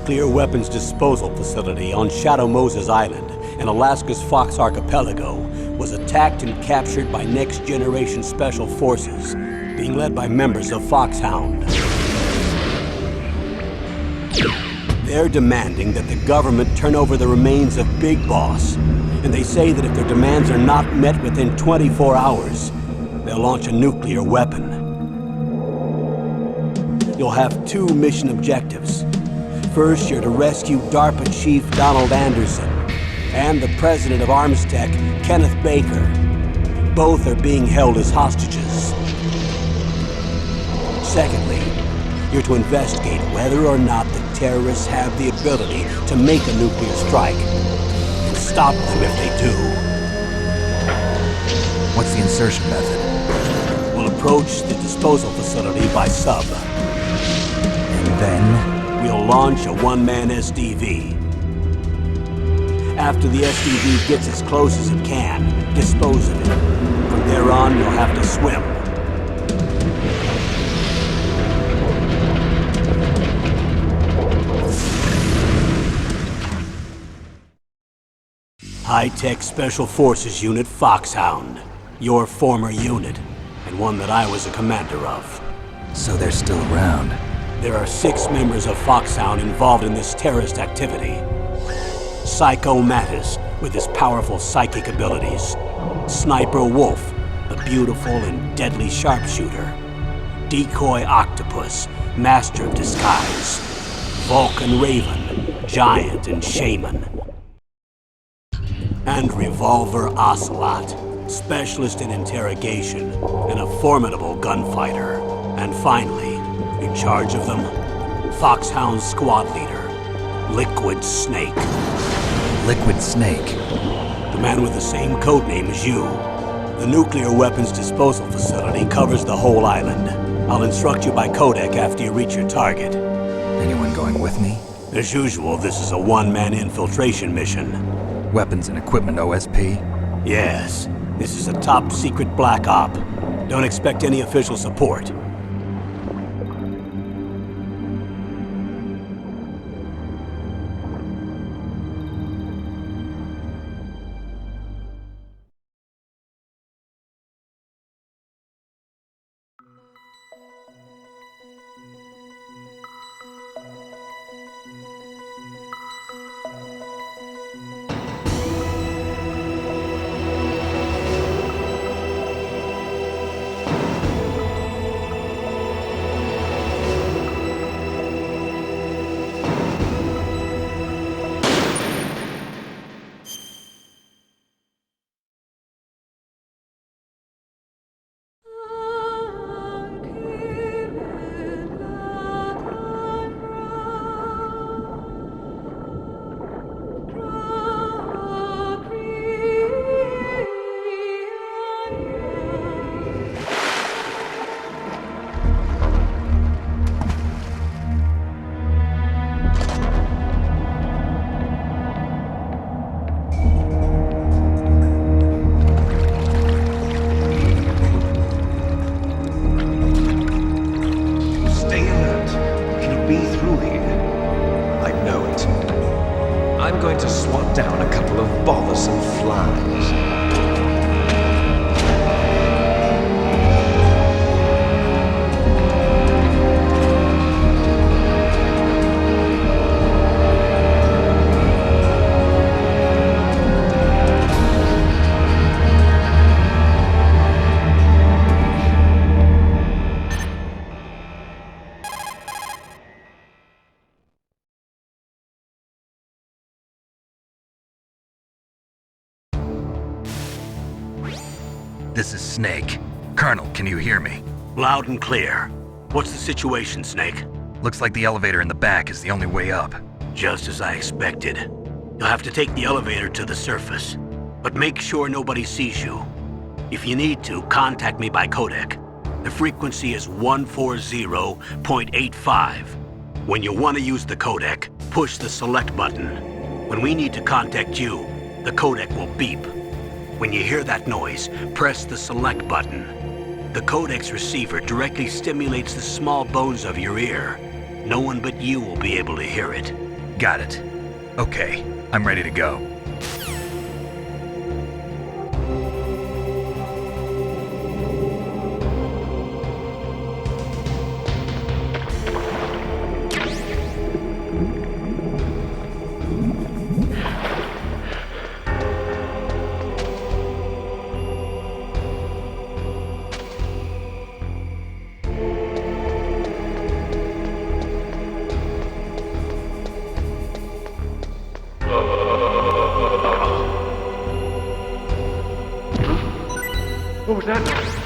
nuclear weapons disposal facility on Shadow Moses Island in Alaska's Fox Archipelago was attacked and captured by next-generation special forces, being led by members of Foxhound. They're demanding that the government turn over the remains of Big Boss, and they say that if their demands are not met within 24 hours, they'll launch a nuclear weapon. You'll have two mission objectives. First, you're to rescue DARPA Chief Donald Anderson and the president of Armstech, Kenneth Baker. Both are being held as hostages. Secondly, you're to investigate whether or not the terrorists have the ability to make a nuclear strike, and stop them if they do. What's the insertion method? We'll approach the disposal facility by sub. And then? We'll launch a one-man SDV. After the SDV gets as close as it can, dispose of it. From there on, you'll have to swim. High-Tech Special Forces Unit Foxhound. Your former unit, and one that I was a commander of. So they're still around. There are 6 members of Foxhound involved in this terrorist activity. Psycho Mantis, with his powerful psychic abilities. Sniper Wolf, the beautiful and deadly sharpshooter. Decoy Octopus, master of disguise. Vulcan Raven, giant and shaman. And Revolver Ocelot, specialist in interrogation and a formidable gunfighter. And finally, in charge of them, Foxhound's squad leader, Liquid Snake. Liquid Snake? The man with the same codename as you. The nuclear weapons disposal facility covers the whole island. I'll instruct you by codec after you reach your target. Anyone going with me? As usual, this is a one-man infiltration mission. Weapons and equipment OSP? Yes. This is a top-secret black op. Don't expect any official support. I'm going to swat down a couple of bothersome flies. This is Snake. Colonel, can you hear me? Loud and clear. What's the situation, Snake? Looks like the elevator in the back is the only way up. Just as I expected. You'll have to take the elevator to the surface. But make sure nobody sees you. If you need to, contact me by codec. The frequency is 140.85. When you want to use the codec, push the select button. When we need to contact you, the codec will beep. When you hear that noise, press the select button. The codec's receiver directly stimulates the small bones of your ear. No one but you will be able to hear it. Got it. Okay, I'm ready to go. What was that noise?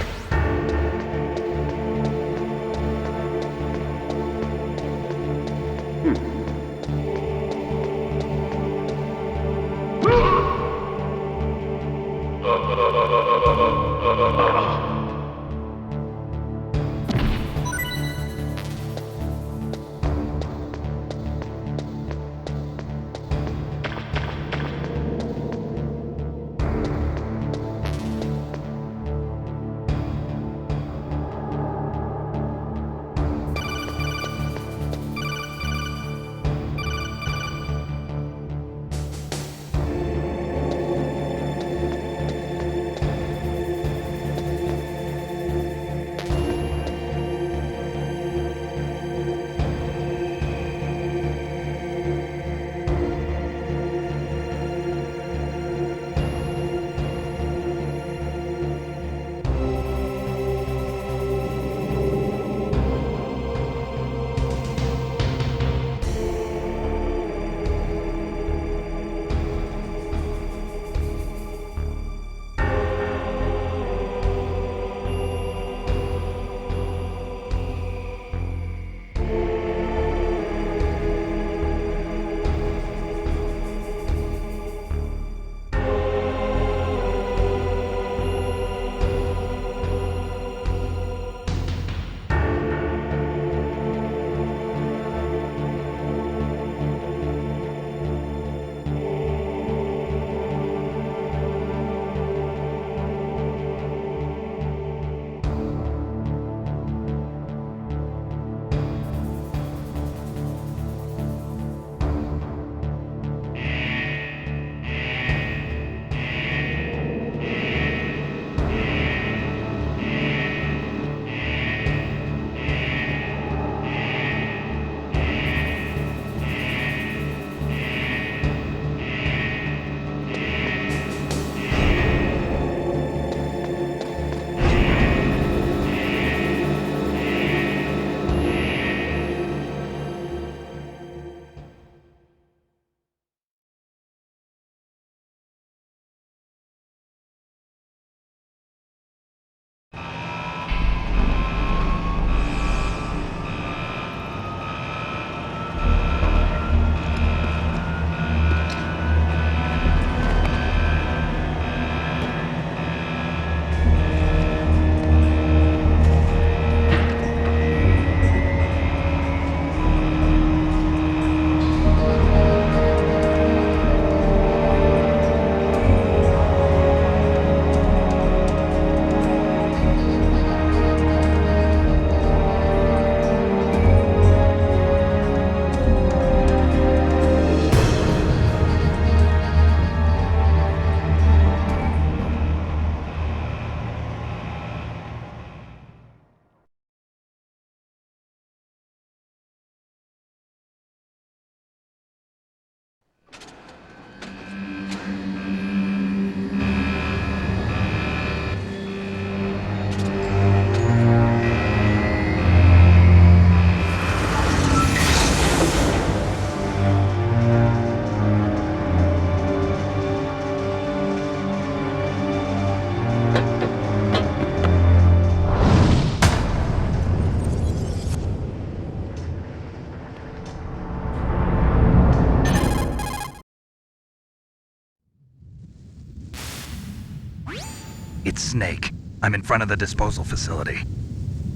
It's Snake. I'm in front of the disposal facility.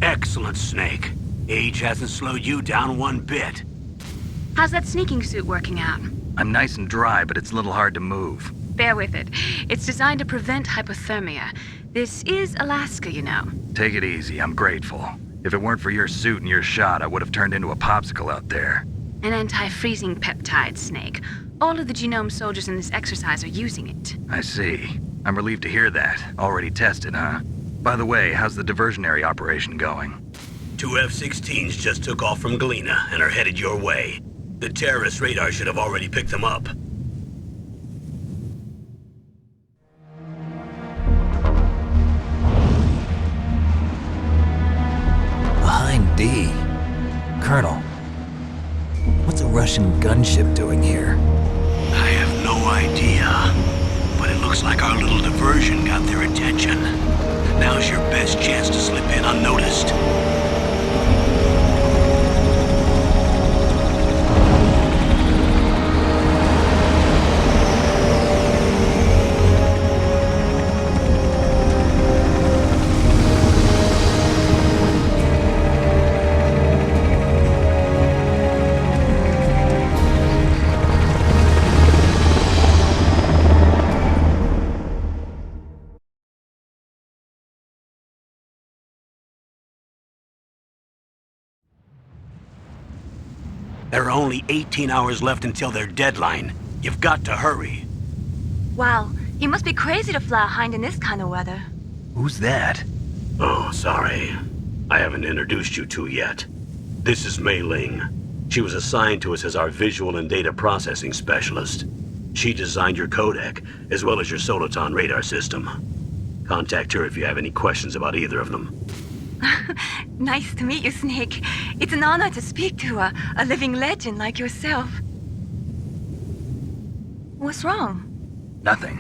Excellent, Snake. Age hasn't slowed you down one bit. How's that sneaking suit working out? I'm nice and dry, but it's a little hard to move. Bear with it. It's designed to prevent hypothermia. This is Alaska, you know. Take it easy, I'm grateful. If it weren't for your suit and your shot, I would have turned into a popsicle out there. An anti-freezing peptide, Snake. All of the genome soldiers in this exercise are using it. I see. I'm relieved to hear that. Already tested, huh? By the way, how's the diversionary operation going? 2 F-16s just took off from Galena and are headed your way. The terrorist radar should have already picked them up. Behind D. Colonel, what's a Russian gunship doing here? I have no idea, but it looks like our little diversion got their attention. Now's your best chance to slip in unnoticed. There are only 18 hours left until their deadline. You've got to hurry. Wow, you must be crazy to fly a Hind in this kind of weather. Who's that? Oh, sorry. I haven't introduced you to yet. This is Mei Ling. She was assigned to us as our visual and data processing specialist. She designed your codec, as well as your Soliton radar system. Contact her if you have any questions about either of them. Nice to meet you, Snake. It's an honor to speak to a living legend like yourself. What's wrong? Nothing.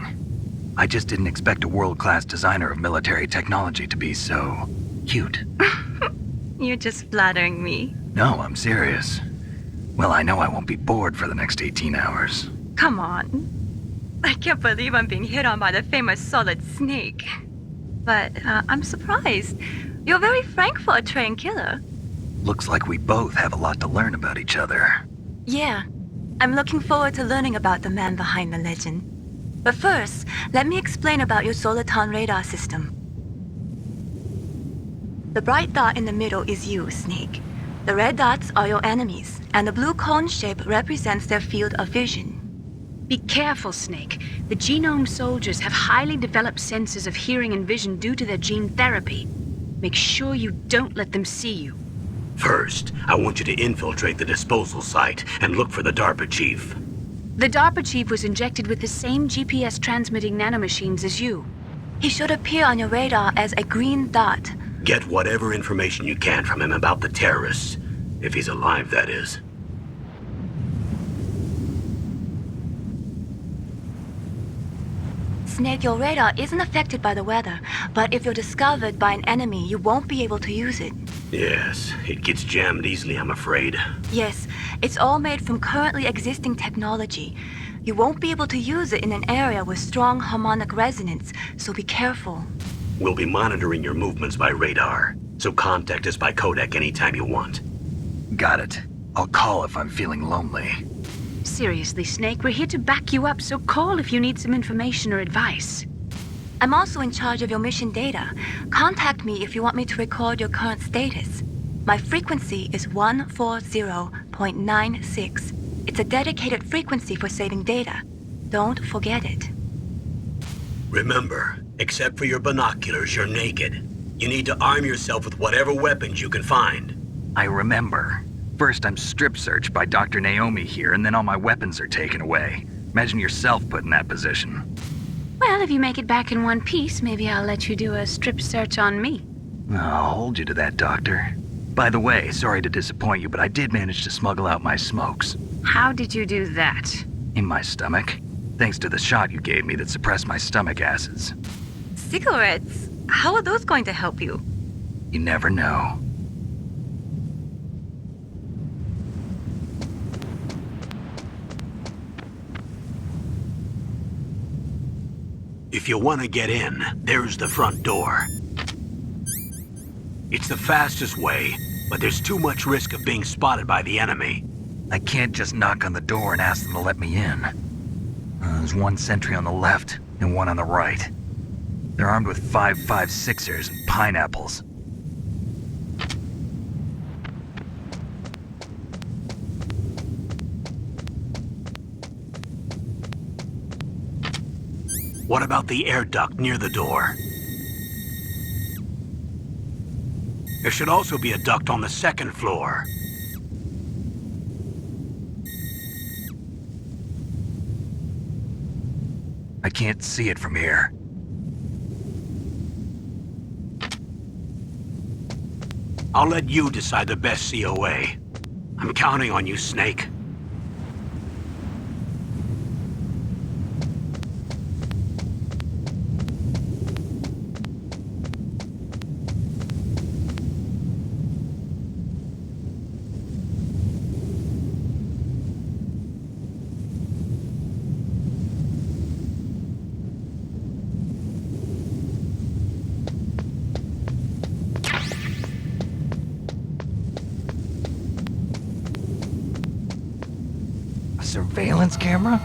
I just didn't expect a world-class designer of military technology to be so cute. You're just flattering me. No, I'm serious. Well, I know I won't be bored for the next 18 hours. Come on. I can't believe I'm being hit on by the famous Solid Snake. But I'm surprised. You're very frank for a trained killer. Looks like we both have a lot to learn about each other. Yeah. I'm looking forward to learning about the man behind the legend. But first, let me explain about your Soliton radar system. The bright dot in the middle is you, Snake. The red dots are your enemies, and the blue cone shape represents their field of vision. Be careful, Snake. The genome soldiers have highly developed senses of hearing and vision due to their gene therapy. Make sure you don't let them see you. First, I want you to infiltrate the disposal site and look for the DARPA chief. The DARPA chief was injected with the same GPS transmitting nanomachines as you. He should appear on your radar as a green dot. Get whatever information you can from him about the terrorists. If he's alive, that is. Snake, your radar isn't affected by the weather, but if you're discovered by an enemy, you won't be able to use it. Yes, it gets jammed easily, I'm afraid. Yes, it's all made from currently existing technology. You won't be able to use it in an area with strong harmonic resonance, so be careful. We'll be monitoring your movements by radar, so contact us by codec anytime you want. Got it. I'll call if I'm feeling lonely. Seriously, Snake, we're here to back you up, so call if you need some information or advice. I'm also in charge of your mission data. Contact me if you want me to record your current status. My frequency is 140.96. It's a dedicated frequency for saving data. Don't forget it. Remember, except for your binoculars, you're naked. You need to arm yourself with whatever weapons you can find. I remember. First, I'm strip-searched by Dr. Naomi here, and then all my weapons are taken away. Imagine yourself put in that position. Well, if you make it back in one piece, maybe I'll let you do a strip search on me. I'll hold you to that, Doctor. By the way, sorry to disappoint you, but I did manage to smuggle out my smokes. How did you do that? In my stomach. Thanks to the shot you gave me that suppressed my stomach acids. Cigarettes? How are those going to help you? You never know. If you want to get in, there's the front door. It's the fastest way, but there's too much risk of being spotted by the enemy. I can't just knock on the door and ask them to let me in. There's one sentry on the left and one on the right. They're armed with 5.56ers and pineapples. What about the air duct near the door? There should also be a duct on the second floor. I can't see it from here. I'll let you decide the best COA. I'm counting on you, Snake. Surveillance camera?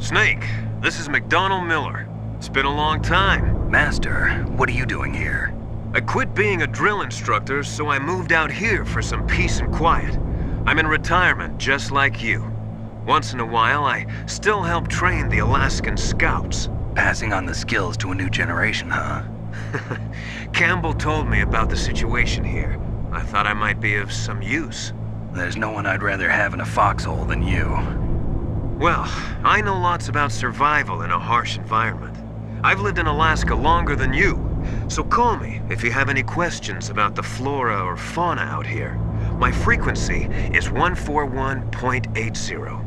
Snake, this is McDonald Miller. It's been a long time. Master, what are you doing here? I quit being a drill instructor, so I moved out here for some peace and quiet. I'm in retirement, just like you. Once in a while, I still help train the Alaskan Scouts. Passing on the skills to a new generation, huh? Campbell told me about the situation here. I thought I might be of some use. There's no one I'd rather have in a foxhole than you. Well, I know lots about survival in a harsh environment. I've lived in Alaska longer than you, so call me if you have any questions about the flora or fauna out here. My frequency is 141.80.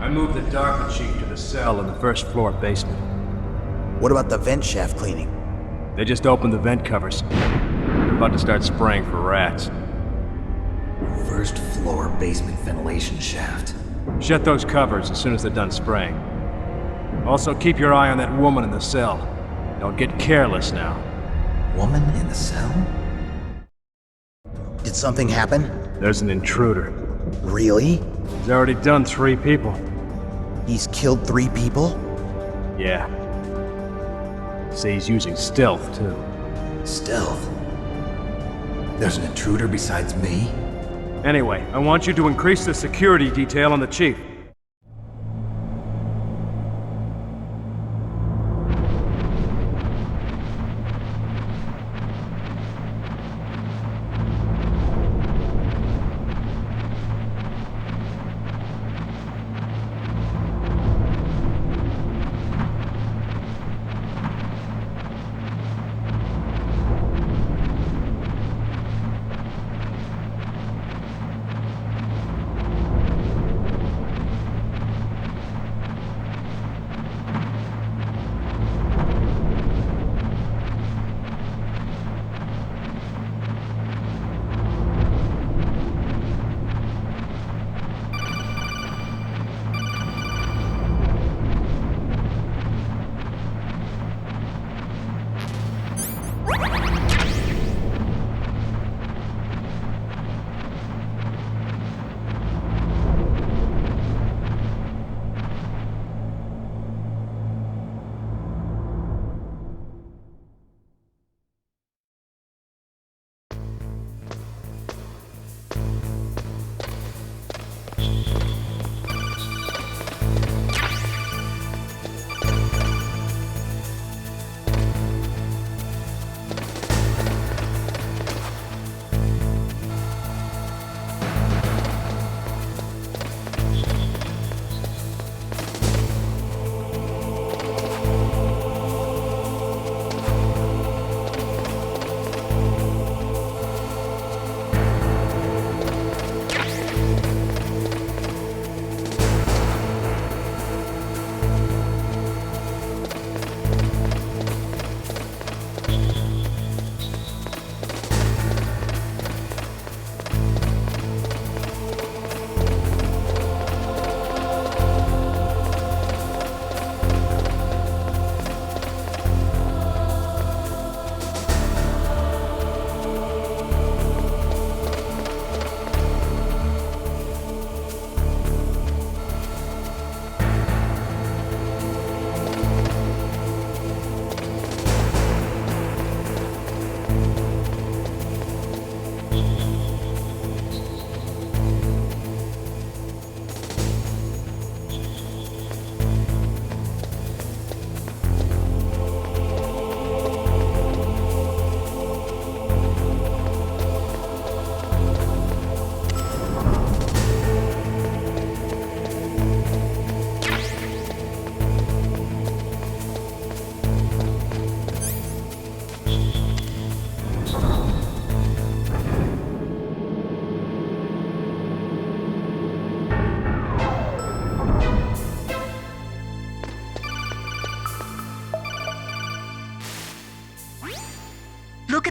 I moved the DARPA chief to the cell in the first floor basement. What about the vent shaft cleaning? They just opened the vent covers. They're about to start spraying for rats. First floor basement ventilation shaft. Shut those covers as soon as they're done spraying. Also, keep your eye on that woman in the cell. Don't get careless now. Woman in the cell? Did something happen? There's an intruder. Really? He's already done 3 people. He's killed 3 people? Yeah. Say he's using stealth, too. Stealth? There's an intruder besides me? Anyway, I want you to increase the security detail on the chief.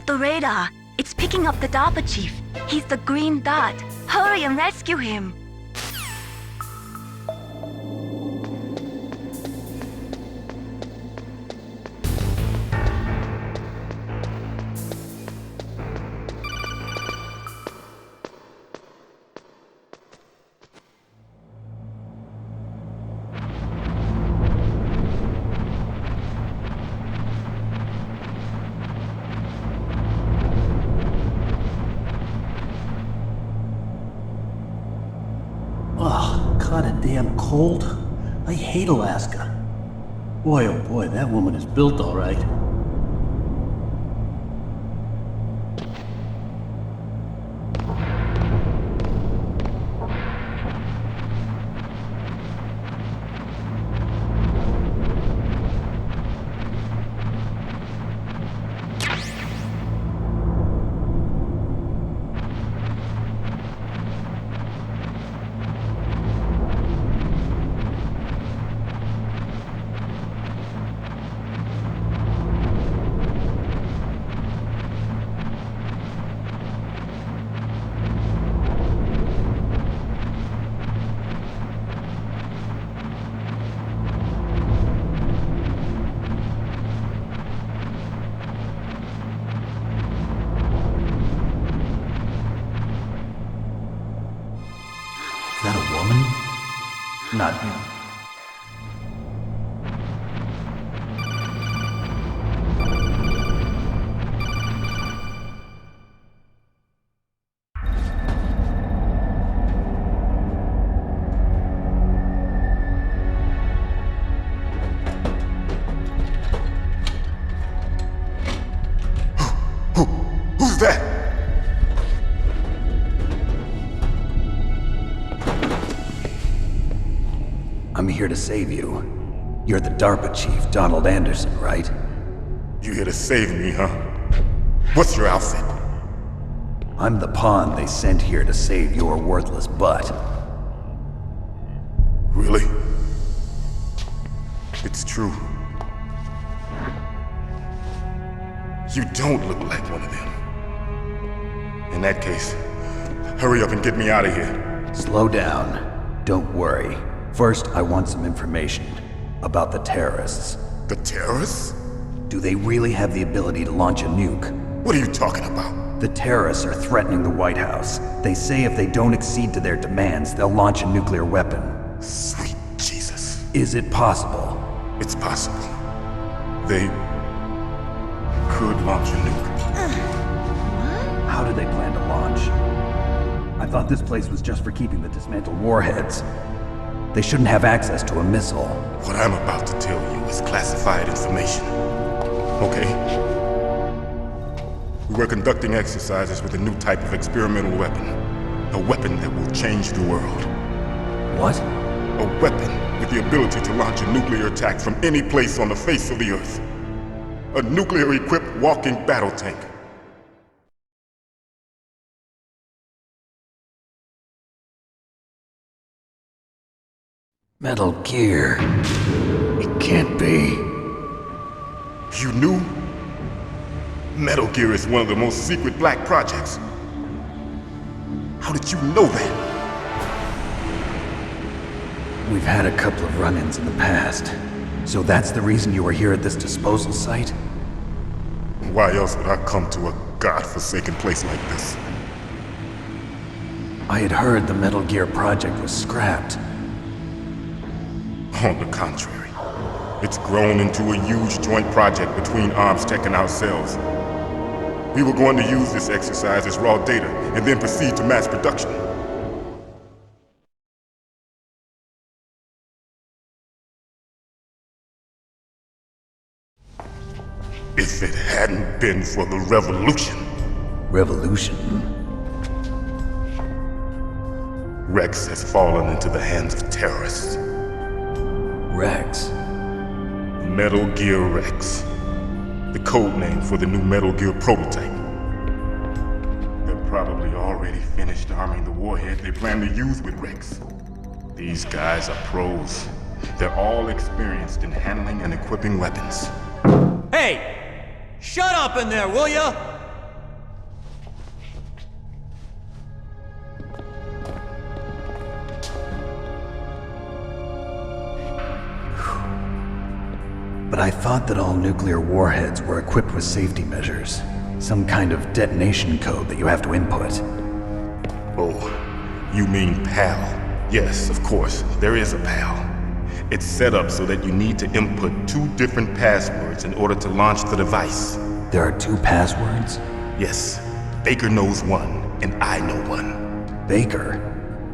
at the radar. It's picking up the DARPA chief. He's the green dot. Hurry and rescue him. Oh, kinda damn cold. I hate Alaska. Boy, oh boy, that woman is built all right. Is that a woman? Not him. Who's that? I'm here to save you. You're the DARPA chief, Donald Anderson, right? You here to save me, huh? What's your outfit? I'm the pawn they sent here to save your worthless butt. Really? It's true. You don't look like one of them. In that case, hurry up and get me out of here. Slow down. Don't worry. First, I want some information about the terrorists. The terrorists? Do they really have the ability to launch a nuke? What are you talking about? The terrorists are threatening the White House. They say if they don't accede to their demands, they'll launch a nuclear weapon. Sweet Jesus. Is it possible? It's possible. They could launch a nuke. How do they plan to launch? I thought this place was just for keeping the dismantled warheads. They shouldn't have access to a missile. What I'm about to tell you is classified information. Okay? We were conducting exercises with a new type of experimental weapon. A weapon that will change the world. What? A weapon with the ability to launch a nuclear attack from any place on the face of the Earth. A nuclear-equipped walking battle tank. Metal Gear. It can't be. You knew? Metal Gear is one of the most secret black projects. How did you know that? We've had a couple of run-ins in the past. So that's the reason you were here at this disposal site? Why else would I come to a godforsaken place like this? I had heard the Metal Gear project was scrapped. On the contrary, it's grown into a huge joint project between Arms Tech and ourselves. We were going to use this exercise as raw data and then proceed to mass production. If it hadn't been for the revolution. Revolution? Rex has fallen into the hands of terrorists. Rex? Metal Gear Rex. The code name for the new Metal Gear prototype. They're probably already finished arming the warhead they plan to use with Rex. These guys are pros. They're all experienced in handling and equipping weapons. Hey! Shut up in there, will ya? I thought that all nuclear warheads were equipped with safety measures. Some kind of detonation code that you have to input. Oh, you mean PAL? Yes, of course, there is a PAL. It's set up so that you need to input 2 different passwords in order to launch the device. There are 2 passwords? Yes, Baker knows one, and I know one. Baker?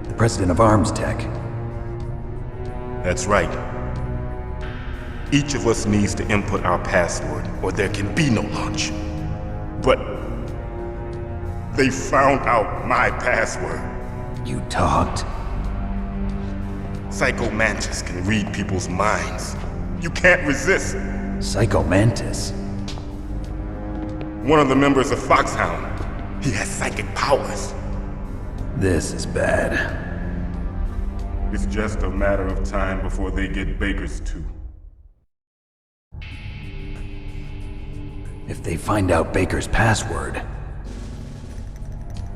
The president of Arms Tech? That's right. Each of us needs to input our password, or there can be no launch. But they found out my password. You talked? Psycho Mantis can read people's minds. You can't resist. Psycho Mantis? One of the members of Foxhound. He has psychic powers. This is bad. It's just a matter of time before they get Baker's too. If they find out Baker's password...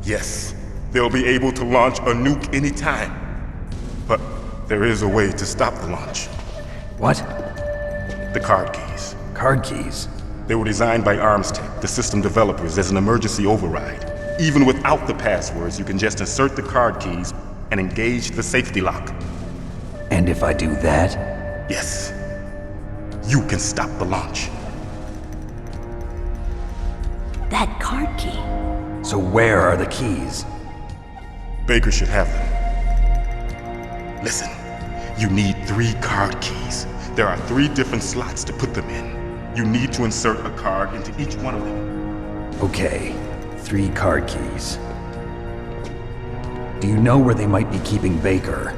Yes, they'll be able to launch a nuke anytime. But there is a way to stop the launch. What? The card keys. Card keys? They were designed by Arms Tech, the system developers, as an emergency override. Even without the passwords, you can just insert the card keys and engage the safety lock. And if I do that? Yes. You can stop the launch. That card key. So where are the keys? Baker should have them. Listen, you need 3 card keys. There are 3 different slots to put them in. You need to insert a card into each one of them. Okay, 3 card keys. Do you know where they might be keeping Baker?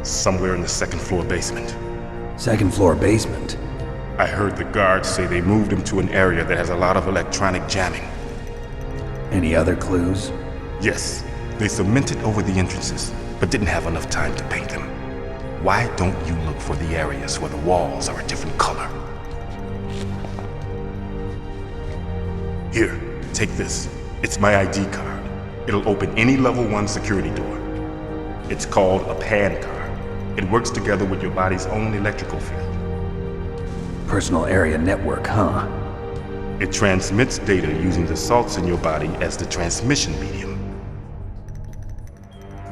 Somewhere in the 2nd floor basement. 2nd floor basement? I heard the guards say they moved him to an area that has a lot of electronic jamming. Any other clues? Yes, they cemented over the entrances, but didn't have enough time to paint them. Why don't you look for the areas where the walls are a different color? Here, take this. It's my ID card. It'll open any level 1 security door. It's called a PAN card. It works together with your body's own electrical field. Personal area network, huh? It transmits data using the salts in your body as the transmission medium.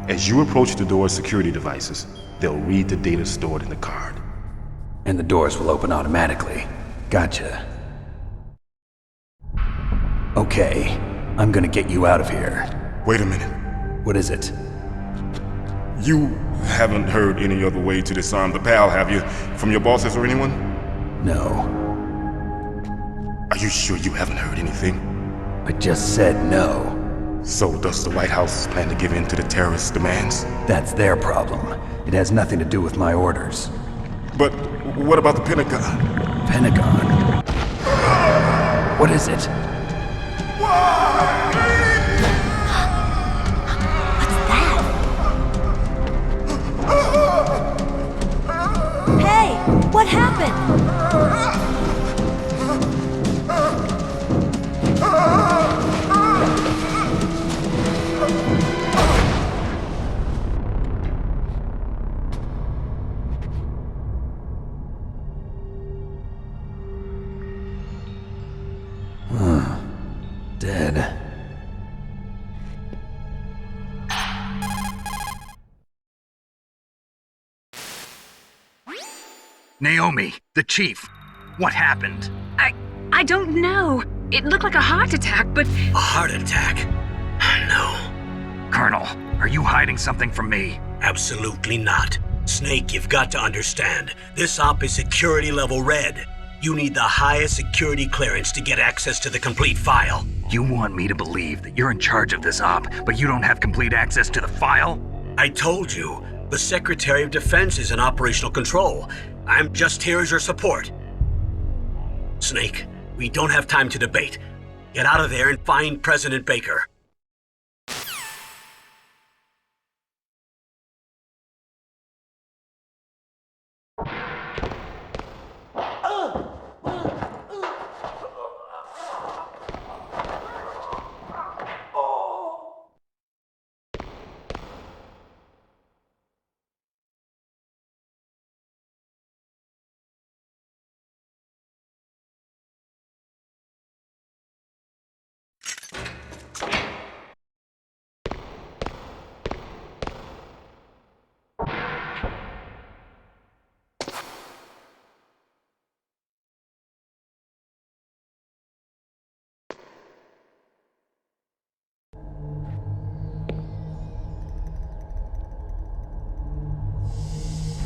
As you approach the door's security devices, they'll read the data stored in the card. And the doors will open automatically. Gotcha. Okay, I'm gonna get you out of here. Wait a minute. What is it? You haven't heard any other way to disarm the PAL, have you? From your bosses or anyone? No. Are you sure you haven't heard anything? I just said no. So does the White House plan to give in to the terrorists' demands? That's their problem. It has nothing to do with my orders. But what about the Pentagon? Pentagon? What is it? Hey, what happened? Dead. Naomi, the chief. What happened? I don't know. It looked like a heart attack, but... A heart attack? No. Colonel, are you hiding something from me? Absolutely not. Snake, you've got to understand. This op is security level red. You need the highest security clearance to get access to the complete file. You want me to believe that you're in charge of this op, but you don't have complete access to the file? I told you, the Secretary of Defense is in operational control. I'm just here as your support. Snake, we don't have time to debate. Get out of there and find President Baker.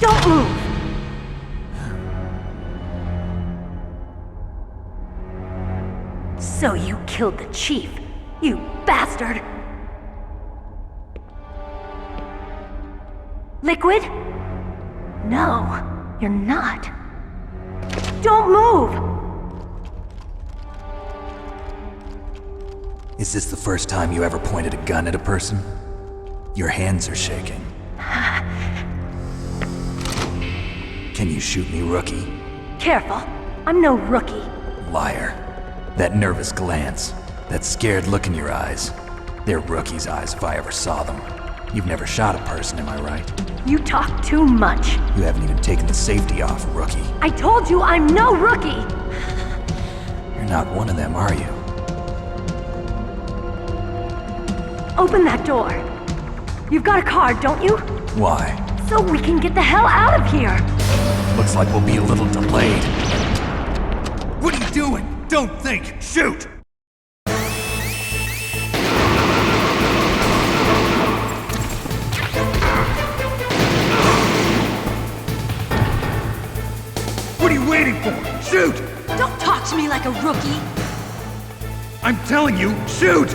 Don't move! So you killed the chief, you bastard! Liquid? No, you're not. Don't move! Is this the first time you ever pointed a gun at a person? Your hands are shaking. Can you shoot me, rookie? Careful, I'm no rookie. Liar. That nervous glance, that scared look in your eyes. They're rookie's eyes if I ever saw them. You've never shot a person, am I right? You talk too much. You haven't even taken the safety off, rookie. I told you I'm no rookie! You're not one of them, are you? Open that door. You've got a card, don't you? Why? So we can get the hell out of here! Looks like we'll be a little delayed. What are you doing? Don't think! Shoot! What are you waiting for? Shoot! Don't talk to me like a rookie! I'm telling you, shoot!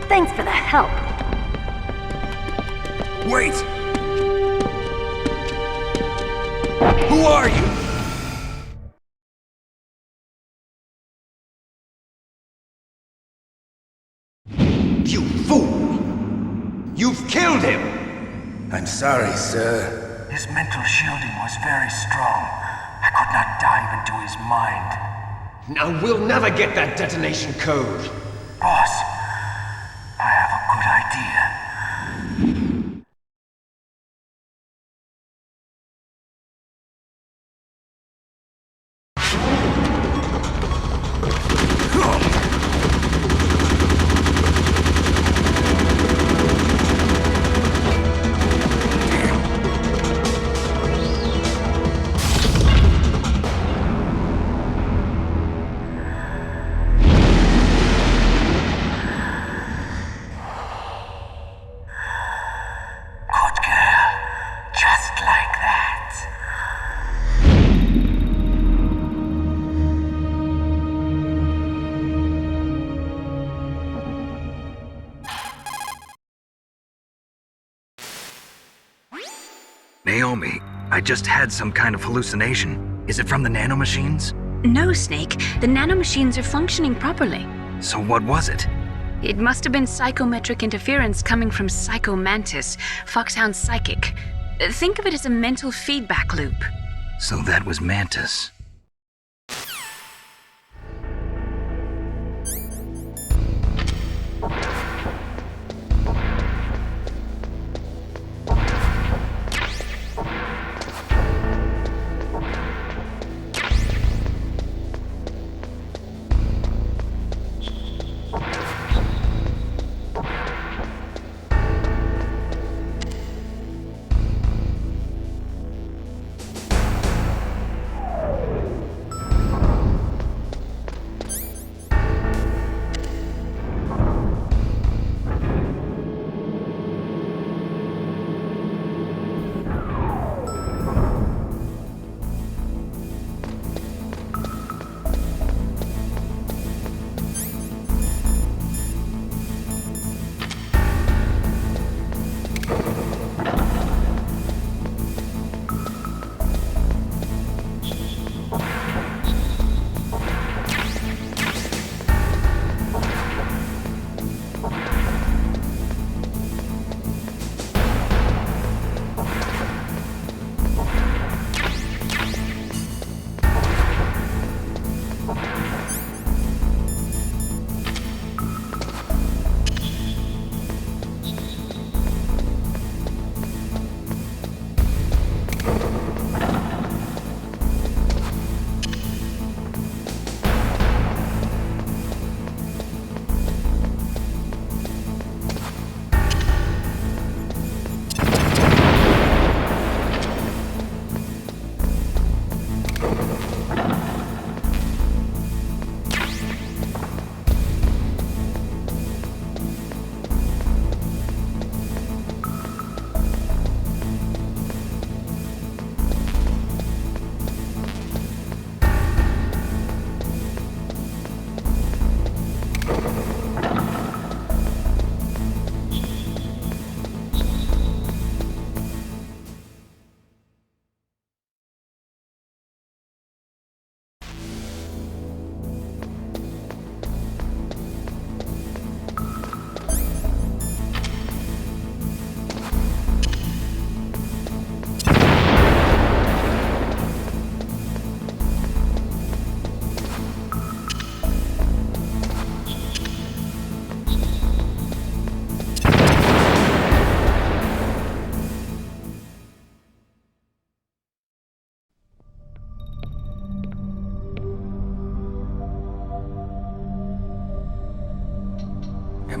Thanks for the help. Wait! Who are you? You fool! You've killed him! I'm sorry, sir. His mental shielding was very strong. I could not dive into his mind. Now we'll never get that detonation code. Boss, I have a good idea. Naomi, I just had some kind of hallucination. Is it from the nanomachines? No, Snake. The nanomachines are functioning properly. So what was it? It must have been psychometric interference coming from Psycho Mantis, Foxhound's psychic. Think of it as a mental feedback loop. So that was Mantis.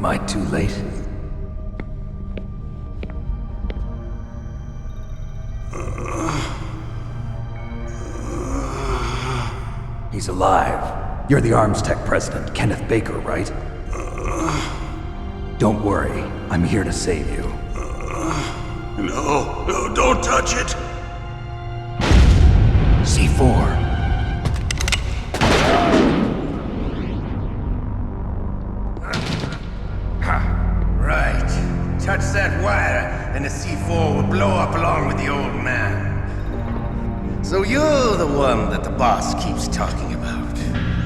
Am I too late? He's alive. You're the Arms Tech president, Kenneth Baker, right? Don't worry. I'm here to save you. No, don't touch it! C4. Right. Touch that wire, and the C4 will blow up along with the old man. So you're the one that the boss keeps talking about.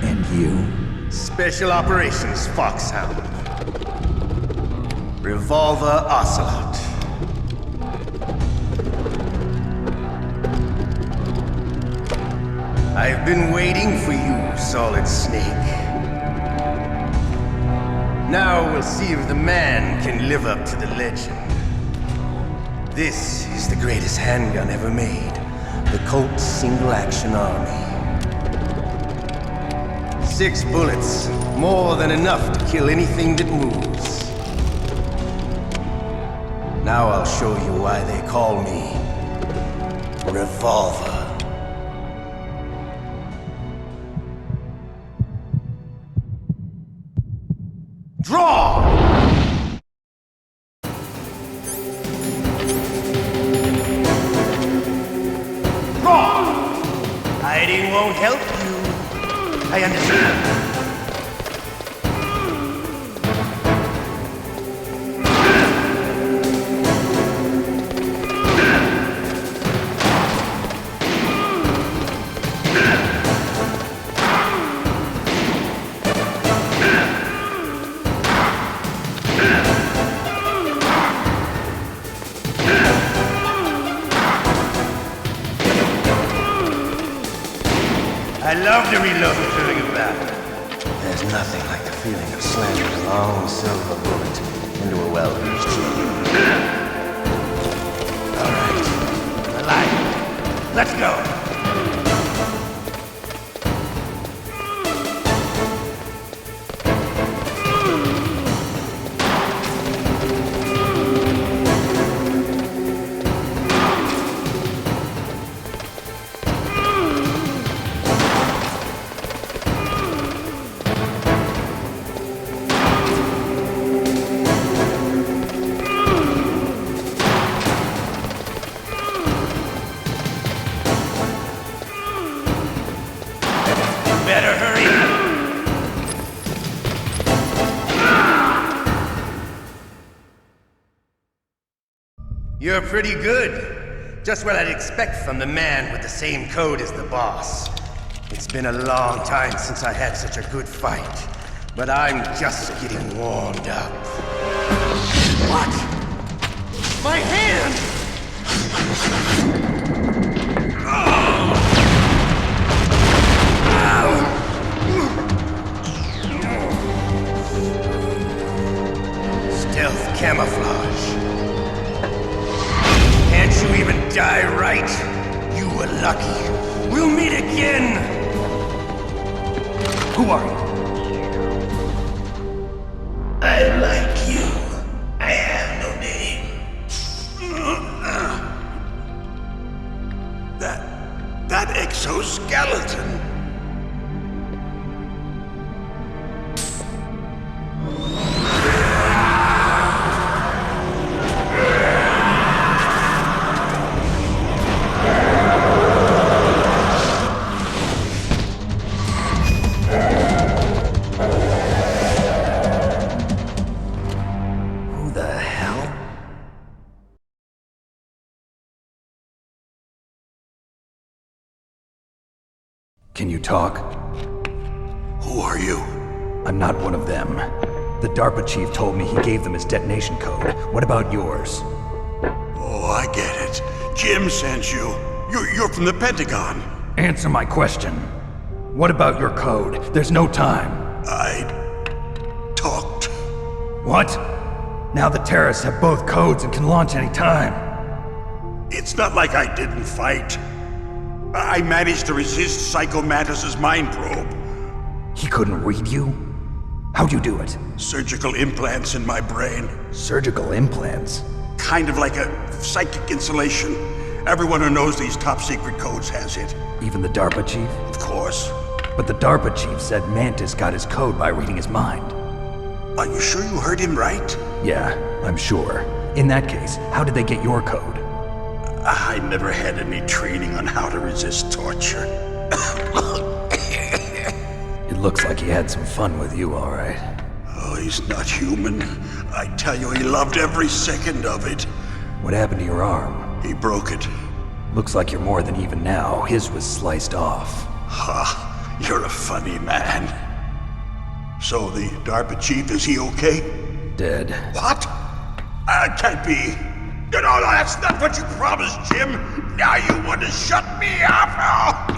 And you? Special Operations Foxhound. Revolver Ocelot. I've been waiting for you, Solid Snake. Now we'll see if the man can live up to the legend. This is the greatest handgun ever made. The Colt's Single Action Army. 6 bullets, more than enough to kill anything that moves. Now I'll show you why they call me Revolver. Draw! Hiding won't help you. I understand. I love to reload during a battle. There's nothing like the feeling of slamming a long silver bullet into a well-greased shield. All right, alive. Let's go. Better hurry up. You're pretty good. Just what I'd expect from the man with the same code as the boss. It's been a long time since I had such a good fight, but I'm just getting warmed up. What? My hand! Stealth camouflage. Can't you even die right? You were lucky. We'll meet again! Who are you? I'm like you. I have no name. That exoskeleton. Can you talk? Who are you? I'm not one of them. The DARPA chief told me he gave them his detonation code. What about yours? Oh, I get it. Jim sent you. You're from the Pentagon. Answer my question. What about your code? There's no time. I talked. What? Now the terrorists have both codes and can launch any time. It's not like I didn't fight. I managed to resist Psycho Mantis' mind probe. He couldn't read you? How'd you do it? Surgical implants in my brain. Surgical implants? Kind of like a psychic insulation. Everyone who knows these top secret codes has it. Even the DARPA chief? Of course. But the DARPA chief said Mantis got his code by reading his mind. Are you sure you heard him right? Yeah, I'm sure. In that case, how did they get your code? I never had any training on how to resist torture. It looks like he had some fun with you, all right. Oh, he's not human. I tell you, he loved every second of it. What happened to your arm? He broke it. Looks like you're more than even now. His was sliced off. Ha, you're a funny man. So the DARPA chief, is he okay? Dead. What? Can't be. You know, that's not what you promised, Jim. Now you want to shut me up?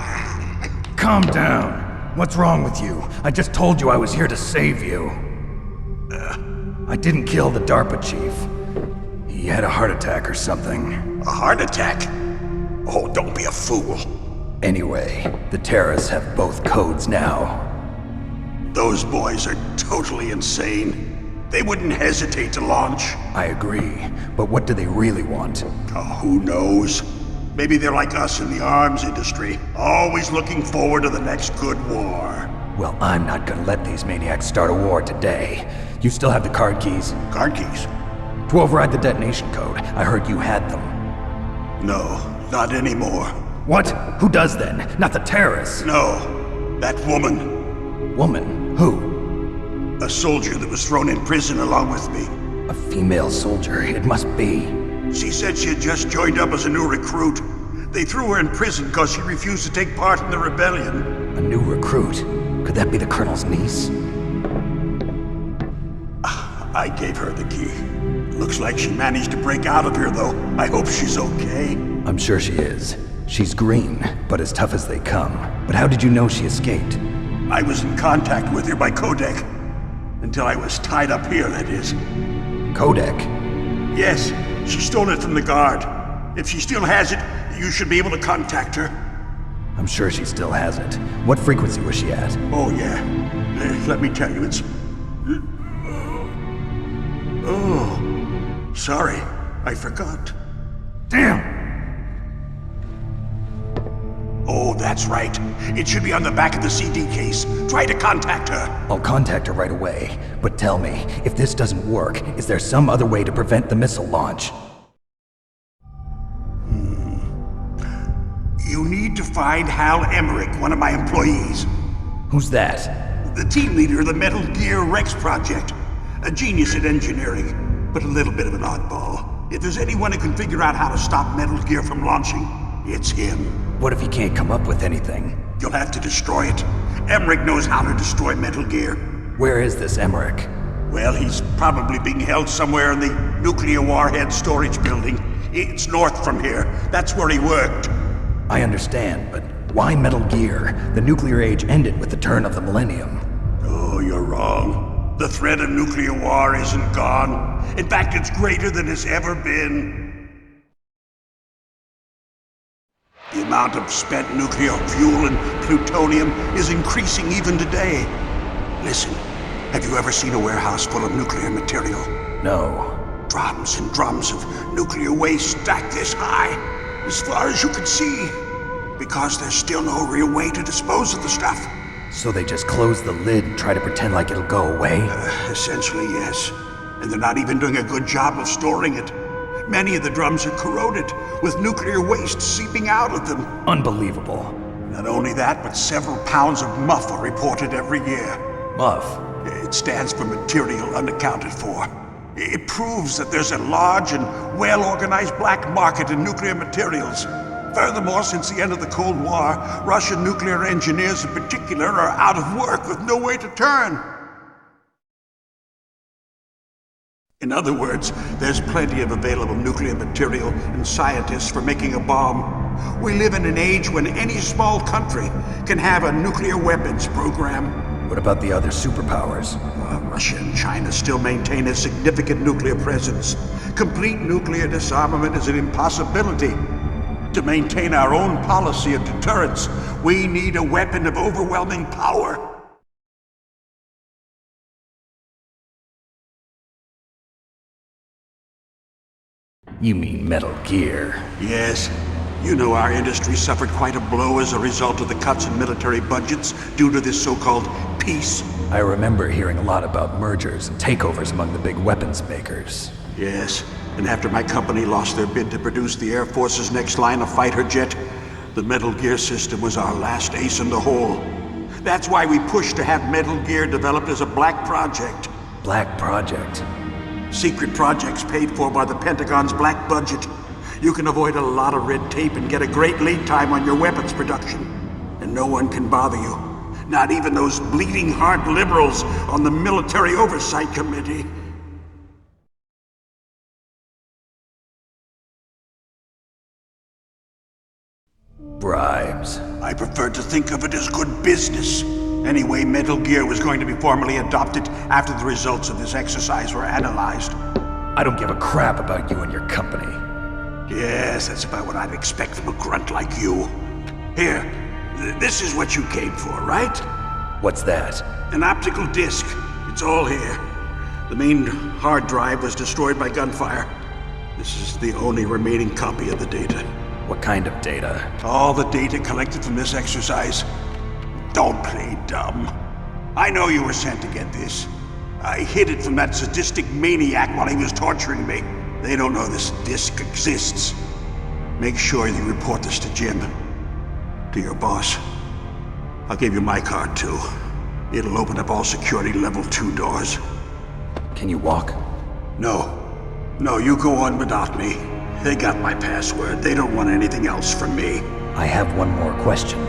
Calm down. What's wrong with you? I just told you I was here to save you. I didn't kill the DARPA chief. He had a heart attack or something. A heart attack? Oh, don't be a fool. Anyway, the terrorists have both codes now. Those boys are totally insane. They wouldn't hesitate to launch. I agree, but what do they really want? Oh, who knows? Maybe they're like us in the arms industry, always looking forward to the next good war. Well, I'm not gonna let these maniacs start a war today. You still have the card keys? Card keys? To override the detonation code. I heard you had them. No, not anymore. What? Who does then? Not the terrorists? No, that woman. Woman? Who? A soldier that was thrown in prison along with me. A female soldier, it must be. She said she had just joined up as a new recruit. They threw her in prison because she refused to take part in the rebellion. A new recruit? Could that be the Colonel's niece? I gave her the key. Looks like she managed to break out of here, though. I hope she's okay. I'm sure she is. She's green, but as tough as they come. But how did you know she escaped? I was in contact with her by codec. Until I was tied up here, that is. Codec? Yes, she stole it from the guard. If she still has it, you should be able to contact her. I'm sure she still has it. What frequency was she at? Oh, yeah. Let me tell you, it's... Oh, sorry. I forgot. Damn! Oh, that's right. It should be on the back of the CD case. Try to contact her. I'll contact her right away. But tell me, if this doesn't work, is there some other way to prevent the missile launch? You need to find Hal Emmerich, one of my employees. Who's that? The team leader of the Metal Gear Rex project. A genius at engineering, but a little bit of an oddball. If there's anyone who can figure out how to stop Metal Gear from launching, it's him. What if he can't come up with anything? You'll have to destroy it. Emmerich knows how to destroy Metal Gear. Where is this Emmerich? Well, he's probably being held somewhere in the nuclear warhead storage building. It's north from here. That's where he worked. I understand, but why Metal Gear? The nuclear age ended with the turn of the millennium. Oh, you're wrong. The threat of nuclear war isn't gone. In fact, it's greater than it's ever been. The amount of spent nuclear fuel and plutonium is increasing even today. Listen, have you ever seen a warehouse full of nuclear material? No. Drums and drums of nuclear waste stacked this high, as far as you can see, because there's still no real way to dispose of the stuff. So they just close the lid and try to pretend like it'll go away? Essentially, yes. And they're not even doing a good job of storing it. Many of the drums are corroded, with nuclear waste seeping out of them. Unbelievable. Not only that, but several pounds of MUF are reported every year. MUF? It stands for material unaccounted for. It proves that there's a large and well-organized black market in nuclear materials. Furthermore, since the end of the Cold War, Russian nuclear engineers in particular are out of work with no way to turn. In other words, there's plenty of available nuclear material and scientists for making a bomb. We live in an age when any small country can have a nuclear weapons program. What about the other superpowers? Russia and China still maintain a significant nuclear presence. Complete nuclear disarmament is an impossibility. To maintain our own policy of deterrence, we need a weapon of overwhelming power. You mean Metal Gear. Yes. You know our industry suffered quite a blow as a result of the cuts in military budgets due to this so-called peace. I remember hearing a lot about mergers and takeovers among the big weapons makers. Yes, and after my company lost their bid to produce the Air Force's next line of fighter jet, the Metal Gear system was our last ace in the hole. That's why we pushed to have Metal Gear developed as a black project. Black project? Secret projects paid for by the Pentagon's black budget. You can avoid a lot of red tape and get a great lead time on your weapons production. And no one can bother you. Not even those bleeding heart liberals on the Military Oversight Committee. Bribes. I prefer to think of it as good business. Anyway, Metal Gear was going to be formally adopted after the results of this exercise were analyzed. I don't give a crap about you and your company. Yes, that's about what I'd expect from a grunt like you. Here, this is what you came for, right? What's that? An optical disc. It's all here. The main hard drive was destroyed by gunfire. This is the only remaining copy of the data. What kind of data? All the data collected from this exercise. Don't play dumb. I know you were sent to get this. I hid it from that sadistic maniac while he was torturing me. They don't know this disc exists. Make sure you report this to Jim. To your boss. I'll give you my card too. It'll open up all security level 2 doors. Can you walk? No. No, you go on without me. They got my password. They don't want anything else from me. I have one more question.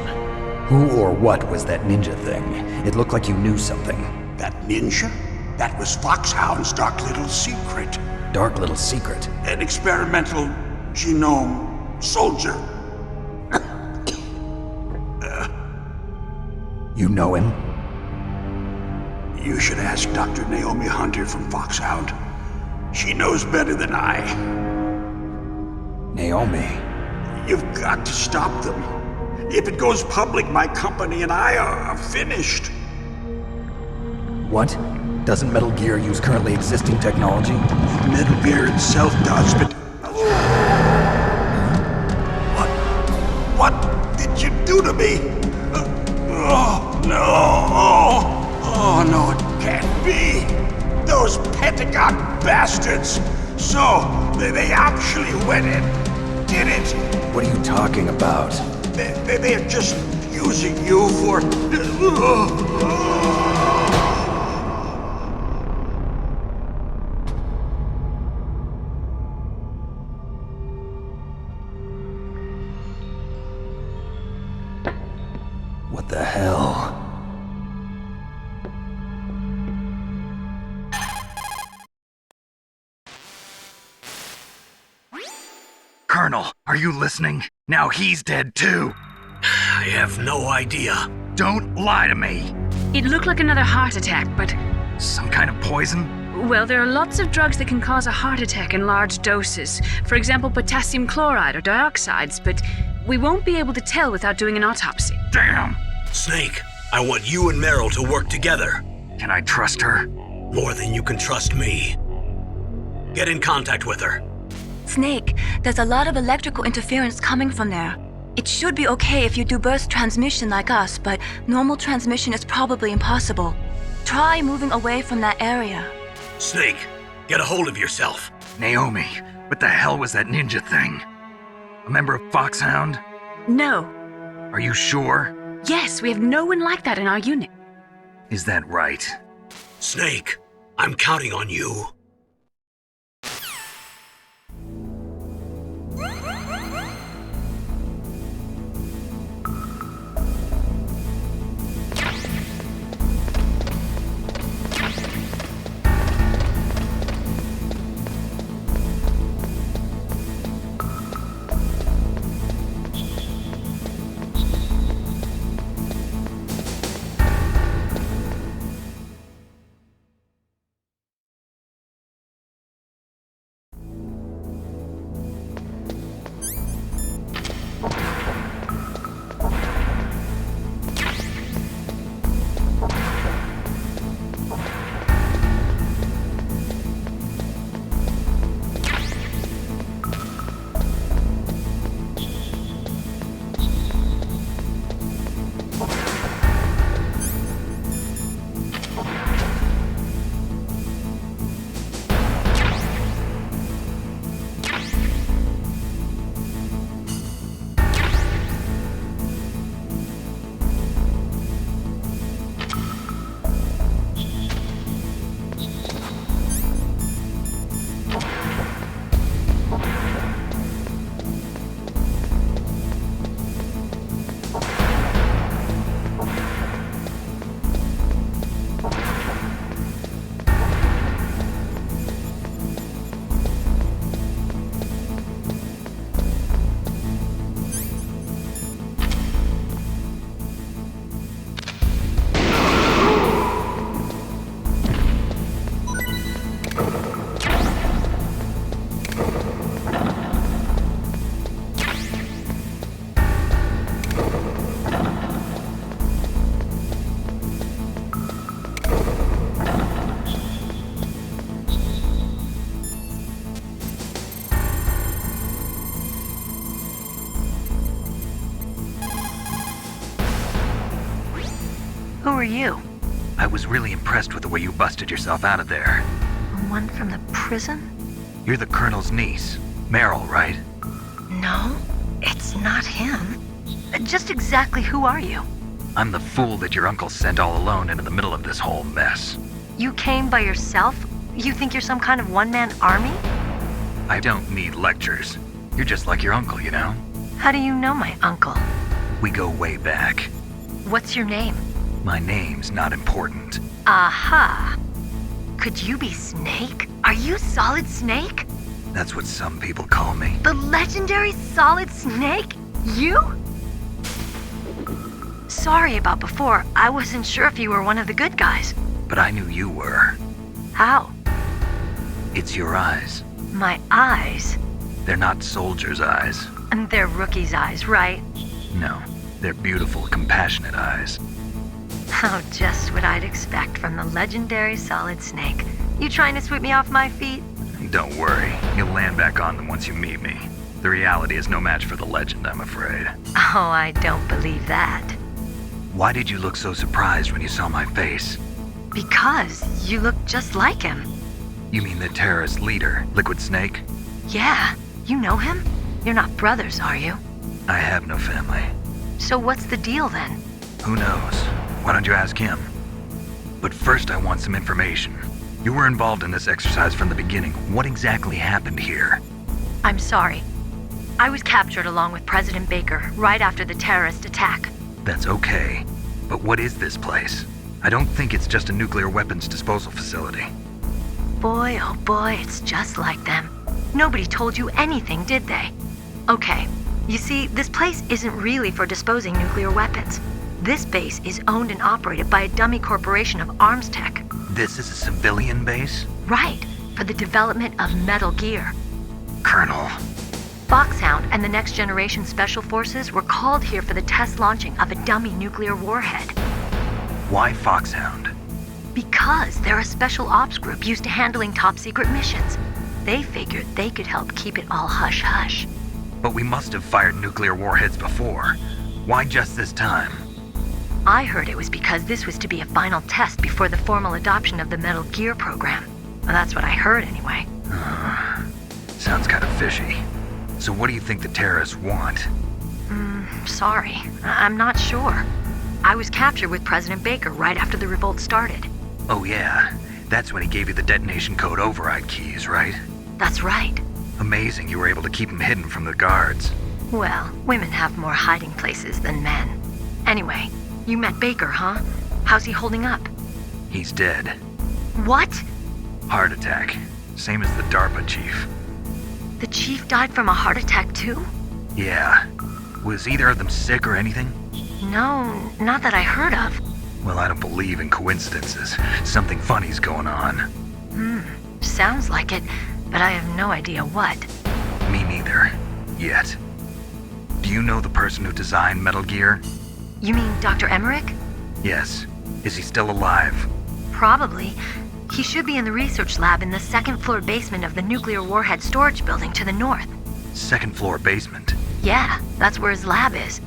Who or what was that ninja thing? It looked like you knew something. That ninja? That was Foxhound's dark little secret. Dark little secret? An experimental genome soldier. You know him? You should ask Dr. Naomi Hunter from Foxhound. She knows better than I. Naomi? You've got to stop them. If it goes public, my company and I are finished. What? Doesn't Metal Gear use currently existing technology? Metal Gear itself does, but... What did you do to me? Oh, no. Oh, no, it can't be. Those Pentagon bastards. So, they actually went and did it. What are you talking about? They're just using you for... What the hell? Colonel, are you listening? Now he's dead too. I have no idea. Don't lie to me. It looked like another heart attack, but... Some kind of poison? Well, there are lots of drugs that can cause a heart attack in large doses. For example, potassium chloride or dioxides, but we won't be able to tell without doing an autopsy. Damn! Snake, I want you and Meryl to work together. Can I trust her? More than you can trust me. Get in contact with her. Snake, there's a lot of electrical interference coming from there. It should be okay if you do burst transmission like us, but normal transmission is probably impossible. Try moving away from that area. Snake, get a hold of yourself. Naomi, what the hell was that ninja thing? A member of Foxhound? No. Are you sure? Yes, we have no one like that in our unit. Is that right? Snake, I'm counting on you. Who are you? I was really impressed with the way you busted yourself out of there. The one from the prison? You're the Colonel's niece, Meryl, right? No, it's not him. Just exactly who are you? I'm the fool that your uncle sent all alone into the middle of this whole mess. You came by yourself? You think you're some kind of one-man army? I don't need lectures. You're just like your uncle, you know? How do you know my uncle? We go way back. What's your name? My name's not important. Aha! Could you be Snake? Are you Solid Snake? That's what some people call me. The legendary Solid Snake? You? Sorry about before. I wasn't sure if you were one of the good guys. But I knew you were. How? It's your eyes. My eyes? They're not soldiers' eyes. And they're rookies' eyes, right? No, they're beautiful, compassionate eyes. Oh, just what I'd expect from the legendary Solid Snake. You trying to sweep me off my feet? Don't worry, you'll land back on them once you meet me. The reality is no match for the legend, I'm afraid. Oh, I don't believe that. Why did you look so surprised when you saw my face? Because you look just like him. You mean the terrorist leader, Liquid Snake? Yeah, you know him? You're not brothers, are you? I have no family. So what's the deal then? Who knows? Why don't you ask him? But first I want some information. You were involved in this exercise from the beginning. What exactly happened here? I'm sorry. I was captured along with President Baker right after the terrorist attack. That's okay. But what is this place? I don't think it's just a nuclear weapons disposal facility. Boy, oh boy, it's just like them. Nobody told you anything, did they? Okay, you see, this place isn't really for disposing nuclear weapons. This base is owned and operated by a dummy corporation of arms tech. This is a civilian base? Right, for the development of Metal Gear. Colonel. Foxhound and the Next Generation Special Forces were called here for the test launching of a dummy nuclear warhead. Why Foxhound? Because they're a special ops group used to handling top-secret missions. They figured they could help keep it all hush-hush. But we must have fired nuclear warheads before. Why just this time? I heard it was because this was to be a final test before the formal adoption of the Metal Gear program. Well, that's what I heard anyway. Sounds kind of fishy. So what do you think the terrorists want? Sorry. I'm not sure. I was captured with President Baker right after the revolt started. Oh yeah, that's when he gave you the detonation code override keys, right? That's right. Amazing you were able to keep him hidden from the guards. Well, women have more hiding places than men. Anyway, you met Baker, huh? How's he holding up? He's dead. What? Heart attack. Same as the DARPA chief. The chief died from a heart attack too? Yeah. Was either of them sick or anything? No, not that I heard of. Well, I don't believe in coincidences. Something funny's going on. Sounds like it, but I have no idea what. Me neither. Yet. Do you know the person who designed Metal Gear? You mean Dr. Emmerich? Yes. Is he still alive? Probably. He should be in the research lab in the second-floor basement of the nuclear warhead storage building to the north. Second-floor basement? Yeah, that's where his lab is.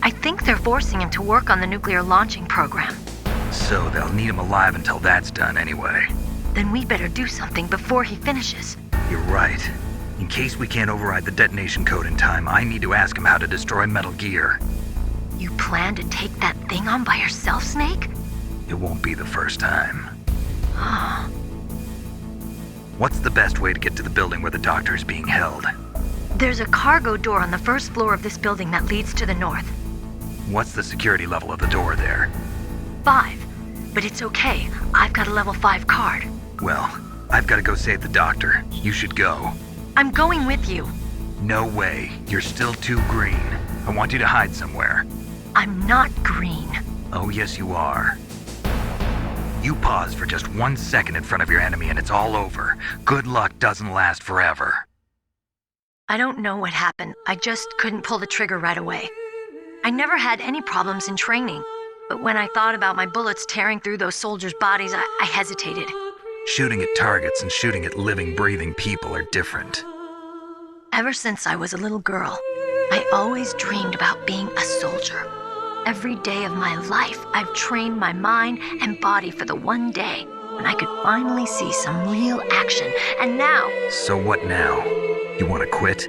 I think they're forcing him to work on the nuclear launching program. So they'll need him alive until that's done anyway. Then we better do something before he finishes. You're right. In case we can't override the detonation code in time, I need to ask him how to destroy Metal Gear. You plan to take that thing on by yourself, Snake? It won't be the first time. What's the best way to get to the building where the doctor is being held? There's a cargo door on the first floor of this building that leads to the north. What's the security level of the door there? 5. But it's okay. I've got a level 5 card. Well, I've got to go save the doctor. You should go. I'm going with you. No way. You're still too green. I want you to hide somewhere. I'm not green. Oh, yes, you are. You pause for just 1 second in front of your enemy and it's all over. Good luck doesn't last forever. I don't know what happened. I just couldn't pull the trigger right away. I never had any problems in training, but when I thought about my bullets tearing through those soldiers' bodies, I hesitated. Shooting at targets and shooting at living, breathing people are different. Ever since I was a little girl, I always dreamed about being a soldier. Every day of my life, I've trained my mind and body for the one day when I could finally see some real action, and now... So what now? You want to quit?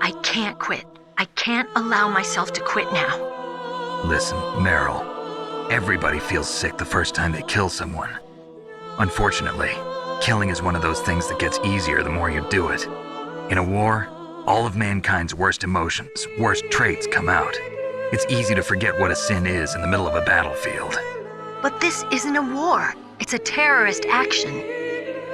I can't quit. I can't allow myself to quit now. Listen, Meryl, everybody feels sick the first time they kill someone. Unfortunately, killing is one of those things that gets easier the more you do it. In a war, all of mankind's worst emotions, worst traits come out. It's easy to forget what a sin is in the middle of a battlefield. But this isn't a war. It's a terrorist action.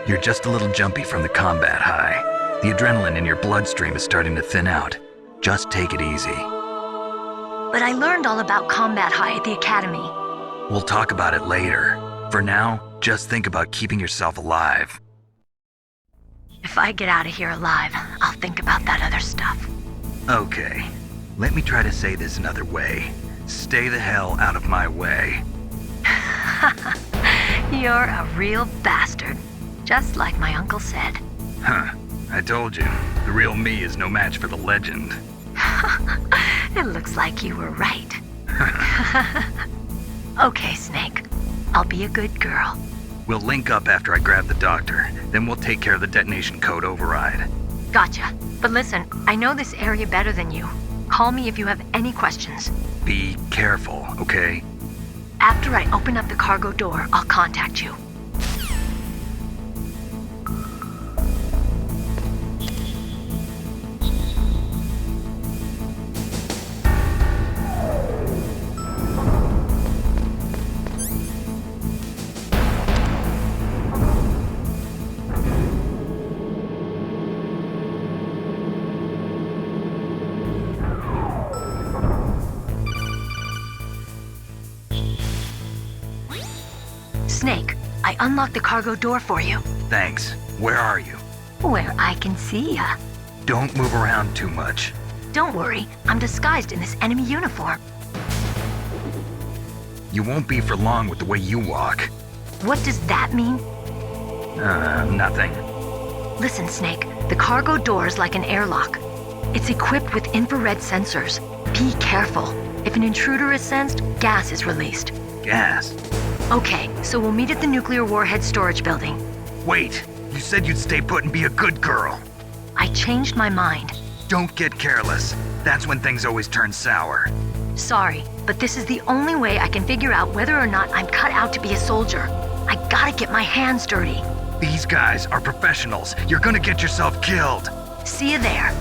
You're just a little jumpy from the combat high. The adrenaline in your bloodstream is starting to thin out. Just take it easy. But I learned all about combat high at the academy. We'll talk about it later. For now, just think about keeping yourself alive. If I get out of here alive, I'll think about that other stuff. Okay. Let me try to say this another way. Stay the hell out of my way. You're a real bastard. Just like my uncle said. Huh. I told you. The real me is no match for the legend. It looks like you were right. Okay, Snake. I'll be a good girl. We'll link up after I grab the doctor. Then we'll take care of the detonation code override. Gotcha. But listen, I know this area better than you. Call me if you have any questions. Be careful, okay? After I open up the cargo door, I'll contact you. Snake, I unlocked the cargo door for you. Thanks. Where are you? Where I can see ya. Don't move around too much. Don't worry, I'm disguised in this enemy uniform. You won't be for long with the way you walk. What does that mean? Nothing. Listen, Snake, the cargo door is like an airlock. It's equipped with infrared sensors. Be careful. If an intruder is sensed, gas is released. Gas? Okay, so we'll meet at the nuclear warhead storage building. Wait, you said you'd stay put and be a good girl. I changed my mind. Don't get careless. That's when things always turn sour. Sorry, but this is the only way I can figure out whether or not I'm cut out to be a soldier. I gotta get my hands dirty. These guys are professionals. You're gonna get yourself killed. See you there.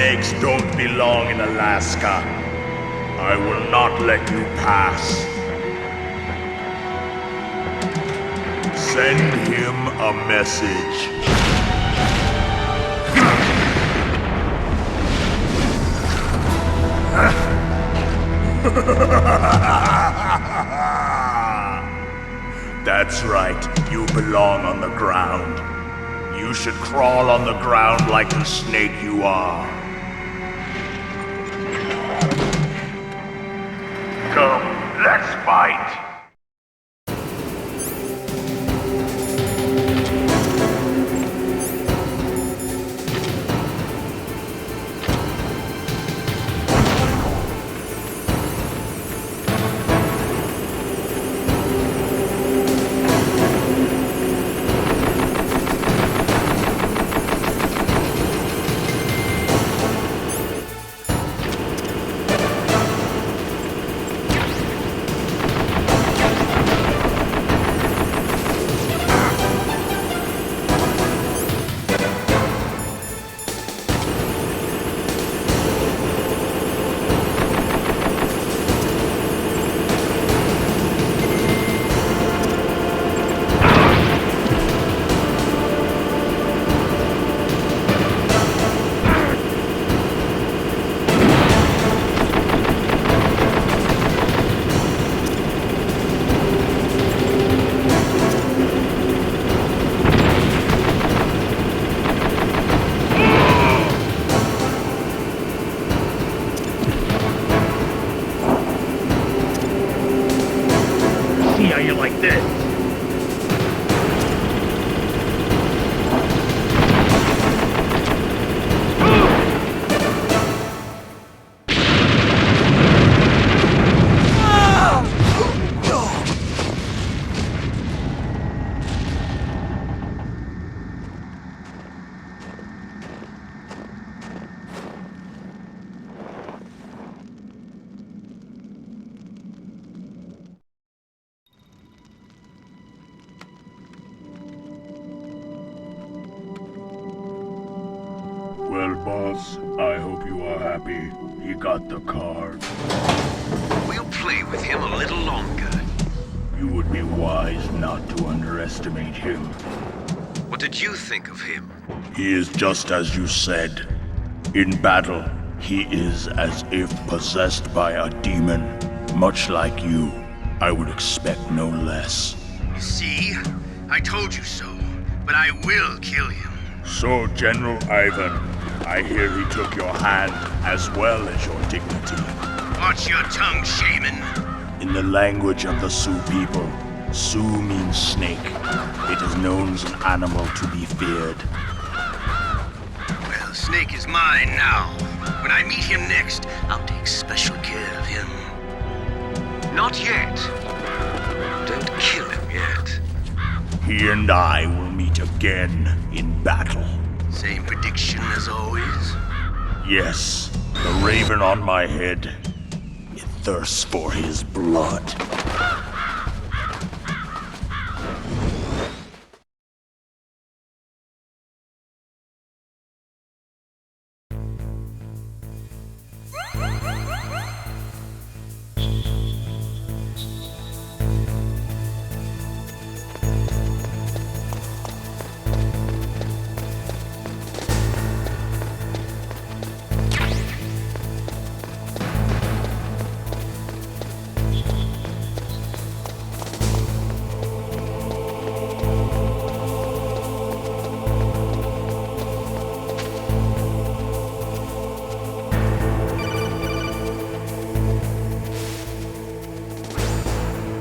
snakes don't belong in Alaska. I will not let you pass. Send him a message. That's right, you belong on the ground. You should crawl on the ground like the snake you are. Come, let's fight! Well, boss, I hope you are happy. He got the card. We'll play with him a little longer. You would be wise not to underestimate him. What did you think of him? He is just as you said. In battle, he is as if possessed by a demon. Much like you, I would expect no less. See? I told you so. But I will kill him. So, General Ivan, I hear he took your hand as well as your dignity. Watch your tongue, shaman. In the language of the Sioux people, Sioux means snake. It is known as an animal to be feared. Well, Snake is mine now. When I meet him next, I'll take special care of him. Not yet. Don't kill him yet. He and I will meet again in battle. Same prediction as always? Yes, the raven on my head. It thirsts for his blood.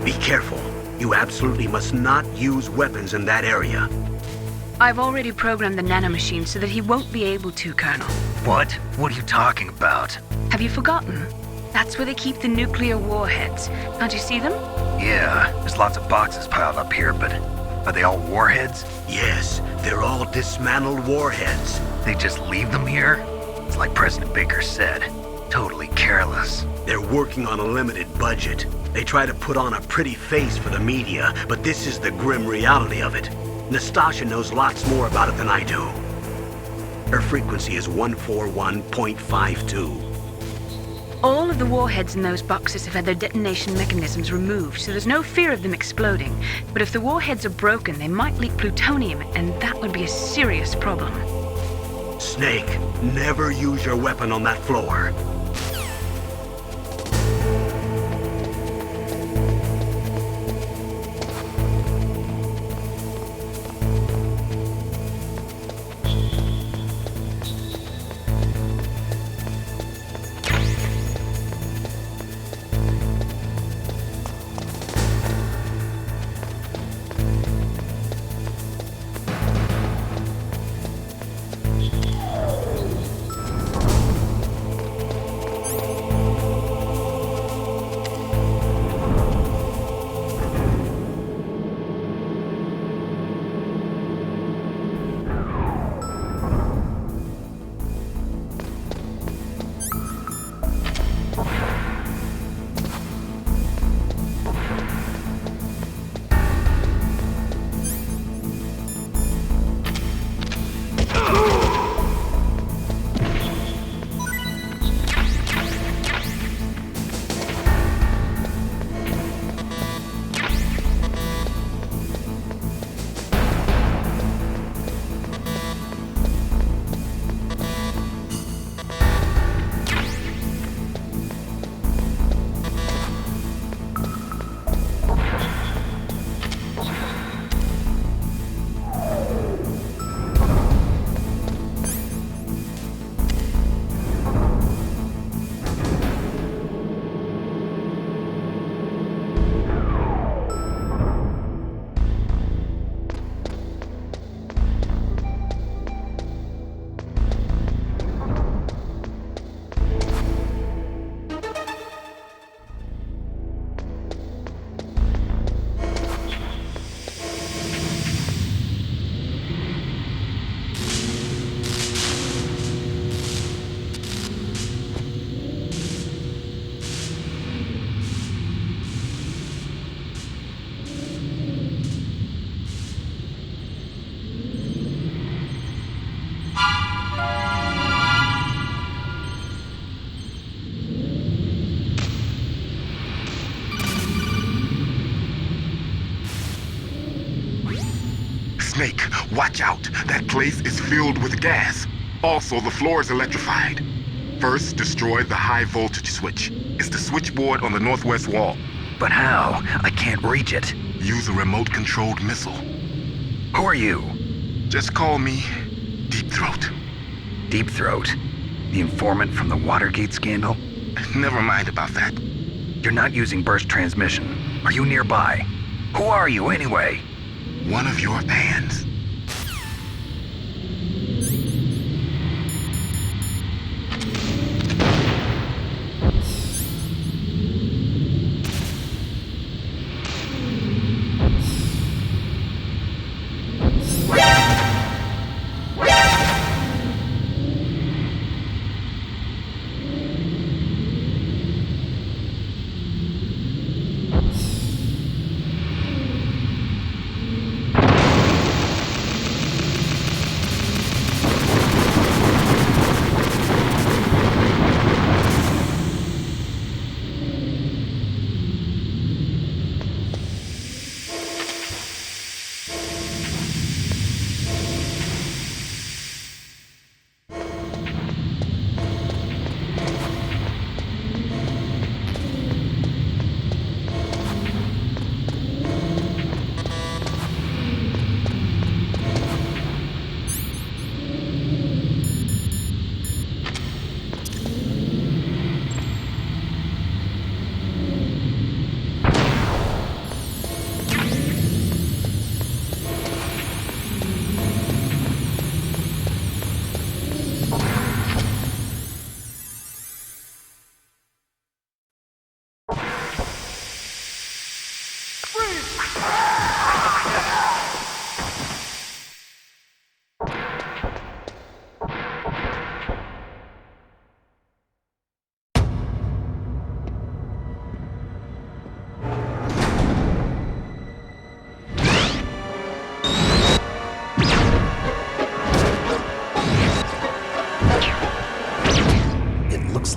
Be careful. You absolutely must not use weapons in that area. I've already programmed the nanomachine so that he won't be able to, Colonel. What? What are you talking about? Have you forgotten? That's where they keep the nuclear warheads. Can't you see them? Yeah, there's lots of boxes piled up here, but are they all warheads? Yes, they're all dismantled warheads. They just leave them here? It's like President Baker said. Totally careless. They're working on a limited budget. They try to put on a pretty face for the media, but this is the grim reality of it. Nastasha knows lots more about it than I do. Her frequency is 141.52. All of the warheads in those boxes have had their detonation mechanisms removed, so there's no fear of them exploding. But if the warheads are broken, they might leak plutonium, and that would be a serious problem. Snake, never use your weapon on that floor. Snake, watch out. That place is filled with gas. Also, the floor is electrified. First, destroy the high voltage switch. It's the switchboard on the northwest wall. But how? I can't reach it. Use a remote-controlled missile. Who are you? Just call me Deep Throat. Deep Throat? The informant from the Watergate scandal? Never mind about that. You're not using burst transmission. Are you nearby? Who are you, anyway? One of your fans.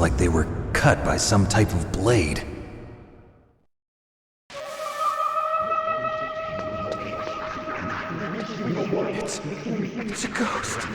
like they were cut by some type of blade. It's a ghost.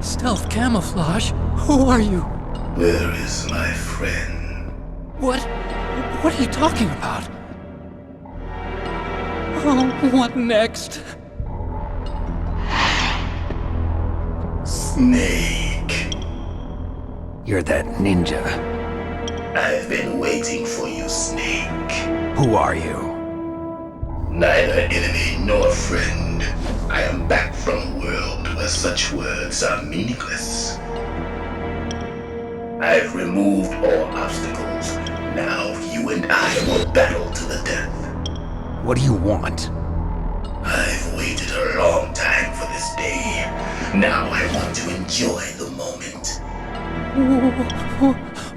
Stealth camouflage? Who are you? Where is my friend? What are you talking about? Oh, what next? Snake. You're that ninja. I've been waiting for you, Snake. Who are you? Neither enemy nor friend. I am back from a world where such words are meaningless. I've removed all obstacles. Now you and I will battle to the death. What do you want? I've waited a long time for this day. Now I want to enjoy the moment.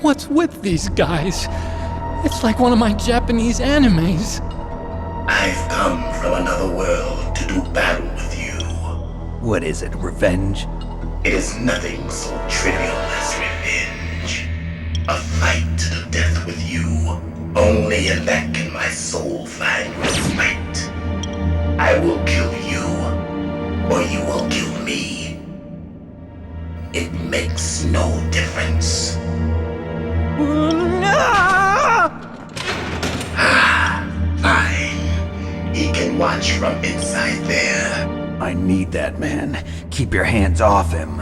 What's with these guys? It's like one of my Japanese animes. I've come from another world to do battle with you. What is it, revenge? It is nothing so trivial as revenge. A fight to the death with you. Only in that can my soul find respite. I will kill you, or you will kill me. It makes no difference. Fine. He can watch from inside there. I need that man. Keep your hands off him.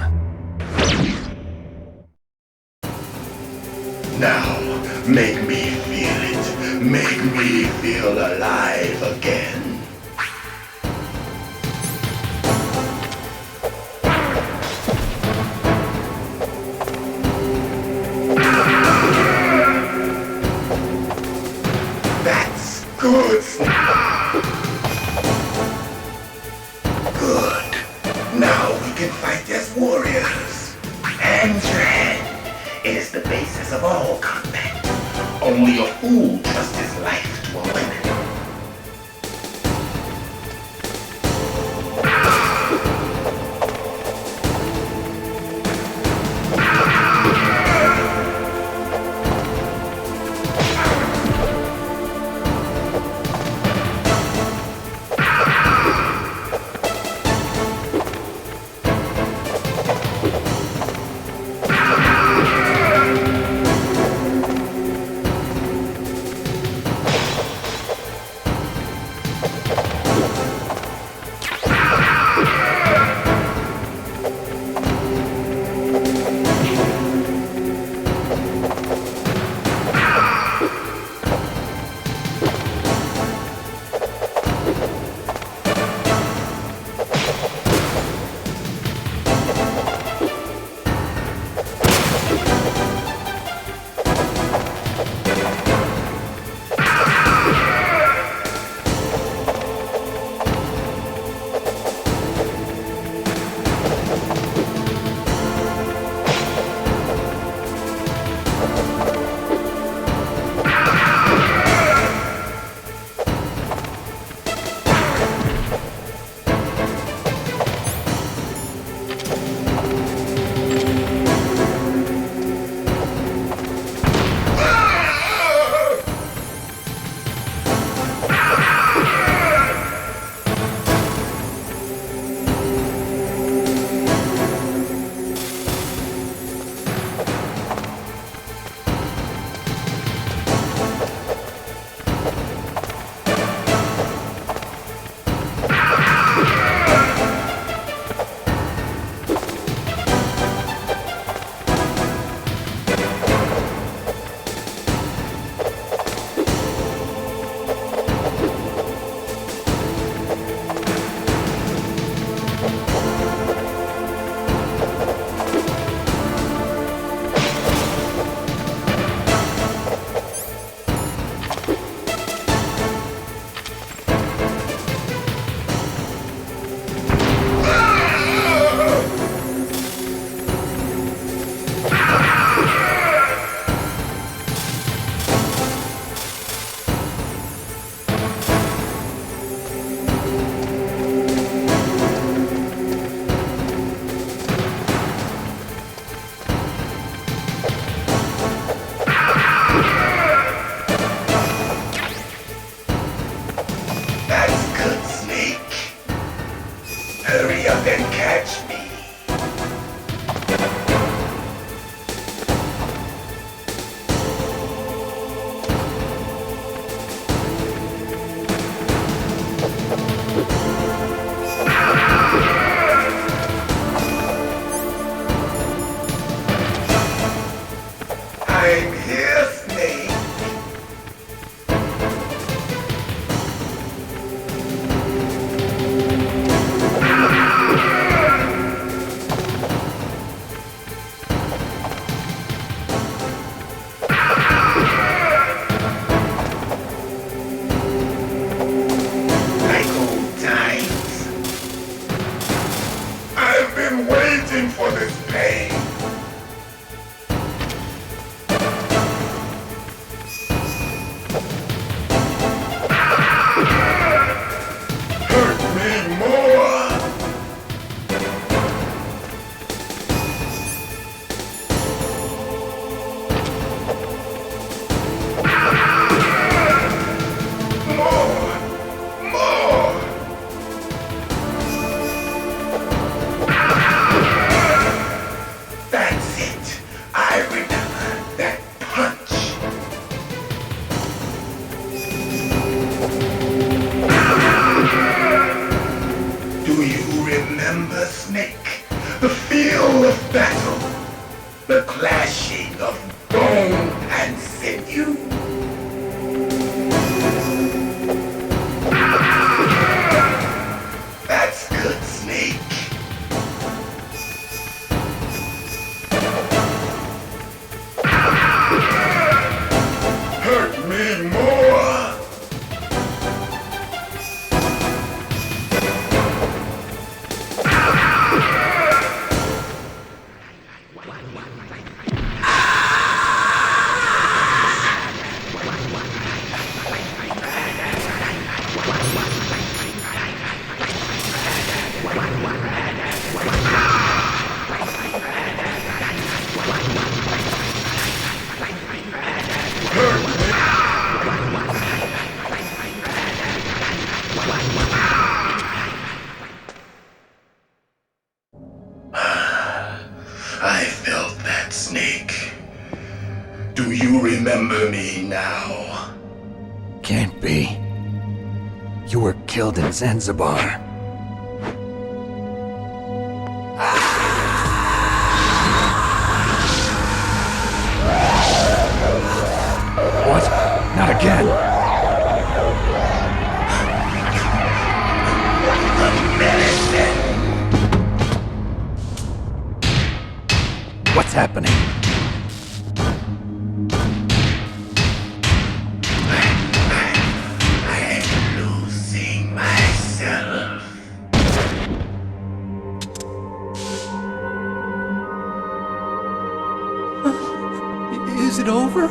Now, make me feel it. Make me feel alive again. That's good. Good. Now we can fight as warriors. Hand to hand. It is the basis of all combat. Only a fool trusts his life to a weapon. remember, Snake? The feel of battle. The clashing of bone and sinew. That's good, Snake. Hurt me more. I felt that, Snake. Do you remember me now? Can't be. You were killed in Zanzibar. What? Not again! What's happening? I'm losing myself. Is it over?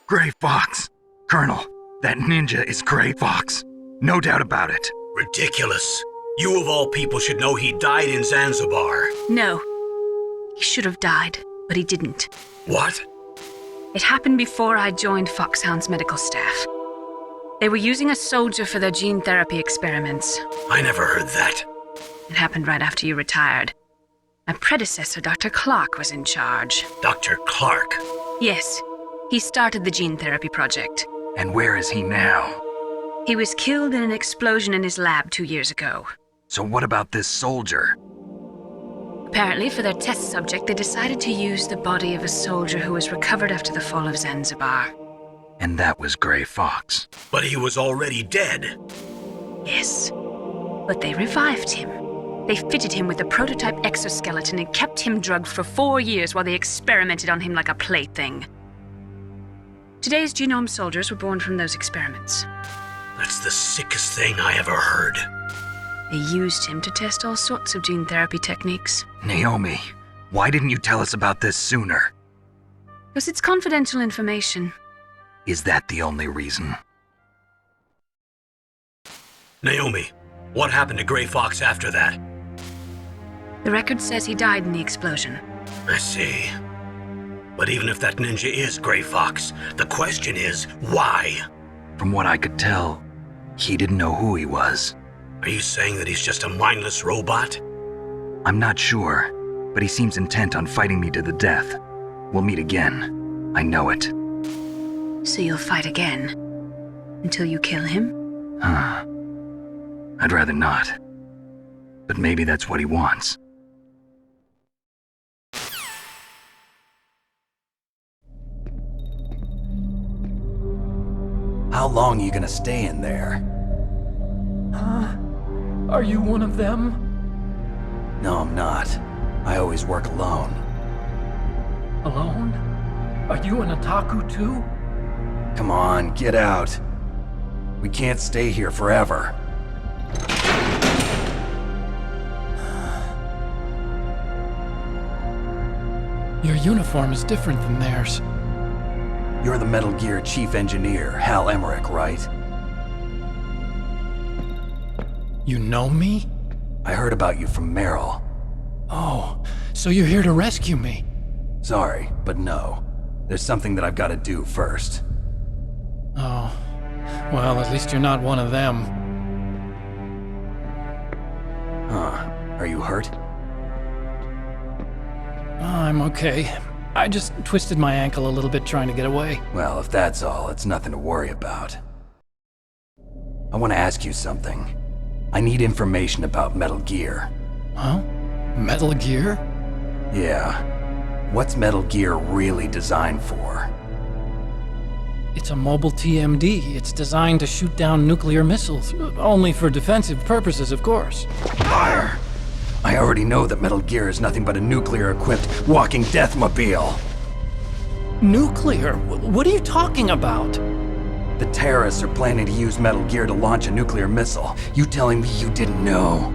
Gray Fox! Colonel, that ninja is Gray Fox. No doubt about it. Ridiculous. You of all people should know he died in Zanzibar. No. He should have died, but he didn't. What? It happened before I joined Foxhound's medical staff. They were using a soldier for their gene therapy experiments. I never heard that. It happened right after you retired. My predecessor, Dr. Clark, was in charge. Dr. Clark? Yes. He started the gene therapy project. And where is he now? He was killed in an explosion in his lab 2 years ago. So what about this soldier? Apparently, for their test subject, they decided to use the body of a soldier who was recovered after the fall of Zanzibar. And that was Gray Fox. But he was already dead. Yes. But they revived him. They fitted him with a prototype exoskeleton and kept him drugged for 4 years while they experimented on him like a plaything. Today's genome soldiers were born from those experiments. That's the sickest thing I ever heard. They used him to test all sorts of gene therapy techniques. Naomi, why didn't you tell us about this sooner? Because it's confidential information. Is that the only reason? Naomi, what happened to Gray Fox after that? The record says he died in the explosion. I see. But even if that ninja is Gray Fox, the question is, why? From what I could tell, he didn't know who he was. Are you saying that he's just a mindless robot? I'm not sure, but he seems intent on fighting me to the death. We'll meet again. I know it. So you'll fight again? Until you kill him? I'd rather not. But maybe that's what he wants. How long are you gonna stay in there? Huh? Are you one of them? No, I'm not. I always work alone. Alone? Are you an otaku too? Come on, get out. We can't stay here forever. Your uniform is different than theirs. You're the Metal Gear Chief Engineer, Hal Emmerich, right? You know me? I heard about you from Meryl. Oh, so you're here to rescue me? Sorry, but no. There's something that I've got to do first. Oh. Well, at least you're not one of them. Huh. Are you hurt? I'm okay. I just twisted my ankle a little bit trying to get away. Well, if that's all, it's nothing to worry about. I want to ask you something. I need information about Metal Gear. Huh? Metal Gear? Yeah. What's Metal Gear really designed for? It's a mobile TMD. It's designed to shoot down nuclear missiles. Only for defensive purposes, of course. Liar! I already know that Metal Gear is nothing but a nuclear-equipped walking deathmobile. Nuclear? What are you talking about? The terrorists are planning to use Metal Gear to launch a nuclear missile. You telling me you didn't know?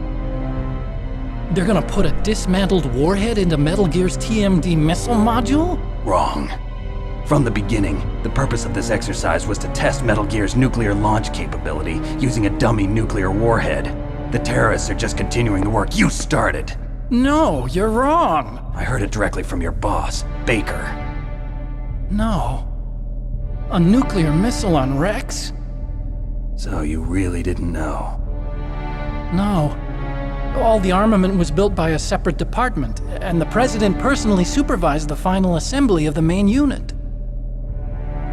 They're gonna put a dismantled warhead into Metal Gear's TMD missile module? Wrong. From the beginning, the purpose of this exercise was to test Metal Gear's nuclear launch capability using a dummy nuclear warhead. The terrorists are just continuing the work you started. No, you're wrong. I heard it directly from your boss, Baker. No. A nuclear missile on Rex? So you really didn't know? No. All the armament was built by a separate department, and the President personally supervised the final assembly of the main unit.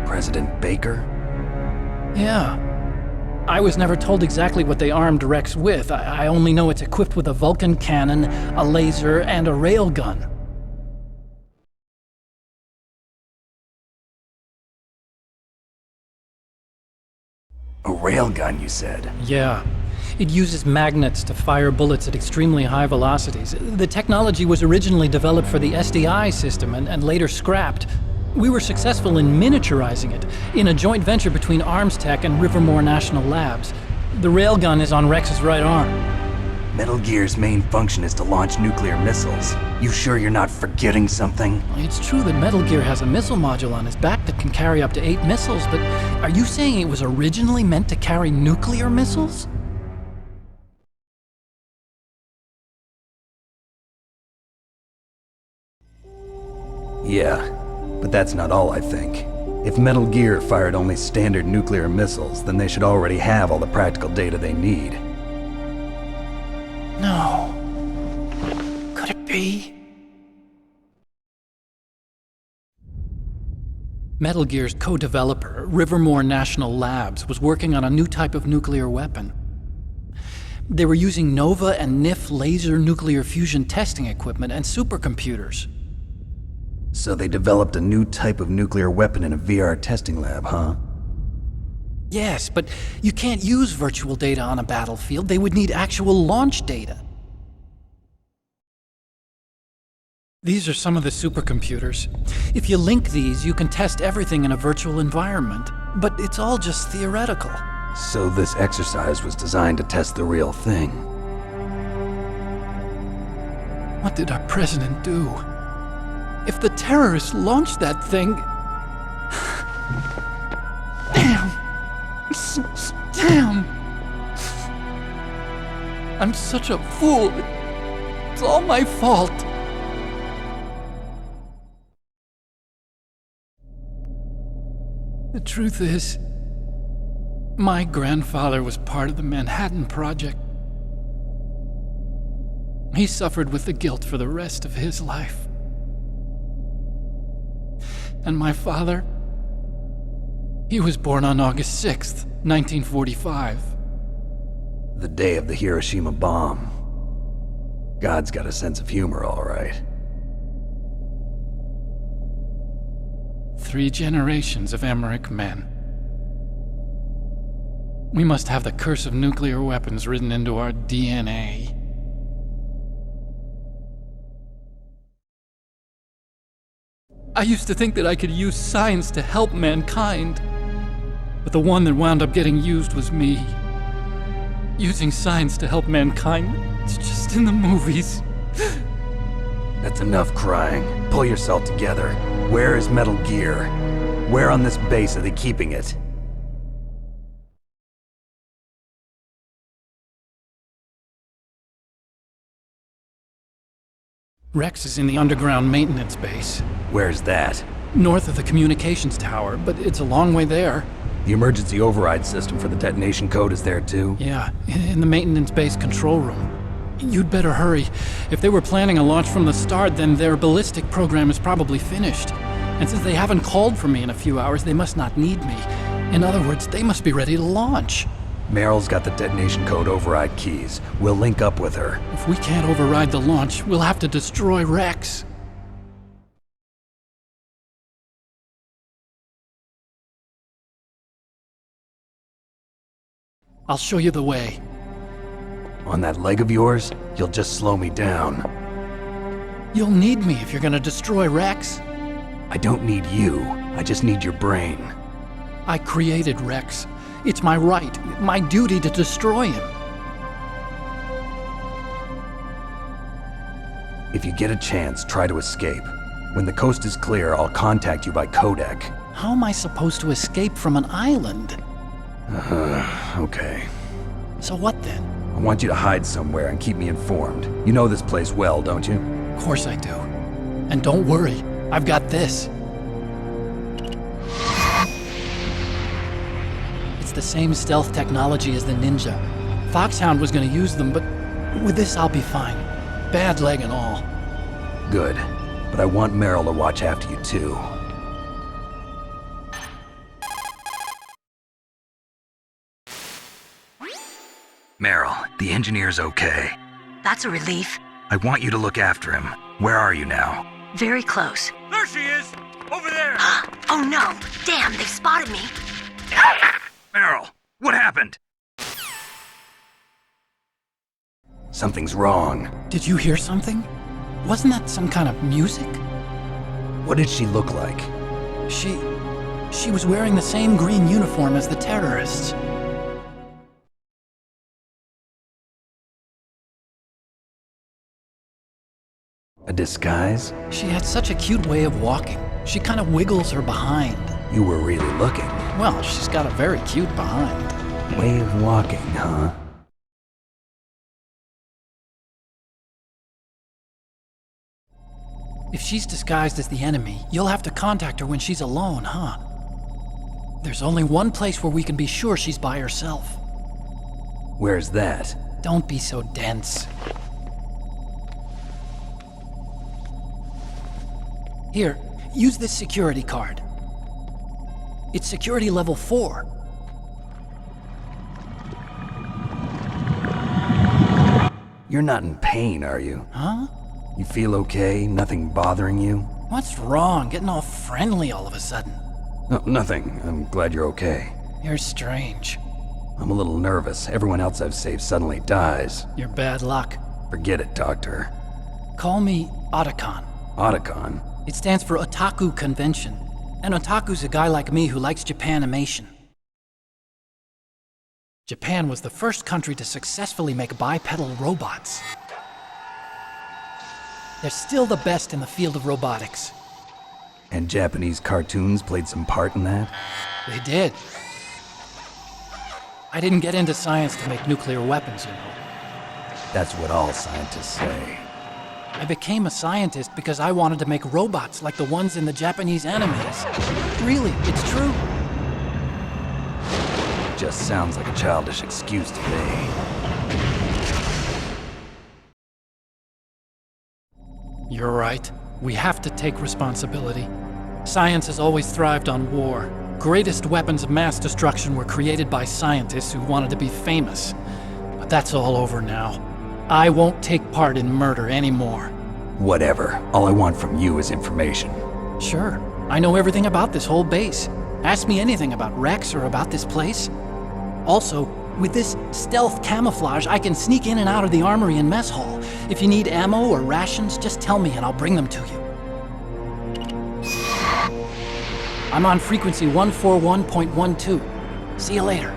President Baker? Yeah. I was never told exactly what they armed Rex with. I only know it's equipped with a Vulcan cannon, a laser, and a railgun. A railgun, you said? Yeah. It uses magnets to fire bullets at extremely high velocities. The technology was originally developed for the SDI system and later scrapped. We were successful in miniaturizing it, in a joint venture between Arms Tech and Rivermore National Labs. The railgun is on Rex's right arm. Metal Gear's main function is to launch nuclear missiles. You sure you're not forgetting something? It's true that Metal Gear has a missile module on his back that can carry up to 8 missiles, but are you saying it was originally meant to carry nuclear missiles? Yeah, but that's not all I think. If Metal Gear fired only standard nuclear missiles, then they should already have all the practical data they need. No. Could it be? Metal Gear's co-developer, Rivermore National Labs, was working on a new type of nuclear weapon. They were using NOVA and NIF laser nuclear fusion testing equipment and supercomputers. So they developed a new type of nuclear weapon in a VR testing lab, huh? Yes, but you can't use virtual data on a battlefield. They would need actual launch data. These are some of the supercomputers. If you link these, you can test everything in a virtual environment. But it's all just theoretical. So this exercise was designed to test the real thing. What did our president do? If the terrorists launched that thing... Damn! Damn! I'm such a fool. It's all my fault. The truth is, my grandfather was part of the Manhattan Project. He suffered with the guilt for the rest of his life. And my father, he was born on August 6th, 1945. The day of the Hiroshima bomb. God's got a sense of humor, all right. 3 generations of Emmerich men. We must have the curse of nuclear weapons written into our DNA. I used to think that I could use science to help mankind, but the one that wound up getting used was me. Using science to help mankind, it's just in the movies. That's enough crying. Pull yourself together. Where is Metal Gear? Where on this base are they keeping it? Rex is in the underground maintenance base. Where's that? North of the communications tower, but it's a long way there. The emergency override system for the detonation code is there too? Yeah, in the maintenance base control room. You'd better hurry. If they were planning a launch from the start, then their ballistic program is probably finished. And since they haven't called for me in a few hours, they must not need me. In other words, they must be ready to launch. Meryl's got the detonation code override keys. We'll link up with her. If we can't override the launch, we'll have to destroy Rex. I'll show you the way. On that leg of yours, you'll just slow me down. You'll need me if you're gonna destroy Rex. I don't need you. I just need your brain. I created Rex. It's my right, my duty to destroy him. If you get a chance, try to escape. When the coast is clear, I'll contact you by codec. How am I supposed to escape from an island? Okay. So what then? I want you to hide somewhere and keep me informed. You know this place well, don't you? Of course I do. And don't worry, I've got this. It's the same stealth technology as the Ninja. Foxhound was gonna use them, but with this I'll be fine. Bad leg and all. Good. But I want Meryl to watch after you too. Meryl, the engineer's okay. That's a relief. I want you to look after him. Where are you now? Very close. There she is! Over there! Oh no! Damn, they've spotted me! Meryl, what happened? Something's wrong. Did you hear something? Wasn't that some kind of music? What did she look like? She was wearing the same green uniform as the terrorists. A disguise? She had such a cute way of walking. She kind of wiggles her behind. You were really looking. Well, she's got a very cute behind. Way of walking, huh? If she's disguised as the enemy, you'll have to contact her when she's alone, huh? There's only one place where we can be sure she's by herself. Where's that? Don't be so dense. Here, use this security card. It's security level 4. You're not in pain, are you? Huh? You feel okay? Nothing bothering you? What's wrong? Getting all friendly all of a sudden. No, nothing. I'm glad you're okay. You're strange. I'm a little nervous. Everyone else I've saved suddenly dies. You're bad luck. Forget it, Doctor. Call me Otacon. Otacon? It stands for Otaku Convention. An otaku's a guy like me who likes Japanimation. Japan was the first country to successfully make bipedal robots. They're still the best in the field of robotics. And Japanese cartoons played some part in that? They did. I didn't get into science to make nuclear weapons, you know. That's what all scientists say. I became a scientist because I wanted to make robots like the ones in the Japanese animes. Really, it's true. Just sounds like a childish excuse to me. You're right. We have to take responsibility. Science has always thrived on war. Greatest weapons of mass destruction were created by scientists who wanted to be famous. But that's all over now. I won't take part in murder anymore. Whatever. All I want from you is information. Sure. I know everything about this whole base. Ask me anything about Rex or about this place. Also, with this stealth camouflage, I can sneak in and out of the armory and mess hall. If you need ammo or rations, just tell me and I'll bring them to you. I'm on frequency 141.12. See you later.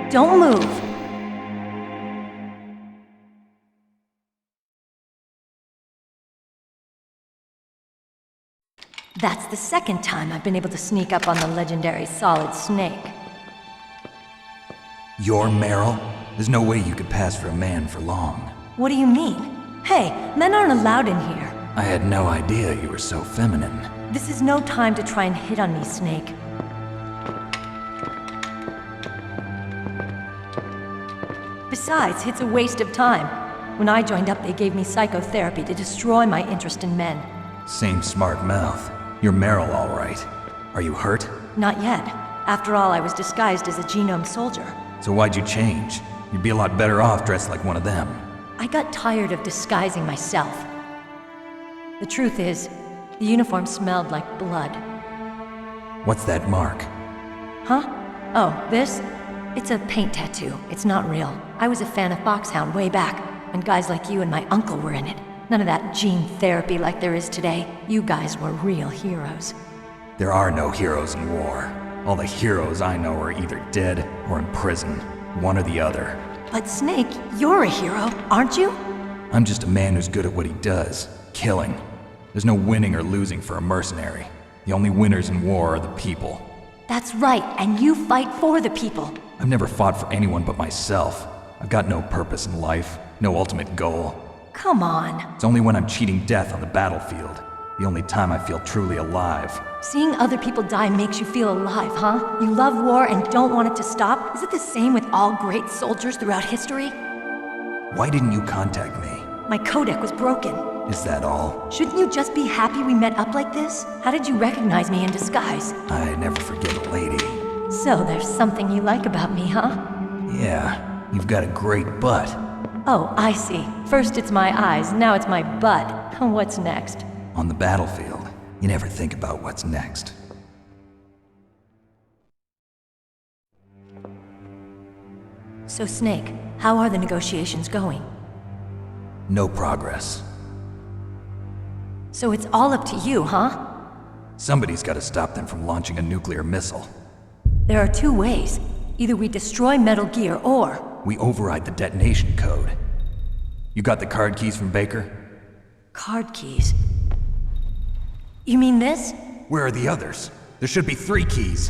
Don't move. That's the second time I've been able to sneak up on the legendary Solid Snake. You're Meryl? There's no way you could pass for a man for long. What do you mean? Hey, men aren't allowed in here. I had no idea you were so feminine. This is no time to try and hit on me, Snake. Besides, it's a waste of time. When I joined up, they gave me psychotherapy to destroy my interest in men. Same smart mouth. You're Meryl, all right. Are you hurt? Not yet. After all, I was disguised as a genome soldier. So why'd you change? You'd be a lot better off dressed like one of them. I got tired of disguising myself. The truth is, the uniform smelled like blood. What's that mark? Huh? Oh, this? It's a paint tattoo. It's not real. I was a fan of Foxhound way back, when guys like you and my uncle were in it. None of that gene therapy like there is today. You guys were real heroes. There are no heroes in war. All the heroes I know are either dead or in prison. One or the other. But Snake, you're a hero, aren't you? I'm just a man who's good at what he does. Killing. There's no winning or losing for a mercenary. The only winners in war are the people. That's right, and you fight for the people. I've never fought for anyone but myself. I've got no purpose in life, no ultimate goal. Come on. It's only when I'm cheating death on the battlefield. The only time I feel truly alive. Seeing other people die makes you feel alive, huh? You love war and don't want it to stop? Is it the same with all great soldiers throughout history? Why didn't you contact me? My codec was broken. Is that all? Shouldn't you just be happy we met up like this? How did you recognize me in disguise? I never forget a lady. So there's something you like about me, huh? Yeah, you've got a great butt. Oh, I see. First it's my eyes, now it's my butt. What's next? On the battlefield, you never think about what's next. So Snake, how are the negotiations going? No progress. So it's all up to you, huh? Somebody's got to stop them from launching a nuclear missile. There are two ways. Either we destroy Metal Gear or... we override the detonation code. You got the card keys from Baker? Card keys? You mean this? Where are the others? There should be 3 keys.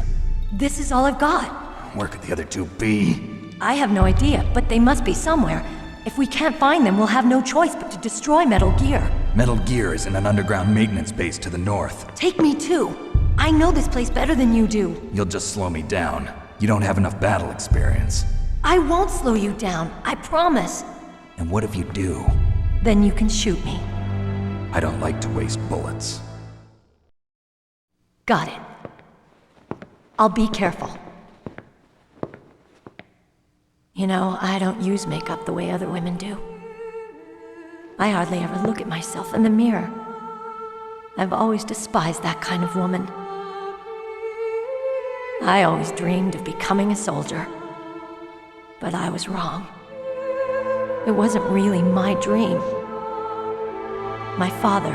This is all I've got. Where could the other 2 be? I have no idea, but they must be somewhere. If we can't find them, we'll have no choice but to destroy Metal Gear. Metal Gear is in an underground maintenance base to the north. Take me too. I know this place better than you do. You'll just slow me down. You don't have enough battle experience. I won't slow you down, I promise. And what if you do? Then you can shoot me. I don't like to waste bullets. Got it. I'll be careful. You know, I don't use makeup the way other women do. I hardly ever look at myself in the mirror. I've always despised that kind of woman. I always dreamed of becoming a soldier. But I was wrong. It wasn't really my dream. My father,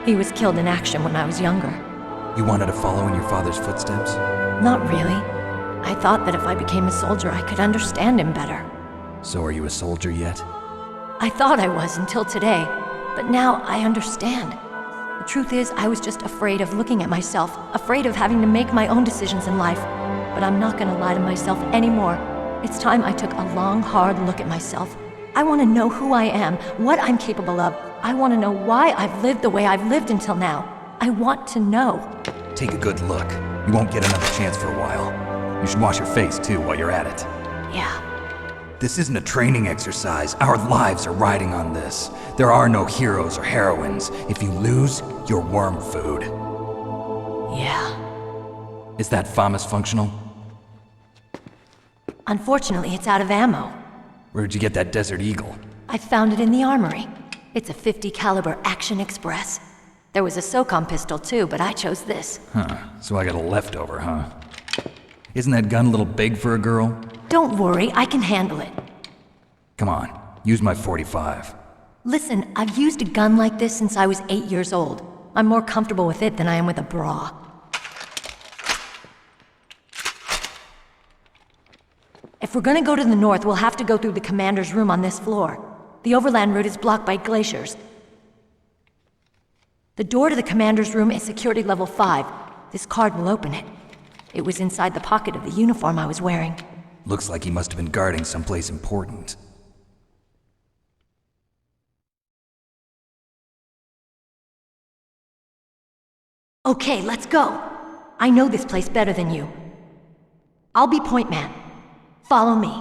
he was killed in action when I was younger. You wanted to follow in your father's footsteps? Not really. I thought that if I became a soldier, I could understand him better. So are you a soldier yet? I thought I was until today, but now I understand. The truth is, I was just afraid of looking at myself, afraid of having to make my own decisions in life. But I'm not gonna lie to myself anymore. It's time I took a long, hard look at myself. I want to know who I am, what I'm capable of. I want to know why I've lived the way I've lived until now. I want to know. Take a good look. You won't get another chance for a while. You should wash your face too while you're at it. Yeah. This isn't a training exercise. Our lives are riding on this. There are no heroes or heroines. If you lose, you're worm food. Yeah. Is that FAMAS functional? Unfortunately, it's out of ammo. Where'd you get that Desert Eagle? I found it in the armory. It's a .50 caliber Action Express. There was a SOCOM pistol too, but I chose this. Huh, so I got a leftover, huh? Isn't that gun a little big for a girl? Don't worry, I can handle it. Come on, use my .45. Listen, I've used a gun like this since I was 8 years old. I'm more comfortable with it than I am with a bra. If we're gonna go to the north, we'll have to go through the commander's room on this floor. The overland route is blocked by glaciers. The door to the commander's room is security level 5. This card will open it. It was inside the pocket of the uniform I was wearing. Looks like he must have been guarding someplace important. Okay, let's go. I know this place better than you. I'll be point man. Follow me.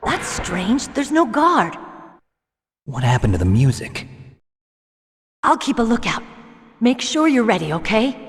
That's strange. There's no guard. What happened to the music? I'll keep a lookout. Make sure you're ready, okay?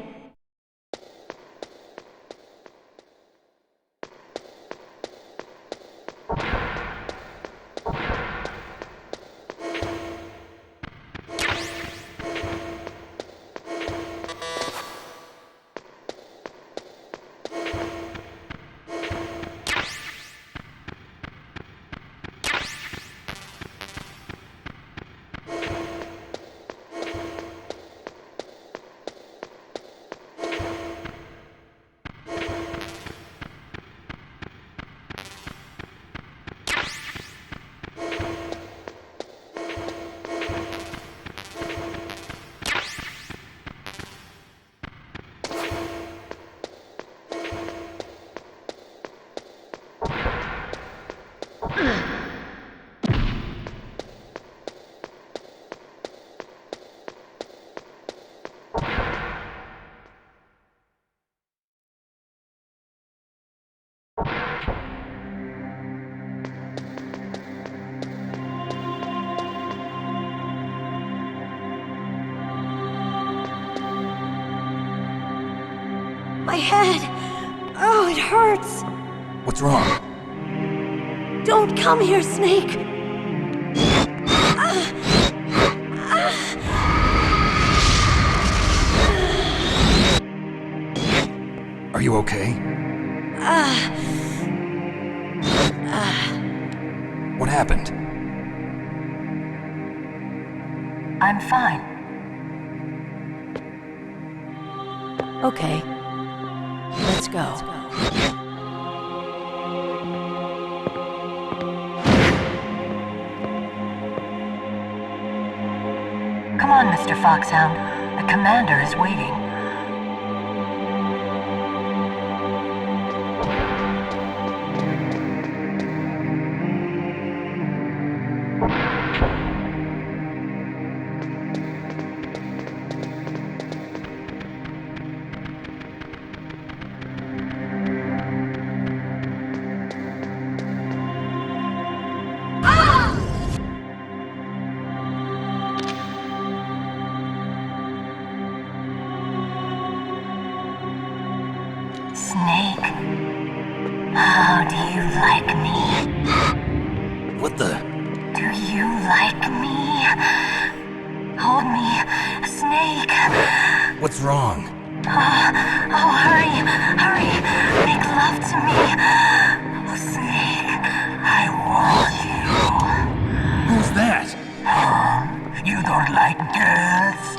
My head! Oh, it hurts! What's wrong? Don't come here, Snake! Are you okay? What happened? I'm fine. Okay. Let's go. on, Mr. Foxhound. The commander is waiting. Snake, how do you like me? What the? Do you like me? Hold me, Snake. What's wrong? Oh, hurry, hurry. Make love to me. Oh, Snake, I want you. Who's that? Oh, you don't like girls?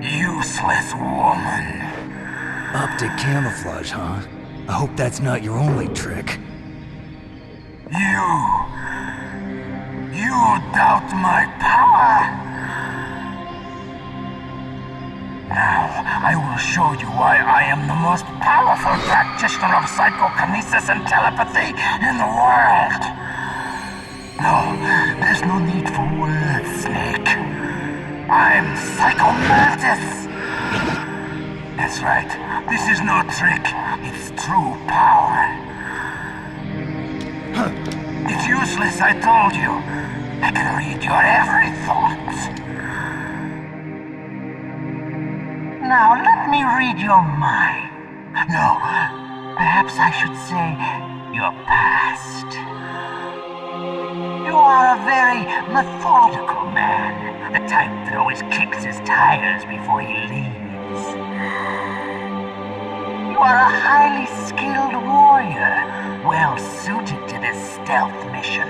Useless woman. Optic camouflage, huh? I hope that's not your only trick. You doubt my power? Now, I will show you why I am the most powerful practitioner of psychokinesis and telepathy in the world. No, there's no need for words, Snake. I'm Mantis. That's right. This is no trick. It's true power. It's useless, I told you. I can read your every thought. Now let me read your mind. No, perhaps I should say your past. You are a very methodical man, the type that always kicks his tires before he leaves. You are a highly skilled warrior, well suited to this stealth mission.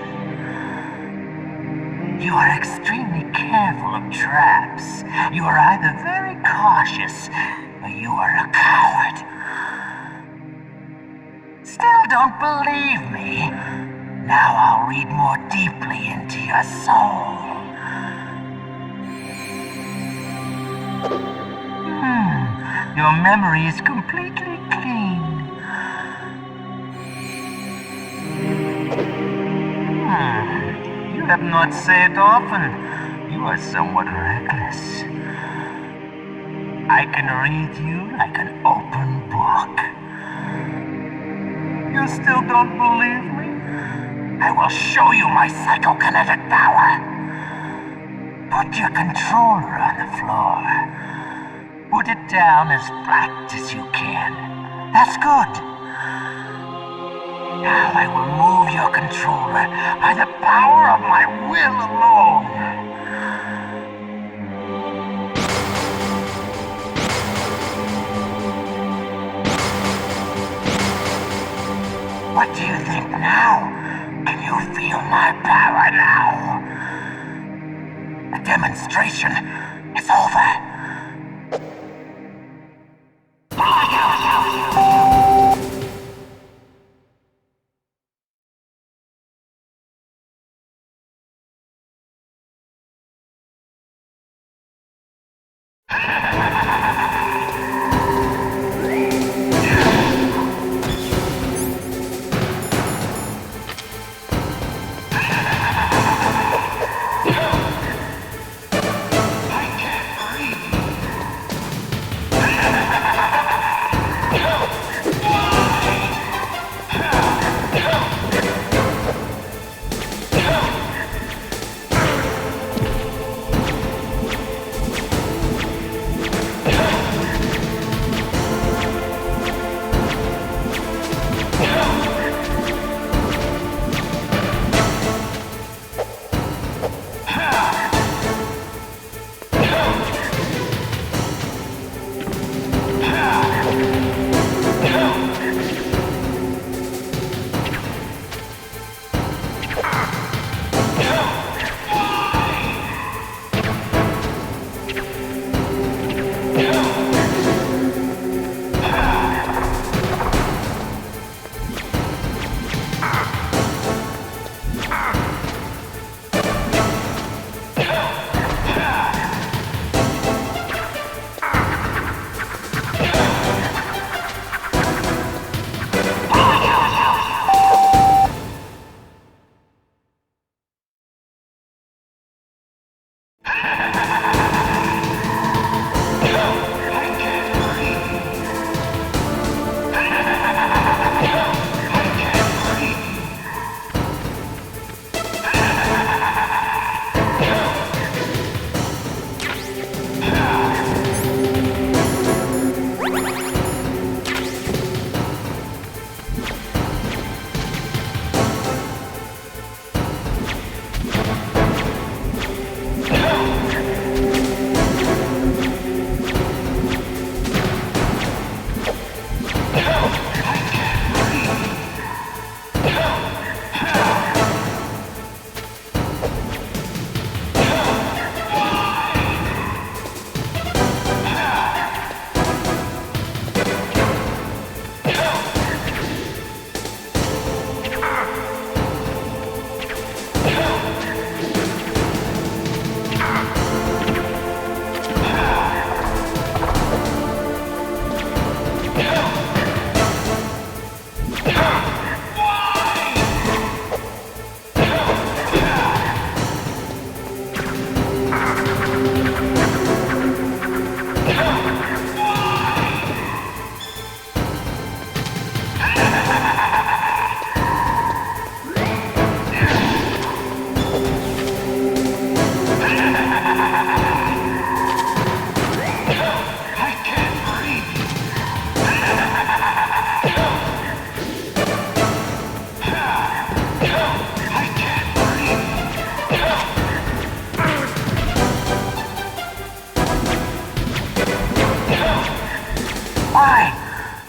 You are extremely careful of traps. You are either very cautious, or you are a coward. Still don't believe me? Now I'll read more deeply into your soul. Your memory is completely clean. You have not said often. You are somewhat reckless. I can read you like an open book. You still don't believe me? I will show you my psychokinetic power. Put your controller on the floor. Put it down as flat as you can. That's good. Now I will move your controller by the power of my will alone. What do you think now? Can you feel my power now? The demonstration is over.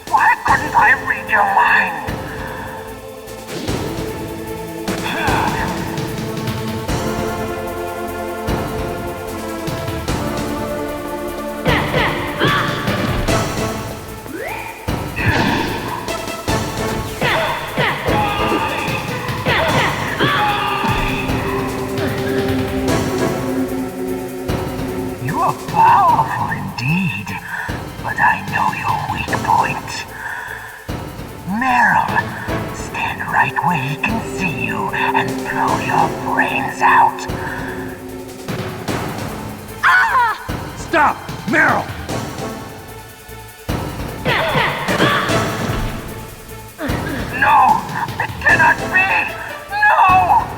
Why couldn't I read your mind? You are powerful indeed, but I know your weak point. Meryl, stand right where he can see you and blow your brains out. Ah! Stop! Meryl! No! It cannot be! No!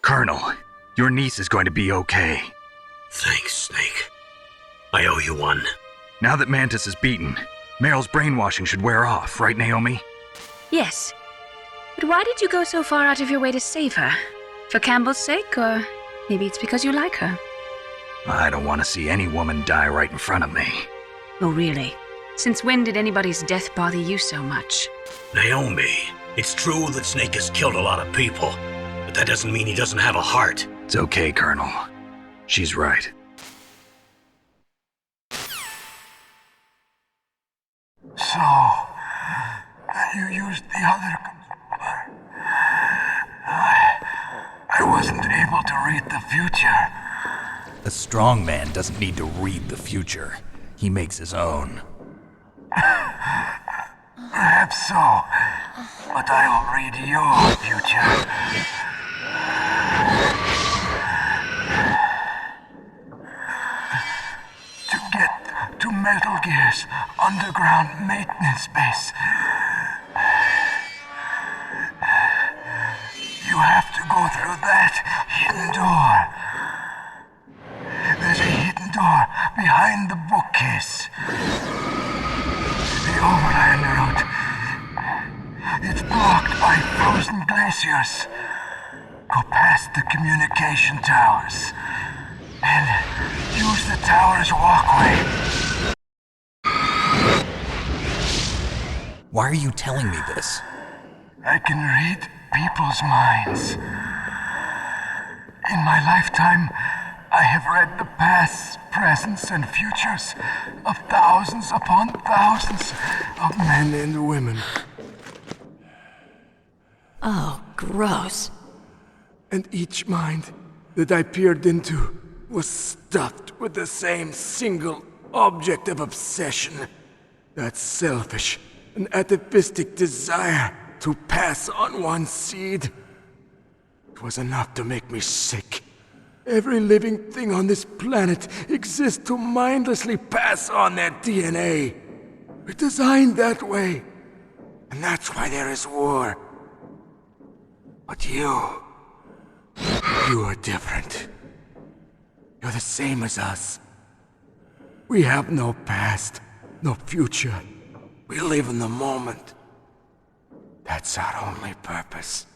Colonel, your niece is going to be okay. Thanks, Snake. I owe you one. Now that Mantis is beaten, Meryl's brainwashing should wear off, right, Naomi? Yes. But why did you go so far out of your way to save her? For Campbell's sake, or maybe it's because you like her? I don't want to see any woman die right in front of me. Oh, really? Since when did anybody's death bother you so much? Naomi, it's true that Snake has killed a lot of people, but that doesn't mean he doesn't have a heart. It's okay, Colonel. She's right. So, you used the other... I wasn't able to read the future. A strong man doesn't need to read the future. He makes his own. Perhaps so, but I'll read your future. Gear's underground maintenance base. You have to go through that hidden door. There's a hidden door behind the bookcase. The overland route. It's blocked by frozen glaciers. Go past the communication towers. And use the tower's walkway. Why are you telling me this? I can read people's minds. In my lifetime, I have read the pasts, presents, and futures of thousands upon thousands of men and women. Oh, gross. And each mind that I peered into was stuffed with the same single object of obsession. That selfish and atavistic desire to pass on one's seed. It was enough to make me sick. Every living thing on this planet exists to mindlessly pass on their DNA. We're designed that way. And that's why there is war. But you are different. You're the same as us. We have no past, no future. We live in the moment. That's our only purpose.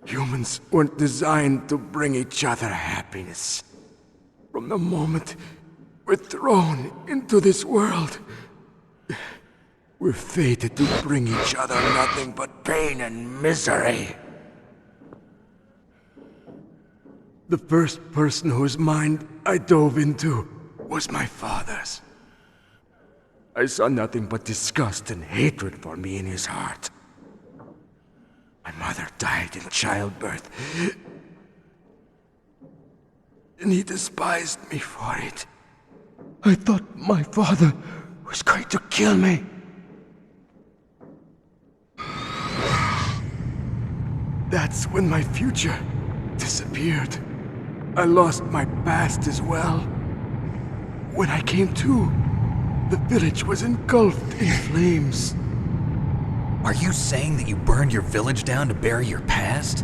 Humans weren't designed to bring each other happiness. From the moment we're thrown into this world, we're fated to bring each other nothing but pain and misery. The first person whose mind I dove into was my father's. I saw nothing but disgust and hatred for me in his heart. My mother died in childbirth, and he despised me for it. I thought my father was going to kill me. That's when my future disappeared. I lost my past as well. When I came to, the village was engulfed in flames. Are you saying that you burned your village down to bury your past?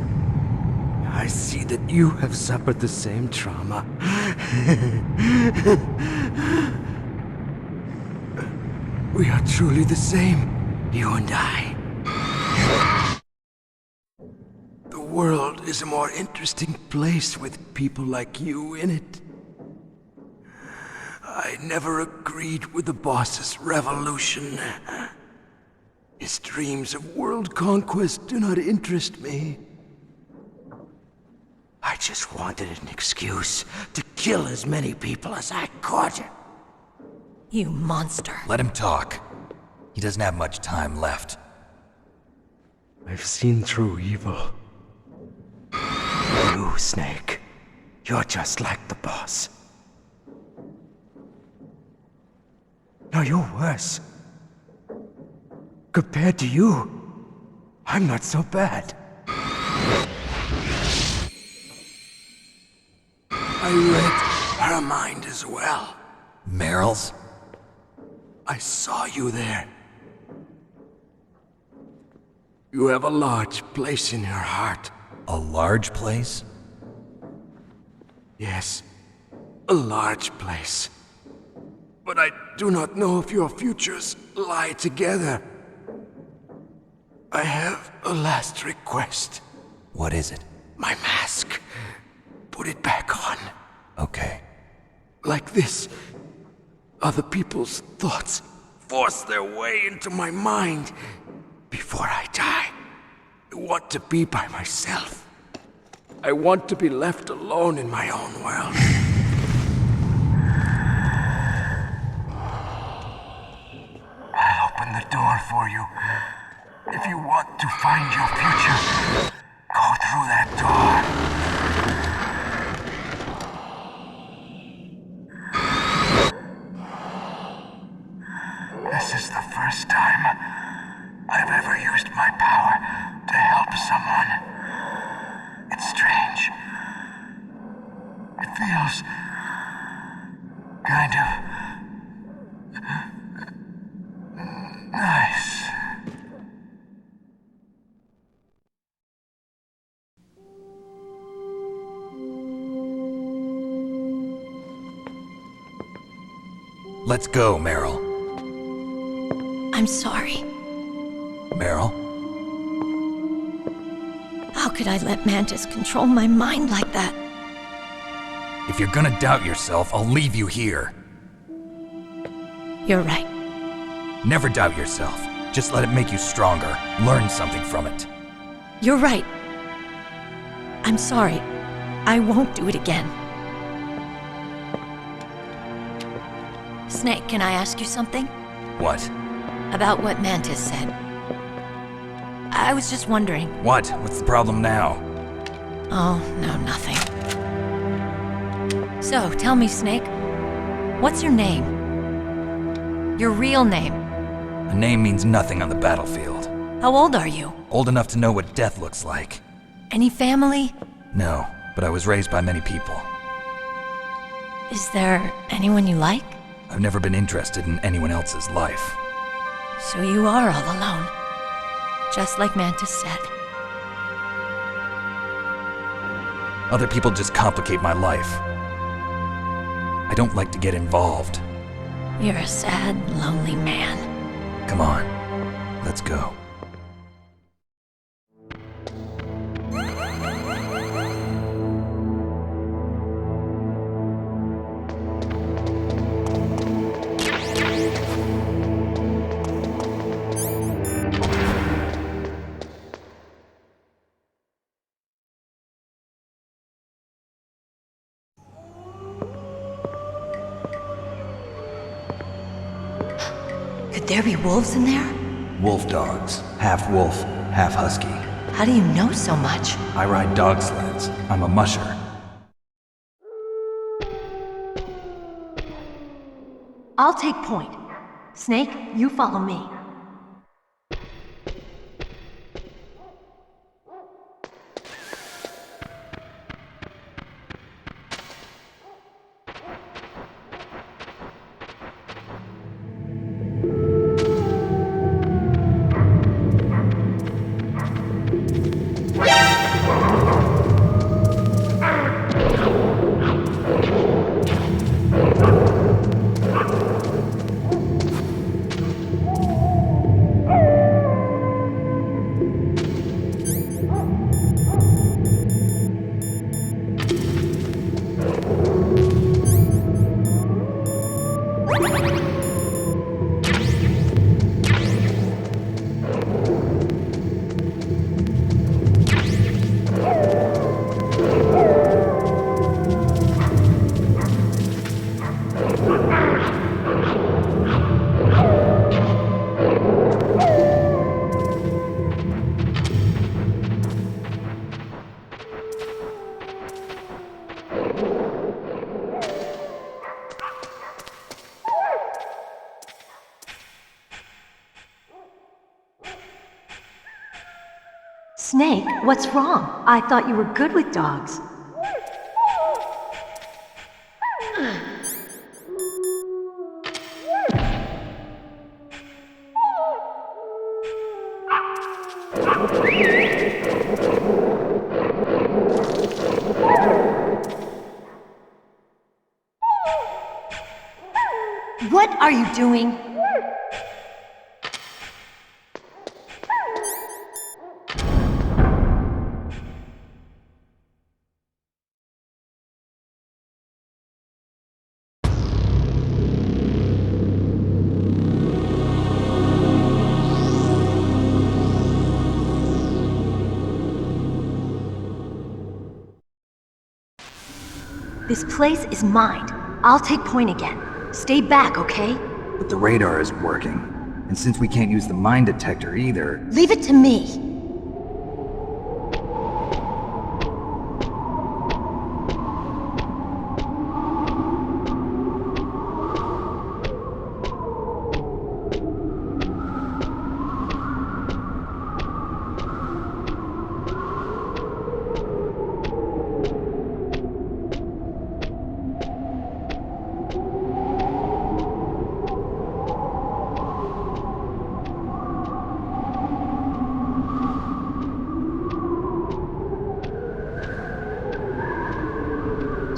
I see that you have suffered the same trauma. We are truly the same, you and I. The world is a more interesting place with people like you in it. I never agreed with the boss's revolution. His dreams of world conquest do not interest me. I just wanted an excuse to kill as many people as I could. You monster. Let him talk. He doesn't have much time left. I've seen through evil. You, Snake, you're just like the boss. No, you're worse. Compared to you, I'm not so bad. I read her mind as well. Meryl's? I saw you there. You have a large place in her heart. A large place? Yes, a large place. But I do not know if your futures lie together. I have a last request. What is it? My mask. Put it back on. Okay. Like this, other people's thoughts force their way into my mind. Before I die, I want to be by myself. I want to be left alone in my own world. I'll open the door for you. If you want to find your future, go through that door. This is the first time I've ever used my power to help someone. It's strange. It feels Let's go, Meryl. I'm sorry. Meryl? How could I let Mantis control my mind like that? If you're gonna doubt yourself, I'll leave you here. You're right. Never doubt yourself. Just let it make you stronger. Learn something from it. You're right. I'm sorry. I won't do it again. Snake, can I ask you something? What? About what Mantis said. I was just wondering. What? What's the problem now? Oh, no, nothing. So, tell me, Snake. What's your name? Your real name? A name means nothing on the battlefield. How old are you? Old enough to know what death looks like. Any family? No, but I was raised by many people. Is there anyone you like? I've never been interested in anyone else's life. So you are all alone. Just like Mantis said. Other people just complicate my life. I don't like to get involved. You're a sad, lonely man. Come on, let's go. Could there be wolves in there? Wolf dogs. Half wolf, half husky. How do you know so much? I ride dog sleds. I'm a musher. I'll take point. Snake, you follow me. Snake, what's wrong? I thought you were good with dogs. What are you doing? This place is mined. I'll take point again. Stay back, okay? But the radar isn't working. And since we can't use the mine detector either... Leave it to me.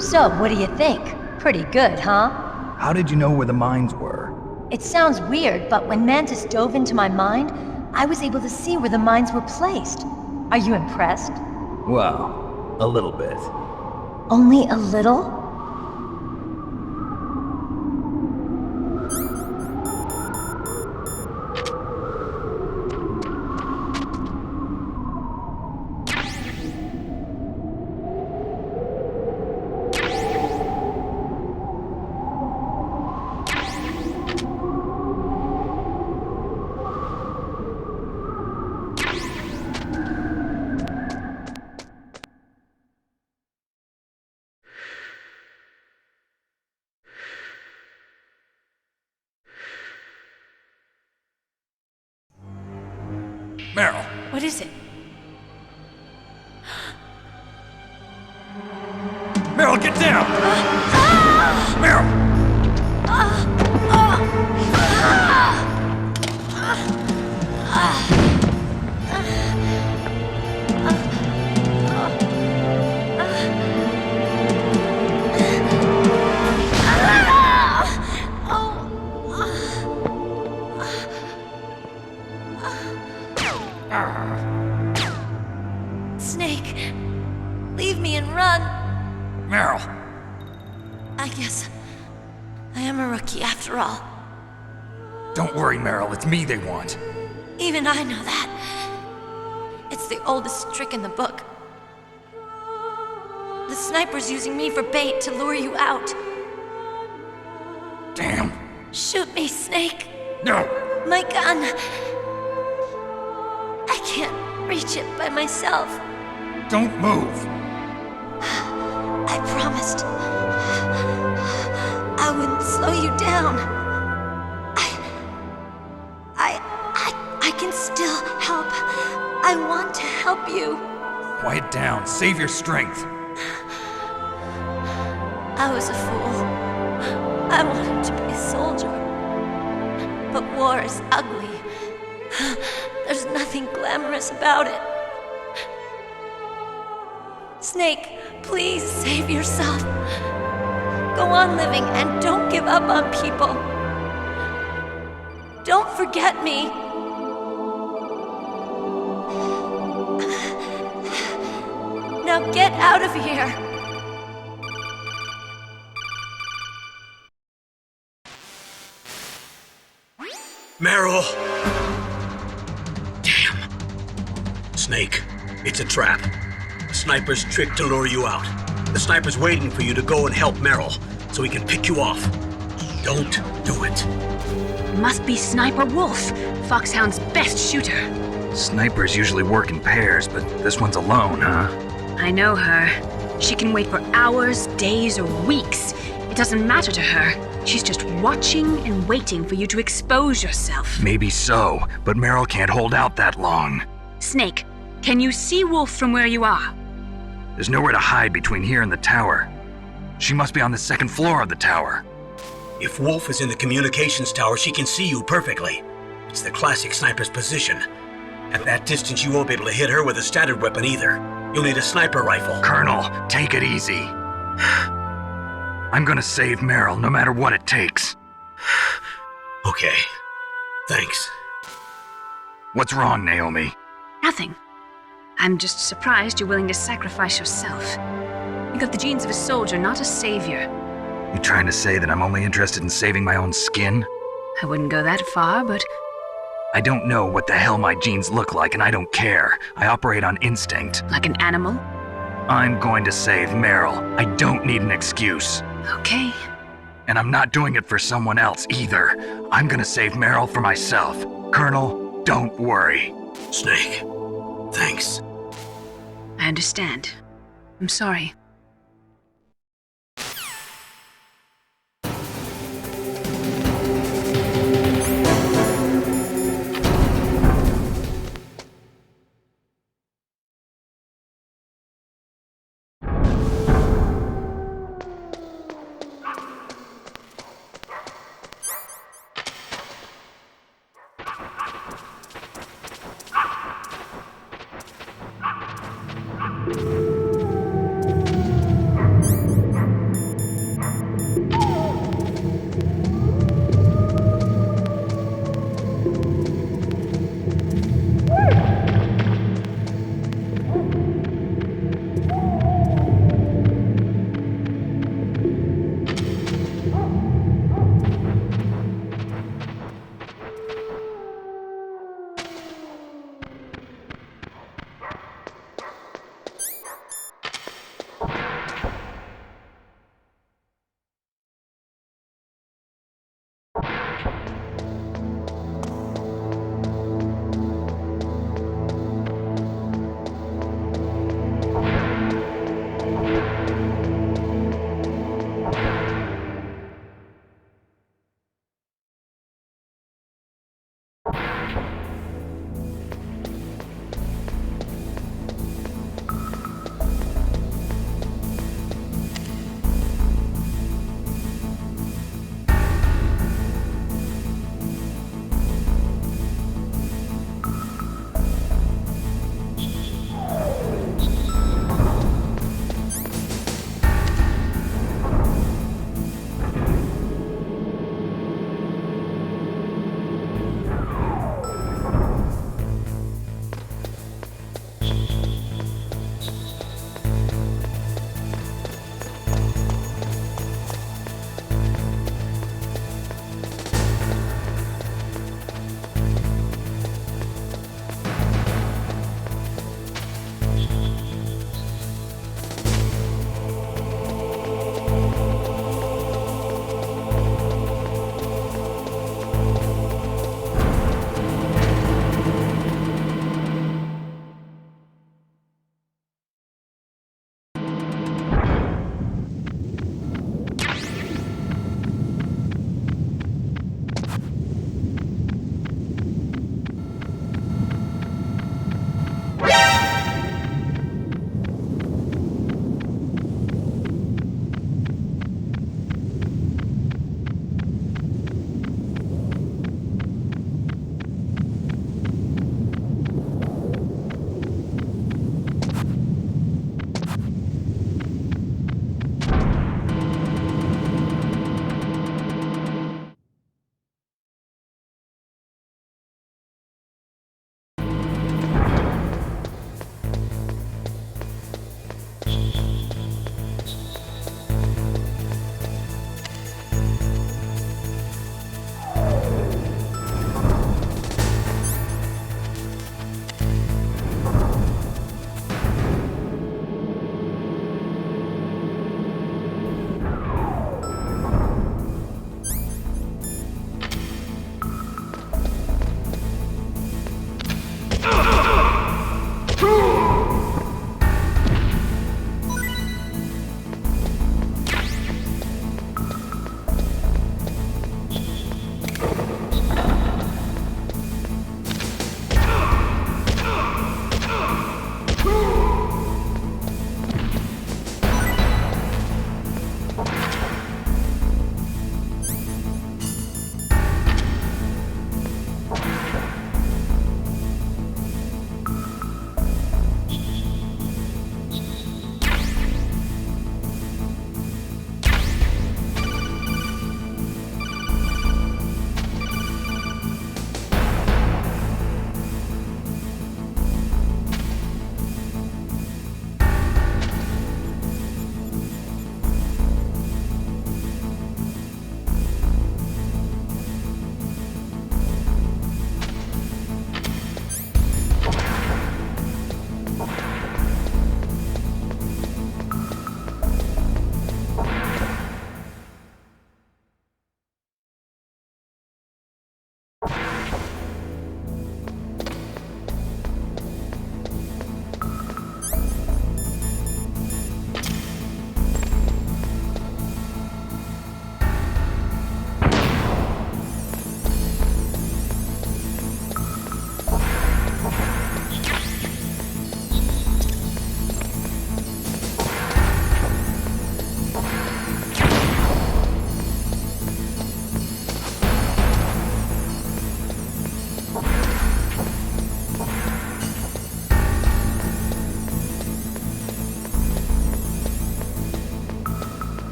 So, what do you think? Pretty good, huh? How did you know where the mines were? It sounds weird, but when Mantis dove into my mind, I was able to see where the mines were placed. Are you impressed? Well, a little bit. Only a little? Meryl! What is it? Meryl, get down! Meryl! Snake, leave me and run. Meryl! I guess I am a rookie after all. Don't worry, Meryl, it's me they want. Even I know that. It's the oldest trick in the book. The sniper's using me for bait to lure you out. Damn. Shoot me, Snake. No! My gun. I can't reach it by myself. Don't move! I promised I wouldn't slow you down. I can still help. I want to help you. Quiet down. Save your strength. I was a fool. I wanted to be a soldier. But war is ugly. There's nothing glamorous about it. Snake, please save yourself. Go on living and don't give up on people. Don't forget me. Now get out of here. Meryl! Damn. Snake, it's a trap. The sniper's trick to lure you out. The sniper's waiting for you to go and help Meryl, so he can pick you off. Don't do it. It must be Sniper Wolf, Foxhound's best shooter. Snipers usually work in pairs, but this one's alone, huh? I know her. She can wait for hours, days, or weeks. It doesn't matter to her. She's just watching and waiting for you to expose yourself. Maybe so, but Meryl can't hold out that long. Snake, can you see Wolf from where you are? There's nowhere to hide between here and the tower. She must be on the second floor of the tower. If Wolf is in the communications tower, she can see you perfectly. It's the classic sniper's position. At that distance, you won't be able to hit her with a standard weapon either. You'll need a sniper rifle. Colonel, take it easy. I'm gonna save Meryl, no matter what it takes. Okay. Thanks. What's wrong, Naomi? Nothing. I'm just surprised you're willing to sacrifice yourself. You got the genes of a soldier, not a savior. You trying to say that I'm only interested in saving my own skin? I wouldn't go that far, but... I don't know what the hell my genes look like, and I don't care. I operate on instinct. Like an animal? I'm going to save Meryl. I don't need an excuse. Okay. And I'm not doing it for someone else either. I'm gonna save Meryl for myself. Colonel, don't worry. Snake, thanks. I understand. I'm sorry.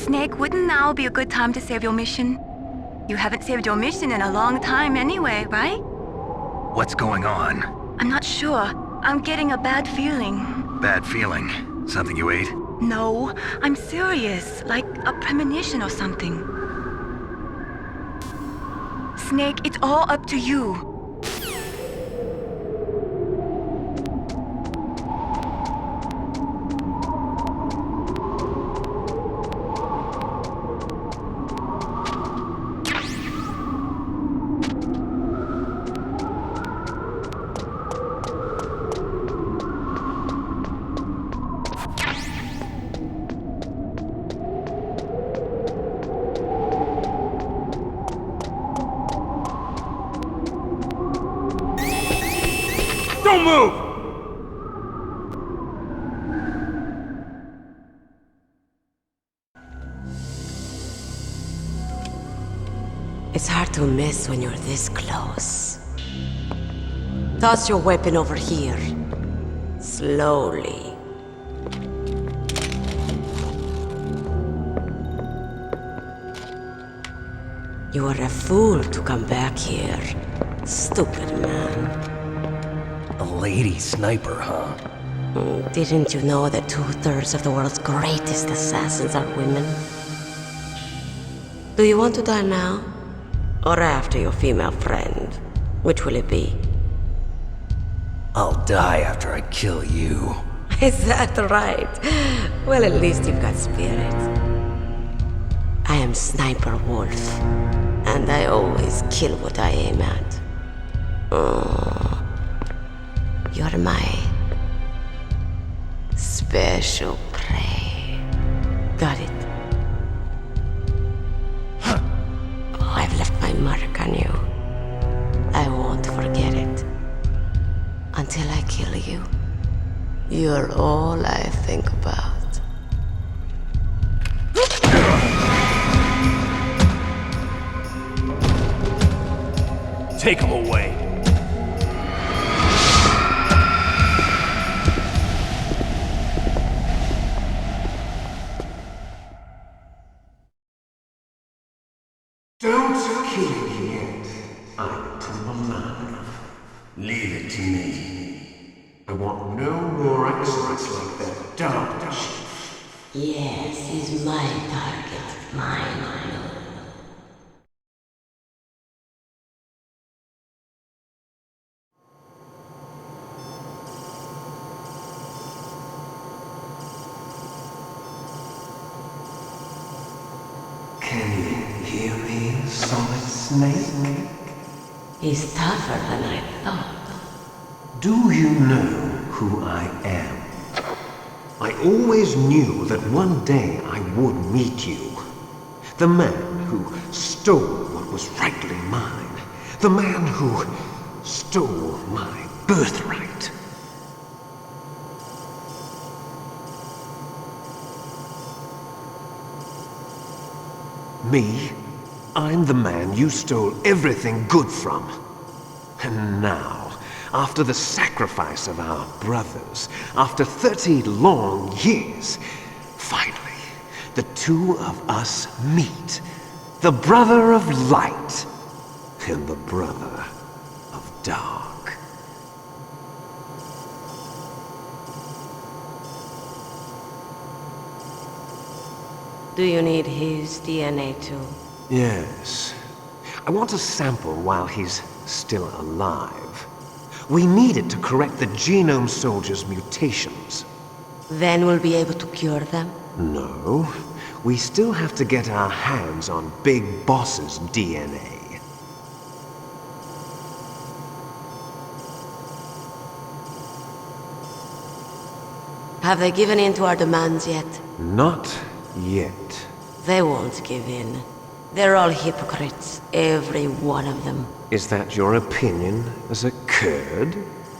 Snake, wouldn't now be a good time to save your mission? You haven't saved your mission in a long time anyway, right? What's going on? I'm not sure. I'm getting a bad feeling. Bad feeling? Something you ate? No, I'm serious. Like a premonition or something. Snake, it's all up to you. Don't move! It's hard to miss when you're this close. Toss your weapon over here. Slowly. You were a fool to come back here. Stupid man. A lady sniper, huh? Didn't you know that 2/3 of the world's greatest assassins are women? Do you want to die now? Or after your female friend? Which will it be? I'll die after I kill you. Is that right? Well, at least you've got spirit. I am Sniper Wolf, and I always kill what I aim at. You're my special prey. Got it. I've left my mark on you. I won't forget it. Until I kill you. You're all I think about. Take him away. Don't kill me yet. I'm too alive. Leave it to me. I want no more accidents like that DARPA chief. Yes, he's my target. Mine. Can you hear me, Solid Snake? He's tougher than I thought. Do you know who I am? I always knew that one day I would meet you. The man who stole what was rightly mine. The man who stole my birthright. Me? I'm the man you stole everything good from. And now, after the sacrifice of our brothers, after 30 long years, finally, the two of us meet. The brother of light and the brother of dark. Do you need his DNA too? Yes. I want a sample while he's still alive. We need it to correct the Genome Soldier's mutations. Then we'll be able to cure them? No. We still have to get our hands on Big Boss's DNA. Have they given in to our demands yet? Not yet. They won't give in. They're all hypocrites, every one of them. Is that your opinion as a Kurd?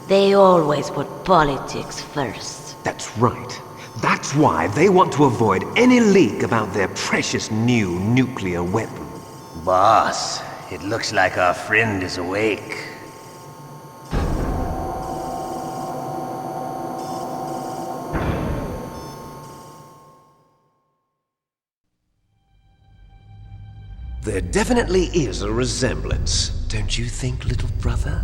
They always put politics first. That's right. That's why they want to avoid any leak about their precious new nuclear weapon. Boss, it looks like our friend is awake. There definitely is a resemblance, don't you think, little brother?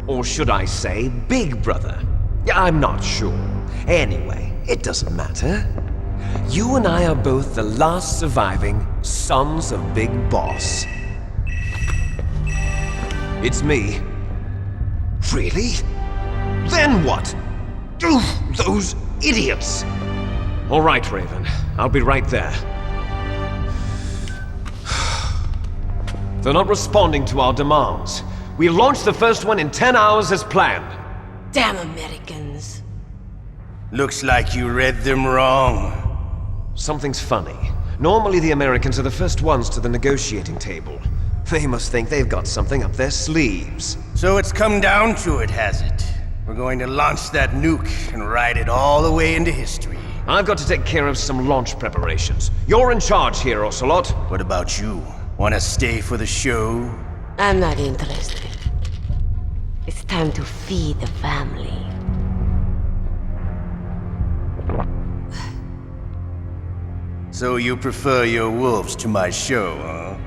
Or should I say, big brother? I'm not sure. Anyway, it doesn't matter. You and I are both the last surviving sons of Big Boss. It's me. Really? Then what? Oof, those idiots! All right, Raven. I'll be right there. They're not responding to our demands. We launched the first one in 10 hours as planned. Damn Americans. Looks like you read them wrong. Something's funny. Normally the Americans are the first ones to the negotiating table. They must think they've got something up their sleeves. So it's come down to it, has it? We're going to launch that nuke and ride it all the way into history. I've got to take care of some launch preparations. You're in charge here, Ocelot. What about you? Want to stay for the show? I'm not interested. It's time to feed the family. So you prefer your wolves to my show, huh?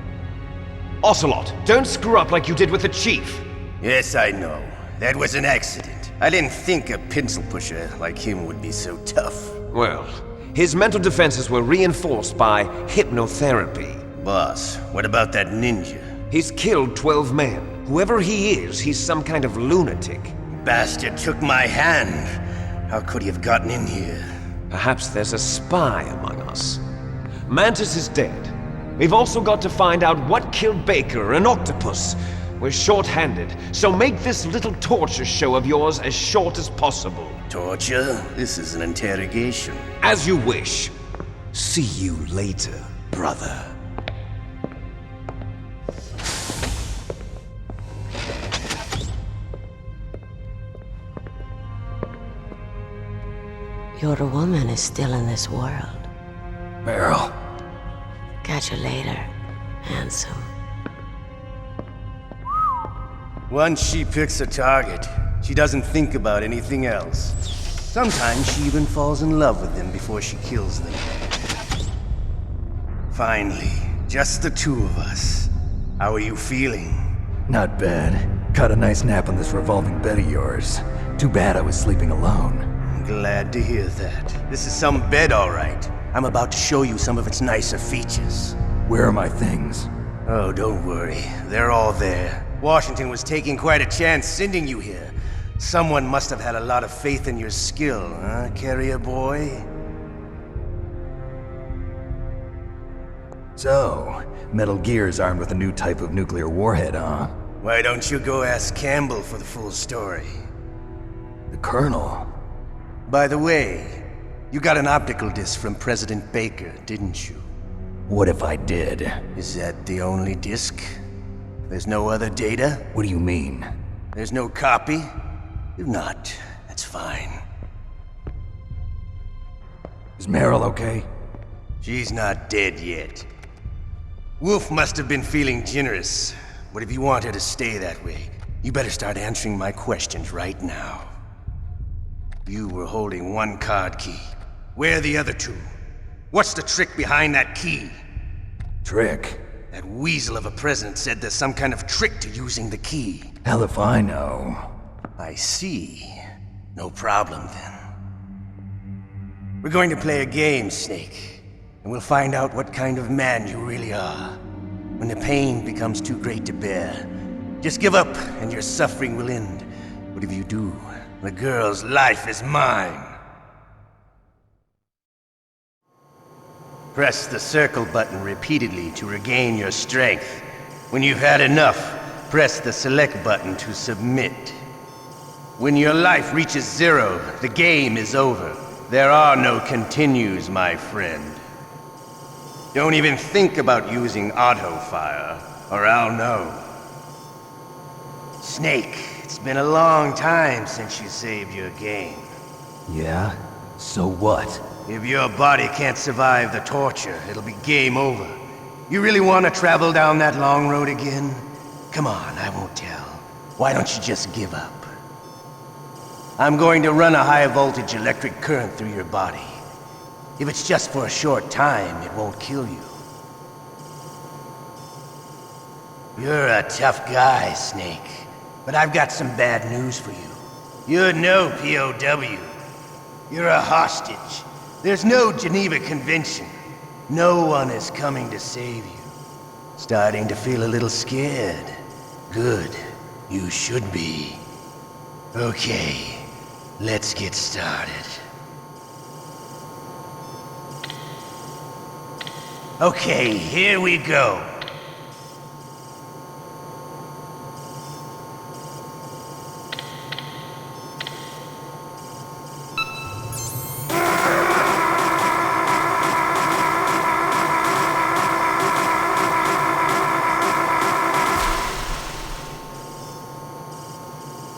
Ocelot, don't screw up like you did with the Chief. Yes, I know. That was an accident. I didn't think a pencil pusher like him would be so tough. Well, his mental defenses were reinforced by hypnotherapy. Boss, what about that ninja? He's killed 12 men. Whoever he is, he's some kind of lunatic. Bastard took my hand. How could he have gotten in here? Perhaps there's a spy among us. Mantis is dead. We've also got to find out what killed Baker and Octopus. We're short-handed, so make this little torture show of yours as short as possible. Torture? This is an interrogation. As you wish. See you later, brother. Your woman is still in this world. Meryl. Catch you later, handsome. Once she picks a target, she doesn't think about anything else. Sometimes she even falls in love with them before she kills them. Finally, just the two of us. How are you feeling? Not bad. Caught a nice nap on this revolving bed of yours. Too bad I was sleeping alone. I'm glad to hear that. This is some bed, all right. I'm about to show you some of its nicer features. Where are my things? Oh, don't worry. They're all there. Washington was taking quite a chance sending you here. Someone must have had a lot of faith in your skill, huh, carrier boy? So, Metal Gear's armed with a new type of nuclear warhead, huh? Why don't you go ask Campbell for the full story? The Colonel? By the way, you got an optical disc from President Baker, didn't you? What if I did? Is that the only disc? There's no other data? What do you mean? There's no copy? If not, that's fine. Is Meryl okay? She's not dead yet. Wolf must have been feeling generous, but if you want her to stay that way, you better start answering my questions right now. You were holding one card key. Where are the other two? What's the trick behind that key? Trick? That weasel of a president said there's some kind of trick to using the key. Hell if I know. I see. No problem then. We're going to play a game, Snake. And we'll find out what kind of man you really are. When the pain becomes too great to bear, just give up and your suffering will end. But if you do, the girl's life is mine. Press the circle button repeatedly to regain your strength. When you've had enough, press the select button to submit. When your life reaches 0, the game is over. There are no continues, my friend. Don't even think about using auto-fire, or I'll know. Snake, it's been a long time since you saved your game. Yeah? So what? If your body can't survive the torture, it'll be game over. You really want to travel down that long road again? Come on, I won't tell. Why don't you just give up? I'm going to run a high-voltage electric current through your body. If it's just for a short time, it won't kill you. You're a tough guy, Snake. But I've got some bad news for you. You're no POW. You're a hostage. There's no Geneva Convention. No one is coming to save you. Starting to feel a little scared. Good. You should be. Okay, let's get started. Okay, here we go.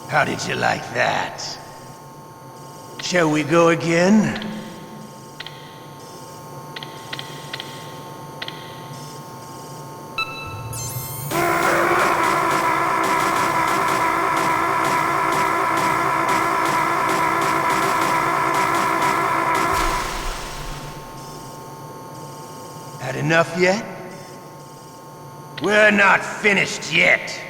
How did you like that? Shall we go again? Had enough yet? We're not finished yet.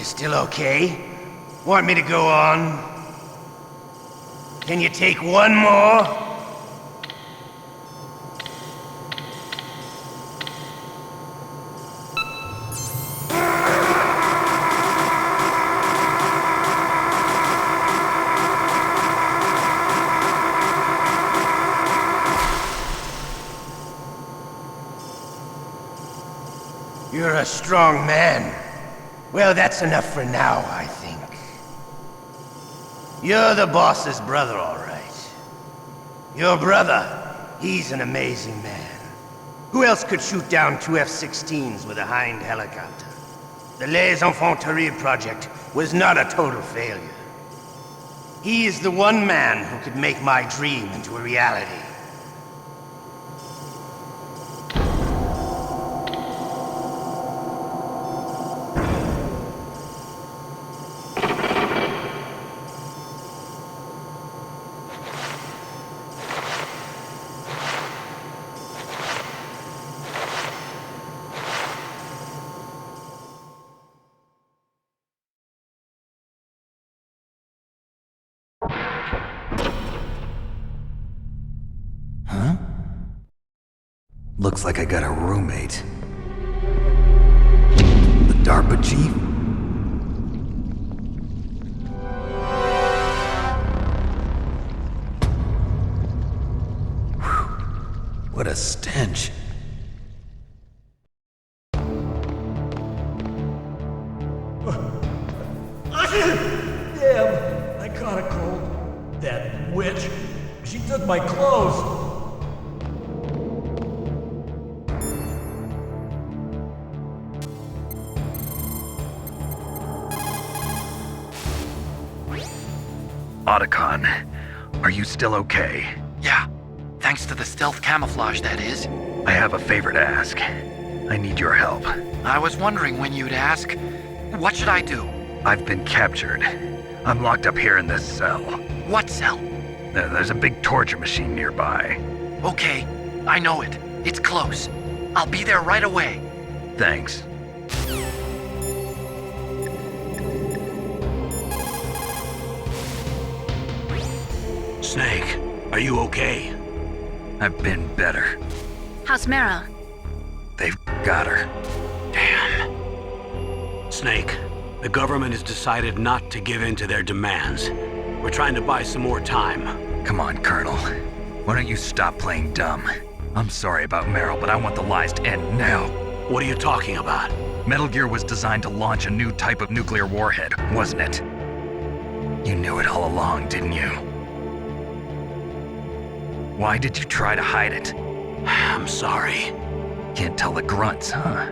Still okay? Want me to go on? Can you take one more? You're a strong man. Well, that's enough for now, I think. You're the boss's brother, all right. Your brother, he's an amazing man. Who else could shoot down 2 F-16s with a Hind helicopter? The Les Enfants Terribles project was not a total failure. He is the one man who could make my dream into a reality. Looks like I got a roommate. The DARPA chief? Whew. What a stench. Damn, I caught a cold. That witch, she took my clothes. Otacon, are you still okay? Yeah, thanks to the stealth camouflage, that is. I have a favor to ask. I need your help. I was wondering when you'd ask. What should I do? I've been captured. I'm locked up here in this cell. What cell? There's a big torture machine nearby. Okay, I know it. It's close. I'll be there right away. Thanks. Snake, are you okay? I've been better. How's Meryl? They've got her. Damn. Snake, the government has decided not to give in to their demands. We're trying to buy some more time. Come on, Colonel. Why don't you stop playing dumb? I'm sorry about Meryl, but I want the lies to end now. What are you talking about? Metal Gear was designed to launch a new type of nuclear warhead, wasn't it? You knew it all along, didn't you? Why did you try to hide it? I'm sorry. Can't tell the grunts, huh?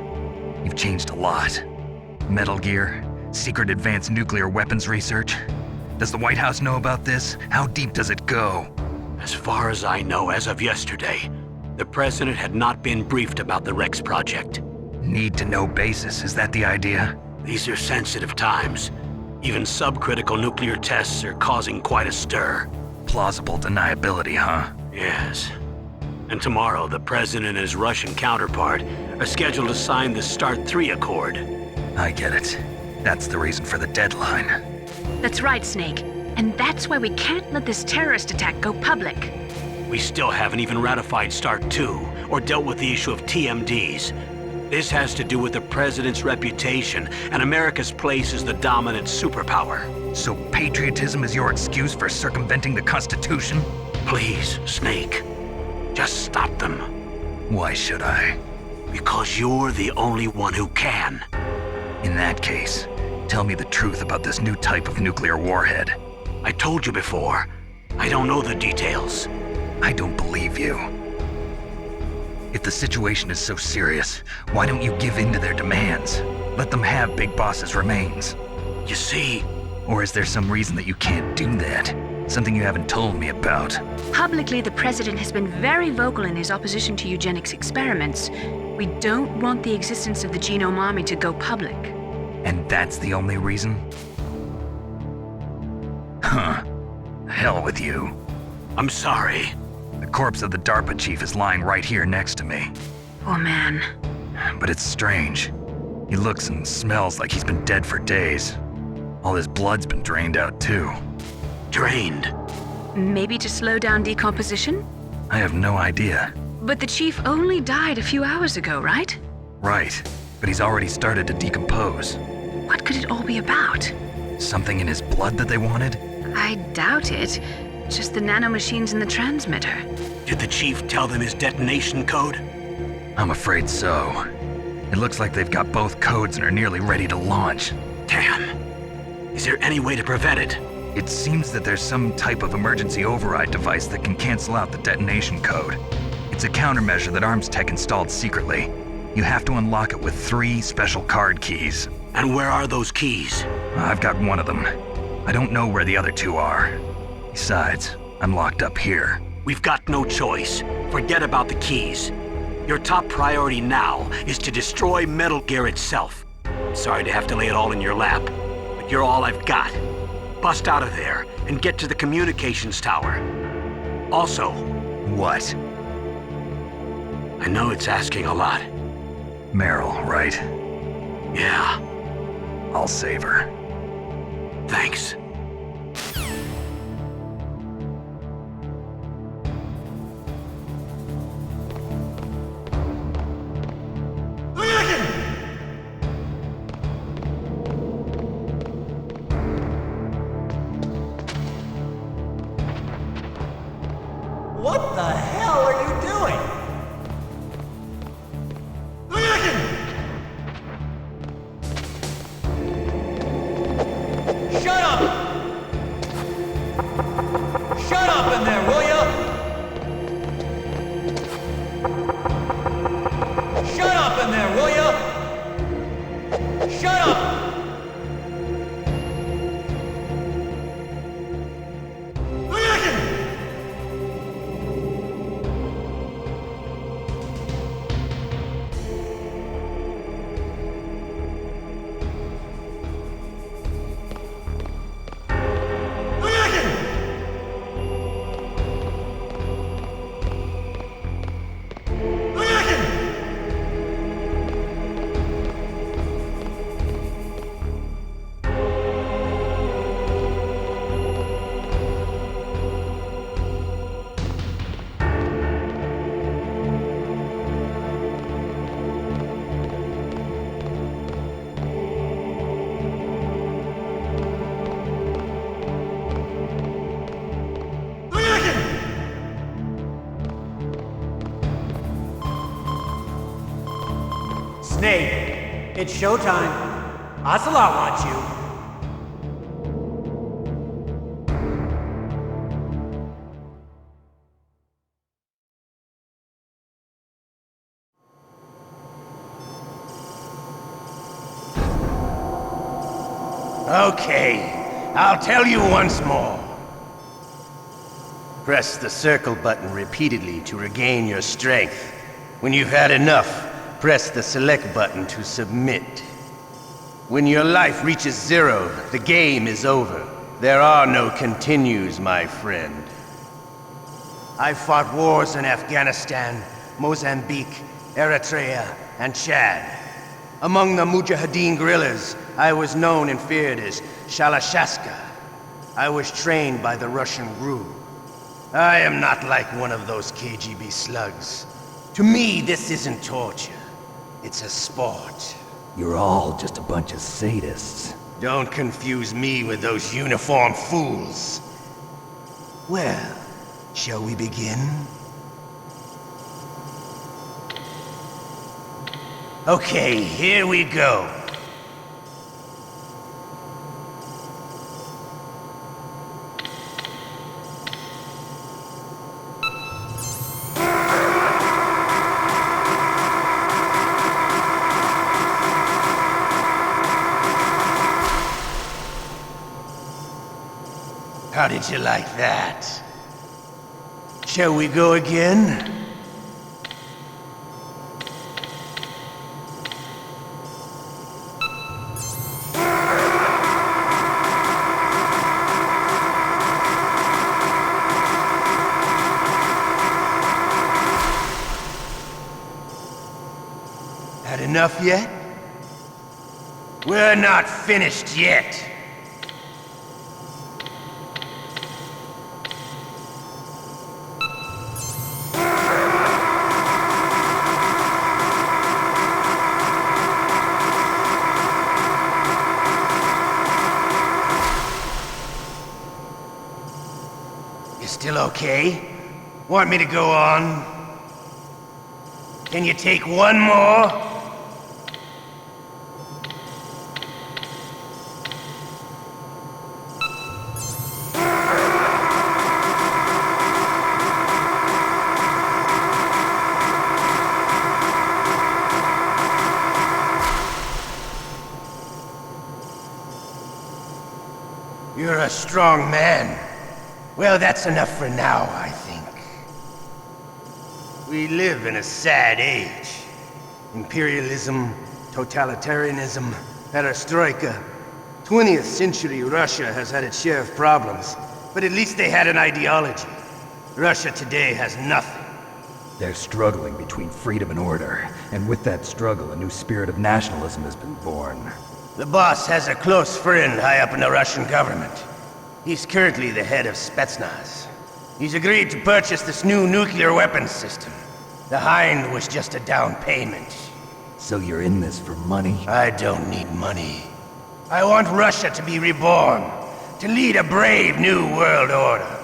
You've changed a lot. Metal Gear, secret advanced nuclear weapons research. Does the White House know about this? How deep does it go? As far as I know, as of yesterday, The President had not been briefed about the Rex project. Need-to-know basis, is that the idea? These are sensitive times. Even subcritical nuclear tests are causing quite a stir. Plausible deniability, huh? Yes. And tomorrow, the President and his Russian counterpart are scheduled to sign the START 3 Accord. I get it. That's the reason for the deadline. That's right, Snake. And that's why we can't let this terrorist attack go public. We still haven't even ratified START 2 or dealt with the issue of TMDs. This has to do with the President's reputation and America's place as the dominant superpower. So patriotism is your excuse for circumventing the Constitution? Please, Snake. Just stop them. Why should I? Because you're the only one who can. In that case, tell me the truth about this new type of nuclear warhead. I told you before. I don't know the details. I don't believe you. If the situation is so serious, why don't you give in to their demands? Let them have Big Boss's remains. You see... Or is there some reason that you can't do that? Something you haven't told me about? Publicly, the President has been very vocal in his opposition to eugenics experiments. We don't want the existence of the Genome Army to go public. And that's the only reason? Huh. Hell with you. I'm sorry. The corpse of the DARPA chief is lying right here next to me. Poor man. But it's strange. He looks and smells like he's been dead for days. All his blood's been drained out too. Drained? Maybe to slow down decomposition? I have no idea. But the chief only died a few hours ago, right? Right, but he's already started to decompose. What could it all be about? Something in his blood that they wanted? I doubt it. Just the nanomachines in the transmitter. Did the chief tell them his detonation code? I'm afraid so. It looks like they've got both codes and are nearly ready to launch. Damn. Is there any way to prevent it? It seems that there's some type of emergency override device that can cancel out the detonation code. It's a countermeasure that Arms Tech installed secretly. You have to unlock it with 3 special card keys. And where are those keys? I've got one of them. I don't know where the other 2 are. Besides, I'm locked up here. We've got no choice. Forget about the keys. Your top priority now is to destroy Metal Gear itself. Sorry to have to lay it all in your lap, but you're all I've got. Bust out of there and get to the communications tower. Also... What? I know it's asking a lot. Meryl, right? Yeah. I'll save her. Thanks. What the hell are you doing? Shut up! Shut up in there, will ya? Shut up in there, will ya? Shut up! Snake, it's showtime. Ocelot wants you. Okay, I'll tell you once more. Press the circle button repeatedly to regain your strength. When you've had enough, press the select button to submit. When your life reaches 0, the game is over. There are no continues, my friend. I fought wars in Afghanistan, Mozambique, Eritrea, and Chad. Among the Mujahideen guerrillas, I was known and feared as Shalashaska. I was trained by the Russian GRU. I am not like one of those KGB slugs. To me, this isn't torture. It's a sport. You're all just a bunch of sadists. Don't confuse me with those uniformed fools. Well, shall we begin? Okay, here we go. How did you like that? Shall we go again? Had enough yet? We're not finished yet. Still okay? Want me to go on? Can you take one more? You're a strong man. Well, that's enough for now, I think. We live in a sad age. Imperialism, totalitarianism, perestroika. 20th century Russia has had its share of problems, but at least they had an ideology. Russia today has nothing. They're struggling between freedom and order, and with that struggle, a new spirit of nationalism has been born. The boss has a close friend high up in the Russian government. He's currently the head of Spetsnaz. He's agreed to purchase this new nuclear weapons system. The Hind was just a down payment. So you're in this for money? I don't need money. I want Russia to be reborn, to lead a brave new world order.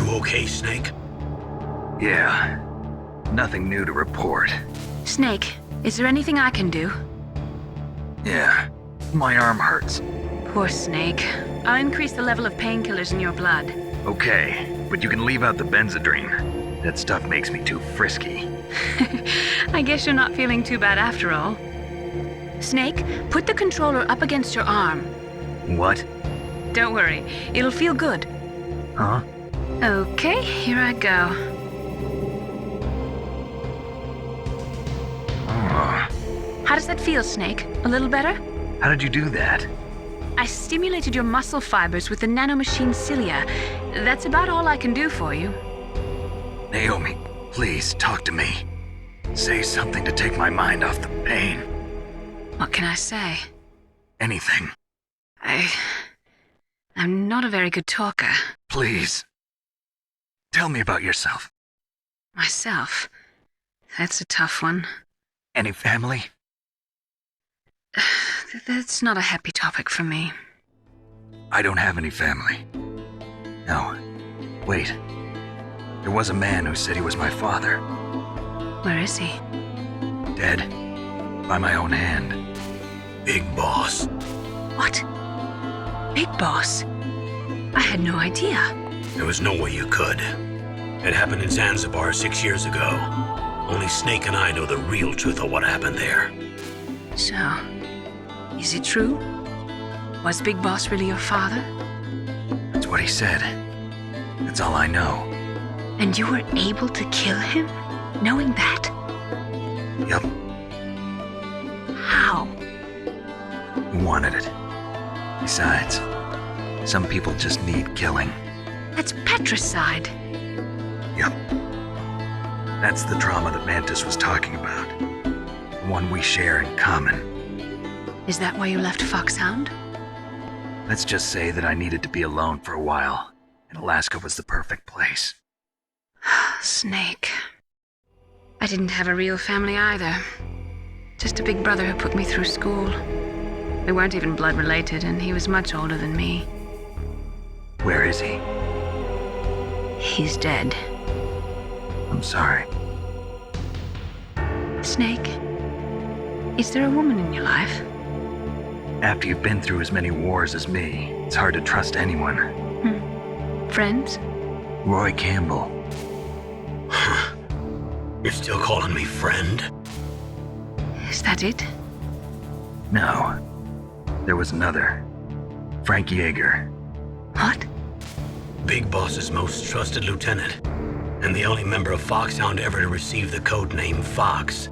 Okay, Snake? Yeah. Nothing new to report. Snake, is there anything I can do? Yeah. My arm hurts. Poor Snake. I'll increase the level of painkillers in your blood. Okay, but you can leave out the benzodrine. That stuff makes me too frisky. I guess you're not feeling too bad after all. Snake, put the controller up against your arm. What? Don't worry, it'll feel good. Huh? Okay, here I go. How does that feel, Snake? A little better? How did you do that? I stimulated your muscle fibers with the nanomachine cilia. That's about all I can do for you. Naomi, please talk to me. Say something to take my mind off the pain. What can I say? Anything. I'm not a very good talker. Please. Tell me about yourself. Myself? That's a tough one. Any family? That's not a happy topic for me. I don't have any family. No. Wait. There was a man who said he was my father. Where is he? Dead. By my own hand. Big Boss. What? Big Boss? I had no idea. There was no way you could. It happened in Zanzibar 6 years ago. Only Snake and I know the real truth of what happened there. So, is it true? Was Big Boss really your father? That's what he said. That's all I know. And you were able to kill him, knowing that? Yup. How? He wanted it. Besides, some people just need killing. That's patricide. Yup. That's the trauma that Mantis was talking about. The one we share in common. Is that why you left Foxhound? Let's just say that I needed to be alone for a while, and Alaska was the perfect place. Snake. I didn't have a real family either. Just a big brother who put me through school. We weren't even blood related, and he was much older than me. Where is he? He's dead. I'm sorry. Snake, is there a woman in your life? After you've been through as many wars as me, it's hard to trust anyone. Friends? Roy Campbell. You're still calling me friend? Is that it? No. There was another. Frank Yeager. What? Big Boss's most trusted lieutenant, and the only member of Foxhound ever to receive the code name Fox.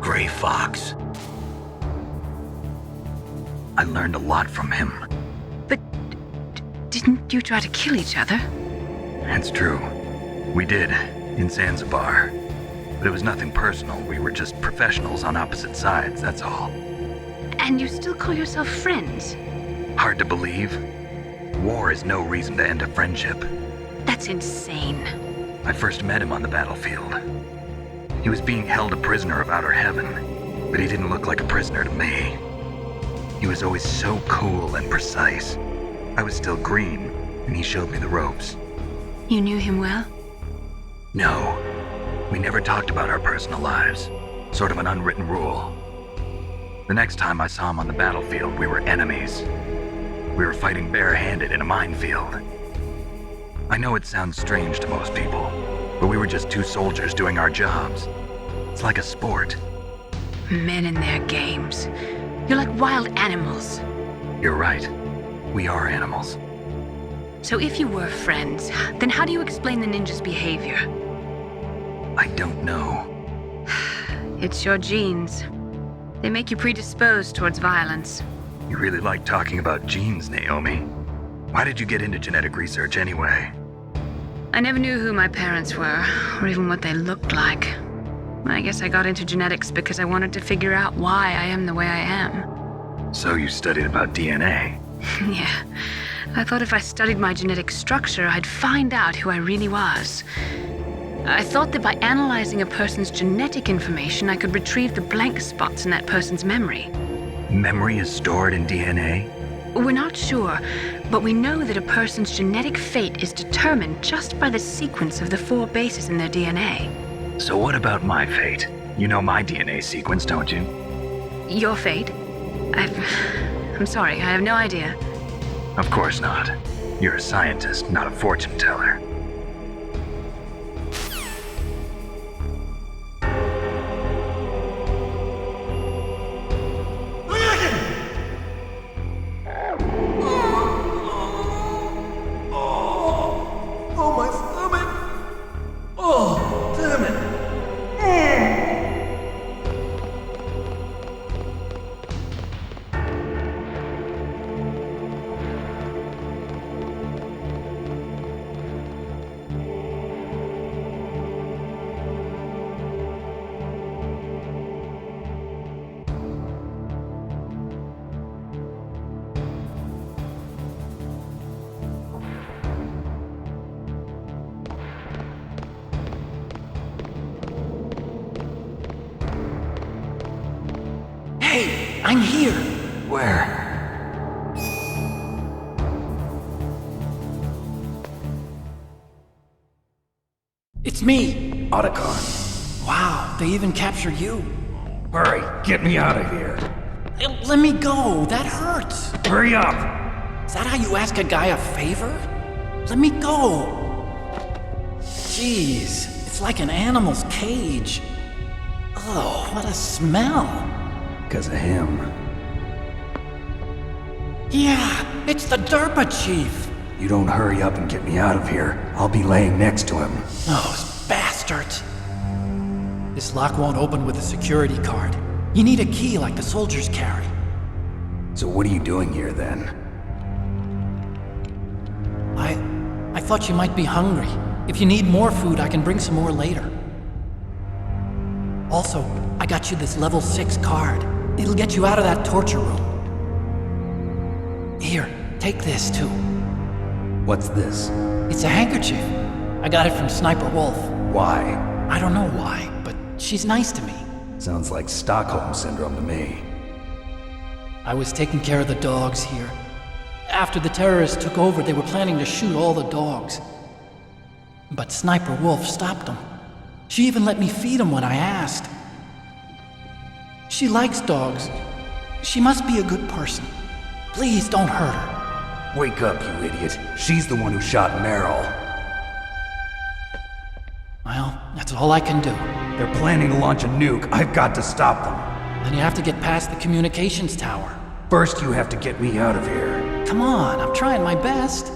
Gray Fox. I learned a lot from him. But didn't you try to kill each other? That's true. We did, in Zanzibar. But it was nothing personal. We were just professionals on opposite sides, that's all. And you still call yourself friends? Hard to believe. War is no reason to end a friendship. That's insane. I first met him on the battlefield. He was being held a prisoner of outer heaven, but he didn't look like a prisoner to me. He was always so cool and precise. I was still green, and he showed me the ropes. You knew him well? No. We never talked about our personal lives. Sort of an unwritten rule. The next time I saw him on the battlefield, we were enemies. We were fighting barehanded in a minefield. I know it sounds strange to most people, but we were just two soldiers doing our jobs. It's like a sport. Men and their games. You're like wild animals. You're right. We are animals. So if you were friends, then how do you explain the ninja's behavior? I don't know. It's your genes. They make you predisposed towards violence. You really like talking about genes, Naomi. Why did you get into genetic research anyway? I never knew who my parents were, or even what they looked like. I guess I got into genetics because I wanted to figure out why I am the way I am. So you studied about DNA? Yeah. I thought if I studied my genetic structure, I'd find out who I really was. I thought that by analyzing a person's genetic information, I could retrieve the blank spots in that person's memory. Memory is stored in DNA? We're not sure, but we know that a person's genetic fate is determined just by the sequence of the 4 bases in their DNA. So what about my fate? You know my DNA sequence, don't you? Your fate? I'm sorry, I have no idea. Of course not. You're a scientist, not a fortune teller. I'm here. Where? It's me. Otacon. Wow, they even captured you. Hurry, get me out of here. Let me go, that hurts. Hurry up. Is that how you ask a guy a favor? Let me go. Jeez, it's like an animal's cage. Oh, what a smell. Because of him. Yeah, it's the DARPA chief. You don't hurry up and get me out of here, I'll be laying next to him. Those bastards. This lock won't open with a security card. You need a key like the soldiers carry. So what are you doing here then? I thought you might be hungry. If you need more food, I can bring some more later. Also, I got you this level 6 card. It'll get you out of that torture room. Here, take this too. What's this? It's a handkerchief. I got it from Sniper Wolf. Why? I don't know why, but she's nice to me. Sounds like Stockholm Syndrome to me. I was taking care of the dogs here. After the terrorists took over, they were planning to shoot all the dogs. But Sniper Wolf stopped them. She even let me feed them when I asked. She likes dogs. She must be a good person. Please don't hurt her. Wake up, you idiot. She's the one who shot Meryl. Well, that's all I can do. They're planning to launch a nuke. I've got to stop them. Then you have to get past the communications tower. First, you have to get me out of here. Come on, I'm trying my best.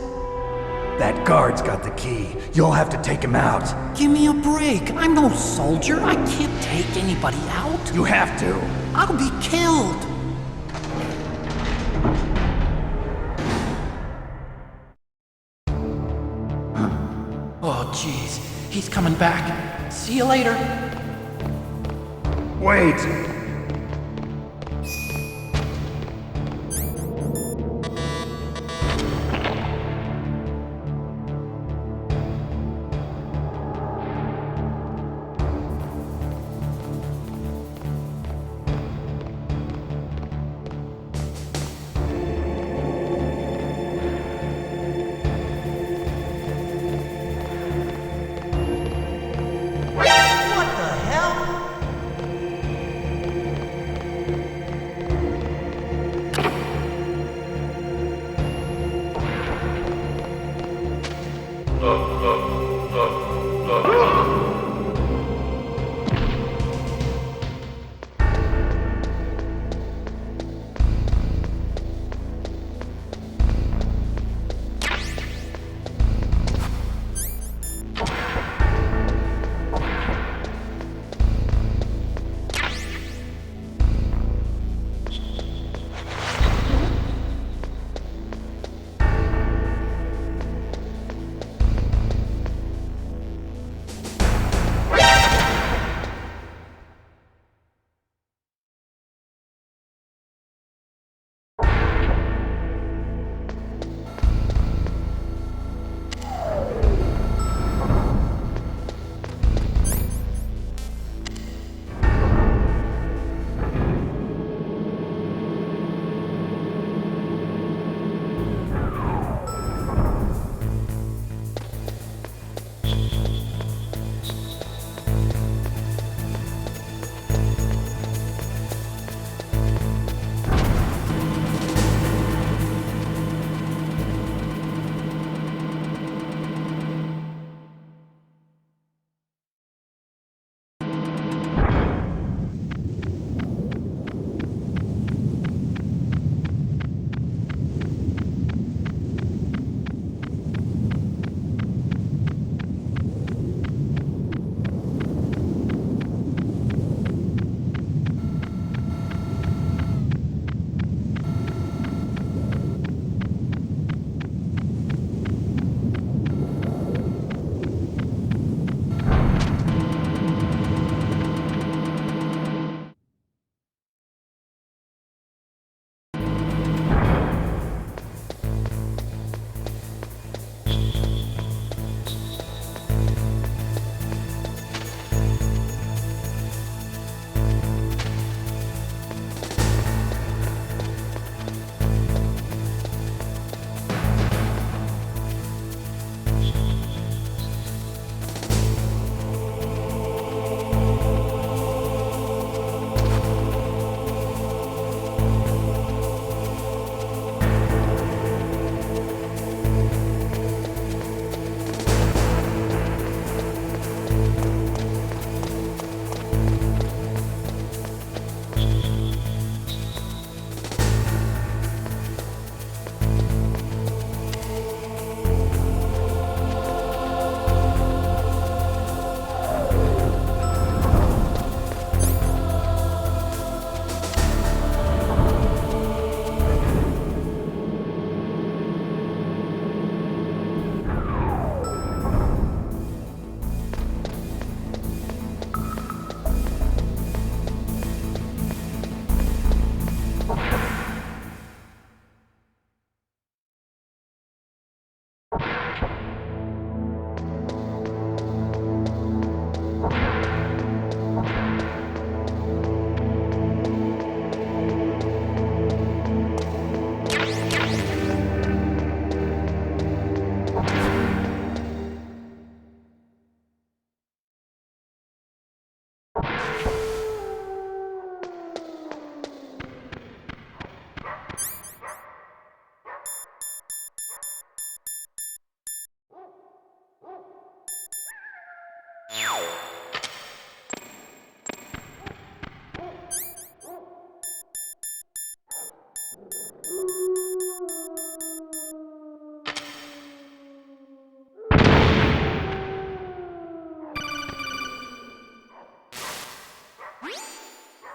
That guard's got the key. You'll have to take him out. Give me a break. I'm no soldier. I can't take anybody out. You have to. I'll be killed. Oh, jeez. He's coming back. See you later. Wait!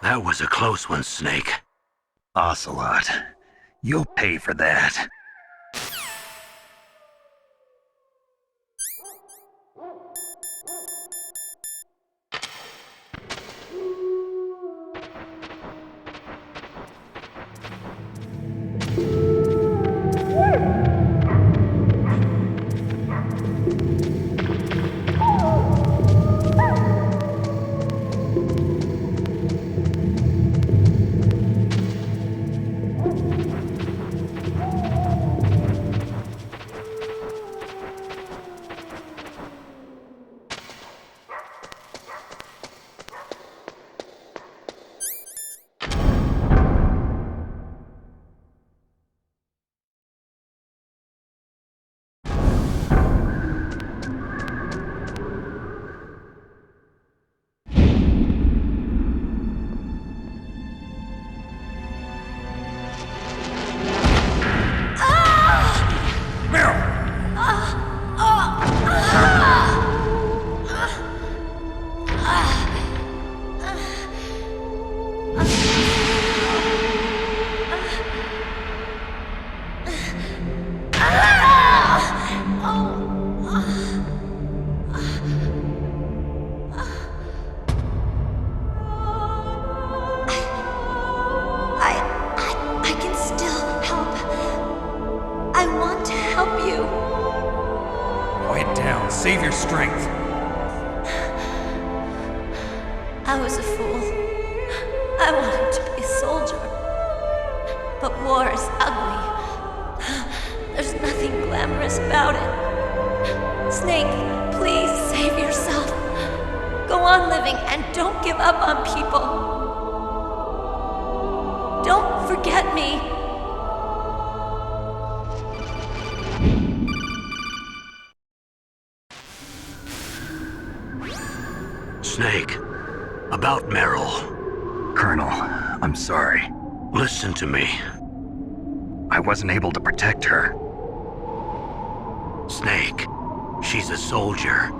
That was a close one, Snake. Ocelot, you'll pay for that. Save your strength. I was a fool. I wanted to be a soldier. But war is ugly. There's nothing glamorous about it. Snake, please save yourself. Go on living and don't give up on people. Don't forget me. Snake, about Meryl. Colonel, I'm sorry. Listen to me. I wasn't able to protect her. Snake, she's a soldier.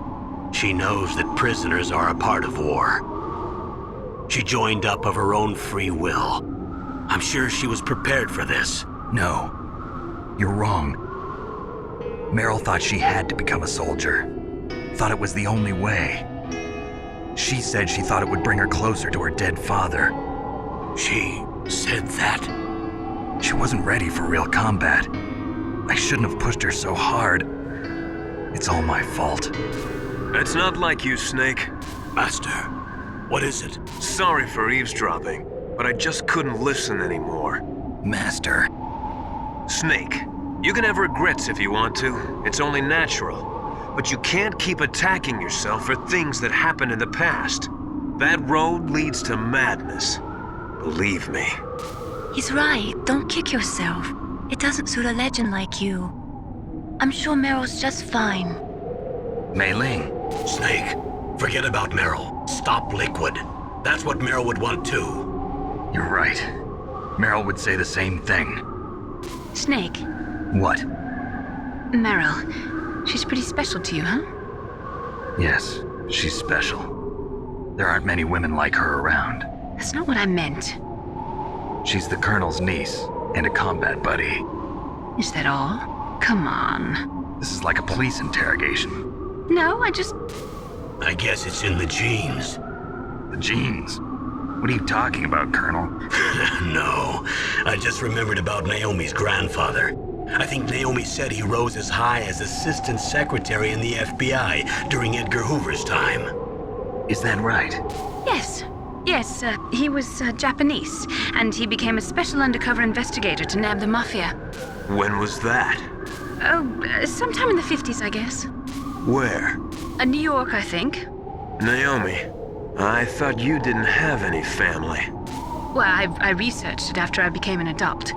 She knows that prisoners are a part of war. She joined up of her own free will. I'm sure she was prepared for this. No, you're wrong. Meryl thought she had to become a soldier. Thought it was the only way. She said she thought it would bring her closer to her dead father. She said that? She wasn't ready for real combat. I shouldn't have pushed her so hard. It's all my fault. That's not like you, Snake. Master, what is it? Sorry for eavesdropping, but I just couldn't listen anymore. Master. Snake, you can have regrets if you want to. It's only natural. But you can't keep attacking yourself for things that happened in the past. That road leads to madness. Believe me. He's right. Don't kick yourself. It doesn't suit a legend like you. I'm sure Meryl's just fine. Mei Ling. Snake, forget about Meryl. Stop Liquid. That's what Meryl would want too. You're right. Meryl would say the same thing. Snake. What? Meryl. She's pretty special to you, huh? Yes, she's special. There aren't many women like her around. That's not what I meant. She's the Colonel's niece and a combat buddy. Is that all? Come on. This is like a police interrogation. No, I guess it's in the genes. The genes? What are you talking about, Colonel? No, I just remembered about Naomi's grandfather. I think Naomi said he rose as high as assistant secretary in the FBI during Edgar Hoover's time. Is that right? Yes. Yes, he was Japanese, and he became a special undercover investigator to nab the mafia. When was that? Oh, sometime in the 50s, I guess. Where? New York, I think. Naomi, I thought you didn't have any family. Well, I researched it after I became an adult.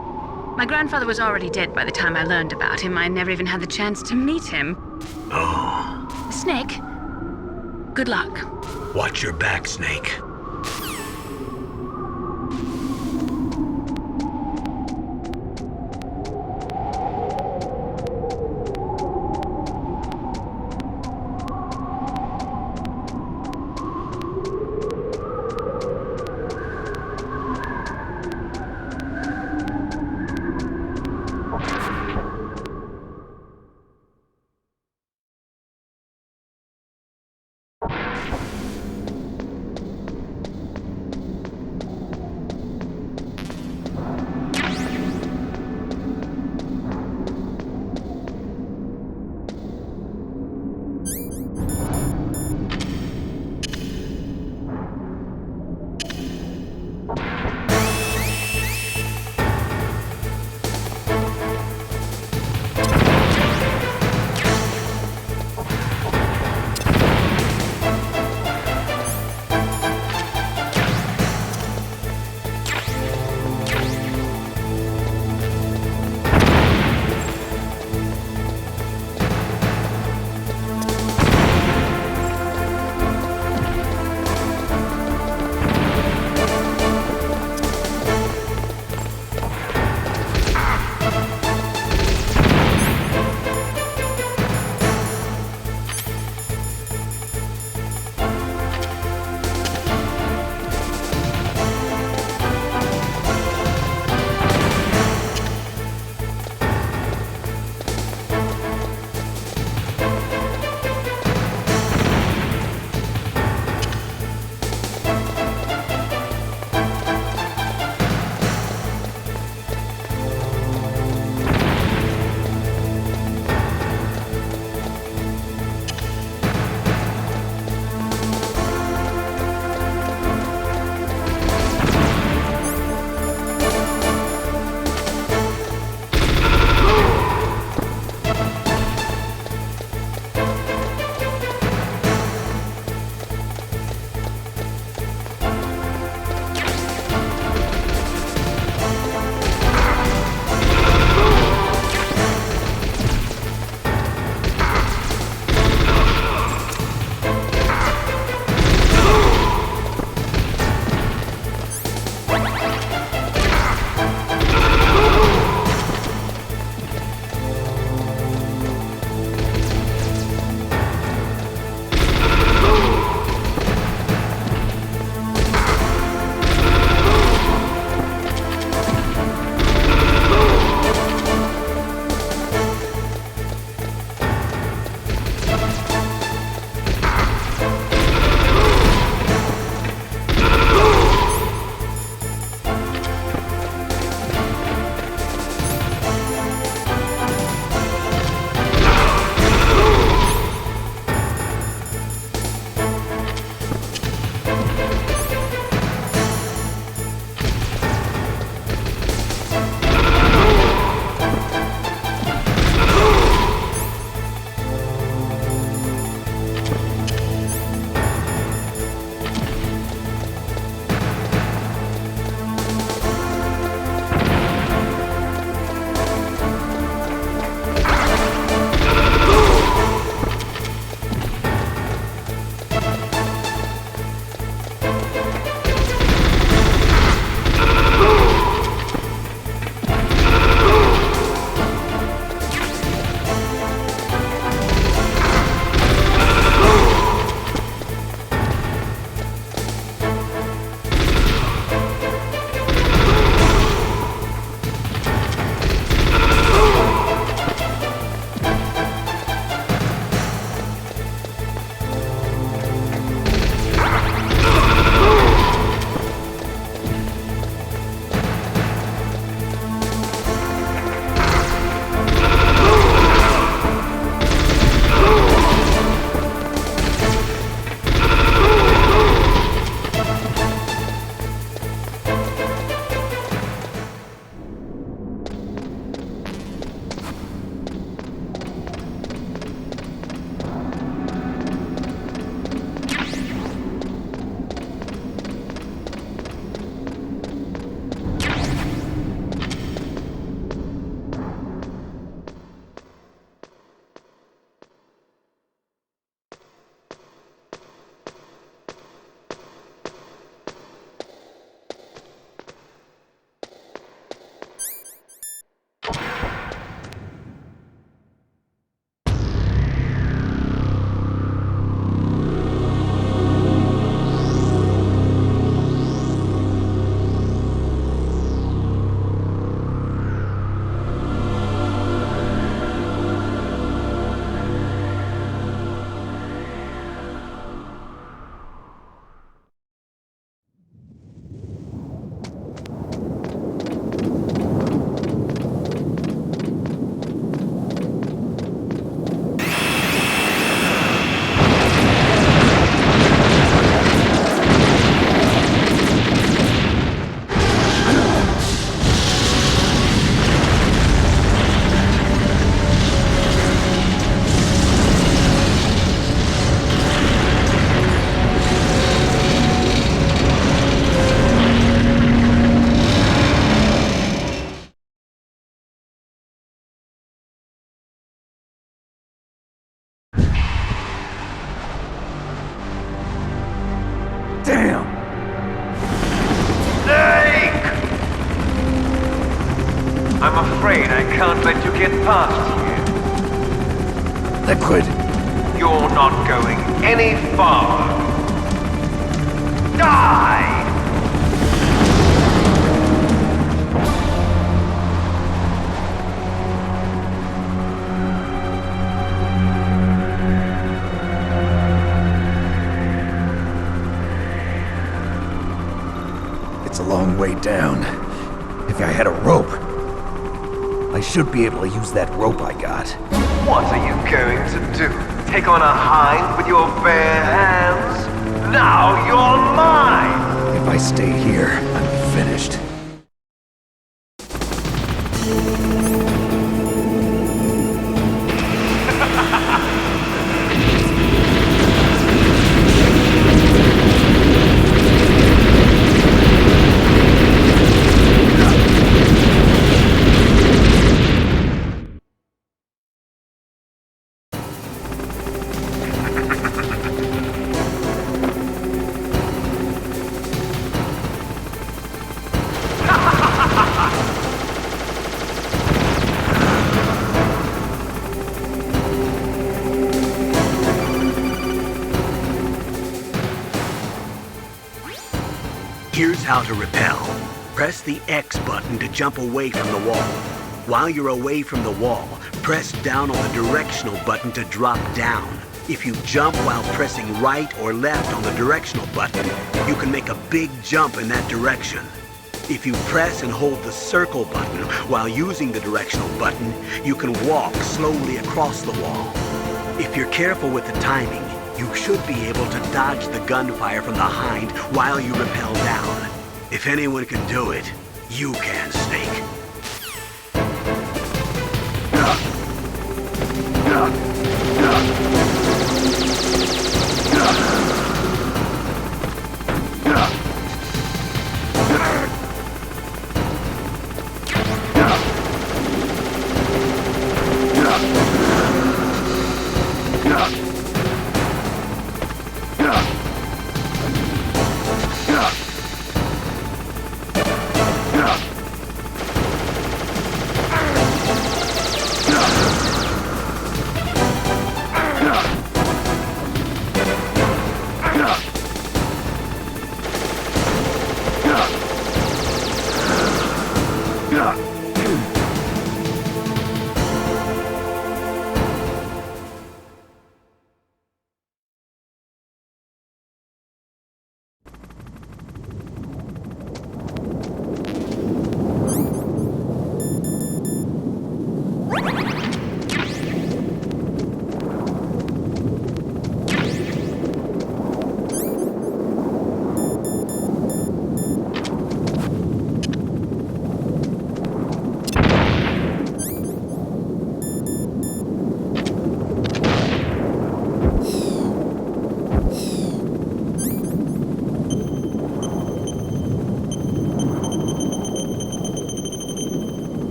My grandfather was already dead by the time I learned about him. I never even had the chance to meet him. Oh. Snake, good luck. Watch your back, Snake. I'm afraid I can't let you get past here. Liquid. You're not going any farther. Die! It's a long way down. If I had a rope, I should be able to use that rope I got. What are you going to do? Take on a hind with your bare hands? Now you're mine! If I stay here, I'm finished. Here's how to repel. Press the X button to jump away from the wall. While you're away from the wall, press down on the directional button to drop down. If you jump while pressing right or left on the directional button, you can make a big jump in that direction. If you press and hold the circle button while using the directional button, you can walk slowly across the wall. If you're careful with the timing, you should be able to dodge the gunfire from the Hind while you rappel down. If anyone can do it, you can, Snake.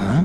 Huh?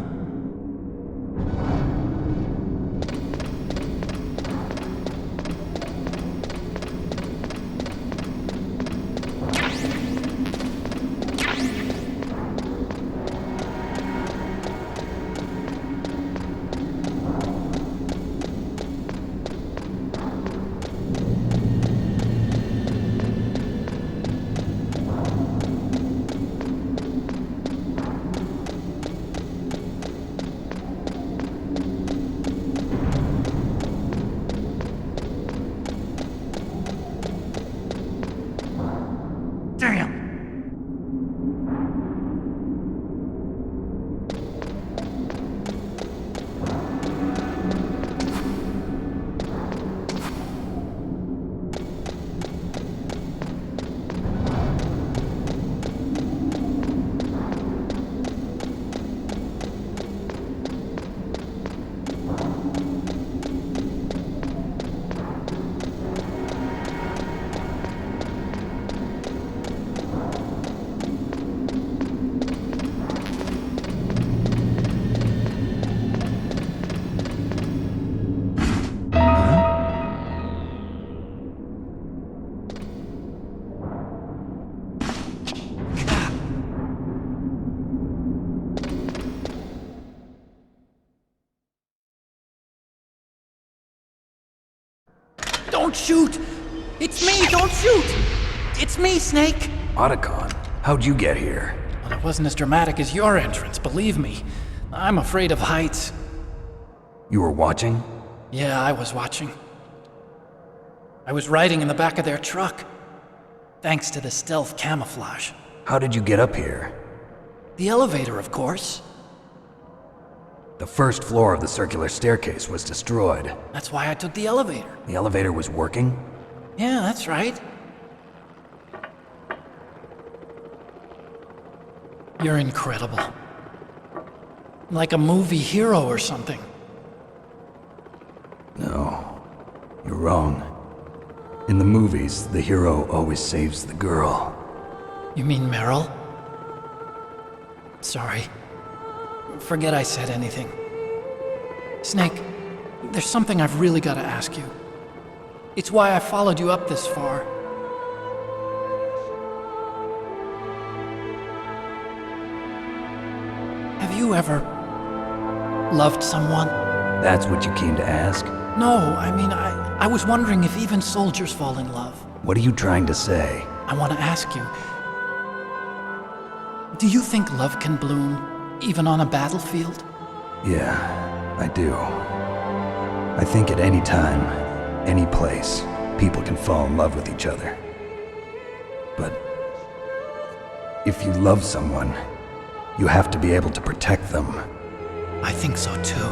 Don't shoot! It's me, don't shoot! It's me, Snake! Otacon, how'd you get here? Well, it wasn't as dramatic as your entrance, believe me. I'm afraid of heights. You were watching? Yeah, I was watching. I was riding in the back of their truck. Thanks to the stealth camouflage. How did you get up here? The elevator, of course. The first floor of the circular staircase was destroyed. That's why I took the elevator. The elevator was working? Yeah, that's right. You're incredible. Like a movie hero or something. No, you're wrong. In the movies, the hero always saves the girl. You mean Meryl? Sorry. Forget I said anything. Snake, there's something I've really got to ask you. It's why I followed you up this far. Have you ever loved someone? That's what you came to ask? No, I mean, I was wondering if even soldiers fall in love. What are you trying to say? I want to ask you, do you think love can bloom even on a battlefield? Yeah, I do. I think at any time, any place, people can fall in love with each other. But if you love someone, you have to be able to protect them. I think so too.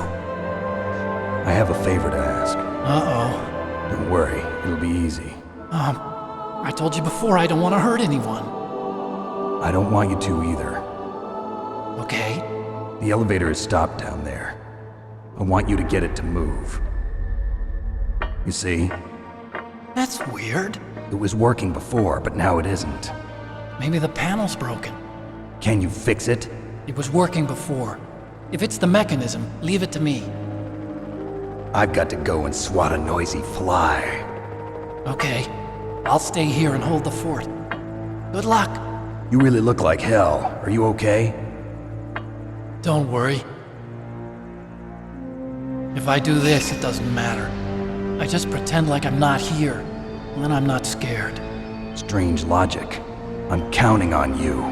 I have a favor to ask. Uh-oh. Don't worry, it'll be easy. I told you before I don't want to hurt anyone. I don't want you to either. Okay. The elevator is stopped down there. I want you to get it to move. You see? That's weird. It was working before, but now it isn't. Maybe the panel's broken. Can you fix it? It was working before. If it's the mechanism, leave it to me. I've got to go and swat a noisy fly. Okay. I'll stay here and hold the fort. Good luck. You really look like hell. Are you okay? Don't worry. If I do this, it doesn't matter. I just pretend like I'm not here, and then I'm not scared. Strange logic. I'm counting on you.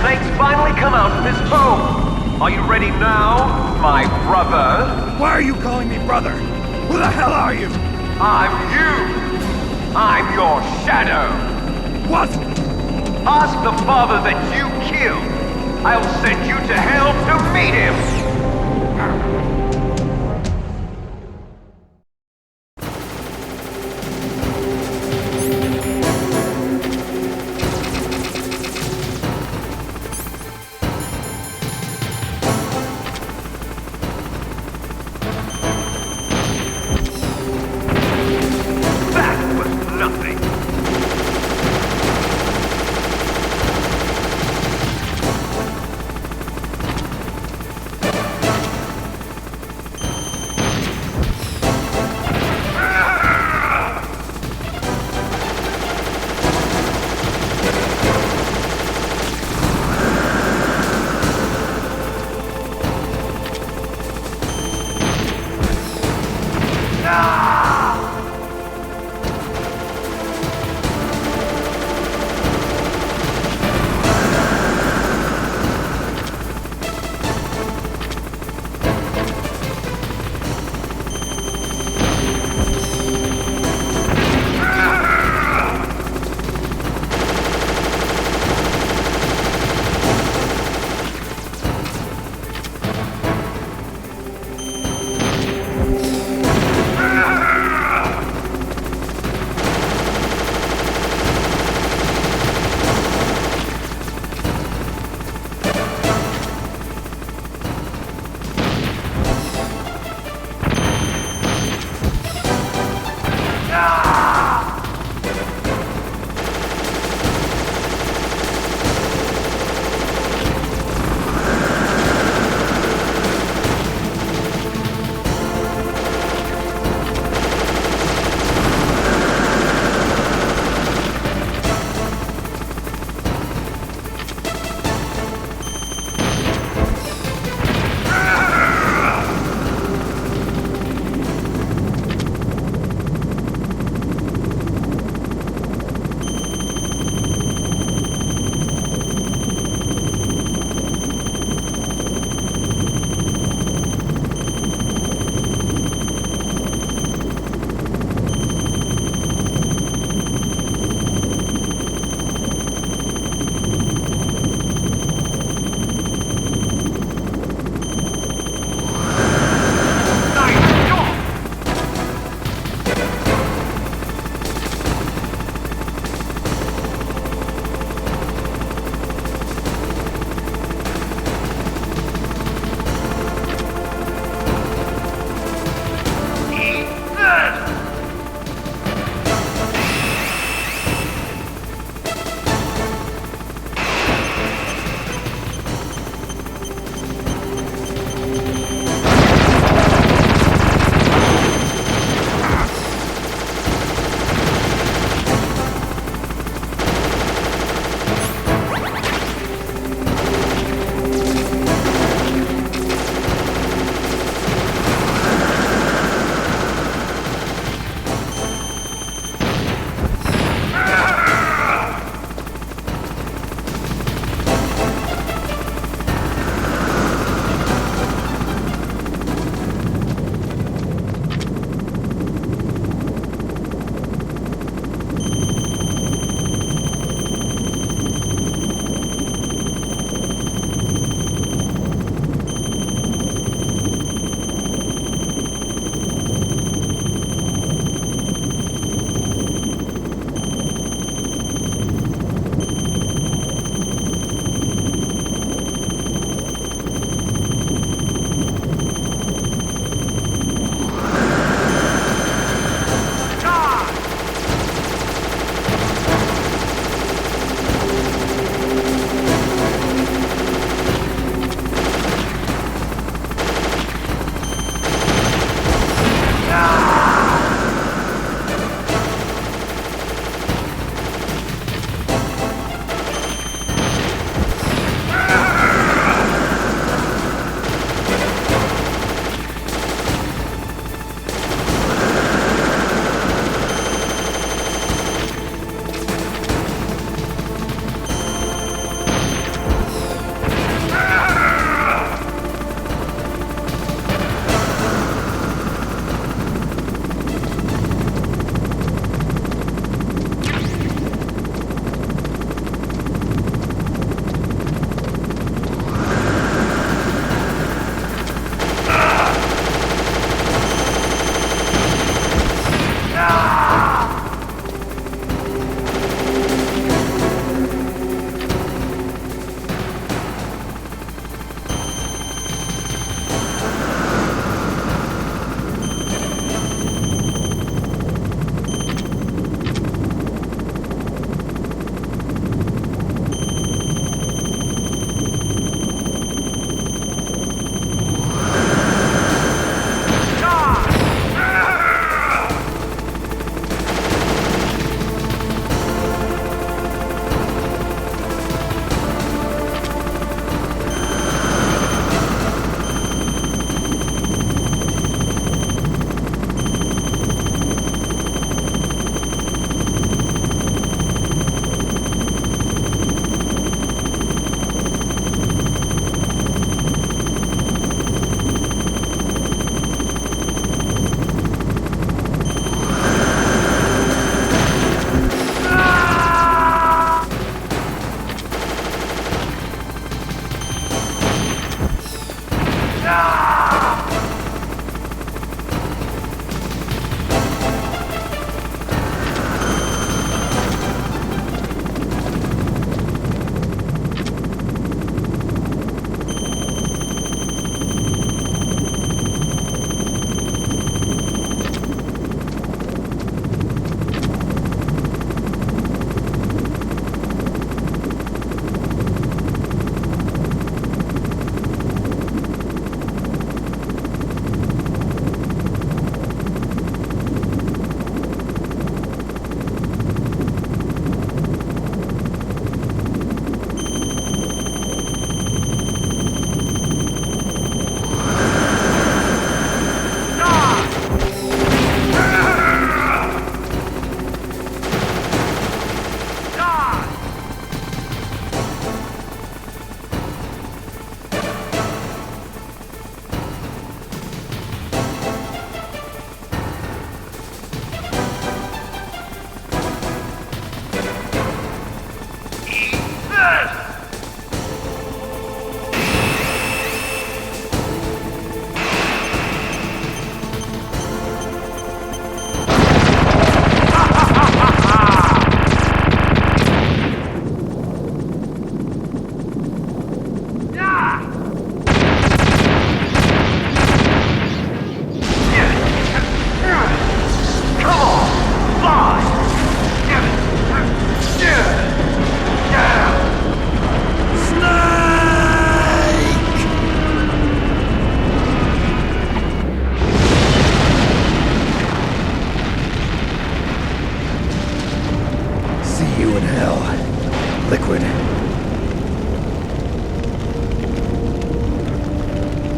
snake's finally come out of his home. Are you ready now, my brother? Why are you calling me brother? Who the hell are you? I'm you. I'm your shadow. What? Ask the father that you killed. I'll send you to hell to meet him.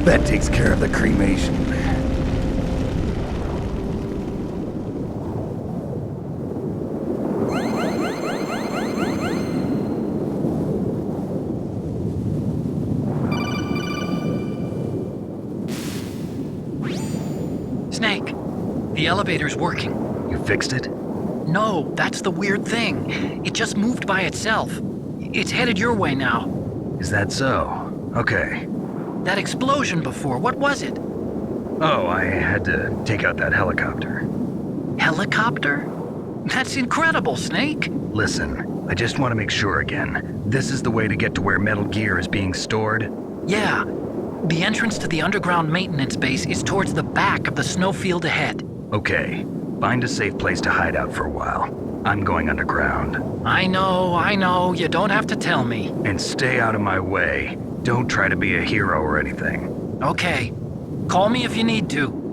That takes care of the cremation. Snake, the elevator's working. You fixed it? No, that's the weird thing. It just moved by itself. It's headed your way now. Is that so? Okay. That explosion before, what was it? Oh, I had to take out that helicopter. Helicopter? That's incredible, Snake. Listen, I just want to make sure again. This is the way to get to where Metal Gear is being stored? Yeah. The entrance to the underground maintenance base is towards the back of the snowfield ahead. Okay. Find a safe place to hide out for a while. I'm going underground. I know. You don't have to tell me. And stay out of my way. Don't try to be a hero or anything. Okay. Call me if you need to.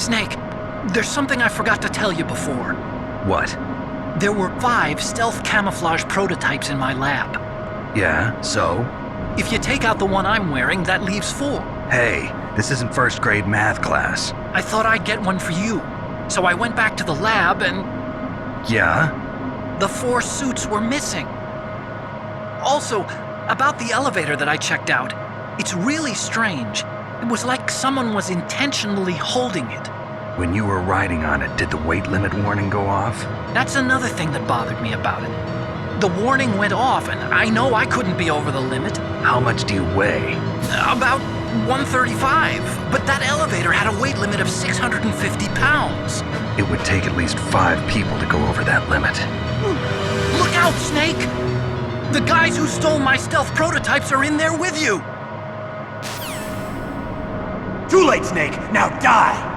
Snake, there's something I forgot to tell you before. What? There were 5 stealth camouflage prototypes in my lab. Yeah, so? If you take out the one I'm wearing, that leaves 4. Hey, this isn't first grade math class. I thought I'd get one for you. So I went back to the lab and... Yeah? The 4 suits were missing. Also, about the elevator that I checked out, it's really strange. It was like someone was intentionally holding it. When you were riding on it, did the weight limit warning go off? That's another thing that bothered me about it. The warning went off, and I know I couldn't be over the limit. How much do you weigh? About 135, but that elevator had a weight limit of 650 pounds. It would take at least 5 people to go over that limit. Look out, Snake! The guys who stole my stealth prototypes are in there with you! Too late, Snake! Now die!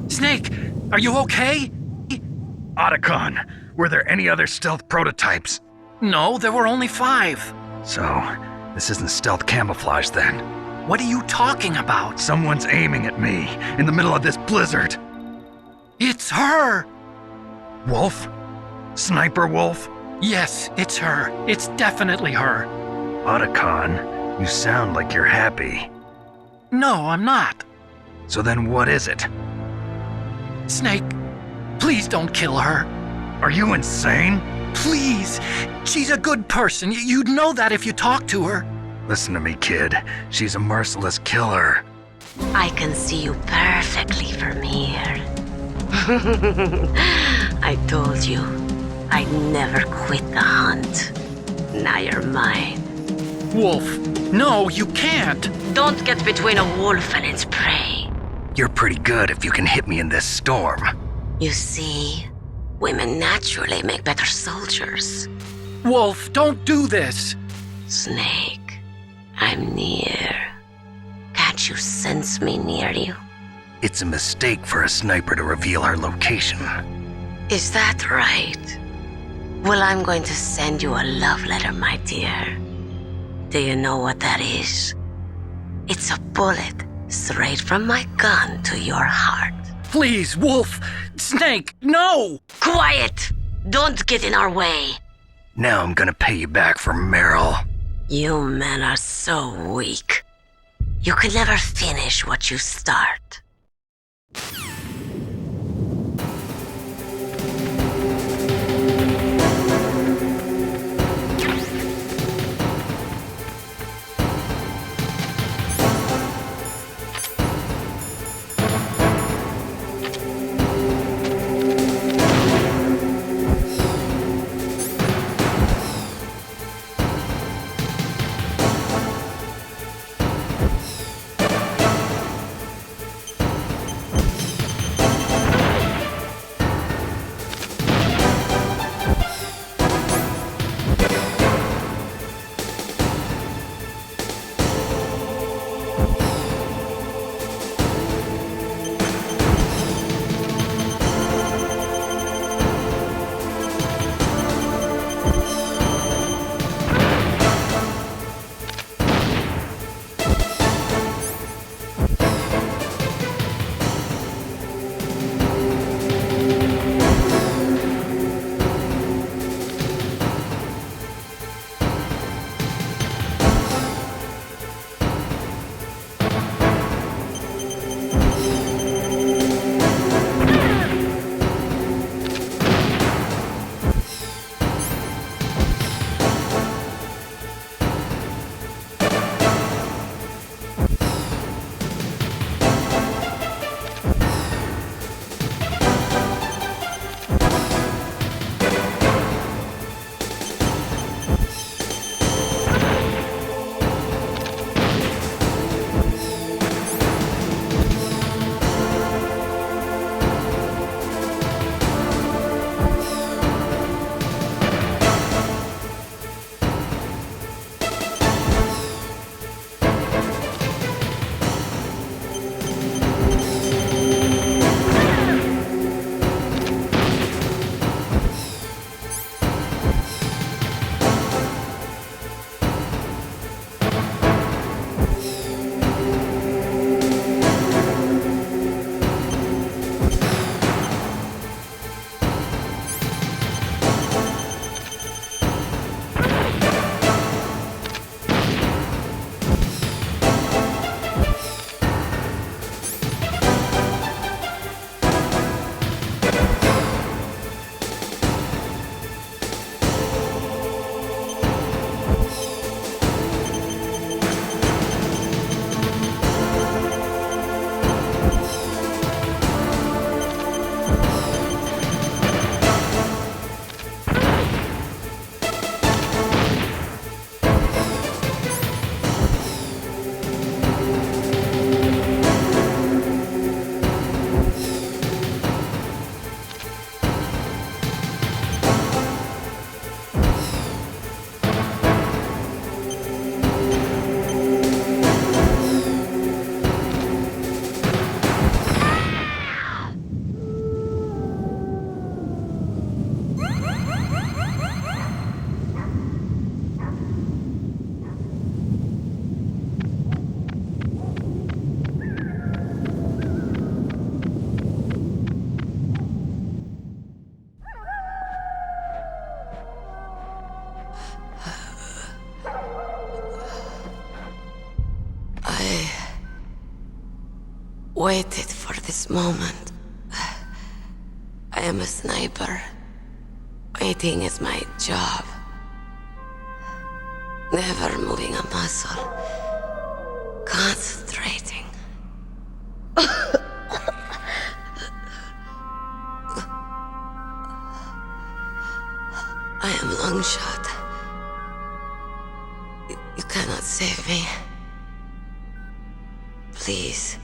Snake, are you okay? Otacon, were there any other stealth prototypes? No, there were only 5. So, this isn't stealth camouflage then? What are you talking about? Someone's aiming at me, in the middle of this blizzard. It's her! Wolf? Sniper Wolf? Yes, it's her. It's definitely her. Otacon, you sound like you're happy. No, I'm not. So then what is it? Snake, please don't kill her. Are you insane? Please! She's a good person. You'd know that if you talked to her. Listen to me, kid. She's a merciless killer. I can see you perfectly from here. I told you, I'd never quit the hunt. Now you're mine. Wolf, no, you can't. Don't get between a wolf and its prey. You're pretty good if you can hit me in this storm. You see, women naturally make better soldiers. Wolf, don't do this. Snake, I'm near. Can't you sense me near you? It's a mistake for a sniper to reveal her location. Is that right? Well, I'm going to send you a love letter, my dear. Do you know what that is? It's a bullet straight from my gun to your heart. Please, Wolf! Snake, no! Quiet! Don't get in our way. Now I'm gonna pay you back for Meryl. You men are so weak. You can never finish what you start. Waited for this moment. I am a sniper. Waiting is my job. Never moving a muscle. Concentrating. I am long shot. You cannot save me. Please.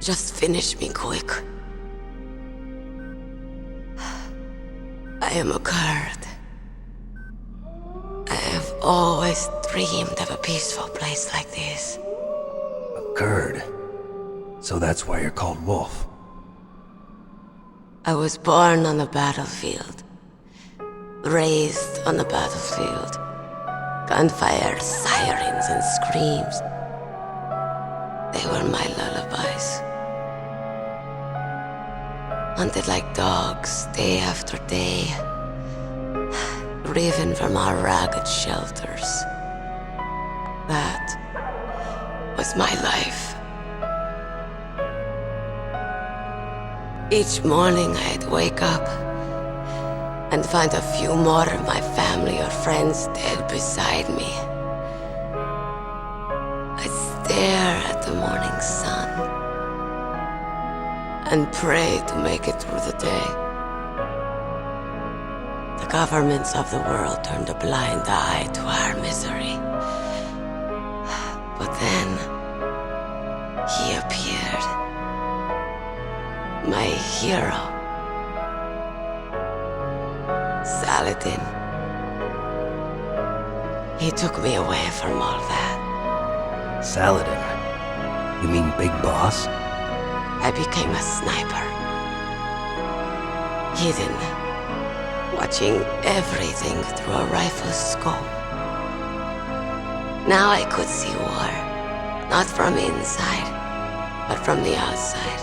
Just finish me quick. I am a Kurd. I have always dreamed of a peaceful place like this. A Kurd? So that's why you're called Wolf. I was born on the battlefield. raised on the battlefield. Gunfire, sirens, and screams. They were my lullabies. Hunted like dogs, day after day. Driven from our ragged shelters. That was my life. Each morning I'd wake up and find a few more of my family or friends dead beside me. I'd stare at the morning sun and pray to make it through the day. The governments of the world turned a blind eye to our misery. But then, he appeared. My hero. Saladin. He took me away from all that. Saladin? You mean Big Boss? I became a sniper. Hidden. Watching everything through a rifle's scope. Now I could see war. Not from inside, but from the outside.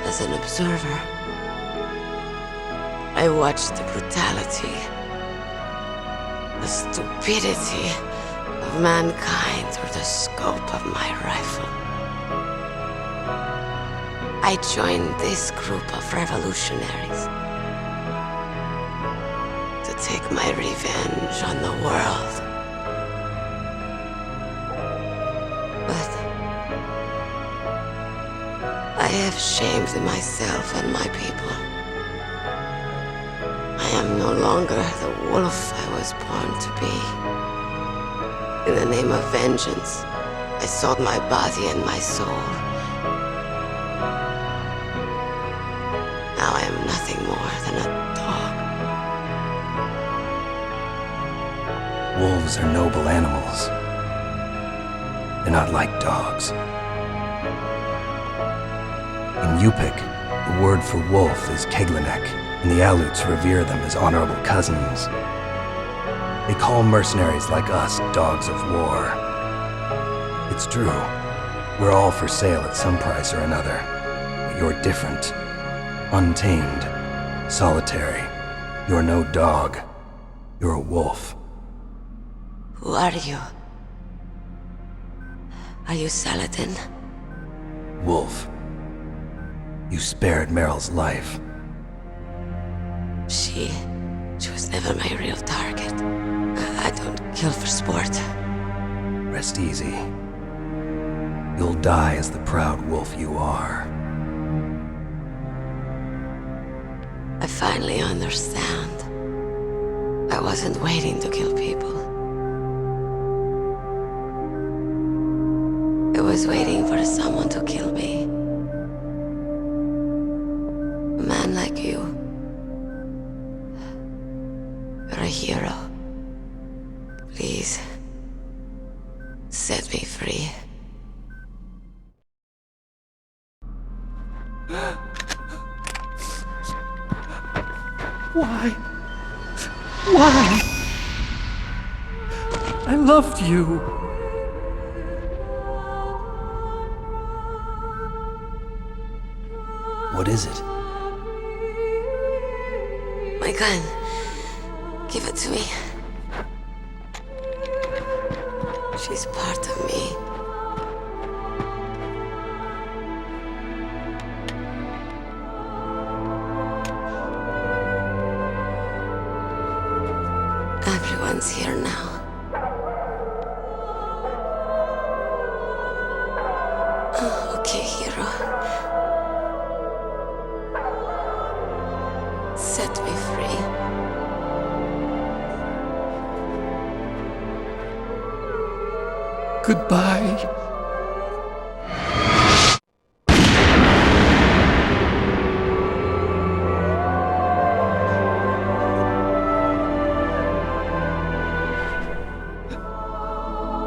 As an observer. I watched the brutality, the stupidity of mankind through the scope of my rifle. I joined this group of revolutionaries to take my revenge on the world. But I have shamed myself and my people. I am no longer the wolf I was born to be. In the name of vengeance, I sold my body and my soul. Now I am nothing more than a dog. Wolves are noble animals. They're not like dogs. In Yupik, the word for wolf is Keglenek, and the Aleuts revere them as honorable cousins. They call mercenaries like us dogs of war. It's true, we're all for sale at some price or another, but you're different. Untamed, solitary. You're no dog. You're a wolf. Who are you? Are you Saladin? Wolf. You spared Meryl's life. She was never my real target. I don't kill for sport. Rest easy. You'll die as the proud wolf you are. I finally understand. I wasn't waiting to kill people. I was waiting for someone to kill me. A man like you. You're a hero. Please, set me free. Why? Why? I loved you. What is it? My gun. Give it to me. She's part of me. Everyone's here now. Oh, okay, hero. Set me free. Goodbye.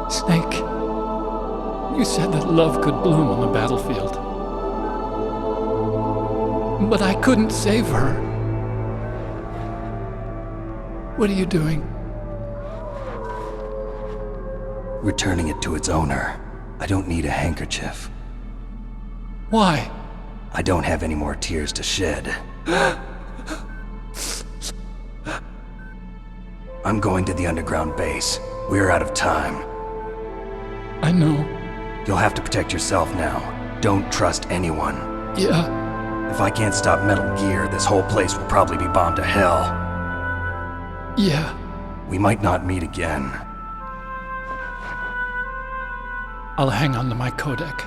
Snake, you said that love could bloom on the battlefield. But I couldn't save her. What are you doing? Returning it to its owner. I don't need a handkerchief. Why? I don't have any more tears to shed. I'm going to the underground base. We're out of time. I know. You'll have to protect yourself now. Don't trust anyone. Yeah. If I can't stop Metal Gear, this whole place will probably be bombed to hell. Yeah. We might not meet again. I'll hang on to my codec.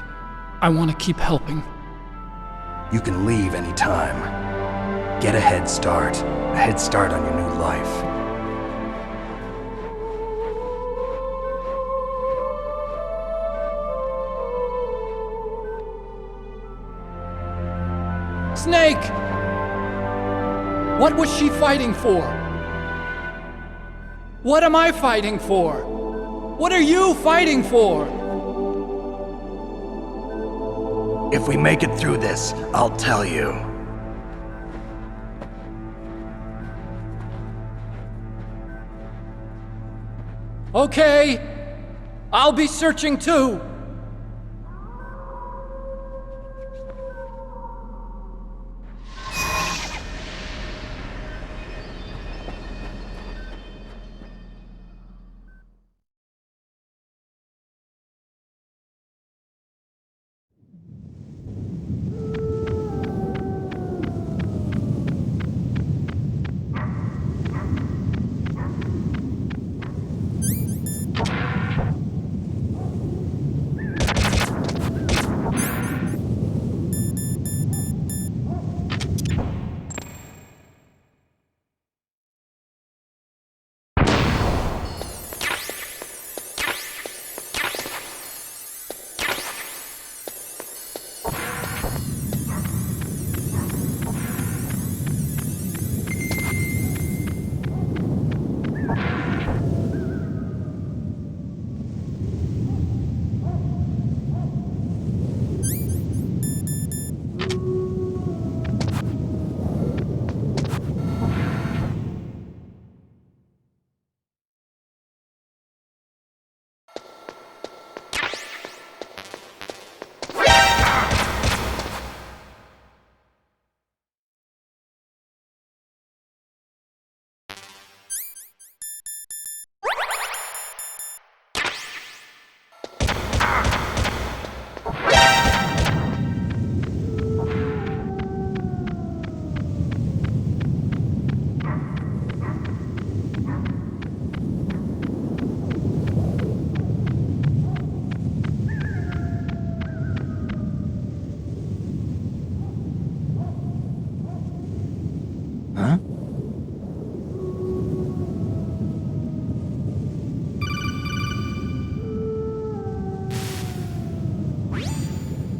I want to keep helping. You can leave anytime. Get a head start. A head start on your new life. Snake! What was she fighting for? What am I fighting for? What are you fighting for? If we make it through this, I'll tell you. Okay. I'll be searching too.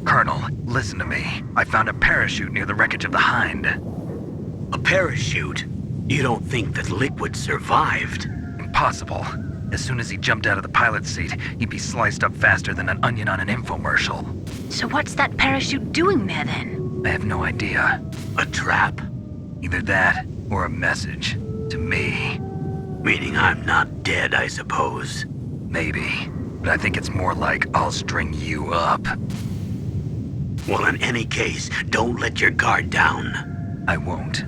Colonel, listen to me. I found a parachute near the wreckage of the Hind. A parachute? You don't think that Liquid survived? Impossible. As soon as he jumped out of the pilot's seat, he'd be sliced up faster than an onion on an infomercial. So what's that parachute doing there then? I have no idea. A trap? Either that, or a message. To me. Meaning I'm not dead, I suppose. Maybe. But I think it's more like I'll string you up. Well, in any case, don't let your guard down. I won't.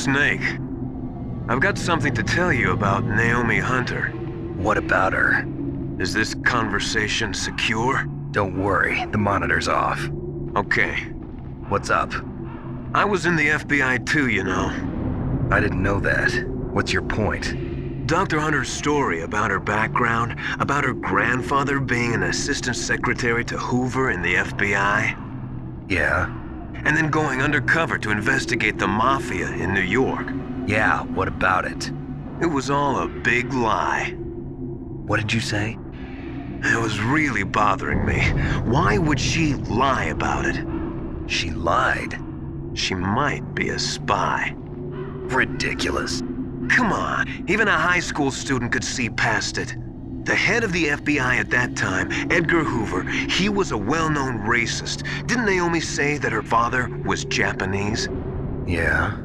Snake. I've got something to tell you about Naomi Hunter. What about her? Is this conversation secure? Don't worry, the monitor's off. Okay. What's up? I was in the FBI too, you know. I didn't know that. What's your point? Dr. Hunter's story about her background, about her grandfather being an assistant secretary to Hoover in the FBI. Yeah? And then going undercover to investigate the Mafia in New York. Yeah, what about it? It was all a big lie. What did you say? It was really bothering me. Why would she lie about it? She lied? She might be a spy. Ridiculous. Come on, even a high school student could see past it. The head of the FBI at that time, Edgar Hoover, he was a well-known racist. Didn't Naomi say that her father was Japanese? Yeah.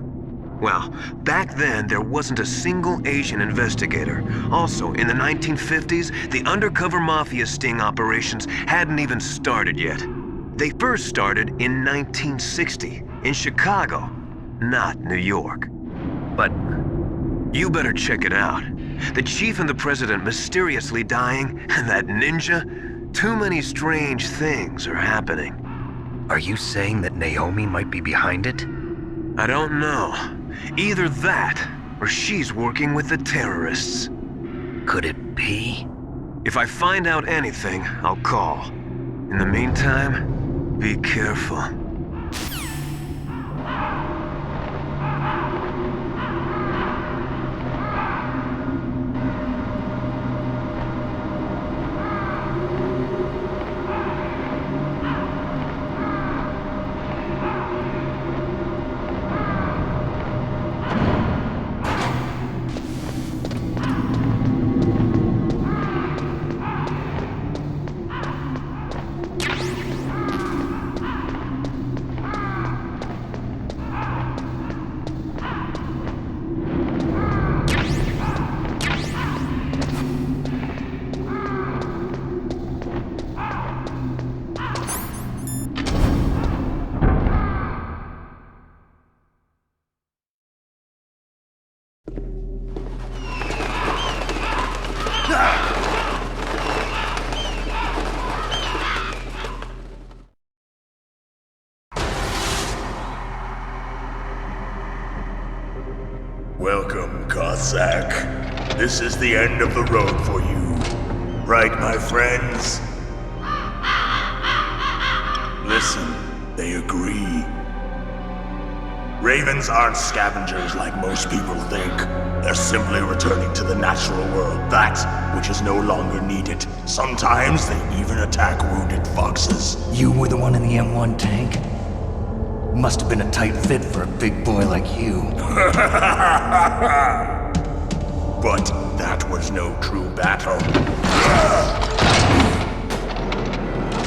Well, back then, there wasn't a single Asian investigator. Also, in the 1950s, the undercover mafia sting operations hadn't even started yet. They first started in 1960, in Chicago, not New York. But you better check it out. The chief and the president mysteriously dying, and that ninja? Too many strange things are happening. Are you saying that Naomi might be behind it? I don't know. Either that, or she's working with the terrorists. Could it be? If I find out anything, I'll call. In the meantime, be careful. Welcome, Cossack. This is the end of the road for you. Right, my friends? Listen, they agree. Ravens aren't scavengers like most people think. They're simply returning to the natural world, that which is no longer needed. Sometimes they even attack wounded foxes. You were the one in the M1 tank? Must have been a tight fit for a big boy like you. But that was no true battle.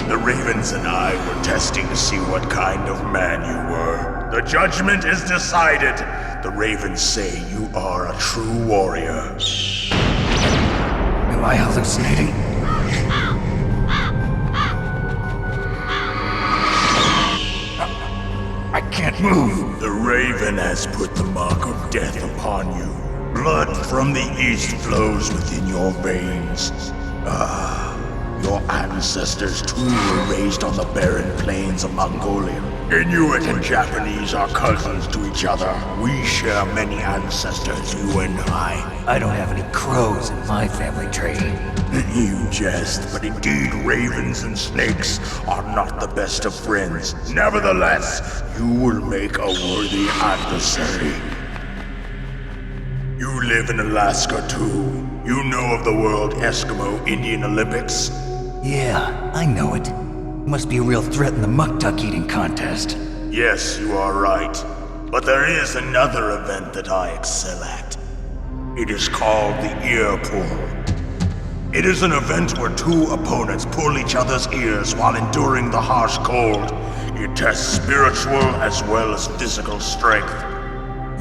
The Ravens and I were testing to see what kind of man you were. The judgment is decided. The Ravens say you are a true warrior. Am I hallucinating? I can't move. The Raven has put the mark of death upon you. Blood from the east flows within your veins. Your ancestors too were raised on the barren plains of Mongolia. Inuit and Japanese are cousins to each other. We share many ancestors, you and I. I don't have any crows in my family tree. You jest, but indeed ravens and snakes are not the best of friends. Nevertheless, you will make a worthy adversary. You live in Alaska too. You know of the World Eskimo Indian Olympics? Yeah, I know it. Must be a real threat in the muck-duck eating contest. Yes, you are right. But there is another event that I excel at. It is called the ear pull. It is an event where two opponents pull each other's ears while enduring the harsh cold. It tests spiritual as well as physical strength.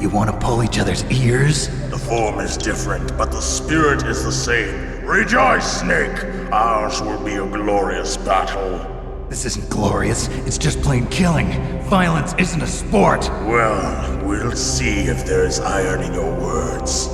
You want to pull each other's ears? The form is different, but the spirit is the same. Rejoice, Snake! Ours will be a glorious battle. This isn't glorious, it's just plain killing. Violence isn't a sport. Well, We'll see if there is iron in your words.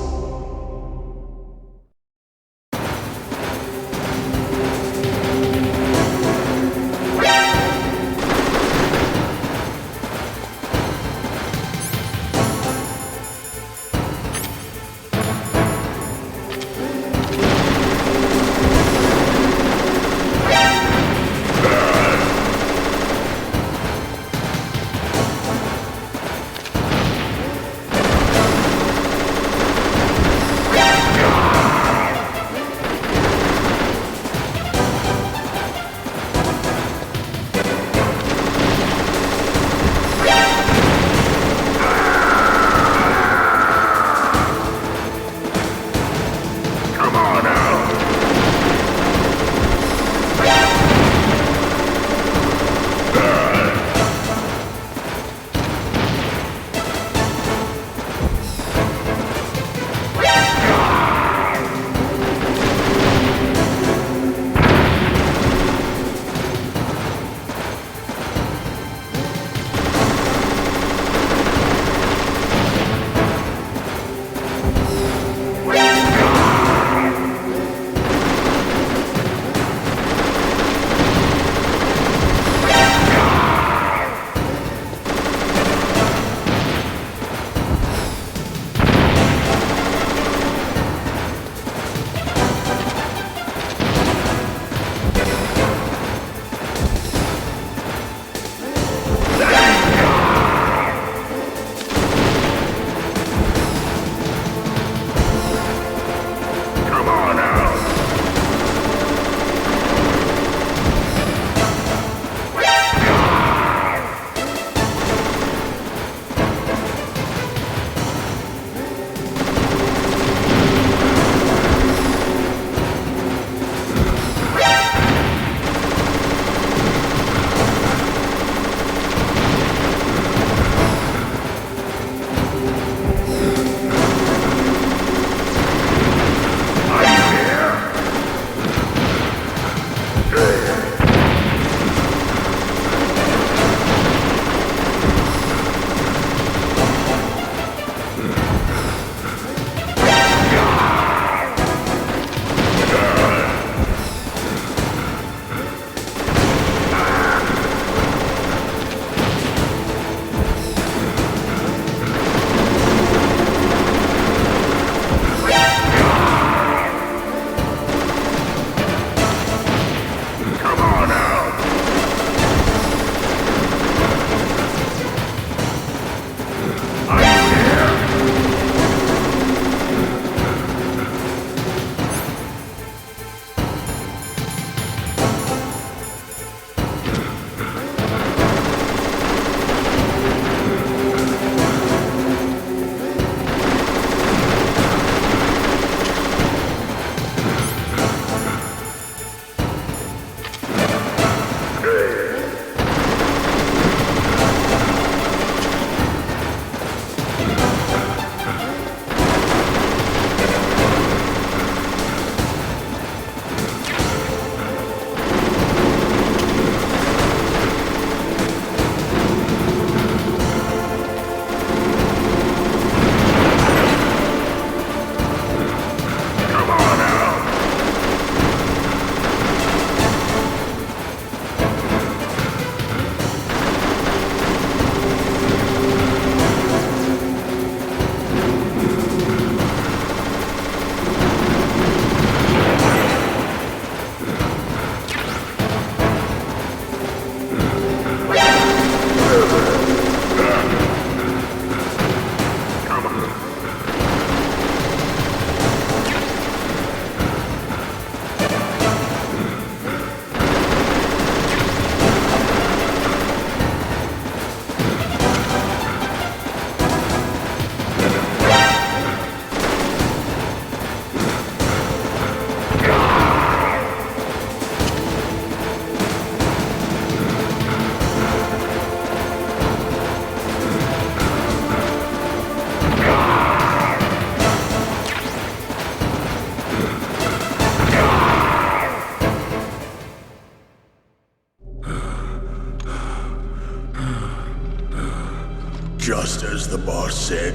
said,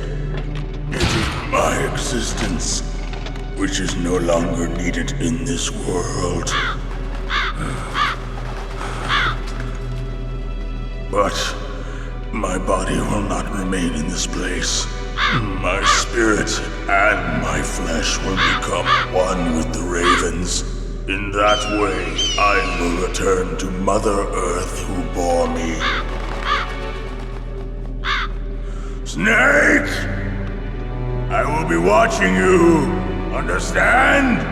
it is my existence which is no longer needed in this world. But my body will not remain in this place. My spirit and my flesh will become one with the ravens. In that way, I will return to Mother Earth who bore me. Snake! I will be watching you. Understand?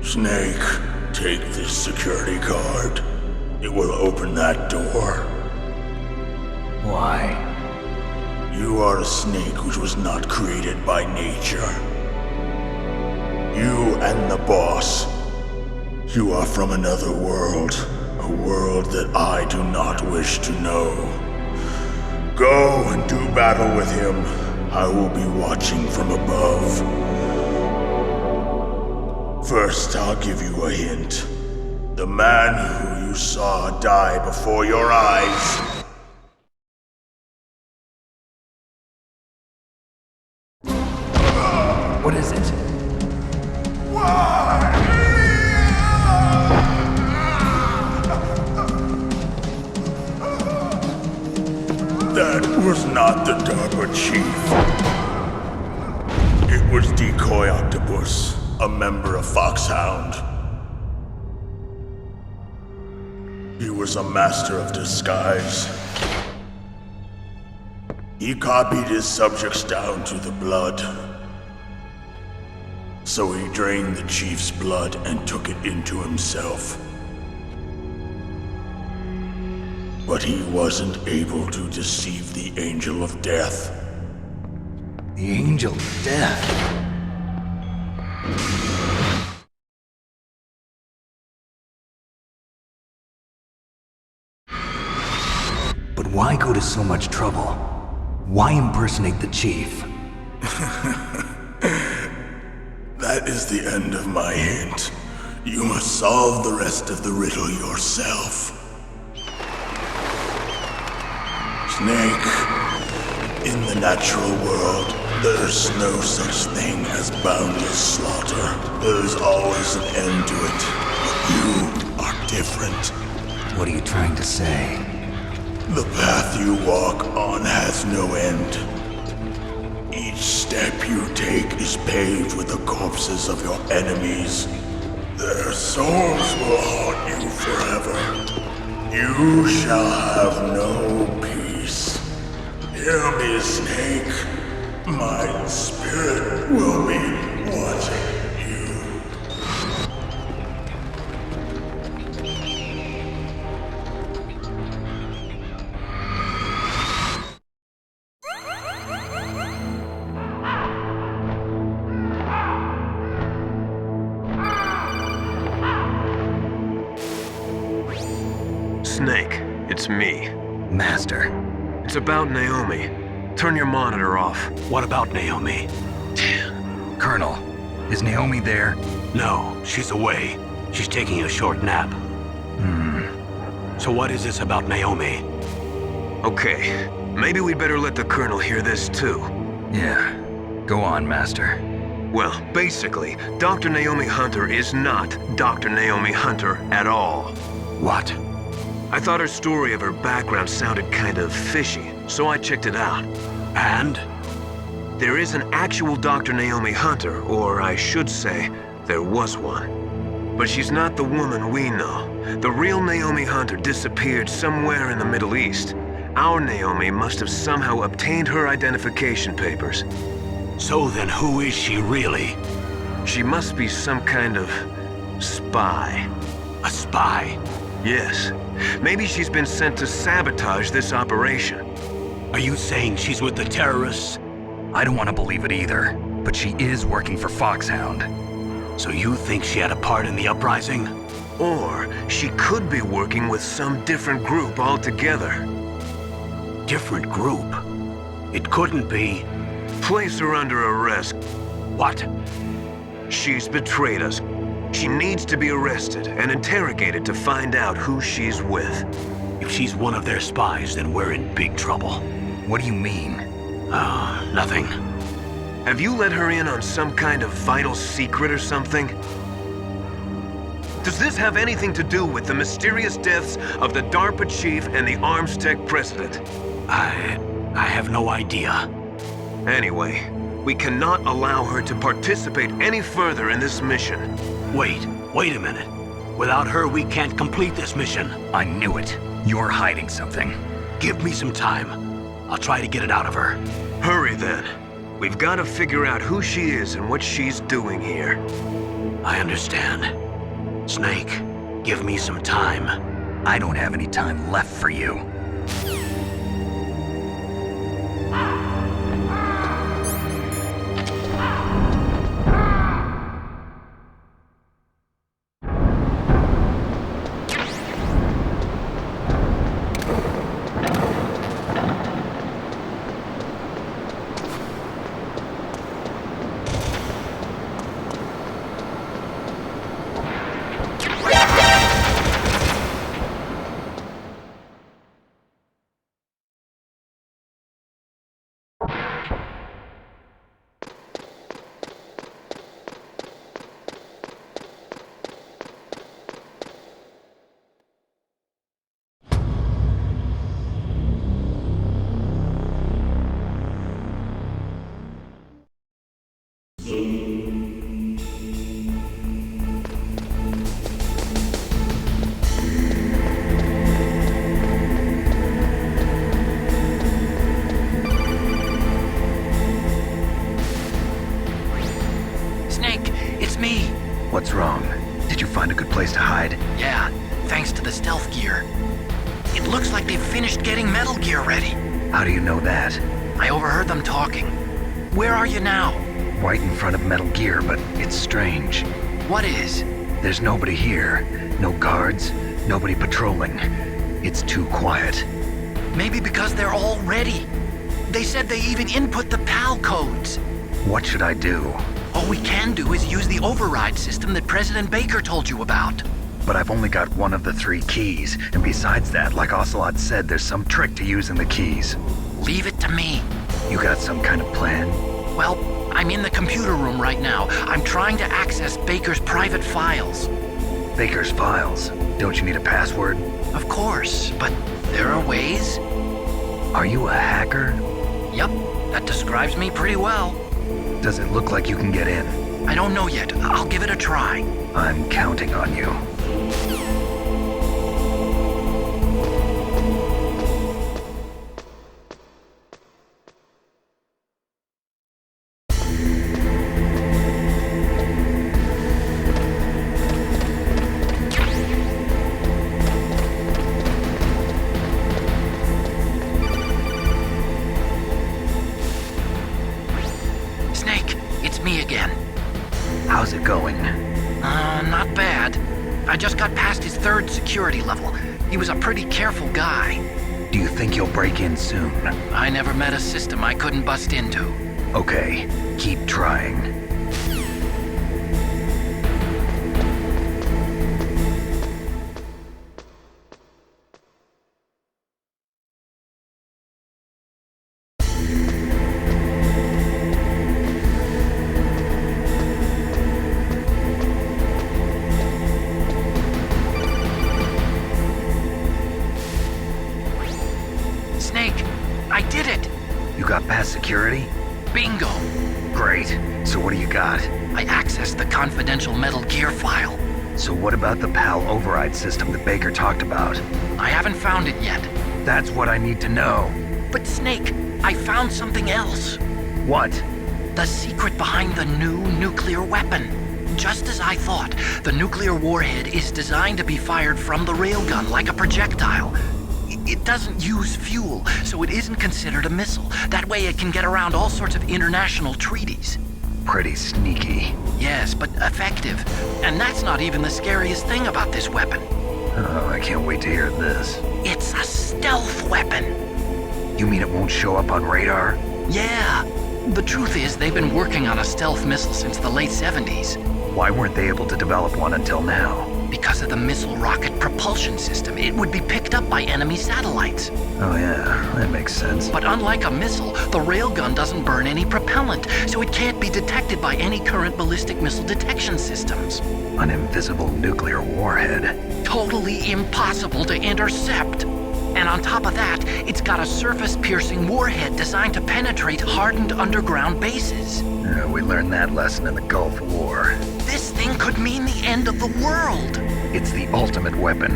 Snake, take this security card. It will open that door. Why? You are a snake which was not created by nature. You and the boss. You are from another world. A world that I do not wish to know. Go and do battle with him. I will be watching from above. First, I'll give you a hint. The man who you saw die before your eyes. What is it? That was not the DARPA chief. It was Decoy Octopus, a member of Foxhound. He was a master of disguise. He copied his subjects down to the blood. So he drained the chief's blood and took it into himself. But he wasn't able to deceive the Angel of Death. The Angel of Death? But why go to so much trouble? Why impersonate the chief? That is the end of my hint. You must solve the rest of the riddle yourself. Snake, in the natural world, there's no such thing as boundless slaughter. There's always an end to it. But you are different. What are you trying to say? The path you walk on has no end. Each step you take is paved with the corpses of your enemies. Their souls will haunt you forever. You shall have no peace. Hear me, Snake. My spirit will be watching you. Snake, it's me. Master. It's about Naomi. Turn your monitor off. What about Naomi? Colonel, is Naomi there? No, she's away. She's taking a short nap. So what is this about Naomi? Okay, maybe we'd better let the Colonel hear this too. Yeah, go on, Master. Well, basically, Dr. Naomi Hunter is not Dr. Naomi Hunter at all. What? I thought her story of her background sounded kind of fishy, so I checked it out. And? There is an actual Dr. Naomi Hunter, or I should say, there was one. But she's not the woman we know. The real Naomi Hunter disappeared somewhere in the Middle East. Our Naomi must have somehow obtained her identification papers. So then who is she really? She must be some kind of spy. A spy? Yes. Maybe she's been sent to sabotage this operation. Are you saying she's with the terrorists? I don't want to believe it either, but she is working for Foxhound. So you think she had a part in the uprising? Or she could be working with some different group altogether. Different group? It couldn't be. Place her under arrest. What? She's betrayed us. She needs to be arrested and interrogated to find out who she's with. If she's one of their spies, then we're in big trouble. What do you mean? Nothing. Have you let her in on some kind of vital secret or something? Does this have anything to do with the mysterious deaths of the DARPA chief and the Arms Tech president? I have no idea. Anyway, we cannot allow her to participate any further in this mission. Wait a minute. Without her, we can't complete this mission. I knew it. You're hiding something. Give me some time. I'll try to get it out of her. Hurry then. We've got to figure out who she is and what she's doing here. I understand. Snake, give me some time. I don't have any time left for you. What's wrong? Did you find a good place to hide? Yeah, thanks to the stealth gear. It looks like they've finished getting Metal Gear ready. How do you know that? I overheard them talking. Where are you now? Right in front of Metal Gear, but it's strange. What is? There's nobody here. No guards, nobody patrolling. It's too quiet. Maybe because they're all ready. They said they even input the PAL codes. What should I do? All we can do is use the override system that President Baker told you about. But I've only got one of the 3 keys, and besides that, like Ocelot said, there's some trick to using the keys. Leave it to me. You got some kind of plan? Well, I'm in the computer room right now. I'm trying to access Baker's private files. Baker's files? Don't you need a password? Of course, but there are ways. Are you a hacker? Yup, that describes me pretty well. Does it look like you can get in? I don't know yet. I'll give it a try. I'm counting on you. How's it going? Not bad. I just got past his 3rd security level. He was a pretty careful guy. Do you think you'll break in soon? I never met a system I couldn't bust into. Okay, keep trying. I did it! You got past security? Bingo! Great. So what do you got? I accessed the confidential Metal Gear file. So what about the PAL override system that Baker talked about? I haven't found it yet. That's what I need to know. But Snake, I found something else. What? The secret behind the new nuclear weapon. Just as I thought, the nuclear warhead is designed to be fired from the railgun like a projectile. It doesn't use fuel, so it isn't considered a missile. That way it can get around all sorts of international treaties. Pretty sneaky. Yes, but effective. And that's not even the scariest thing about this weapon. Oh, I can't wait to hear this. It's a stealth weapon. You mean it won't show up on radar? Yeah. The truth is, they've been working on a stealth missile since the late 70s. Why weren't they able to develop one until now? Because of the missile rocket propulsion system, it would be picked up by enemy satellites. Oh yeah, that makes sense. But unlike a missile, the railgun doesn't burn any propellant, so it can't be detected by any current ballistic missile detection systems. An invisible nuclear warhead. Totally impossible to intercept. And on top of that, it's got a surface-piercing warhead designed to penetrate hardened underground bases. We learned that lesson in the Gulf War. This thing could mean the end of the world. It's the ultimate weapon.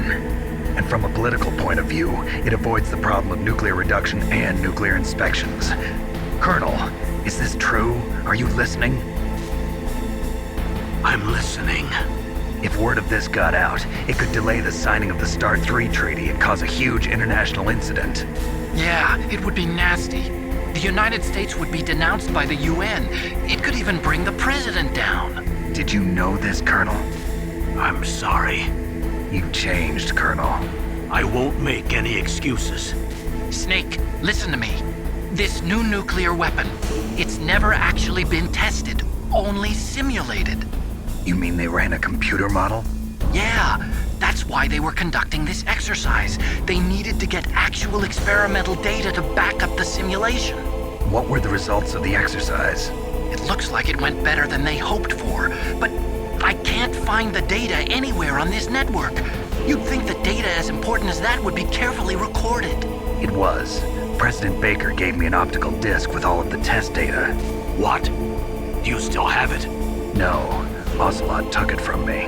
And from a political point of view, it avoids the problem of nuclear reduction and nuclear inspections. Colonel, is this true? Are you listening? I'm listening. If word of this got out, it could delay the signing of the START 3 treaty and cause a huge international incident. Yeah, it would be nasty. The United States would be denounced by the UN. It could even bring the president down. Did you know this, Colonel? I'm sorry. You've changed, Colonel. I won't make any excuses. Snake, listen to me. This new nuclear weapon, it's never actually been tested, only simulated. You mean they ran a computer model? Yeah, that's why they were conducting this exercise. They needed to get actual experimental data to back up the simulation. What were the results of the exercise? It looks like it went better than they hoped for, but I can't find the data anywhere on this network. You'd think the data as important as that would be carefully recorded. It was. President Baker gave me an optical disc with all of the test data. What? Do you still have it? No. Ocelot took it from me.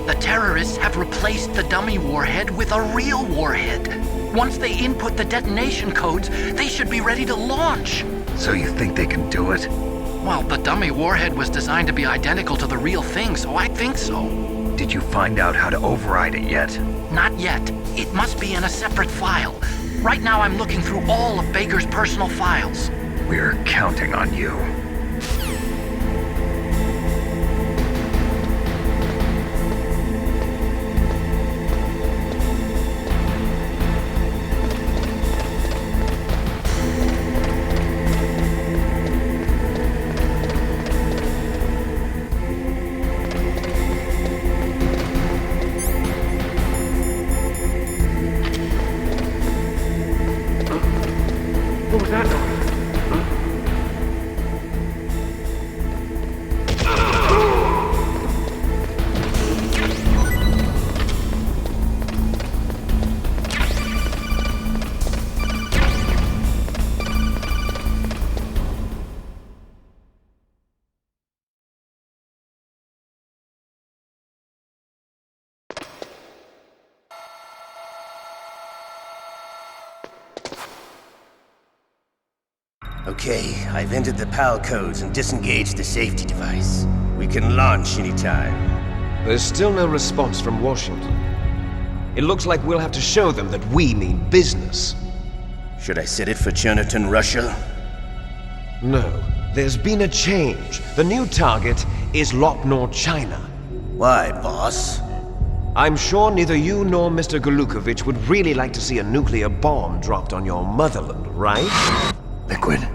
The terrorists have replaced the dummy warhead with a real warhead. Once they input the detonation codes, they should be ready to launch. So you think they can do it? Well, the dummy warhead was designed to be identical to the real thing, so I think so. Did you find out how to override it yet? Not yet. It must be in a separate file. Right now I'm looking through all of Baker's personal files. We're counting on you. What was that noise? Okay, I've entered the PAL codes and disengaged the safety device. We can launch anytime. There's still no response from Washington. It looks like we'll have to show them that we mean business. Should I set it for Chernobyl, Russia? No, there's been a change. The new target is Lopnor, China. Why, boss? I'm sure neither you nor Mr. Golukovich would really like to see a nuclear bomb dropped on your motherland, right? Liquid.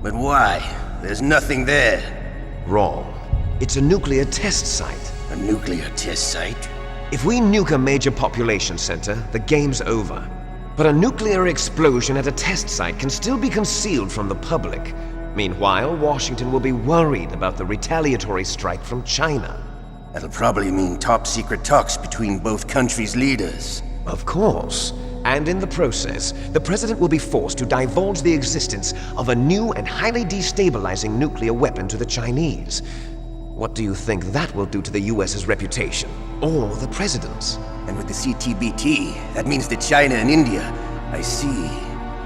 But why? There's nothing there. Wrong. It's a nuclear test site. A nuclear test site? If we nuke a major population center, the game's over. But a nuclear explosion at a test site can still be concealed from the public. Meanwhile, Washington will be worried about the retaliatory strike from China. That'll probably mean top-secret talks between both countries' leaders. Of course. And in the process, the president will be forced to divulge the existence of a new and highly destabilizing nuclear weapon to the Chinese. What do you think that will do to the US's reputation? Or the president's? And with the CTBT, that means that China and India. I see.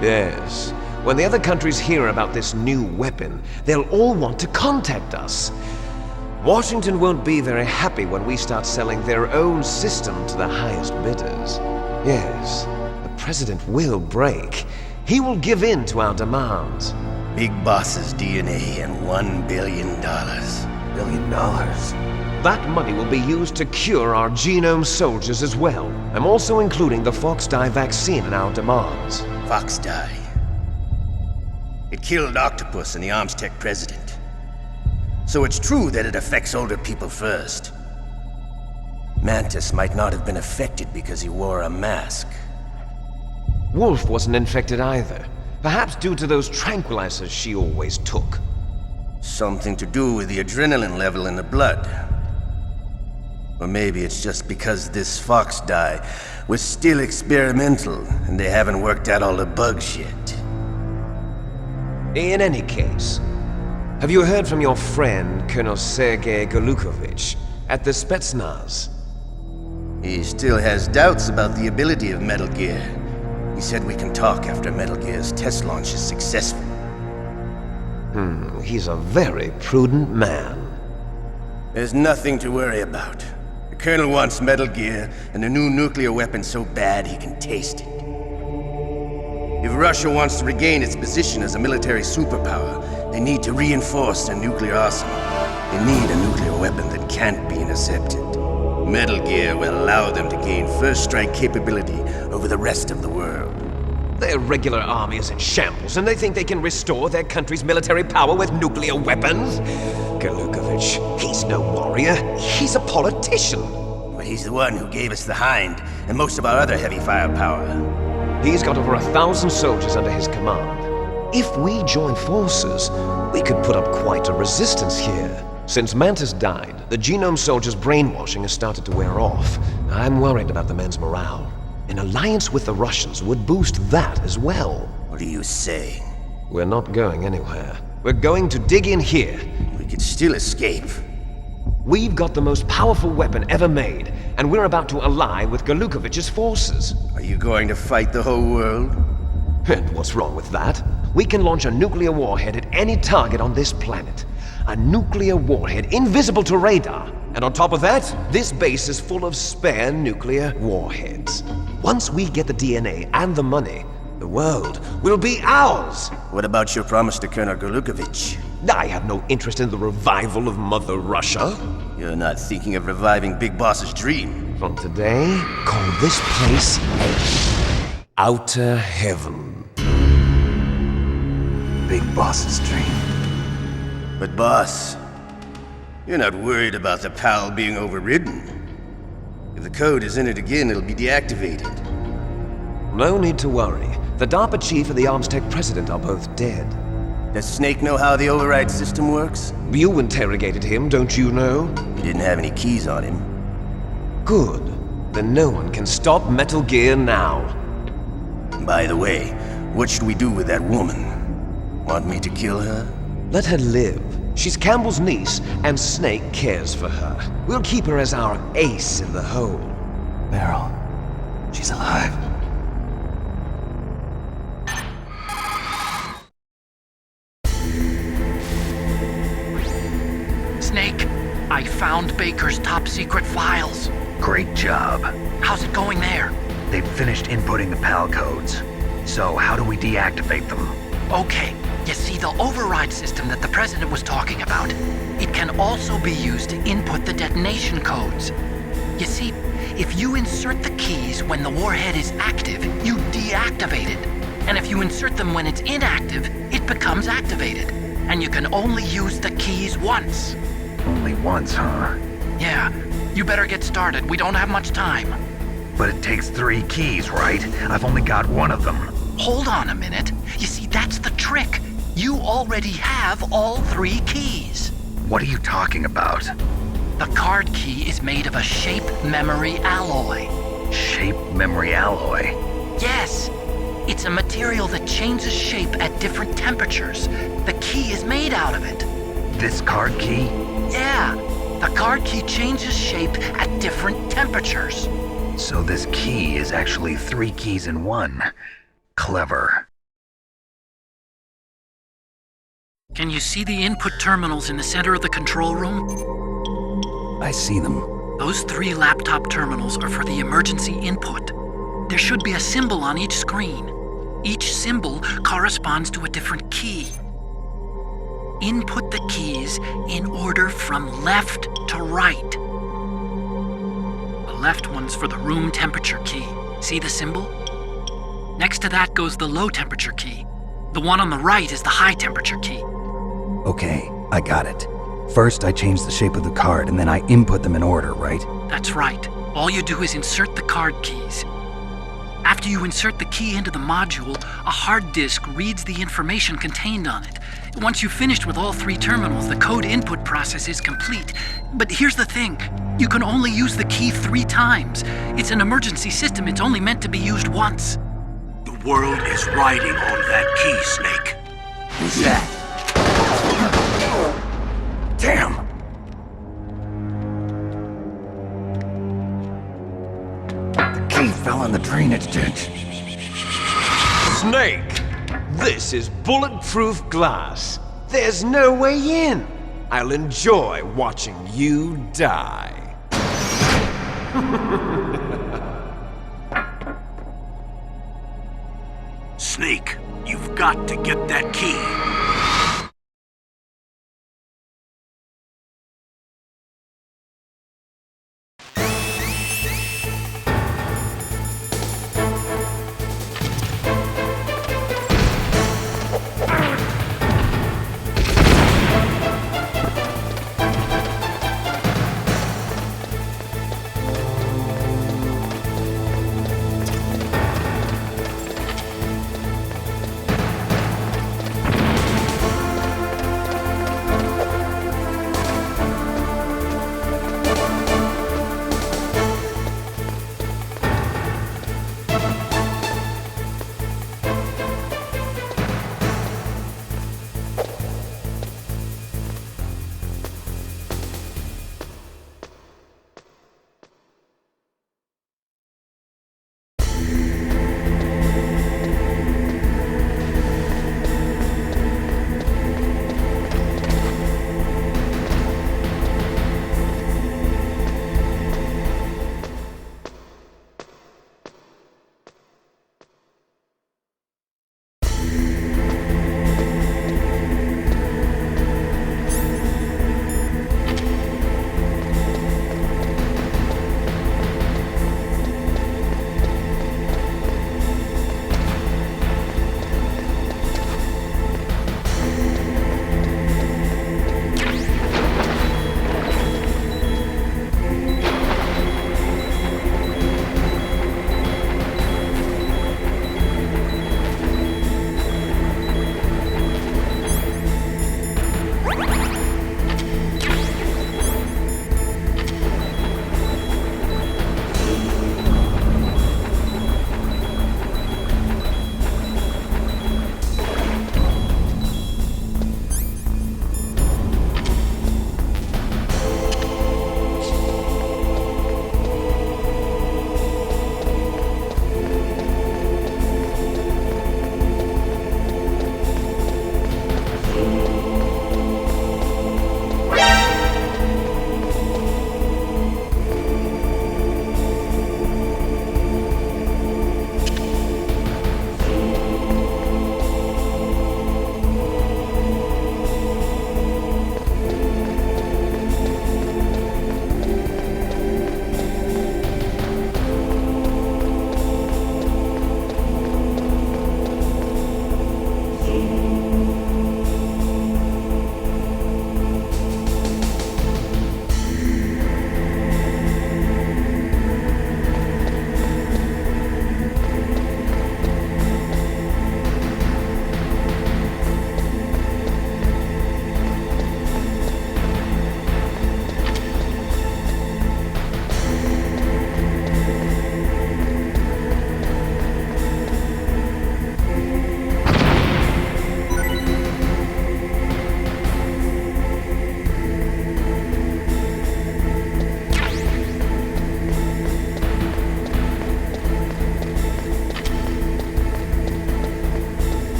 Yes. When the other countries hear about this new weapon, they'll all want to contact us. Washington won't be very happy when we start selling their own system to the highest bidders. Yes, the president will break. He will give in to our demands. Big boss's DNA and $1 billion. $1 billion? That money will be used to cure our genome soldiers as well. I'm also including the Fox-Die vaccine in our demands. Fox-Die? It killed Octopus and the Arms Tech president. So it's true that it affects older people first. Mantis might not have been affected because he wore a mask. Wolf wasn't infected either. Perhaps due to those tranquilizers she always took. Something to do with the adrenaline level in the blood. Or maybe it's just because this fox dye was still experimental and they haven't worked out all the bugs yet. In any case, have you heard from your friend, Colonel Sergei Golukovich, at the Spetsnaz? He still has doubts about the ability of Metal Gear. He said we can talk after Metal Gear's test launch is successful. He's a very prudent man. There's nothing to worry about. The Colonel wants Metal Gear and a new nuclear weapon so bad he can taste it. If Russia wants to regain its position as a military superpower, they need to reinforce their nuclear arsenal. They need a nuclear weapon that can't be intercepted. Metal Gear will allow them to gain first strike capability over the rest of the world. Their regular army is in shambles, and they think they can restore their country's military power with nuclear weapons? Golukovich, he's no warrior. He's a politician. But he's the one who gave us the Hind and most of our other heavy firepower. He's got over 1,000 soldiers under his command. If we join forces, we could put up quite a resistance here. Since Mantis died, the Genome Soldier's brainwashing has started to wear off. I'm worried about the men's morale. An alliance with the Russians would boost that as well. What are you saying? We're not going anywhere. We're going to dig in here. We could still escape. We've got the most powerful weapon ever made, and we're about to ally with Golukovich's forces. Are you going to fight the whole world? And what's wrong with that? We can launch a nuclear warhead at any target on this planet. A nuclear warhead invisible to radar. And on top of that, this base is full of spare nuclear warheads. Once we get the DNA and the money, the world will be ours! What about your promise to Colonel Golukovich? I have no interest in the revival of Mother Russia. You're not thinking of reviving Big Boss's dream. From today, call this place Outer Heaven. Big Boss's dream. But boss, you're not worried about the PAL being overridden. If the code is in it again, it'll be deactivated. No need to worry. The DARPA chief and the Arms Tech president are both dead. Does Snake know how the override system works? You interrogated him, don't you know? He didn't have any keys on him. Good. Then no one can stop Metal Gear now. By the way, what should we do with that woman? Want me to kill her? Let her live. She's Campbell's niece, and Snake cares for her. We'll keep her as our ace in the hole. Meryl, she's alive. Snake, I found Baker's top secret files. Great job. How's it going there? They've finished inputting the PAL codes. So how do we deactivate them? Okay. You see, the override system that the President was talking about, it can also be used to input the detonation codes. You see, if you insert the keys when the warhead is active, you deactivate it. And if you insert them when it's inactive, it becomes activated. And you can only use the keys once. Only once, huh? Yeah, you better get started. We don't have much time. But it takes 3 keys, right? I've only got 1 of them. Hold on a minute. You see, that's the trick. You already have all 3 keys. What are you talking about? The card key is made of a shape memory alloy. Shape memory alloy? Yes. It's a material that changes shape at different temperatures. The key is made out of it. This card key? Yeah. The card key changes shape at different temperatures. So this key is actually 3 keys in 1. Clever. Can you see the input terminals in the center of the control room? I see them. Those 3 laptop terminals are for the emergency input. There should be a symbol on each screen. Each symbol corresponds to a different key. Input the keys in order from left to right. The left one's for the room temperature key. See the symbol? Next to that goes the low temperature key. The one on the right is the high temperature key. Okay, I got it. First, I change the shape of the card, and then I input them in order, right? That's right. All you do is insert the card keys. After you insert the key into the module, a hard disk reads the information contained on it. Once you've finished with all 3 terminals, the code input process is complete. But here's the thing. You can only use the key 3 times. It's an emergency system. It's only meant to be used once. The world is riding on that key, Snake. Who's that? Damn! The key fell in the drainage ditch. Snake! This is bulletproof glass. There's no way in. I'll enjoy watching you die. Snake, you've got to get that key.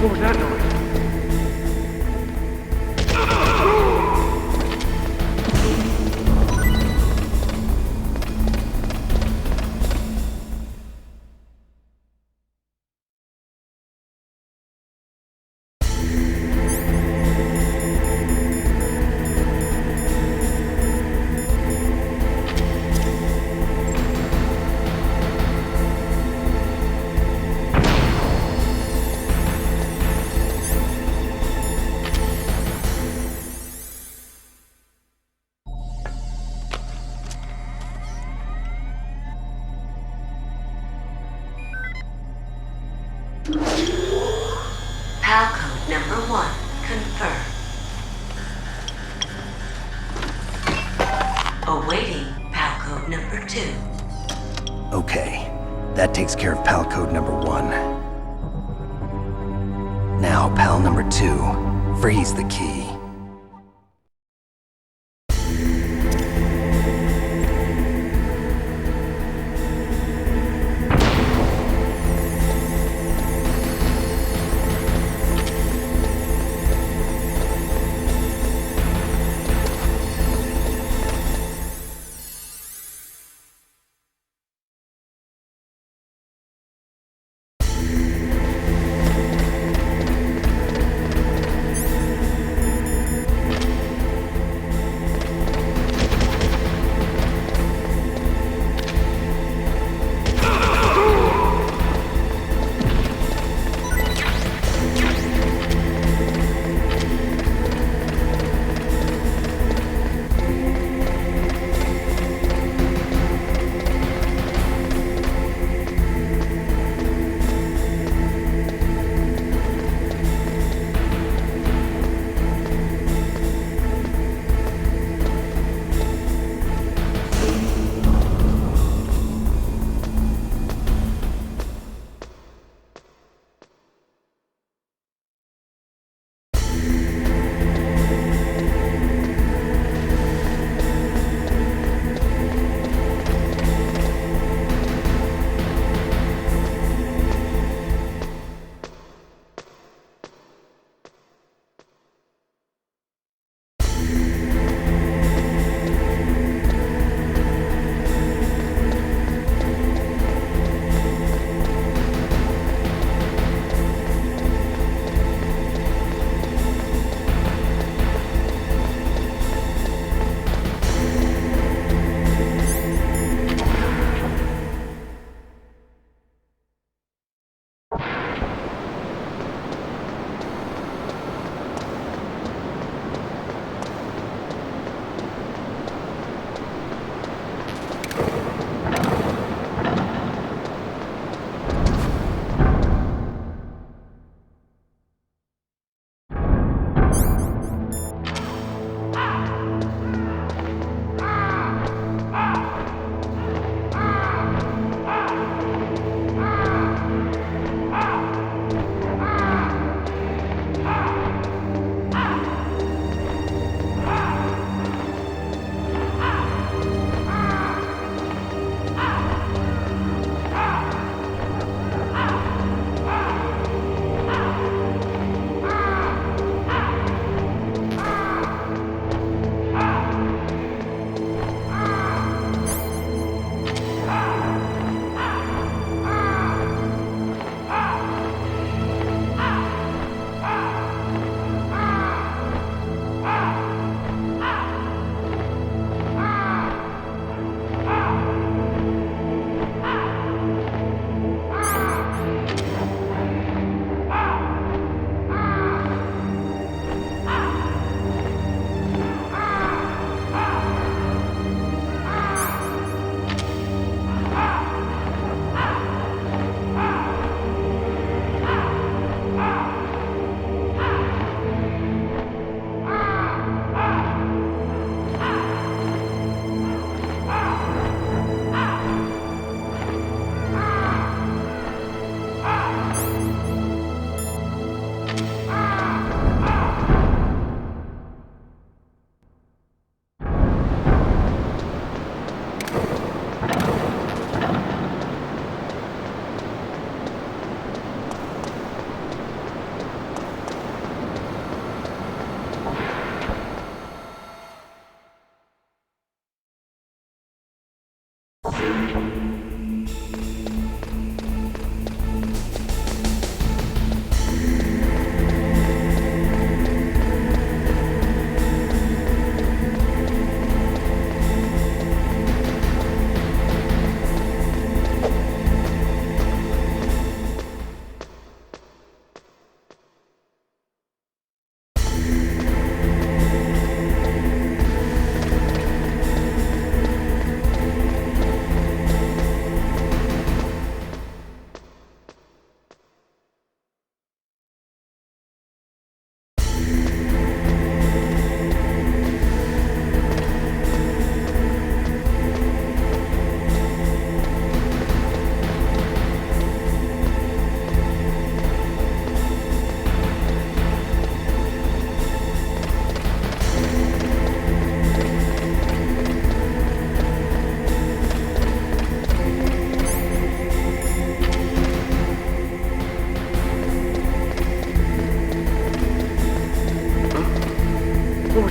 What was that noise? PAL code number 1 confirmed. Awaiting PAL code number 2. Okay, that takes care of PAL code number 1. Now, PAL number 2, freeze the key.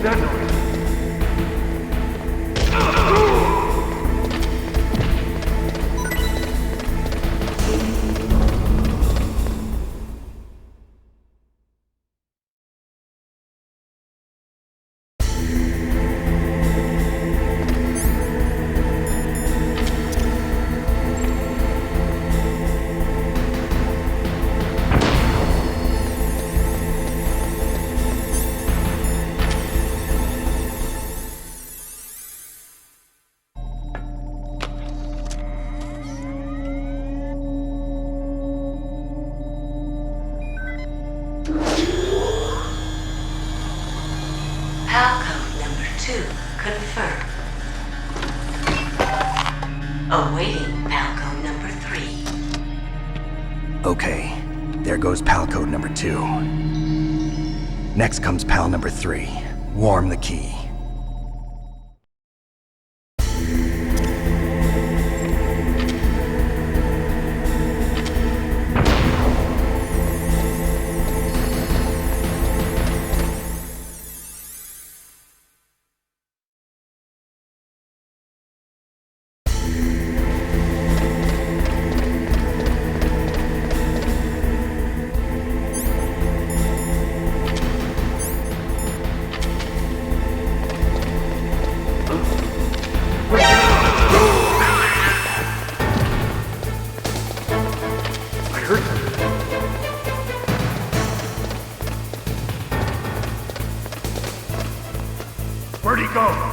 was that noise? Palcode number 2 confirmed. Awaiting Palcode number 3. Okay, there goes pal code number 2. Next comes pal number 3. Warm the key. Where'd he go?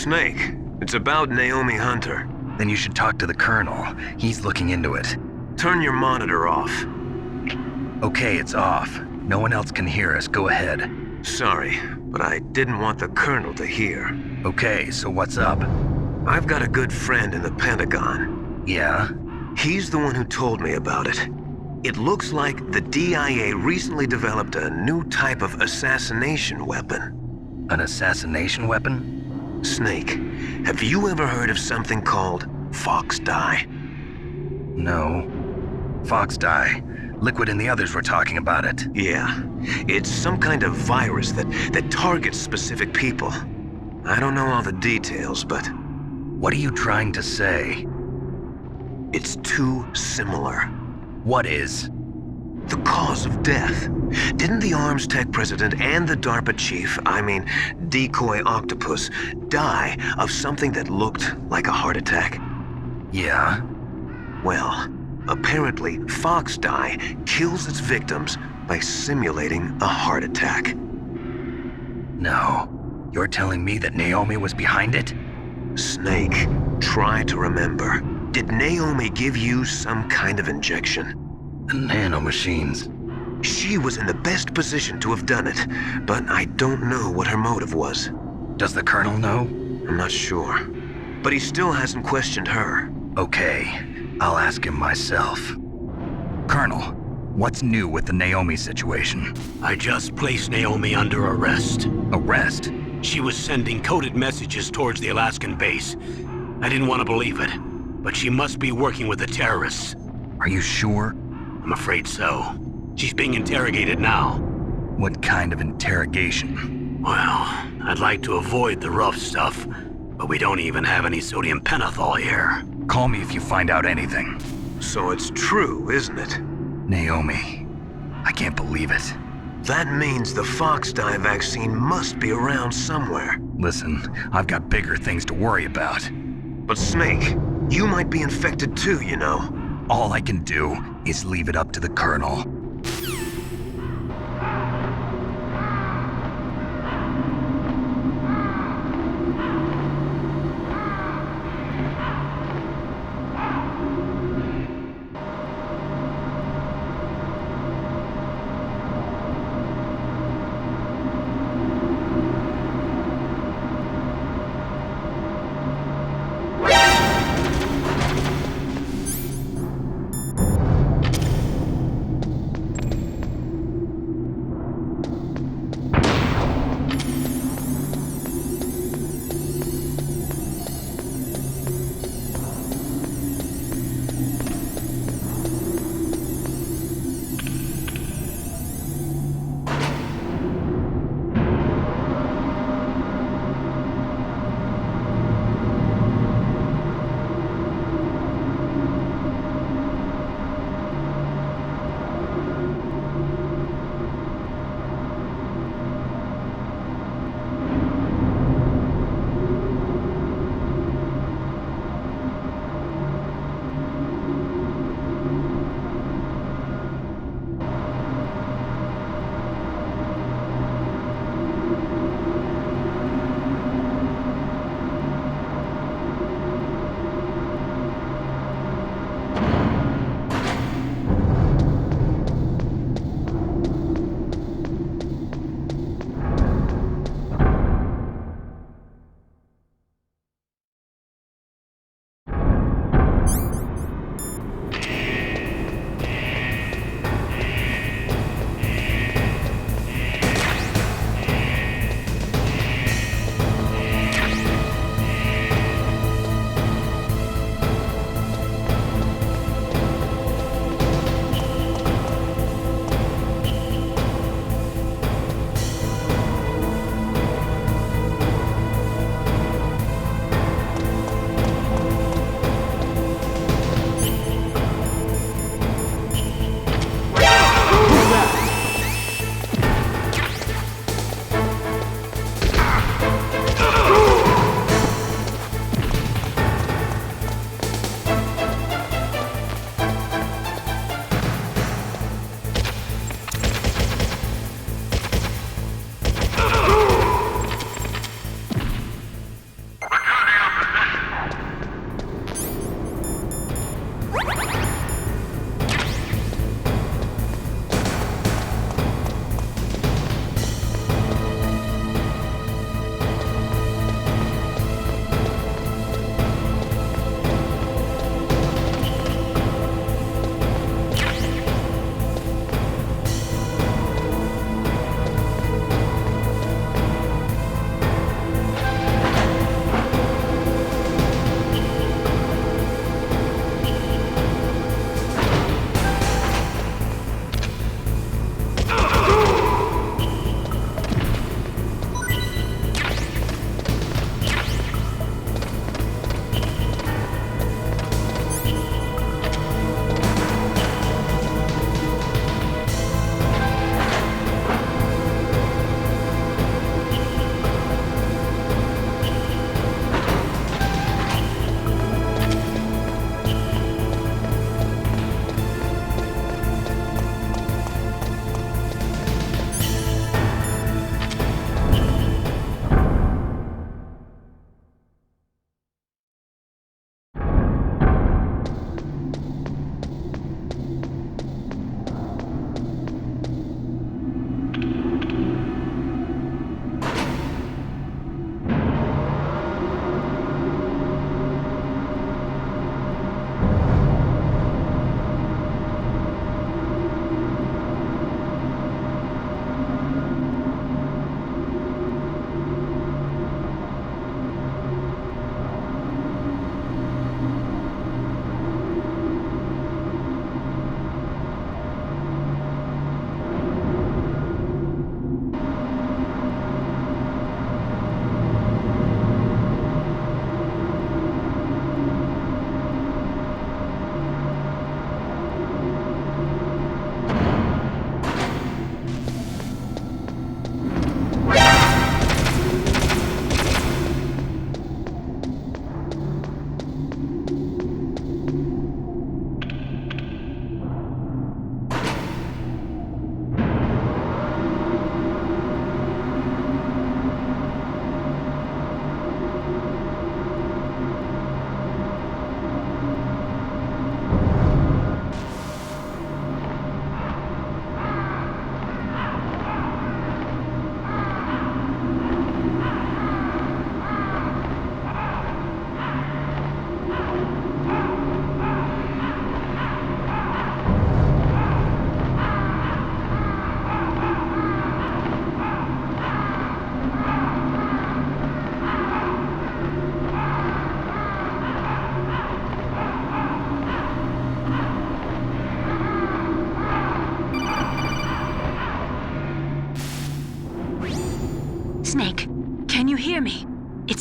Snake, it's about Naomi Hunter. Then you should talk to the Colonel. He's looking into it. Turn your monitor off. Okay, it's off. No one else can hear us. Go ahead. Sorry, but I didn't want the Colonel to hear. Okay, so what's up? I've got a good friend in the Pentagon. Yeah? He's the one who told me about it. It looks like the DIA recently developed a new type of assassination weapon. An assassination weapon? Snake, have you ever heard of something called Fox Die? No. Fox dye. Liquid and the others were talking about it. Yeah. It's some kind of virus that targets specific people. I don't know all the details, but... What are you trying to say? It's too similar. What is? The cause of death. Didn't the Arms Tech president and the DARPA chief, Decoy Octopus, die of something that looked like a heart attack? Yeah. Well, apparently Fox dye kills its victims by simulating a heart attack. No. You're telling me that Naomi was behind it? Snake, try to remember. Did Naomi give you some kind of injection? The nanomachines. She was in the best position to have done it, but I don't know what her motive was. Does the Colonel know? I'm not sure. But he still hasn't questioned her. Okay, I'll ask him myself. Colonel, what's new with the Naomi situation? I just placed Naomi under arrest. Arrest? She was sending coded messages towards the Alaskan base. I didn't want to believe it, but she must be working with the terrorists. Are you sure? I'm afraid so. She's being interrogated now. What kind of interrogation? Well, I'd like to avoid the rough stuff, but we don't even have any sodium pentothal here. Call me if you find out anything. So it's true, isn't it? Naomi, I can't believe it. That means the Fox dye vaccine must be around somewhere. Listen, I've got bigger things to worry about. But Snake, you might be infected too, you know. All I can do is leave it up to the Colonel.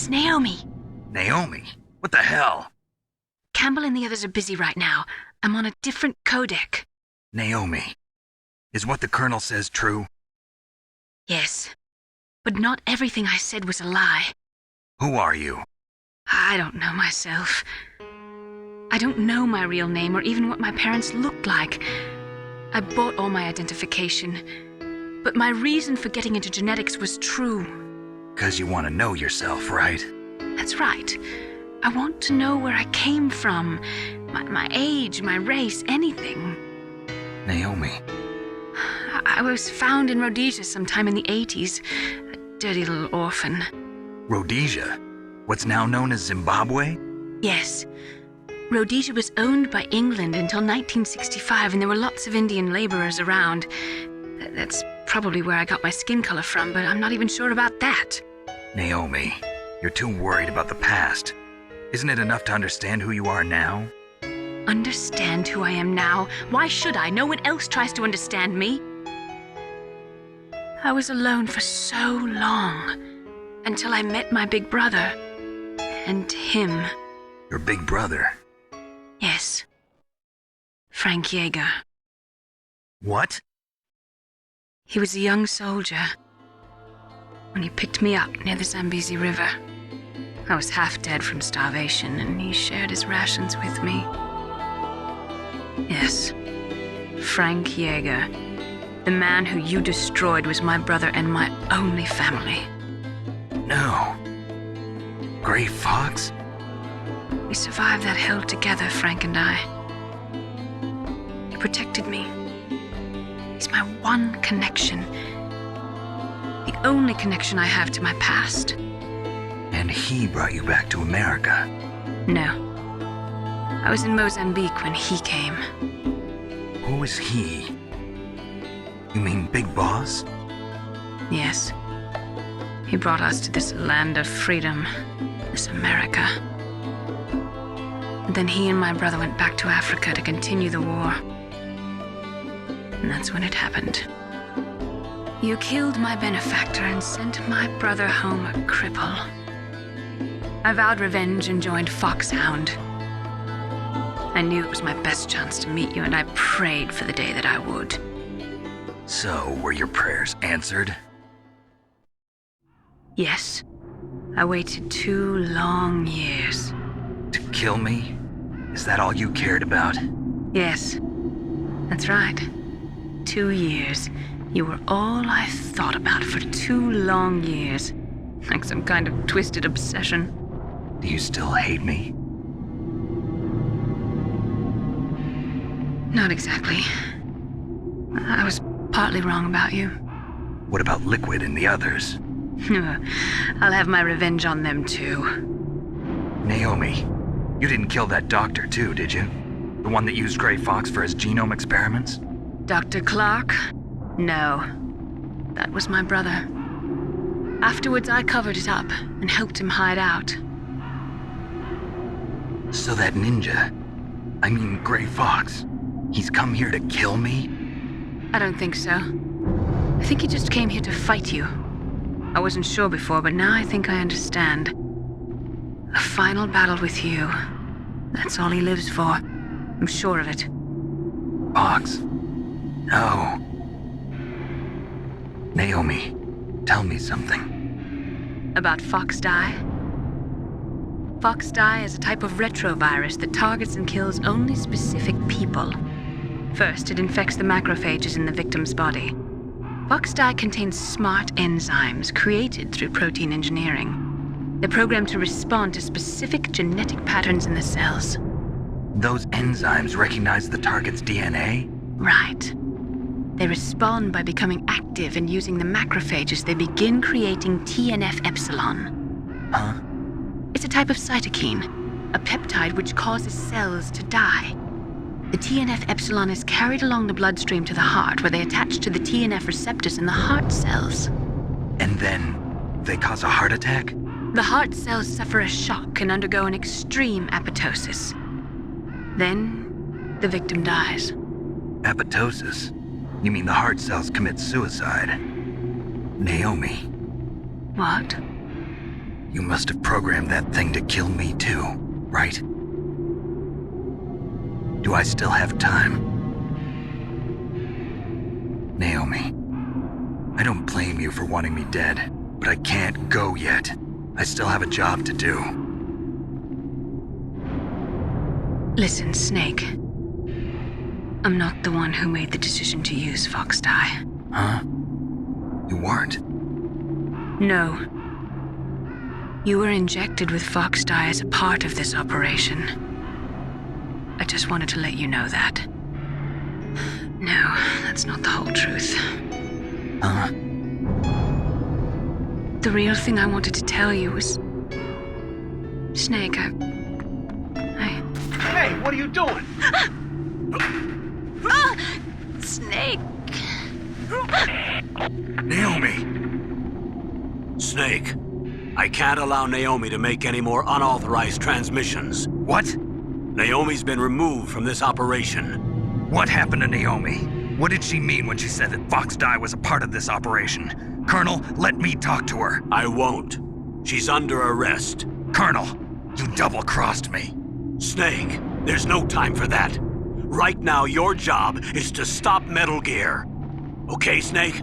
It's Naomi. Naomi? What the hell? Campbell and the others are busy right now. I'm on a different codec. Naomi, is what the Colonel says true? Yes. But not everything I said was a lie. Who are you? I don't know myself. I don't know my real name or even what my parents looked like. I bought all my identification. But my reason for getting into genetics was true. 'Cause you want to know yourself, right? That's right. I want to know where I came from. My age, my race, anything. Naomi. I was found in Rhodesia sometime in the 80s. A dirty little orphan. Rhodesia? What's now known as Zimbabwe? Yes. Rhodesia was owned by England until 1965, and there were lots of Indian laborers around. That's probably where I got my skin color from, but I'm not even sure about that. Naomi, you're too worried about the past. Isn't it enough to understand who you are now? Understand who I am now? Why should I? No one else tries to understand me. I was alone for so long, until I met my big brother. And him. Your big brother? Yes. Frank Yeager. What? He was a young soldier when he picked me up near the Zambezi River. I was half dead from starvation, and he shared his rations with me. Yes, Frank Yeager. The man who you destroyed was my brother and my only family. No. Gray Fox? We survived that hell together, Frank and I. He protected me. He's my one connection. The only connection I have to my past. And he brought you back to America? No. I was in Mozambique when he came. Who is he? You mean Big Boss? Yes. He brought us to this land of freedom, this America. And then he and my brother went back to Africa to continue the war. And that's when it happened. You killed my benefactor and sent my brother home a cripple. I vowed revenge and joined Foxhound. I knew it was my best chance to meet you, and I prayed for the day that I would. So, were your prayers answered? Yes. I waited 2 long years. To kill me? Is that all you cared about? Yes. That's right. 2 years. You were all I thought about for 2 long years. Like some kind of twisted obsession. Do you still hate me? Not exactly. I was partly wrong about you. What about Liquid and the others? I'll have my revenge on them too. Naomi, you didn't kill that doctor too, did you? The one that used Gray Fox for his genome experiments? Dr. Clark? No. That was my brother. Afterwards, I covered it up and helped him hide out. So that ninja, I mean Gray Fox, he's come here to kill me? I don't think so. I think he just came here to fight you. I wasn't sure before, but now I think I understand. A final battle with you. That's all he lives for. I'm sure of it. Fox? No. Naomi, tell me something. About Fox Die? Fox Die is a type of retrovirus that targets and kills only specific people. First, it infects the macrophages in the victim's body. Fox Die contains smart enzymes created through protein engineering. They're programmed to respond to specific genetic patterns in the cells. Those enzymes recognize the target's DNA? Right. They respond by becoming active and using the macrophages. They begin creating TNF-epsilon. Huh? It's a type of cytokine, a peptide which causes cells to die. The TNF-epsilon is carried along the bloodstream to the heart, where they attach to the TNF receptors in the heart cells. And then they cause a heart attack? The heart cells suffer a shock and undergo an extreme apoptosis. Then, the victim dies. Apoptosis? You mean the heart cells commit suicide? Naomi. What? You must have programmed that thing to kill me too, right? Do I still have time? Naomi, I don't blame you for wanting me dead, but I can't go yet. I still have a job to do. Listen, Snake. I'm not the one who made the decision to use Fox Dye. Huh? You weren't? No. You were injected with Fox Dye as a part of this operation. I just wanted to let you know that. No, that's not the whole truth. Huh? The real thing I wanted to tell you was... Snake, Hey, what are you doing? Snake! Naomi! Snake, I can't allow Naomi to make any more unauthorized transmissions. What? Naomi's been removed from this operation. What happened to Naomi? What did she mean when she said that Fox Dye was a part of this operation? Colonel, let me talk to her. I won't. She's under arrest. Colonel, you double-crossed me. Snake, there's no time for that. Right now, your job is to stop Metal Gear. Okay, Snake?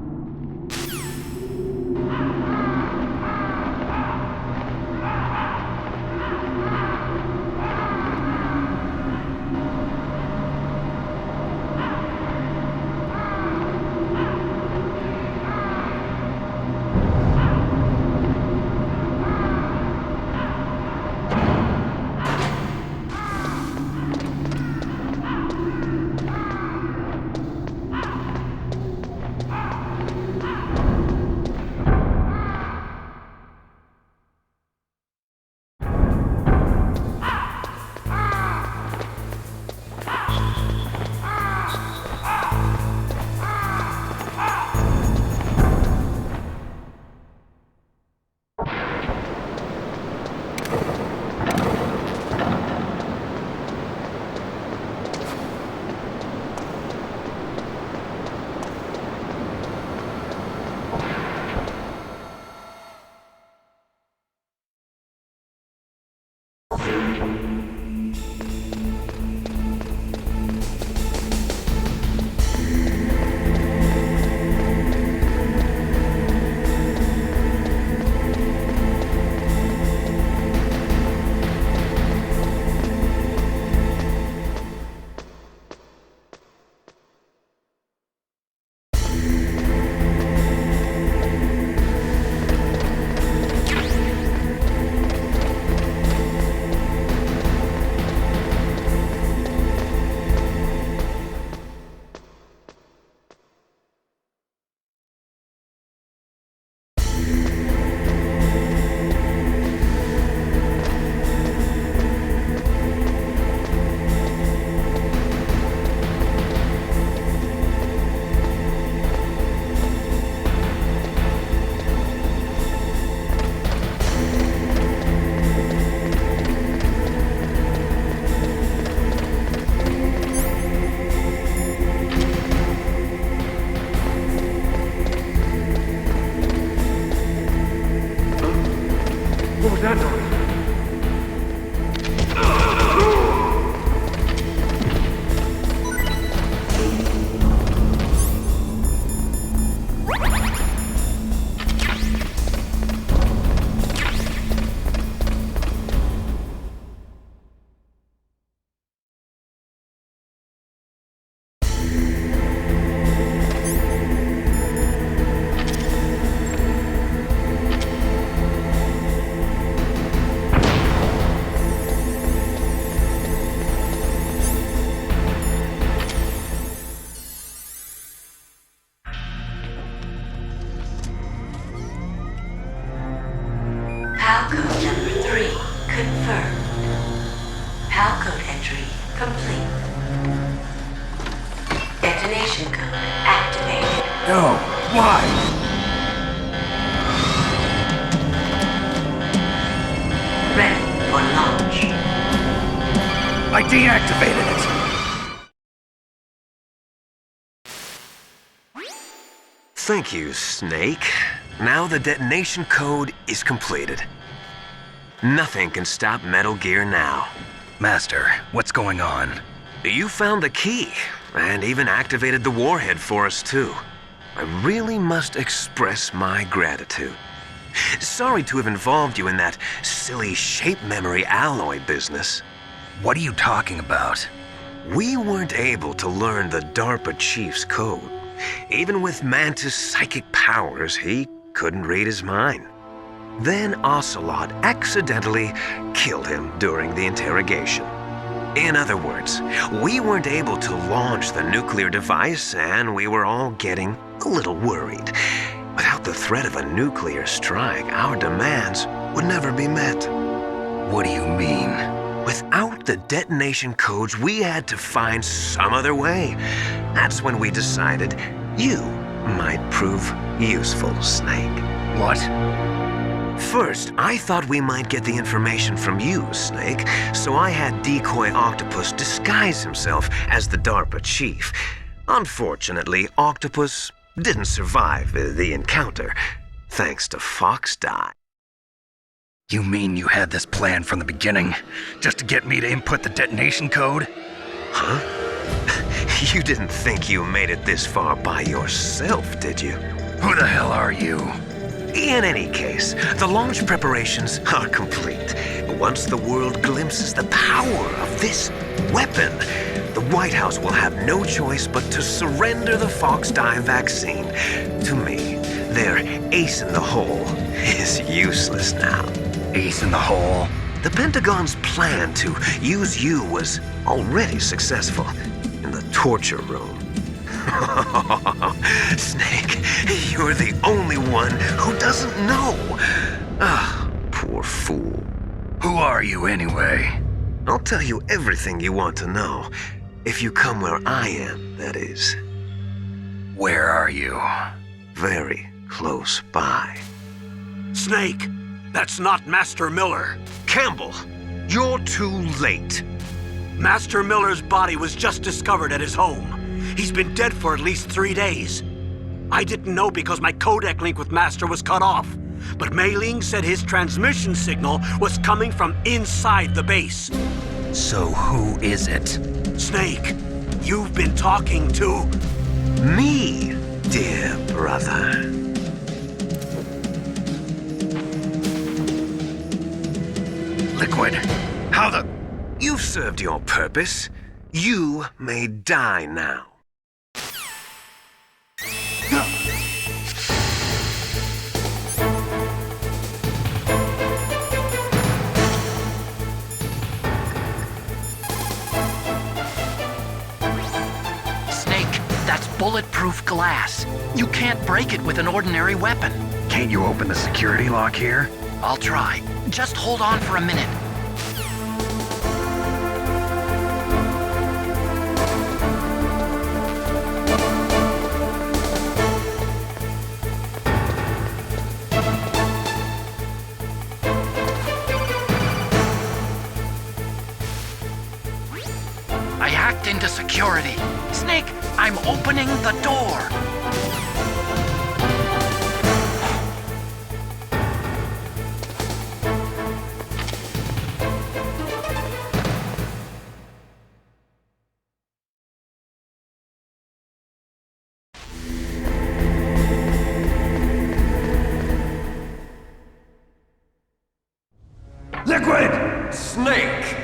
No, why? Ready for launch. I deactivated it. Thank you, Snake. Now the detonation code is completed. Nothing can stop Metal Gear now. Master, what's going on? You found the key, and even activated the warhead for us too. I really must express my gratitude. Sorry to have involved you in that silly shape memory alloy business. What are you talking about? We weren't able to learn the DARPA chief's code. Even with Mantis' psychic powers, he couldn't read his mind. Then Ocelot accidentally killed him during the interrogation. In other words, we weren't able to launch the nuclear device, and we were all getting a little worried. Without the threat of a nuclear strike, our demands would never be met. What do you mean? Without the detonation codes, we had to find some other way. That's when we decided you might prove useful, Snake. What? First, I thought we might get the information from you, Snake, so I had Decoy Octopus disguise himself as the DARPA chief. Unfortunately, Octopus didn't survive the encounter, thanks to Fox Die. You mean you had this plan from the beginning, just to get me to input the detonation code? Huh? You didn't think you made it this far by yourself, did you? Who the hell are you? In any case, the launch preparations are complete. Once the world glimpses the power of this weapon, the White House will have no choice but to surrender the Fox Die vaccine. To me, their ace in the hole is useless now. Ace in the hole? The Pentagon's plan to use you was already successful in the torture room. Snake, you're the only one who doesn't know. Ah, poor fool. Who are you anyway? I'll tell you everything you want to know. If you come where I am, that is. Where are you? Very close by. Snake, that's not Master Miller. Campbell, you're too late. Master Miller's body was just discovered at his home. He's been dead for at least 3 days. I didn't know because my codec link with Master was cut off. But Mei Ling said his transmission signal was coming from inside the base. So who is it? Snake, you've been talking to... me, dear brother. Liquid, how the... You've served your purpose. You may die now. That's bulletproof glass. You can't break it with an ordinary weapon. Can't you open the security lock here? I'll try. Just hold on for a minute. I hacked into security. Snake, I'm opening the door. Liquid! Snake!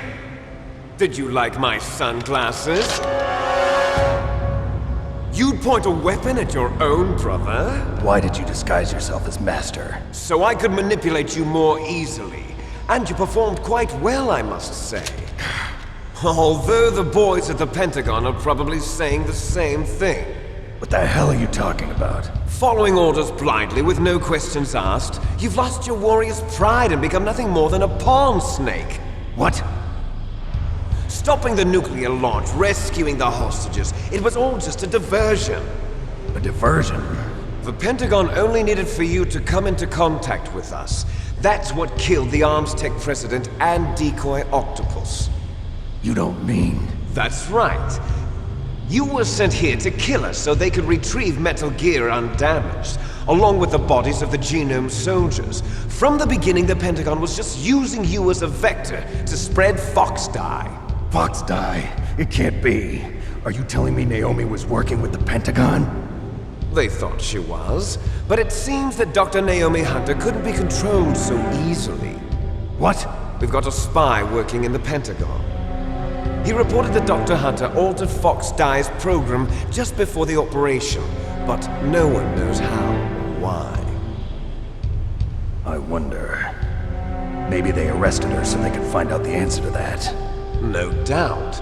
Did you like my sunglasses? You'd point a weapon at your own brother? Why did you disguise yourself as Master? So I could manipulate you more easily. And you performed quite well, I must say. Although the boys at the Pentagon are probably saying the same thing. What the hell are you talking about? Following orders blindly with no questions asked, you've lost your warrior's pride and become nothing more than a pawn, Snake. What? Stopping the nuclear launch, rescuing the hostages, it was all just a diversion. A diversion? The Pentagon only needed for you to come into contact with us. That's what killed the Arms Tech President and Decoy Octopus. You don't mean... That's right. You were sent here to kill us so they could retrieve Metal Gear undamaged, along with the bodies of the Genome soldiers. From the beginning, the Pentagon was just using you as a vector to spread Fox dye. Fox dye? It can't be. Are you telling me Naomi was working with the Pentagon? They thought she was, but it seems that Dr. Naomi Hunter couldn't be controlled so easily. What? We've got a spy working in the Pentagon. He reported that Dr. Hunter altered Fox Dye's program just before the operation, but no one knows how or why. I wonder... maybe they arrested her so they could find out the answer to that. No doubt.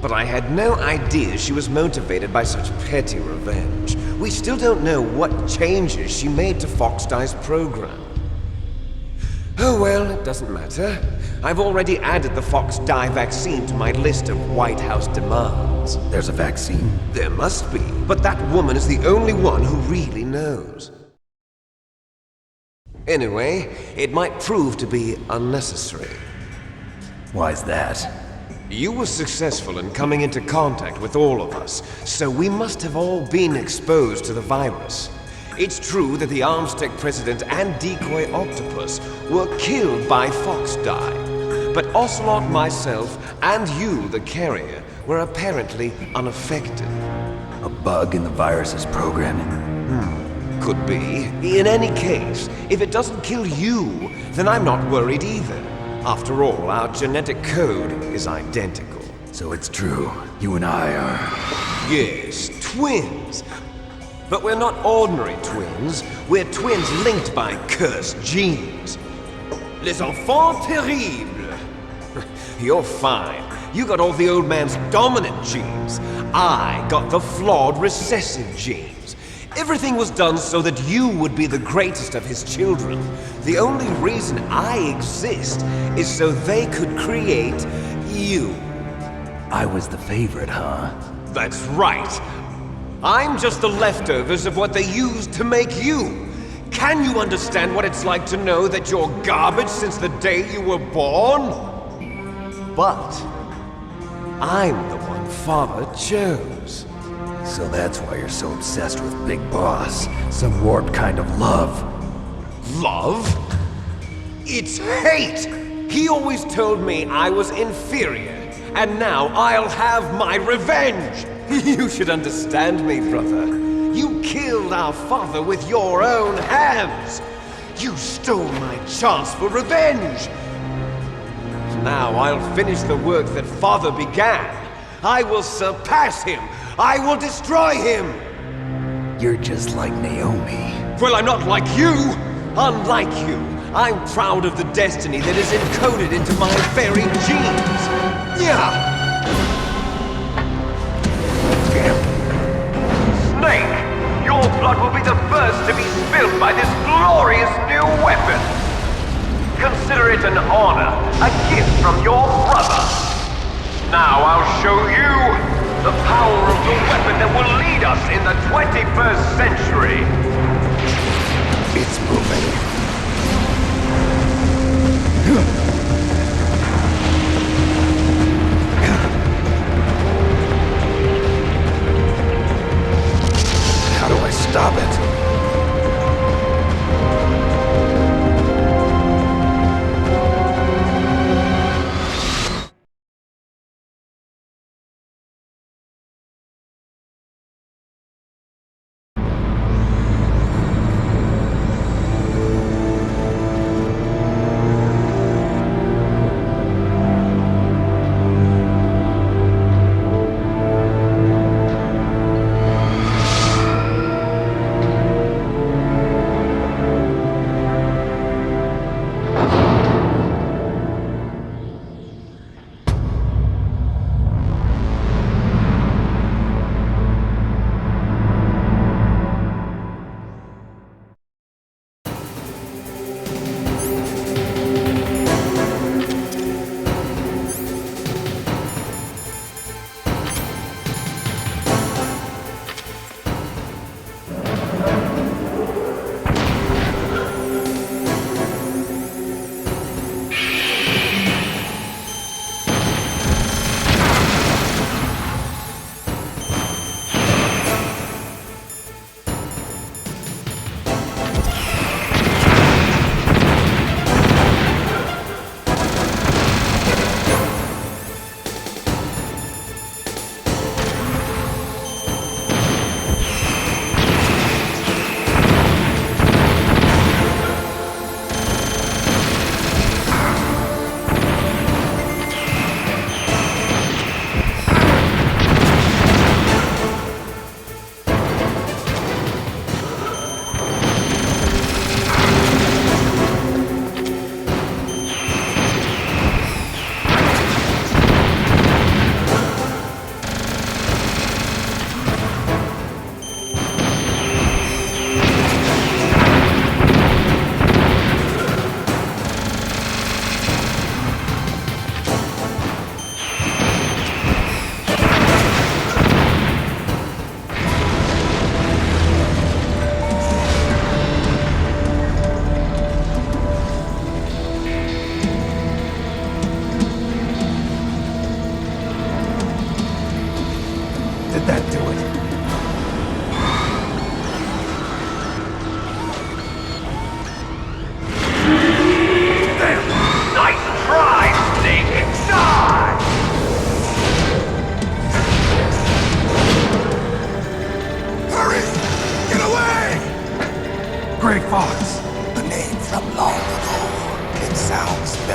But I had no idea she was motivated by such petty revenge. We still don't know what changes she made to Fox Dye's program. Oh well, it doesn't matter. I've already added the Fox Dye vaccine to my list of White House demands. There's a vaccine? There must be, but that woman is the only one who really knows. Anyway, it might prove to be unnecessary. Why's that? You were successful in coming into contact with all of us, so we must have all been exposed to the virus. It's true that the Armstech president and decoy octopus were killed by Fox Dye, but Ocelot, myself, and you, the carrier, were apparently unaffected. A bug in the virus's programming? Could be. In any case, if it doesn't kill you, then I'm not worried either. After all, our genetic code is identical. So it's true. You and I are... Yes, twins. But we're not ordinary twins. We're twins linked by cursed genes. Les enfants terribles. You're fine. You got all the old man's dominant genes. I got the flawed recessive genes. Everything was done so that you would be the greatest of his children. The only reason I exist is so they could create you. I was the favorite, huh? That's right. I'm just the leftovers of what they used to make you. Can you understand what it's like to know that you're garbage since the day you were born? But I'm the one Father chose. So that's why you're so obsessed with Big Boss. Some warped kind of love. Love? It's hate! He always told me I was inferior, and now I'll have my revenge! You should understand me, brother. You killed our father with your own hands! You stole my chance for revenge! Now I'll finish the work that Father began. I will surpass him! I will destroy him! You're just like Naomi. Well, I'm not like you! Unlike you, I'm proud of the destiny that is encoded into my very genes! Yeah! Snake! Your blood will be the first to be spilled by this glorious new weapon! Consider it an honor, a gift from your brother! Now I'll show you the power of the weapon that will lead us in the 21st century! It's moving. How do I stop it?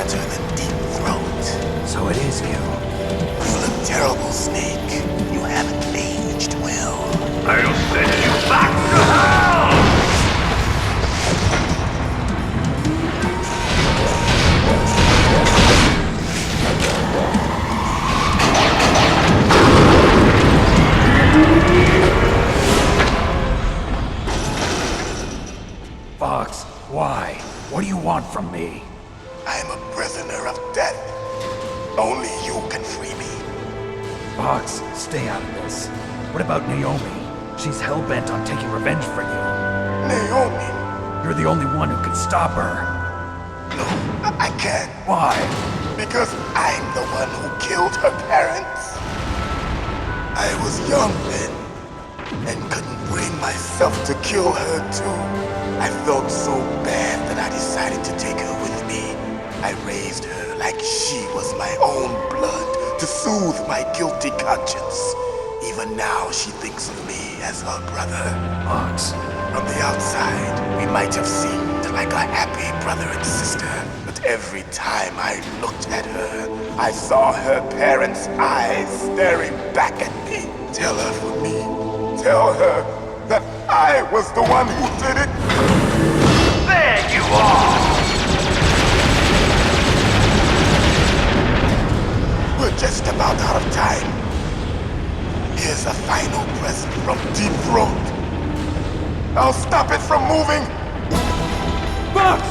better than Deep Throat. So it is you. You look terrible, Snake. You haven't aged well. I'll send you back to hell! Fox, why? What do you want from me? I'm a prisoner of death. Only you can free me. Fox, stay out of this. What about Naomi? She's hell-bent on taking revenge for you. Naomi? You're the only one who can stop her. No, I can't. Why? Because I'm the one who killed her parents. I was young then, and couldn't bring myself to kill her too. I felt so bad that I decided to take her with me. I raised her like she was my own blood to soothe my guilty conscience. Even now she thinks of me as her brother. Fox. From the outside, we might have seemed like a happy brother and sister, but every time I looked at her, I saw her parents' eyes staring back at me. Tell her for me. Tell her that I was the one who did it. There you are! We're just about out of time. Here's a final present from Deep Throat. I'll stop it from moving. Fox!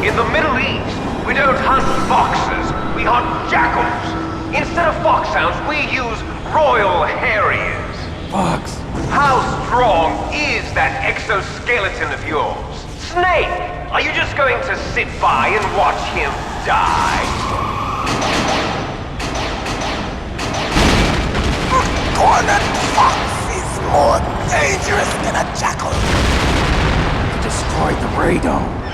In the Middle East, we don't hunt foxes, we hunt jackals. Instead of foxhounds, we use royal harriers. Fox! How strong is that exoskeleton of yours? Snake, are you just going to sit by and watch him die? Cornered fox is more dangerous than a jackal. You destroyed the radome.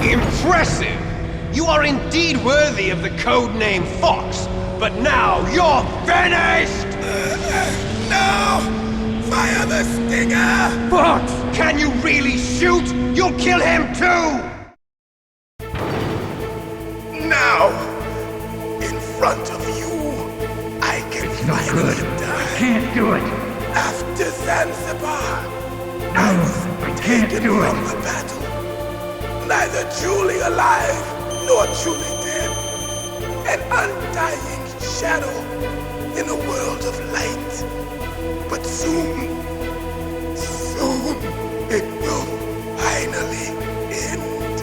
Impressive! You are indeed worthy of the codename Fox, but now you're finished! No! Fire the stinger! Fox! Can you really shoot? You'll kill him too! Now! In front of you, I can finally die. I can't do it. After Zanzibar, I can't taken do from it. the battle. Neither truly alive nor truly dead. An undying shadow in a world of light. But soon it will finally end.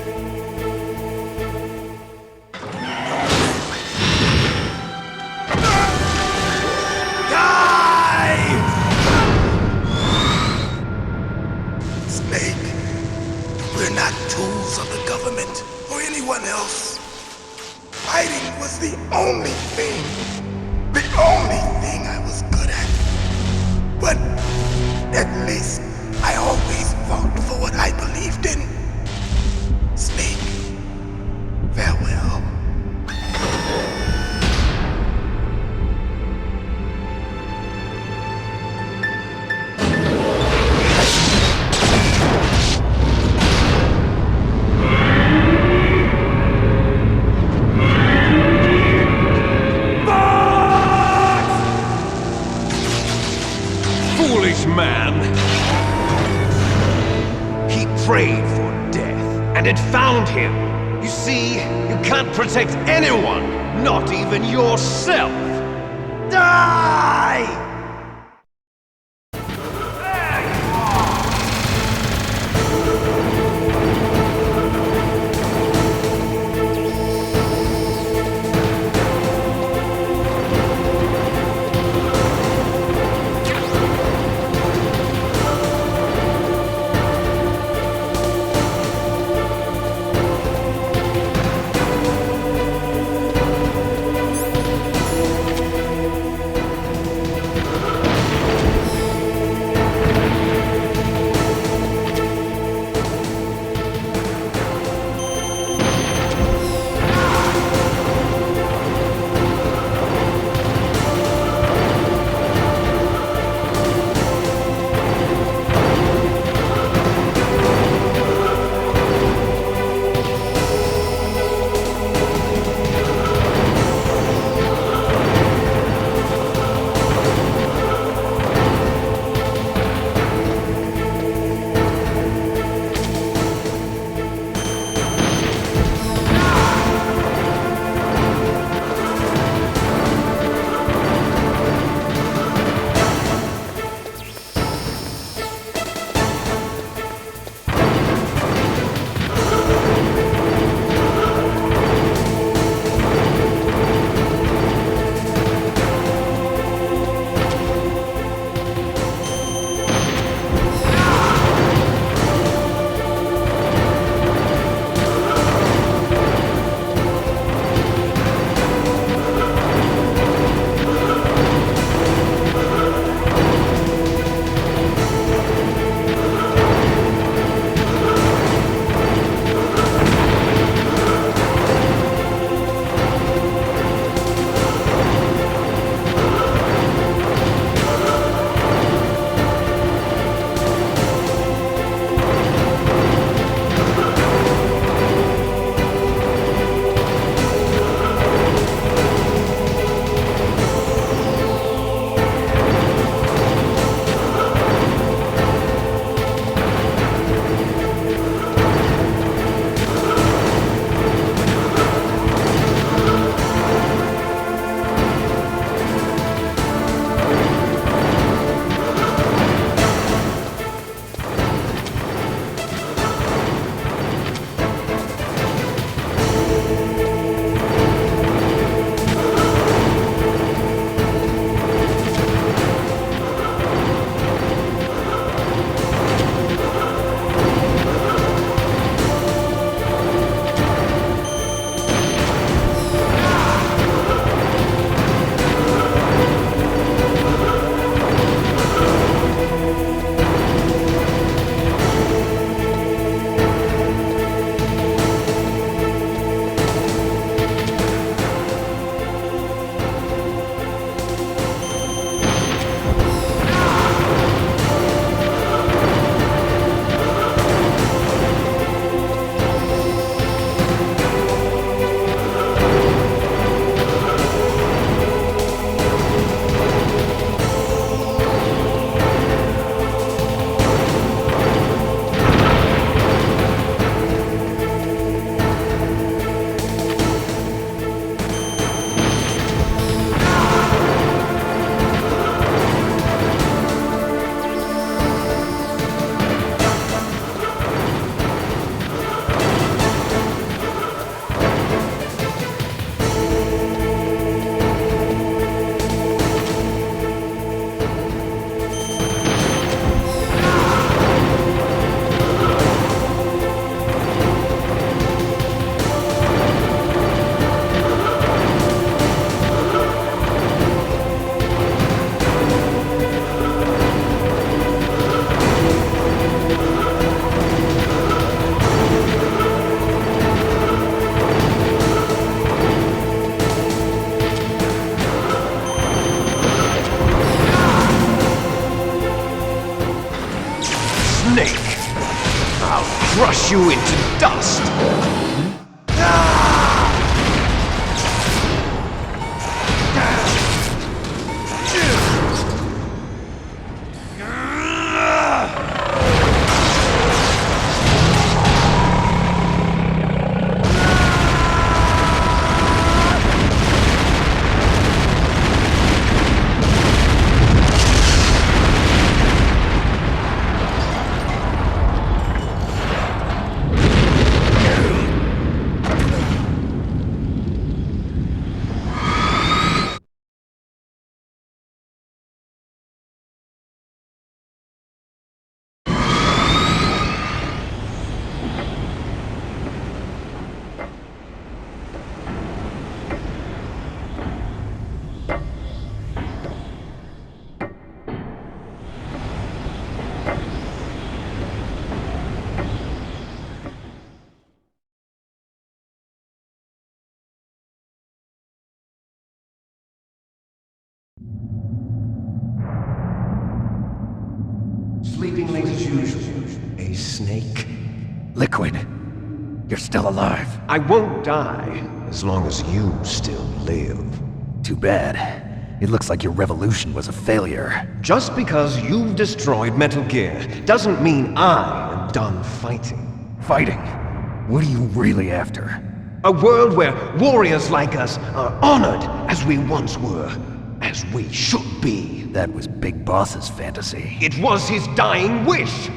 Die! Snake, we're not tools of the government or anyone else. Fighting was the only thing I was good at. But at least I always fought for what I believed in. Snake, farewell. Foolish man! He prayed for death, and it found him. You see, you can't protect anyone, not even yourself. Die! crush you into dust! Sleeping late as usual, a snake? Liquid, you're still alive. I won't die as long as you still live. Too bad. It looks like your revolution was a failure. Just because you've destroyed Metal Gear doesn't mean I am done fighting. Fighting? What are you really after? A world where warriors like us are honored as we once were, as we should be. That was Big Boss's fantasy. It was his dying wish!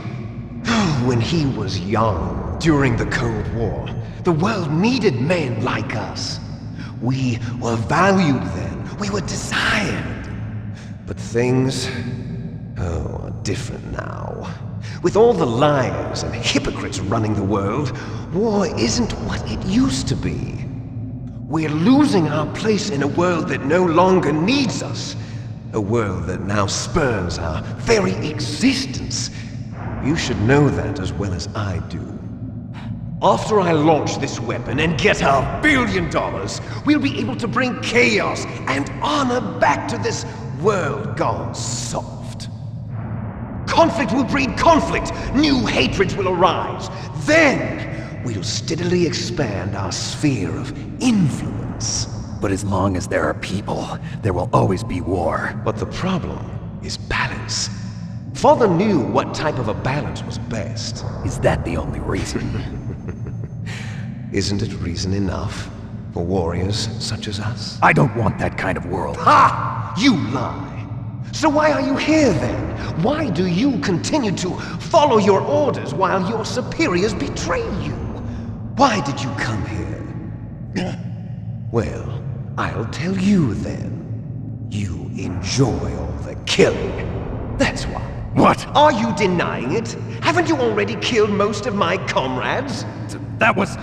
When he was young, during the Cold War, the world needed men like us. We were valued then. We were desired. But things, are different now. With all the liars and hypocrites running the world, war isn't what it used to be. We're losing our place in a world that no longer needs us. A world that now spurns our very existence. You should know that as well as I do. After I launch this weapon and get our $1 billion, we'll be able to bring chaos and honor back to this world gone soft. Conflict will breed conflict. New hatreds will arise. Then we'll steadily expand our sphere of influence. But as long as there are people, there will always be war. But the problem is balance. Father knew what type of a balance was best. Is that the only reason? Isn't it reason enough for warriors such as us? I don't want that kind of world. Ha! You lie! So why are you here then? Why do you continue to follow your orders while your superiors betray you? Why did you come here? Well, I'll tell you then. You enjoy all the killing. That's why. What? Are you denying it? Haven't you already killed most of my comrades? That was...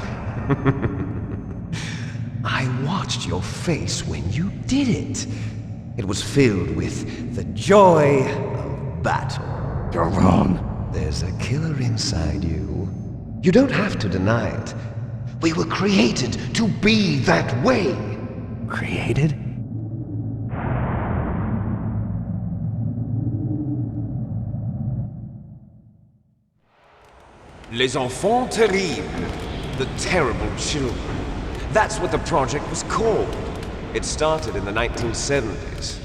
I watched your face when you did it. It was filled with the joy of battle. You're wrong. There's a killer inside you. You don't have to deny it. We were created to be that way. Created? Les enfants terribles. The terrible children. That's what the project was called. It started in the 1970s.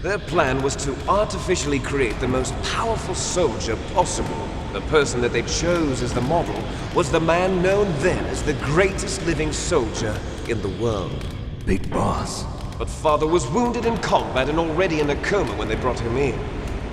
Their plan was to artificially create the most powerful soldier possible. The person that they chose as the model was the man known then as the greatest living soldier in the world. Big Boss. But Father was wounded in combat and already in a coma when they brought him in.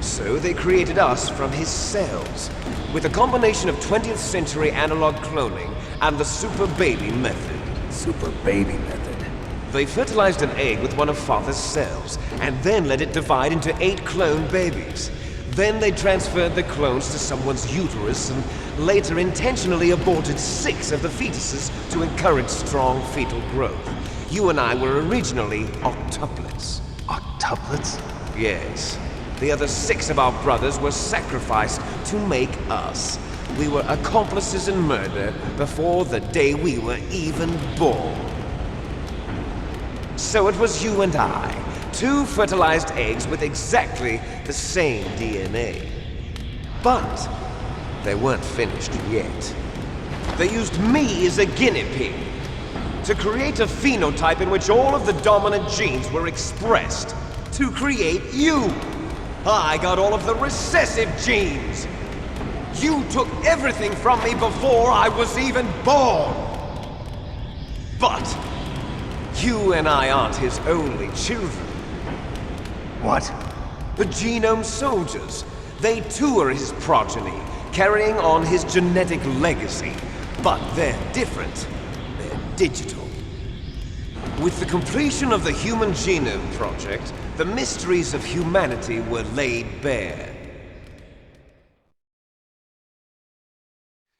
So they created us from his cells, with a combination of 20th century analog cloning and the super baby method. Super baby method? They fertilized an egg with one of Father's cells, and then let it divide into 8 clone babies. Then they transferred the clones to someone's uterus and later intentionally aborted 6 of the fetuses to encourage strong fetal growth. You and I were originally octuplets. Octuplets? Yes. The other 6 of our brothers were sacrificed to make us. We were accomplices in murder before the day we were even born. So it was you and I, 2 fertilized eggs with exactly the same DNA. But they weren't finished yet. They used me as a guinea pig to create a phenotype in which all of the dominant genes were expressed. To create you! I got all of the recessive genes! You took everything from me before I was even born! But you and I aren't his only children. What? The Genome Soldiers. They too are his progeny, carrying on his genetic legacy. But they're different. They're digital. With the completion of the Human Genome Project, the mysteries of humanity were laid bare.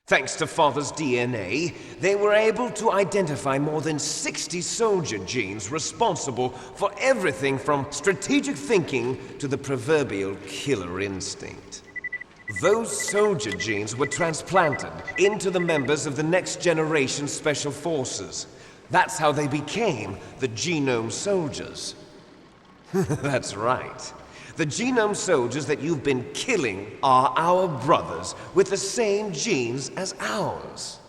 Thanks to Father's DNA, they were able to identify more than 60 soldier genes responsible for everything from strategic thinking to the proverbial killer instinct. Those soldier genes were transplanted into the members of the next generation Special Forces. That's how they became the Genome Soldiers. That's right. The Genome Soldiers that you've been killing are our brothers with the same genes as ours.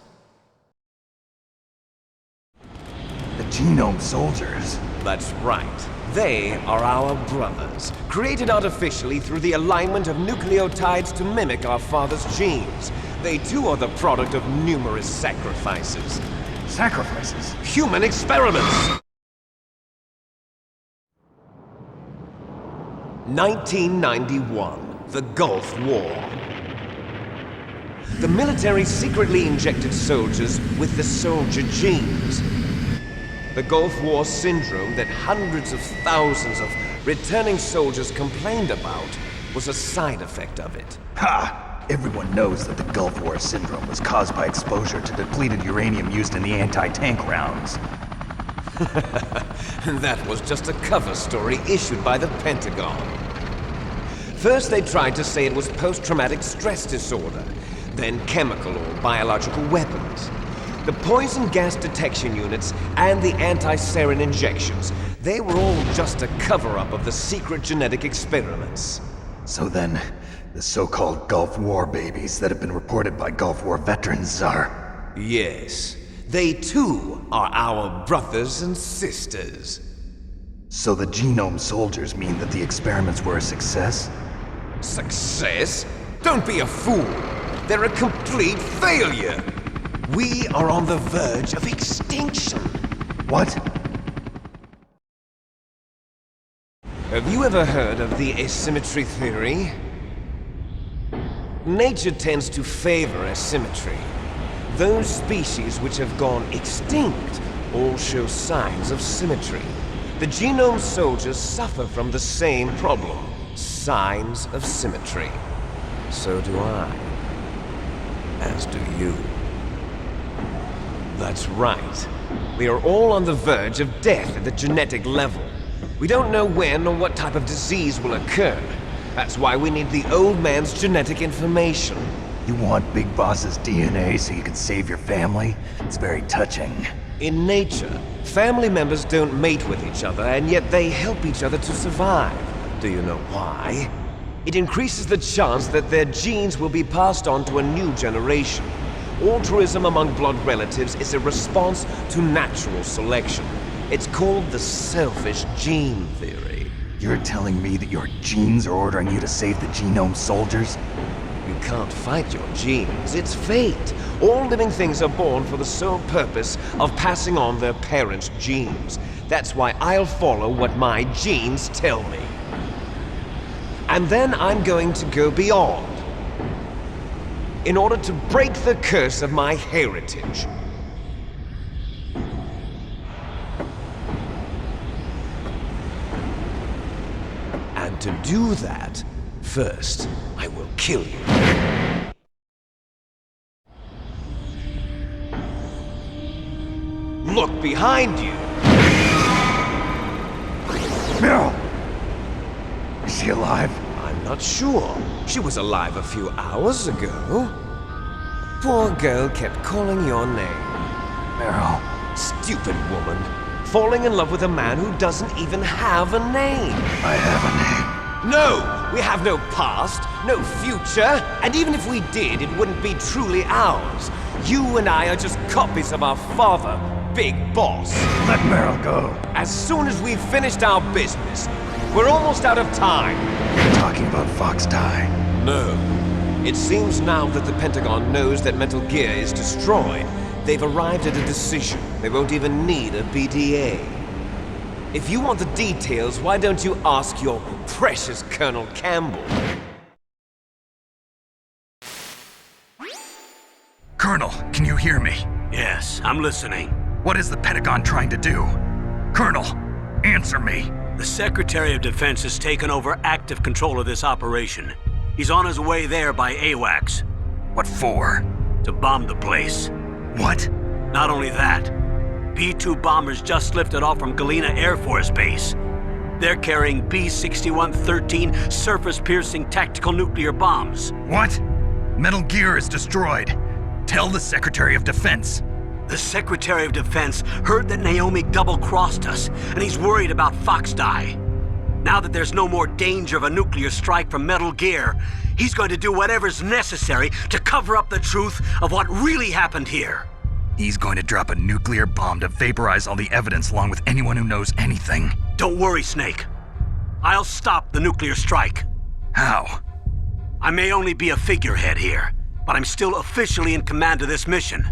The Genome Soldiers? That's right. They are our brothers, created artificially through the alignment of nucleotides to mimic our father's genes. They too are the product of numerous sacrifices. Sacrifices? Human experiments! 1991, the Gulf War. The military secretly injected soldiers with the soldier genes. The Gulf War syndrome that hundreds of thousands of returning soldiers complained about was a side effect of it. Ha! Everyone knows that the Gulf War syndrome was caused by exposure to depleted uranium used in the anti-tank rounds. That was just a cover story issued by the Pentagon. First they tried to say it was post-traumatic stress disorder, then chemical or biological weapons. The poison gas detection units and the anti-sarin injections, they were all just a cover-up of the secret genetic experiments. So then, the so-called Gulf War babies that have been reported by Gulf War veterans are... Yes. They too are our brothers and sisters. So the Genome Soldiers mean that the experiments were a success? Success? Don't be a fool! They're a complete failure! We are on the verge of extinction. What? Have you ever heard of the asymmetry theory? Nature tends to favor asymmetry. Those species which have gone extinct all show signs of symmetry. The Genome Soldiers suffer from the same problem, signs of symmetry. So do I. As do you. That's right. We are all on the verge of death at the genetic level. We don't know when or what type of disease will occur. That's why we need the old man's genetic information. You want Big Boss's DNA so you can save your family? It's very touching. In nature, family members don't mate with each other, and yet they help each other to survive. Do you know why? It increases the chance that their genes will be passed on to a new generation. Altruism among blood relatives is a response to natural selection. It's called the selfish gene theory. You're telling me that your genes are ordering you to save the Genome Soldiers? You can't fight your genes. It's fate. All living things are born for the sole purpose of passing on their parents' genes. That's why I'll follow what my genes tell me. And then I'm going to go beyond. In order to break the curse of my heritage. And to do that, first, I will kill you. Look behind you! Meryl! Is she alive? I'm not sure. She was alive a few hours ago. Poor girl kept calling your name. Meryl. Stupid woman. Falling in love with a man who doesn't even have a name. I have a name. No, we have no past, no future, and even if we did, it wouldn't be truly ours. You and I are just copies of our father, Big Boss. Let Meryl go. As soon as we've finished our business, we're almost out of time. You're talking about Fox Die. No. It seems now that the Pentagon knows that Metal Gear is destroyed, they've arrived at a decision. They won't even need a BDA. If you want the details, why don't you ask your precious Colonel Campbell? Colonel, can you hear me? Yes, I'm listening. What is the Pentagon trying to do? Colonel, answer me. The Secretary of Defense has taken over active control of this operation. He's on his way there by AWACS. What for? To bomb the place. What? Not only that, B-2 bombers just lifted off from Galena Air Force Base. They're carrying B-6113 surface-piercing tactical nuclear bombs. What? Metal Gear is destroyed. Tell the Secretary of Defense. The Secretary of Defense heard that Naomi double-crossed us, and he's worried about Fox Die. Now that there's no more danger of a nuclear strike from Metal Gear, he's going to do whatever's necessary to cover up the truth of what really happened here. He's going to drop a nuclear bomb to vaporize all the evidence along with anyone who knows anything. Don't worry, Snake. I'll stop the nuclear strike. How? I may only be a figurehead here, but I'm still officially in command of this mission.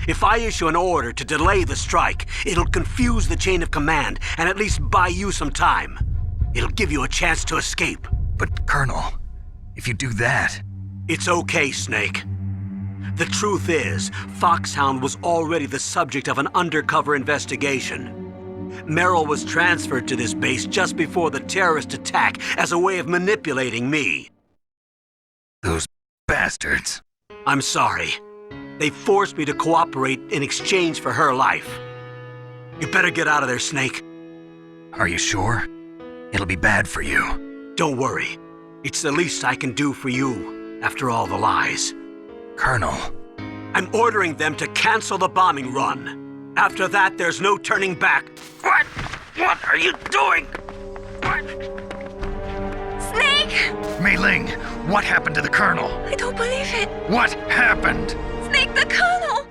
If I issue an order to delay the strike, it'll confuse the chain of command and at least buy you some time. It'll give you a chance to escape. But, Colonel, if you do that... It's okay, Snake. The truth is, Foxhound was already the subject of an undercover investigation. Meryl was transferred to this base just before the terrorist attack as a way of manipulating me. Those bastards. I'm sorry. They forced me to cooperate in exchange for her life. You better get out of there, Snake. Are you sure? It'll be bad for you. Don't worry. It's the least I can do for you, after all the lies. Colonel. I'm ordering them to cancel the bombing run. After that, there's no turning back. What? What are you doing? What? Snake! Mei Ling, what happened to the Colonel? I don't believe it. What happened? Snake, the Colonel!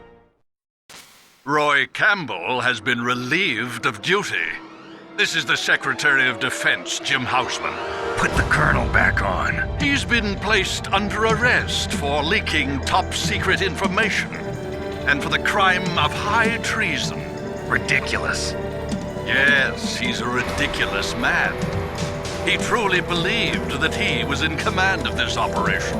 Roy Campbell has been relieved of duty. This is the Secretary of Defense, Jim Houseman. Put the Colonel back on. He's been placed under arrest for leaking top-secret information and for the crime of high treason. Ridiculous. Yes, he's a ridiculous man. He truly believed that he was in command of this operation.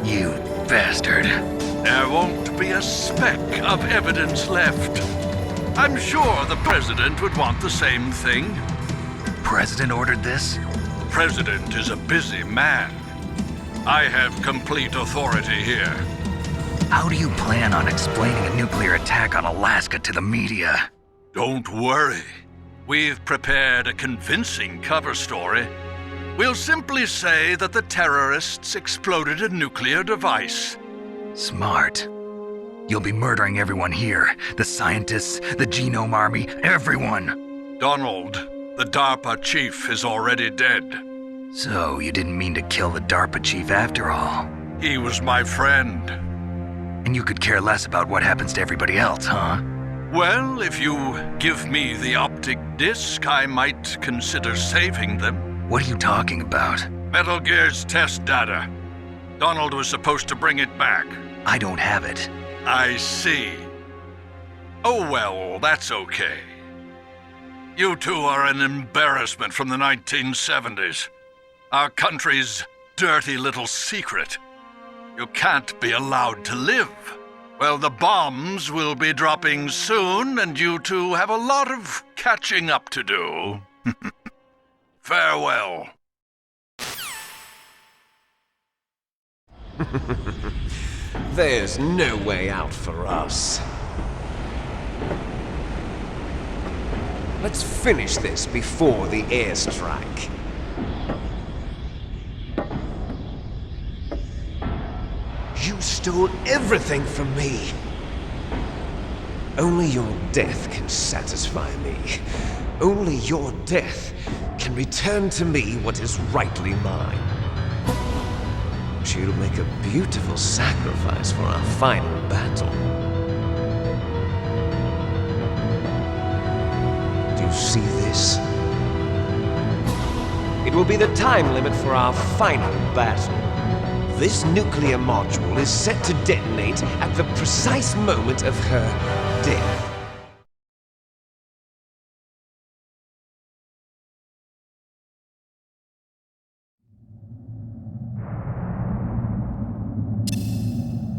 You bastard. There won't be a speck of evidence left. I'm sure the President would want the same thing. President ordered this? President is a busy man. I have complete authority here. How do you plan on explaining a nuclear attack on Alaska to the media? Don't worry. We've prepared a convincing cover story. We'll simply say that the terrorists exploded a nuclear device. Smart. You'll be murdering everyone here. The scientists, the Genome Army, everyone. Donald, the DARPA chief, is already dead. So you didn't mean to kill the DARPA chief after all? He was my friend. And you could care less about what happens to everybody else, huh? Well, if you give me the optic disc, I might consider saving them. What are you talking about? Metal Gear's test data. Donald was supposed to bring it back. I don't have it. I see. Oh well, that's okay. You two are an embarrassment from the 1970s. Our country's dirty little secret. You can't be allowed to live. Well, the bombs will be dropping soon, and you two have a lot of catching up to do. Farewell. There's no way out for us. Let's finish this before the airstrike. You stole everything from me. Only your death can satisfy me. Only your death can return to me what is rightly mine. She'll make a beautiful sacrifice for our final battle. Do you see this? It will be the time limit for our final battle. This nuclear module is set to detonate at the precise moment of her death.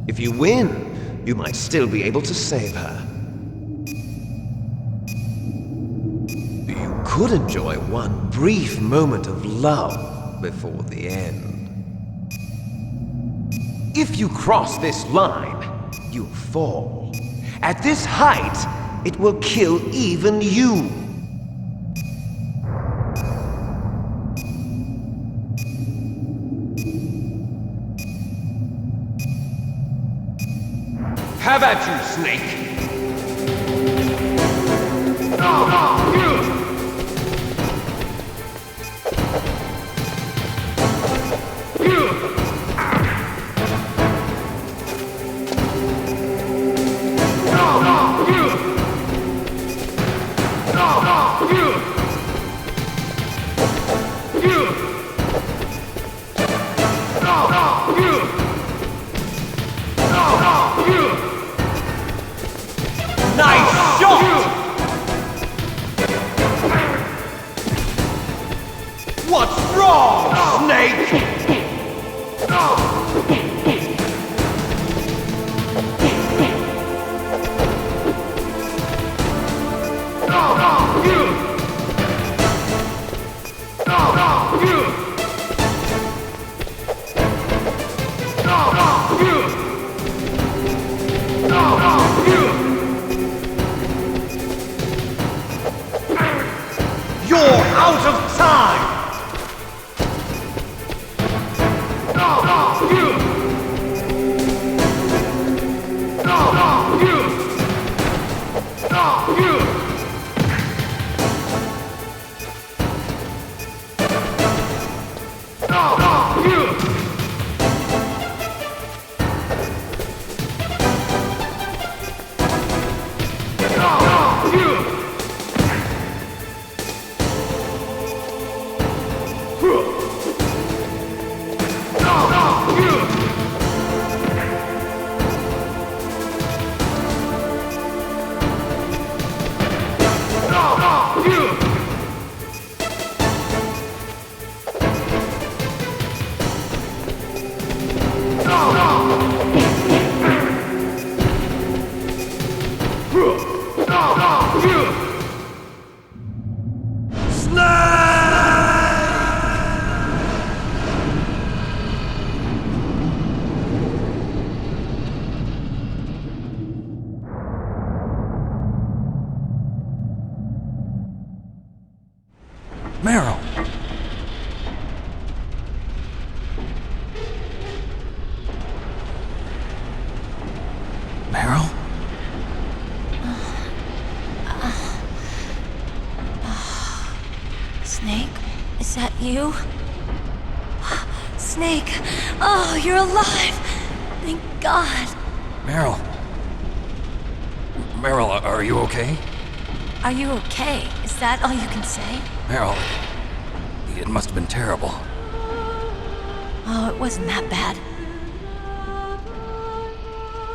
If you win, you might still be able to save her. You could enjoy one brief moment of love before the end. If you cross this line, you'll fall. At this height, it will kill even you. Have at you, Snake! Nice shot! What's wrong, Snake? You're out of time! Meryl! Meryl? Snake, is that you? Snake! Oh, you're alive! Thank God! Meryl? Meryl, are you okay? Are you okay? Is that all you can say? Meryl, it must have been terrible. Oh, it wasn't that bad.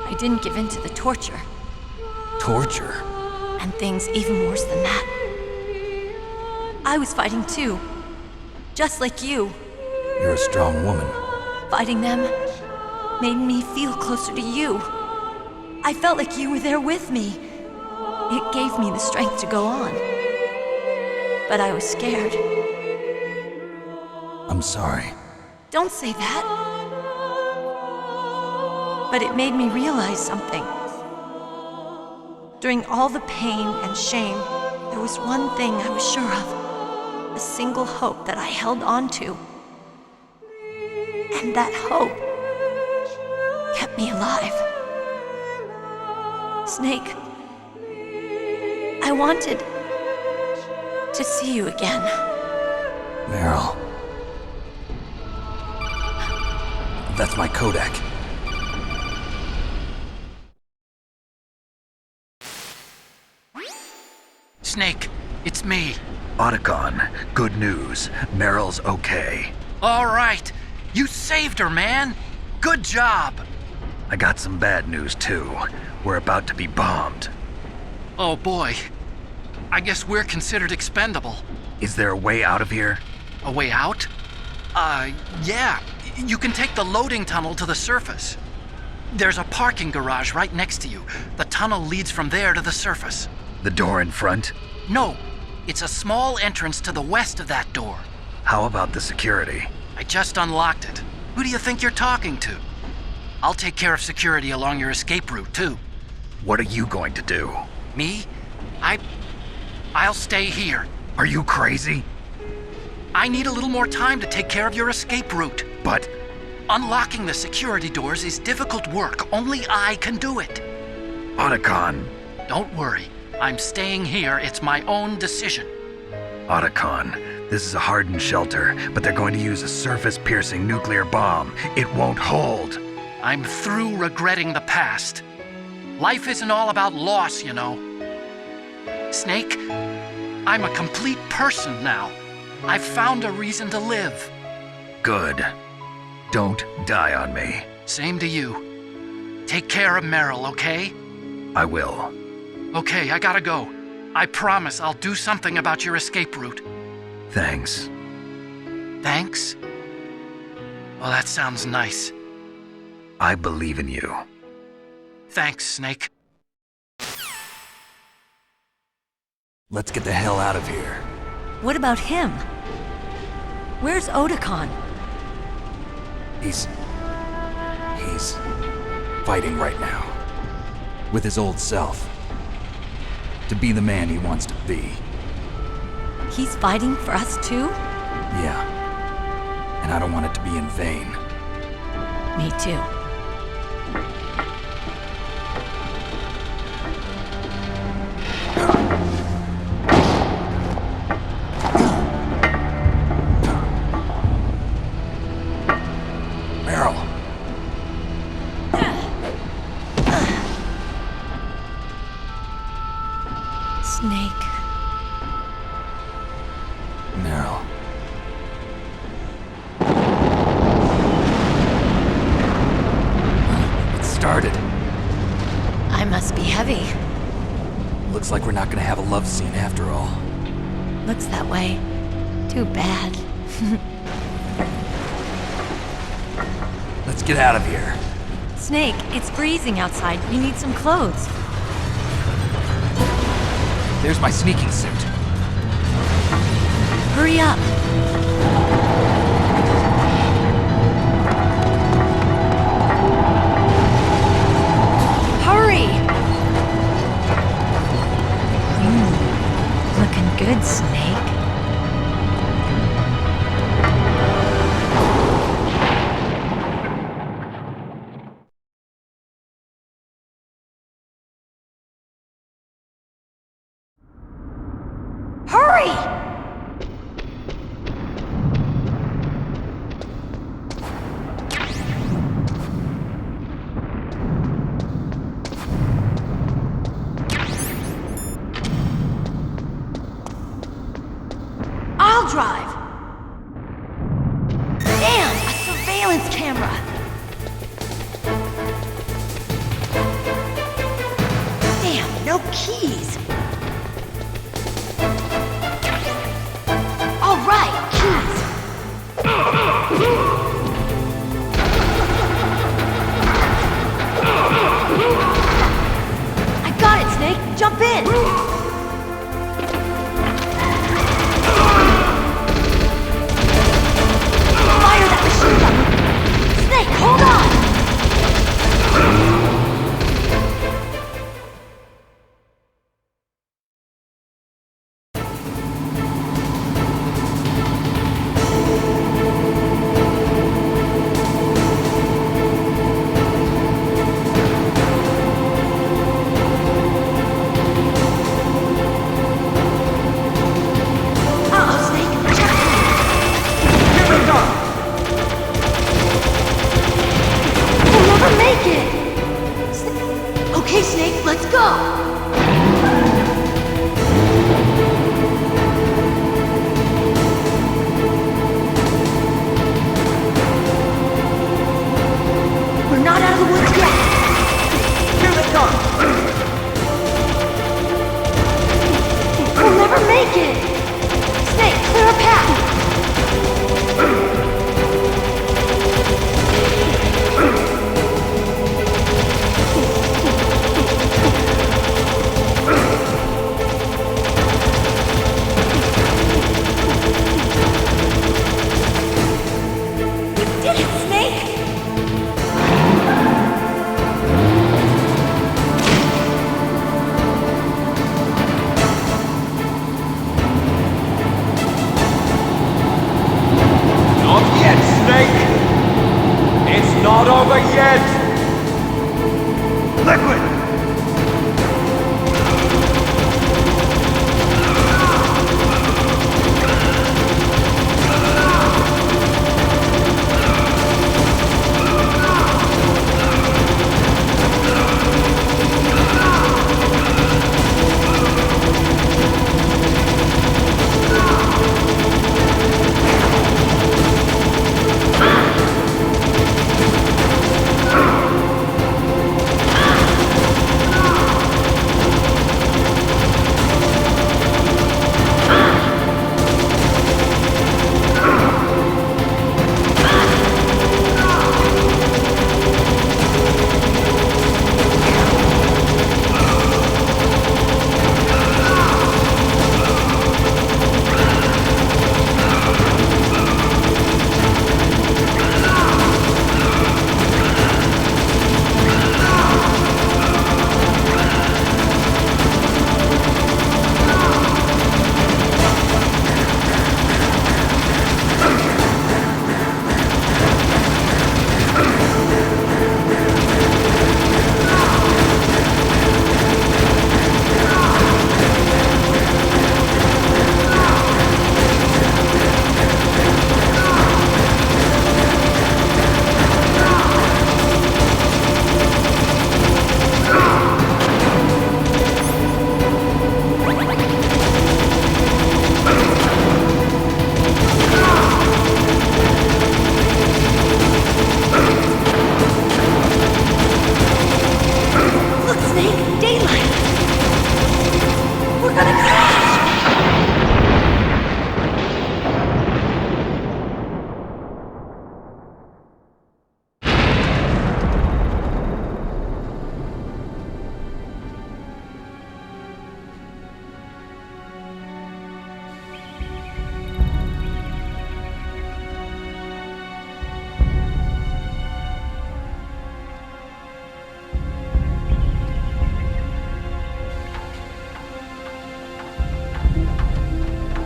I didn't give in to the torture. Torture? And things even worse than that. I was fighting too. Just like you. You're a strong woman. Fighting them made me feel closer to you. I felt like you were there with me. It gave me the strength to go on. But I was scared. I'm sorry. Don't say that. But it made me realize something. During all the pain and shame, there was one thing I was sure of. A single hope that I held on to. And that hope kept me alive. Snake, I wanted to see you again. Meryl. That's my codec. Snake, it's me. Otacon, good news. Meryl's okay. All right. You saved her, man. Good job. I got some bad news, too. We're about to be bombed. Oh, boy. I guess we're considered expendable. Is there a way out of here? A way out? Yeah. You can take the loading tunnel to the surface. There's a parking garage right next to you. The tunnel leads from there to the surface. The door in front? No. It's a small entrance to the west of that door. How about the security? I just unlocked it. Who do you think you're talking to? I'll take care of security along your escape route, too. What are you going to do? Me? I'll stay here. Are you crazy? I need a little more time to take care of your escape route. But... unlocking the security doors is difficult work. Only I can do it. Otacon. Don't worry. I'm staying here. It's my own decision. Otacon, this is a hardened shelter, but they're going to use a surface-piercing nuclear bomb. It won't hold. I'm through regretting the past. Life isn't all about loss, you know. Snake, I'm a complete person now. I've found a reason to live. Good. Don't die on me. Same to you. Take care of Meryl, okay? I will. Okay, I gotta go. I promise I'll do something about your escape route. Thanks. Thanks? Well, that sounds nice. I believe in you. Thanks, Snake. Let's get the hell out of here. What about him? Where's Otacon? He's fighting right now. With his old self. To be the man he wants to be. He's fighting for us too? Yeah. And I don't want it to be in vain. Me too. Meryl. Snake. Meryl. It started. I must be heavy. Looks like we're not gonna have a love scene after all. Looks that way. Too bad. Let's get out of here. Snake, it's freezing outside. You need some clothes. There's my sneaking suit. Hurry up. Hurry! Looking good, Snake. Hurry! I'll drive. Damn, a surveillance camera. Damn, no keys. All right, keys. I got it, Snake. Jump in. Fire that machine gun. Snake, hold on. not over yet! Liquid!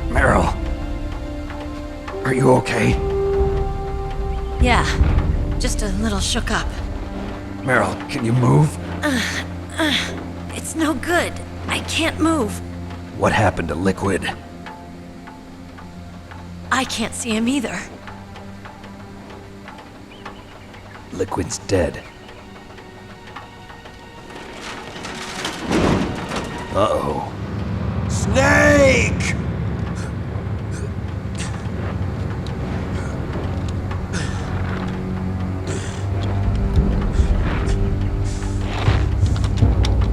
Meryl. Are you okay? Yeah, just a little shook up. Meryl, can you move? It's no good. I can't move. What happened to Liquid? I can't see him either. Liquid's dead. Uh-oh. Snake!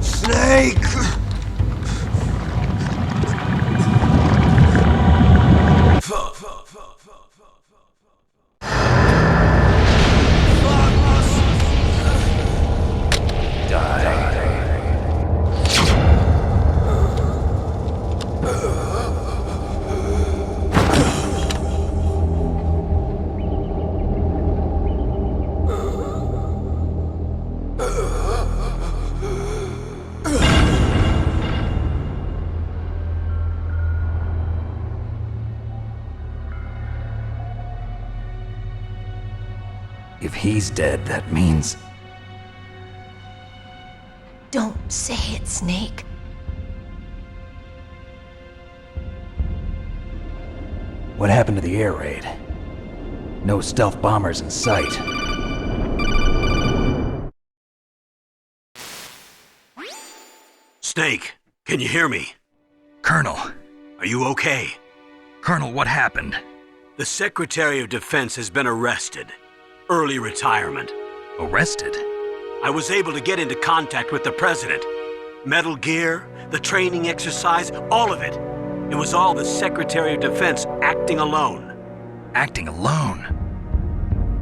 Snake! If he's dead, that means... Don't say it, Snake. What happened to the air raid? No stealth bombers in sight. Snake, can you hear me? Colonel. Are you okay? Colonel, what happened? The Secretary of Defense has been arrested. Early retirement. Arrested? I was able to get into contact with the President. Metal Gear, the training exercise, all of it. It was all the Secretary of Defense acting alone. Acting alone?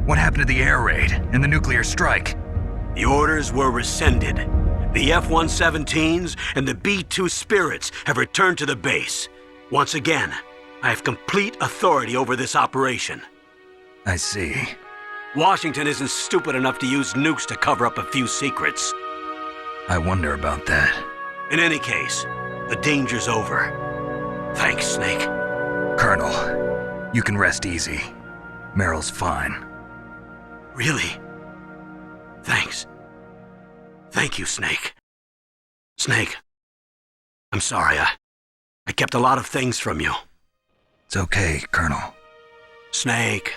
What happened to the air raid and the nuclear strike? The orders were rescinded. The F-117s and the B-2 Spirits have returned to the base. Once again, I have complete authority over this operation. I see. Washington isn't stupid enough to use nukes to cover up a few secrets. I wonder about that. In any case, the danger's over. Thanks, Snake. Colonel, you can rest easy. Meryl's fine. Really? Thanks. Thank you, Snake. Snake, I'm sorry. I kept a lot of things from you. It's okay, Colonel. Snake,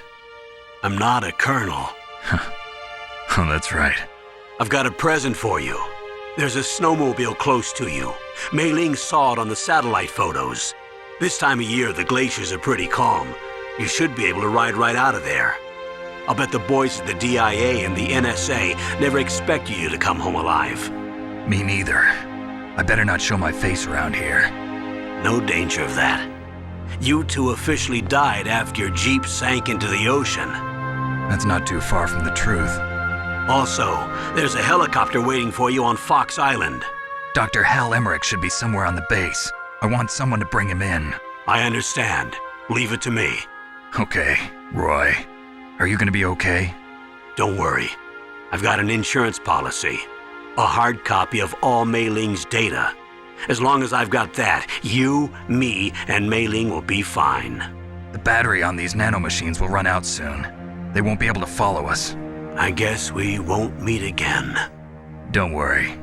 I'm not a colonel. Oh, that's right. I've got a present for you. There's a snowmobile close to you. Mei Ling saw it on the satellite photos. This time of year, the glaciers are pretty calm. You should be able to ride right out of there. I'll bet the boys at the DIA and the NSA never expected you to come home alive. Me neither. I better not show my face around here. No danger of that. You two officially died after your Jeep sank into the ocean. That's not too far from the truth. Also, there's a helicopter waiting for you on Fox Island. Dr. Hal Emmerich should be somewhere on the base. I want someone to bring him in. I understand. Leave it to me. Okay, Roy. Are you gonna be okay? Don't worry. I've got an insurance policy. A hard copy of all Mei Ling's data. As long as I've got that, you, me, and Mei Ling will be fine. The battery on these nanomachines will run out soon. They won't be able to follow us. I guess we won't meet again. Don't worry.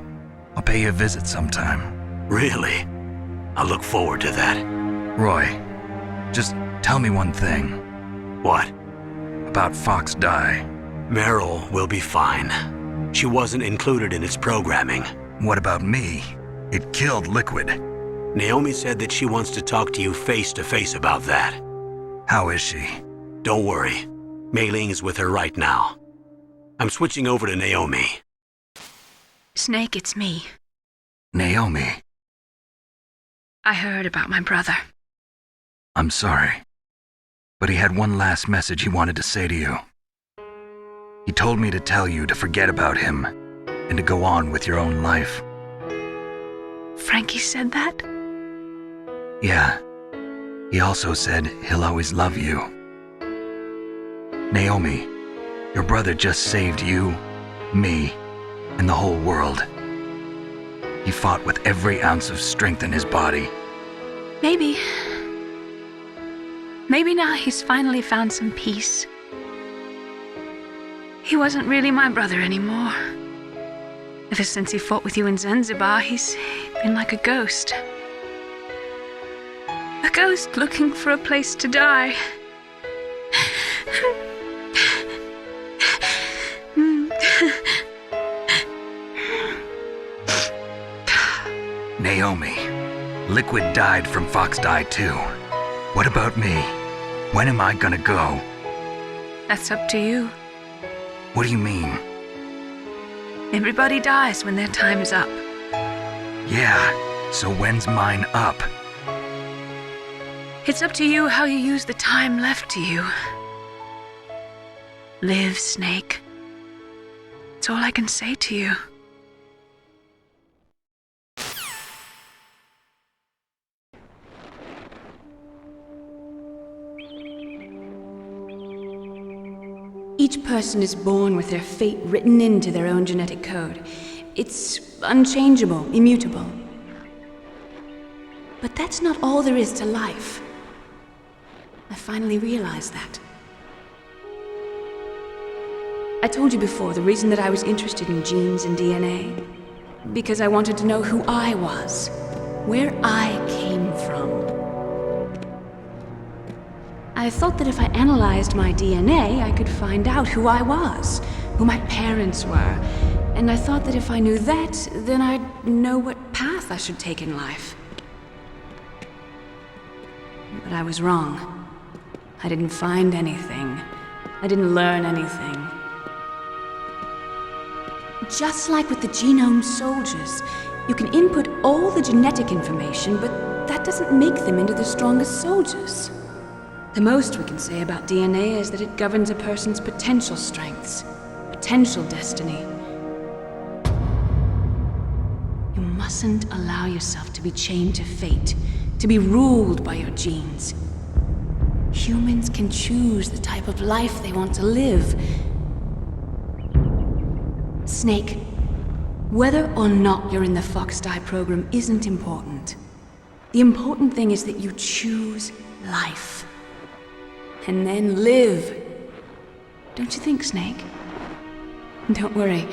I'll pay you a visit sometime. Really? I look forward to that. Roy, just tell me one thing. What? About Fox Die. Meryl will be fine. She wasn't included in its programming. What about me? It killed Liquid. Naomi said that she wants to talk to you face to face about that. How is she? Don't worry. Mei Ling is with her right now. I'm switching over to Naomi. Snake, it's me. Naomi. I heard about my brother. I'm sorry. But he had one last message he wanted to say to you. He told me to tell you to forget about him and to go on with your own life. Frankie said that? Yeah. He also said he'll always love you. Naomi, your brother just saved you, me, and the whole world. He fought with every ounce of strength in his body. Maybe now he's finally found some peace. He wasn't really my brother anymore. Ever since he fought with you in Zanzibar, he's been like a ghost. A ghost looking for a place to die. Naomi, Liquid died from Fox Die too. What about me? When am I gonna go? That's up to you. What do you mean? Everybody dies when their time is up. Yeah, so when's mine up? It's up to you how you use the time left to you. Live, Snake. That's all I can say to you. Each person is born with their fate written into their own genetic code. It's unchangeable, immutable. But that's not all there is to life. I finally realized that. I told you before the reason that I was interested in genes and DNA. Because I wanted to know who I was, where I came from. I thought that if I analyzed my DNA, I could find out who I was, who my parents were, and I thought that if I knew that, then I'd know what path I should take in life. But I was wrong. I didn't find anything. I didn't learn anything. Just like with the genome soldiers, you can input all the genetic information, but that doesn't make them into the strongest soldiers. The most we can say about DNA is that it governs a person's potential strengths, potential destiny. You mustn't allow yourself to be chained to fate, to be ruled by your genes. Humans can choose the type of life they want to live. Snake, whether or not you're in the Fox Die program isn't important. The important thing is that you choose life. And then live. Don't you think, Snake? Don't worry.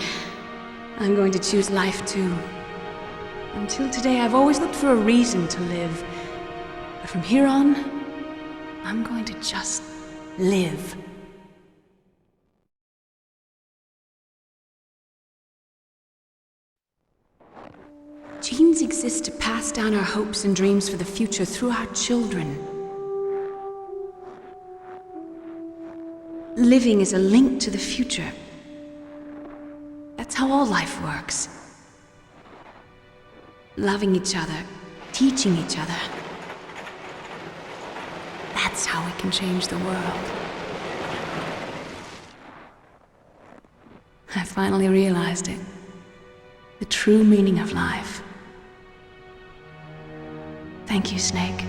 I'm going to choose life too. Until today, I've always looked for a reason to live. But from here on, I'm going to just live. Genes exist to pass down our hopes and dreams for the future through our children. Living is a link to the future. That's how all life works. Loving each other, teaching each other. That's how we can change the world. I finally realized it. The true meaning of life. Thank you, Snake.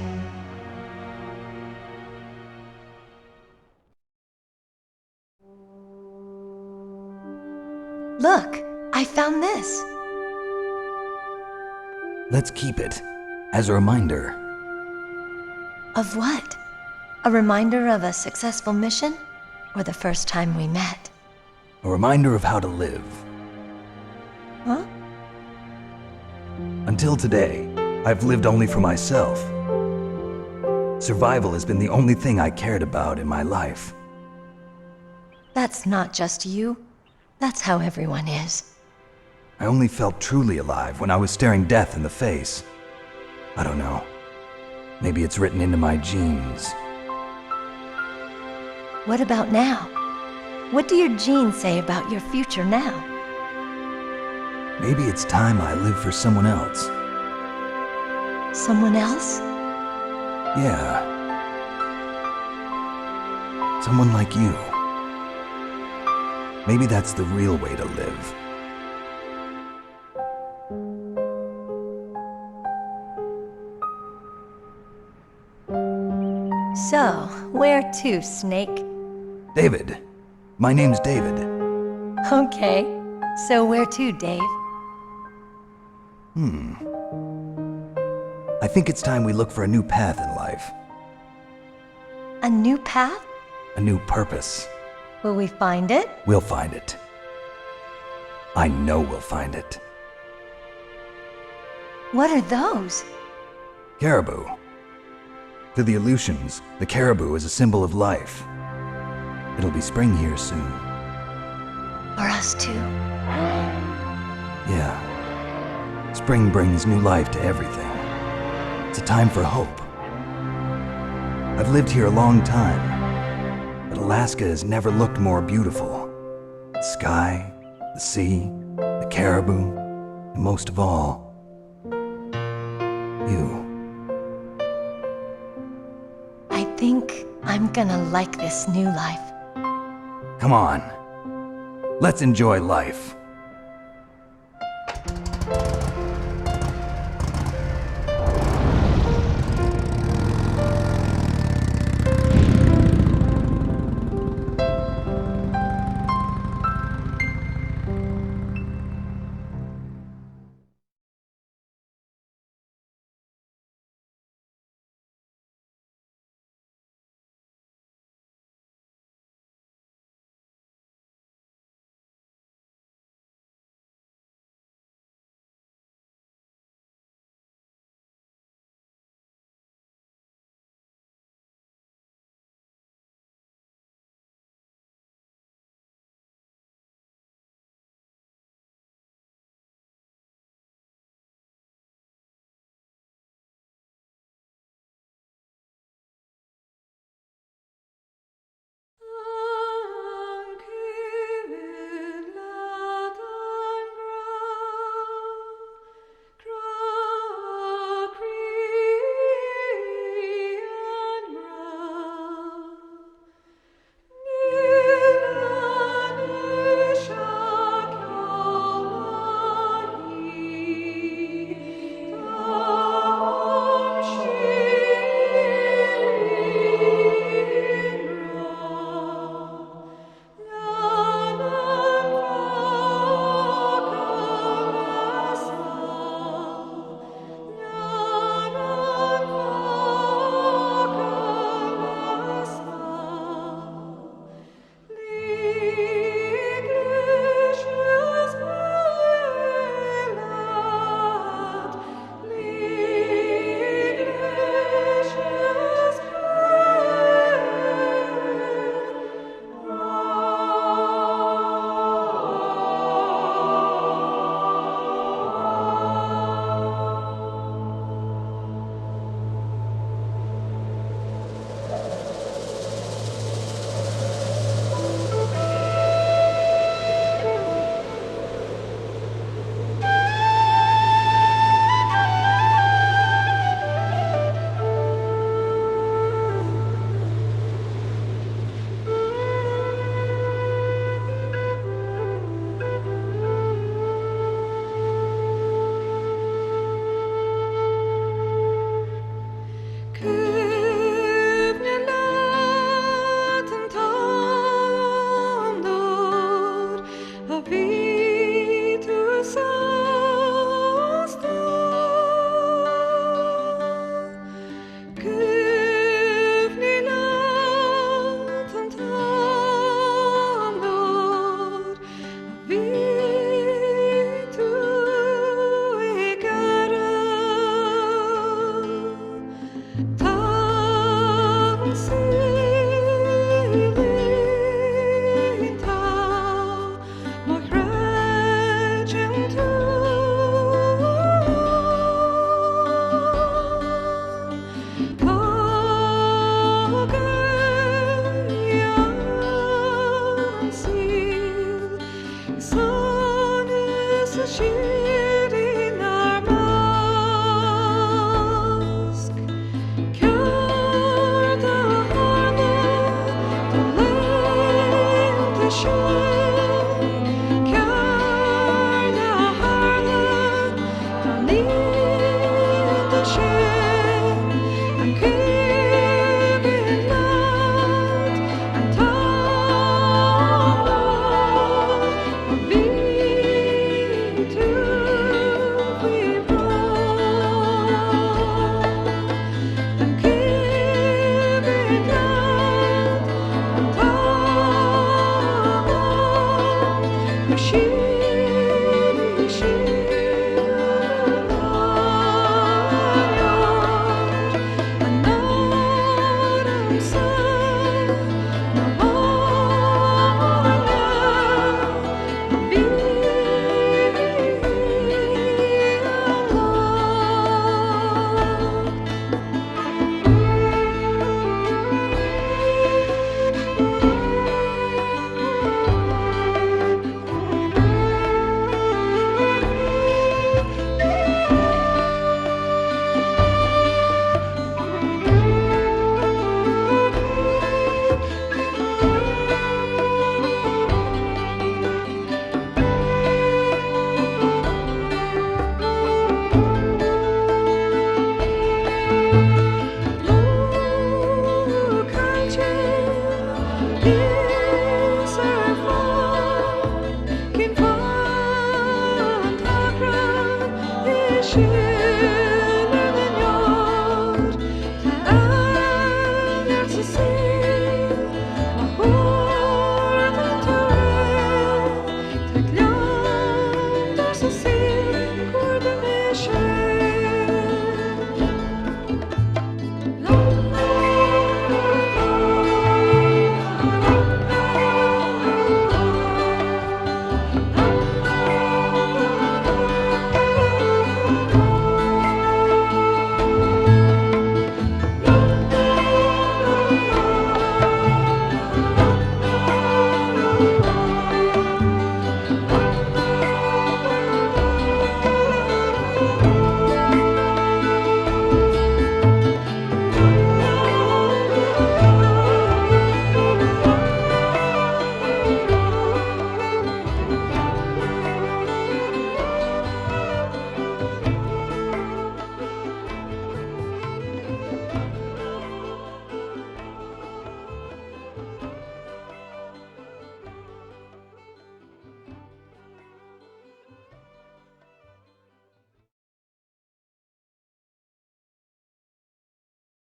Look, I found this. Let's keep it as a reminder. Of what? A reminder of a successful mission? Or the first time we met? A reminder of how to live. Huh? Until today, I've lived only for myself. Survival has been the only thing I cared about in my life. That's not just you. That's how everyone is. I only felt truly alive when I was staring death in the face. I don't know. Maybe it's written into my genes. What about now? What do your genes say about your future now? Maybe it's time I live for someone else. Someone else? Yeah. Someone like you. Maybe that's the real way to live. So, where to, Snake? David. My name's David. Okay. So where to, Dave? I think it's time we look for a new path in life. A new path? A new purpose. Will we find it? We'll find it. I know we'll find it. What are those? Caribou. To the Aleutians, the caribou is a symbol of life. It'll be spring here soon. For us too. Yeah. Spring brings new life to everything. It's a time for hope. I've lived here a long time, but Alaska has never looked more beautiful. The sky, the sea, the caribou, and most of all, you. I think I'm gonna like this new life. Come on. Let's enjoy life.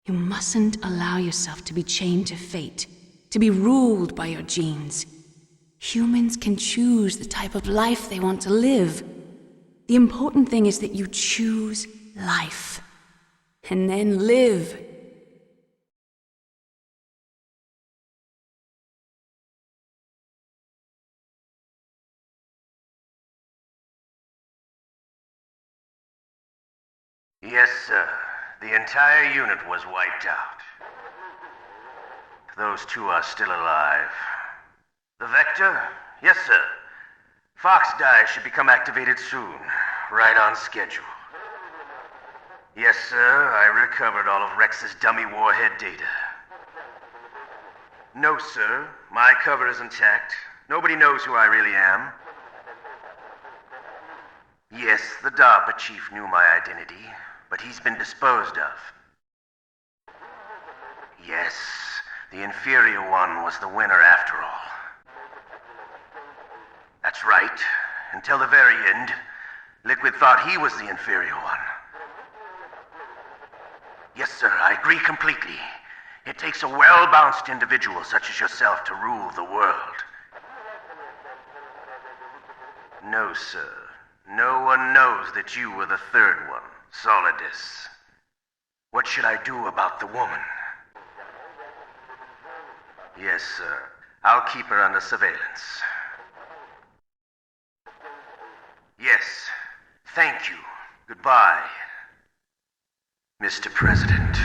You mustn't allow yourself to be chained to fate, to be ruled by your genes. Humans can choose the type of life they want to live. The important thing is that you choose life. And then live. Yes, sir. The entire unit was wiped out. Those two are still alive. The Vector? Yes, sir. Fox die should become activated soon. Right on schedule. Yes, sir. I recovered all of Rex's dummy warhead data. No, sir. My cover is intact. Nobody knows who I really am. Yes, the DARPA chief knew my identity, but he's been disposed of. Yes, the inferior one was the winner after all. That's right. Until the very end, Liquid thought he was the inferior one. Yes, sir, I agree completely. It takes a well-balanced individual such as yourself to rule the world. No, sir. No one knows that you were the third one, Solidus. What should I do about the woman? Yes, sir. I'll keep her under surveillance. Yes. Thank you. Goodbye, Mr. President.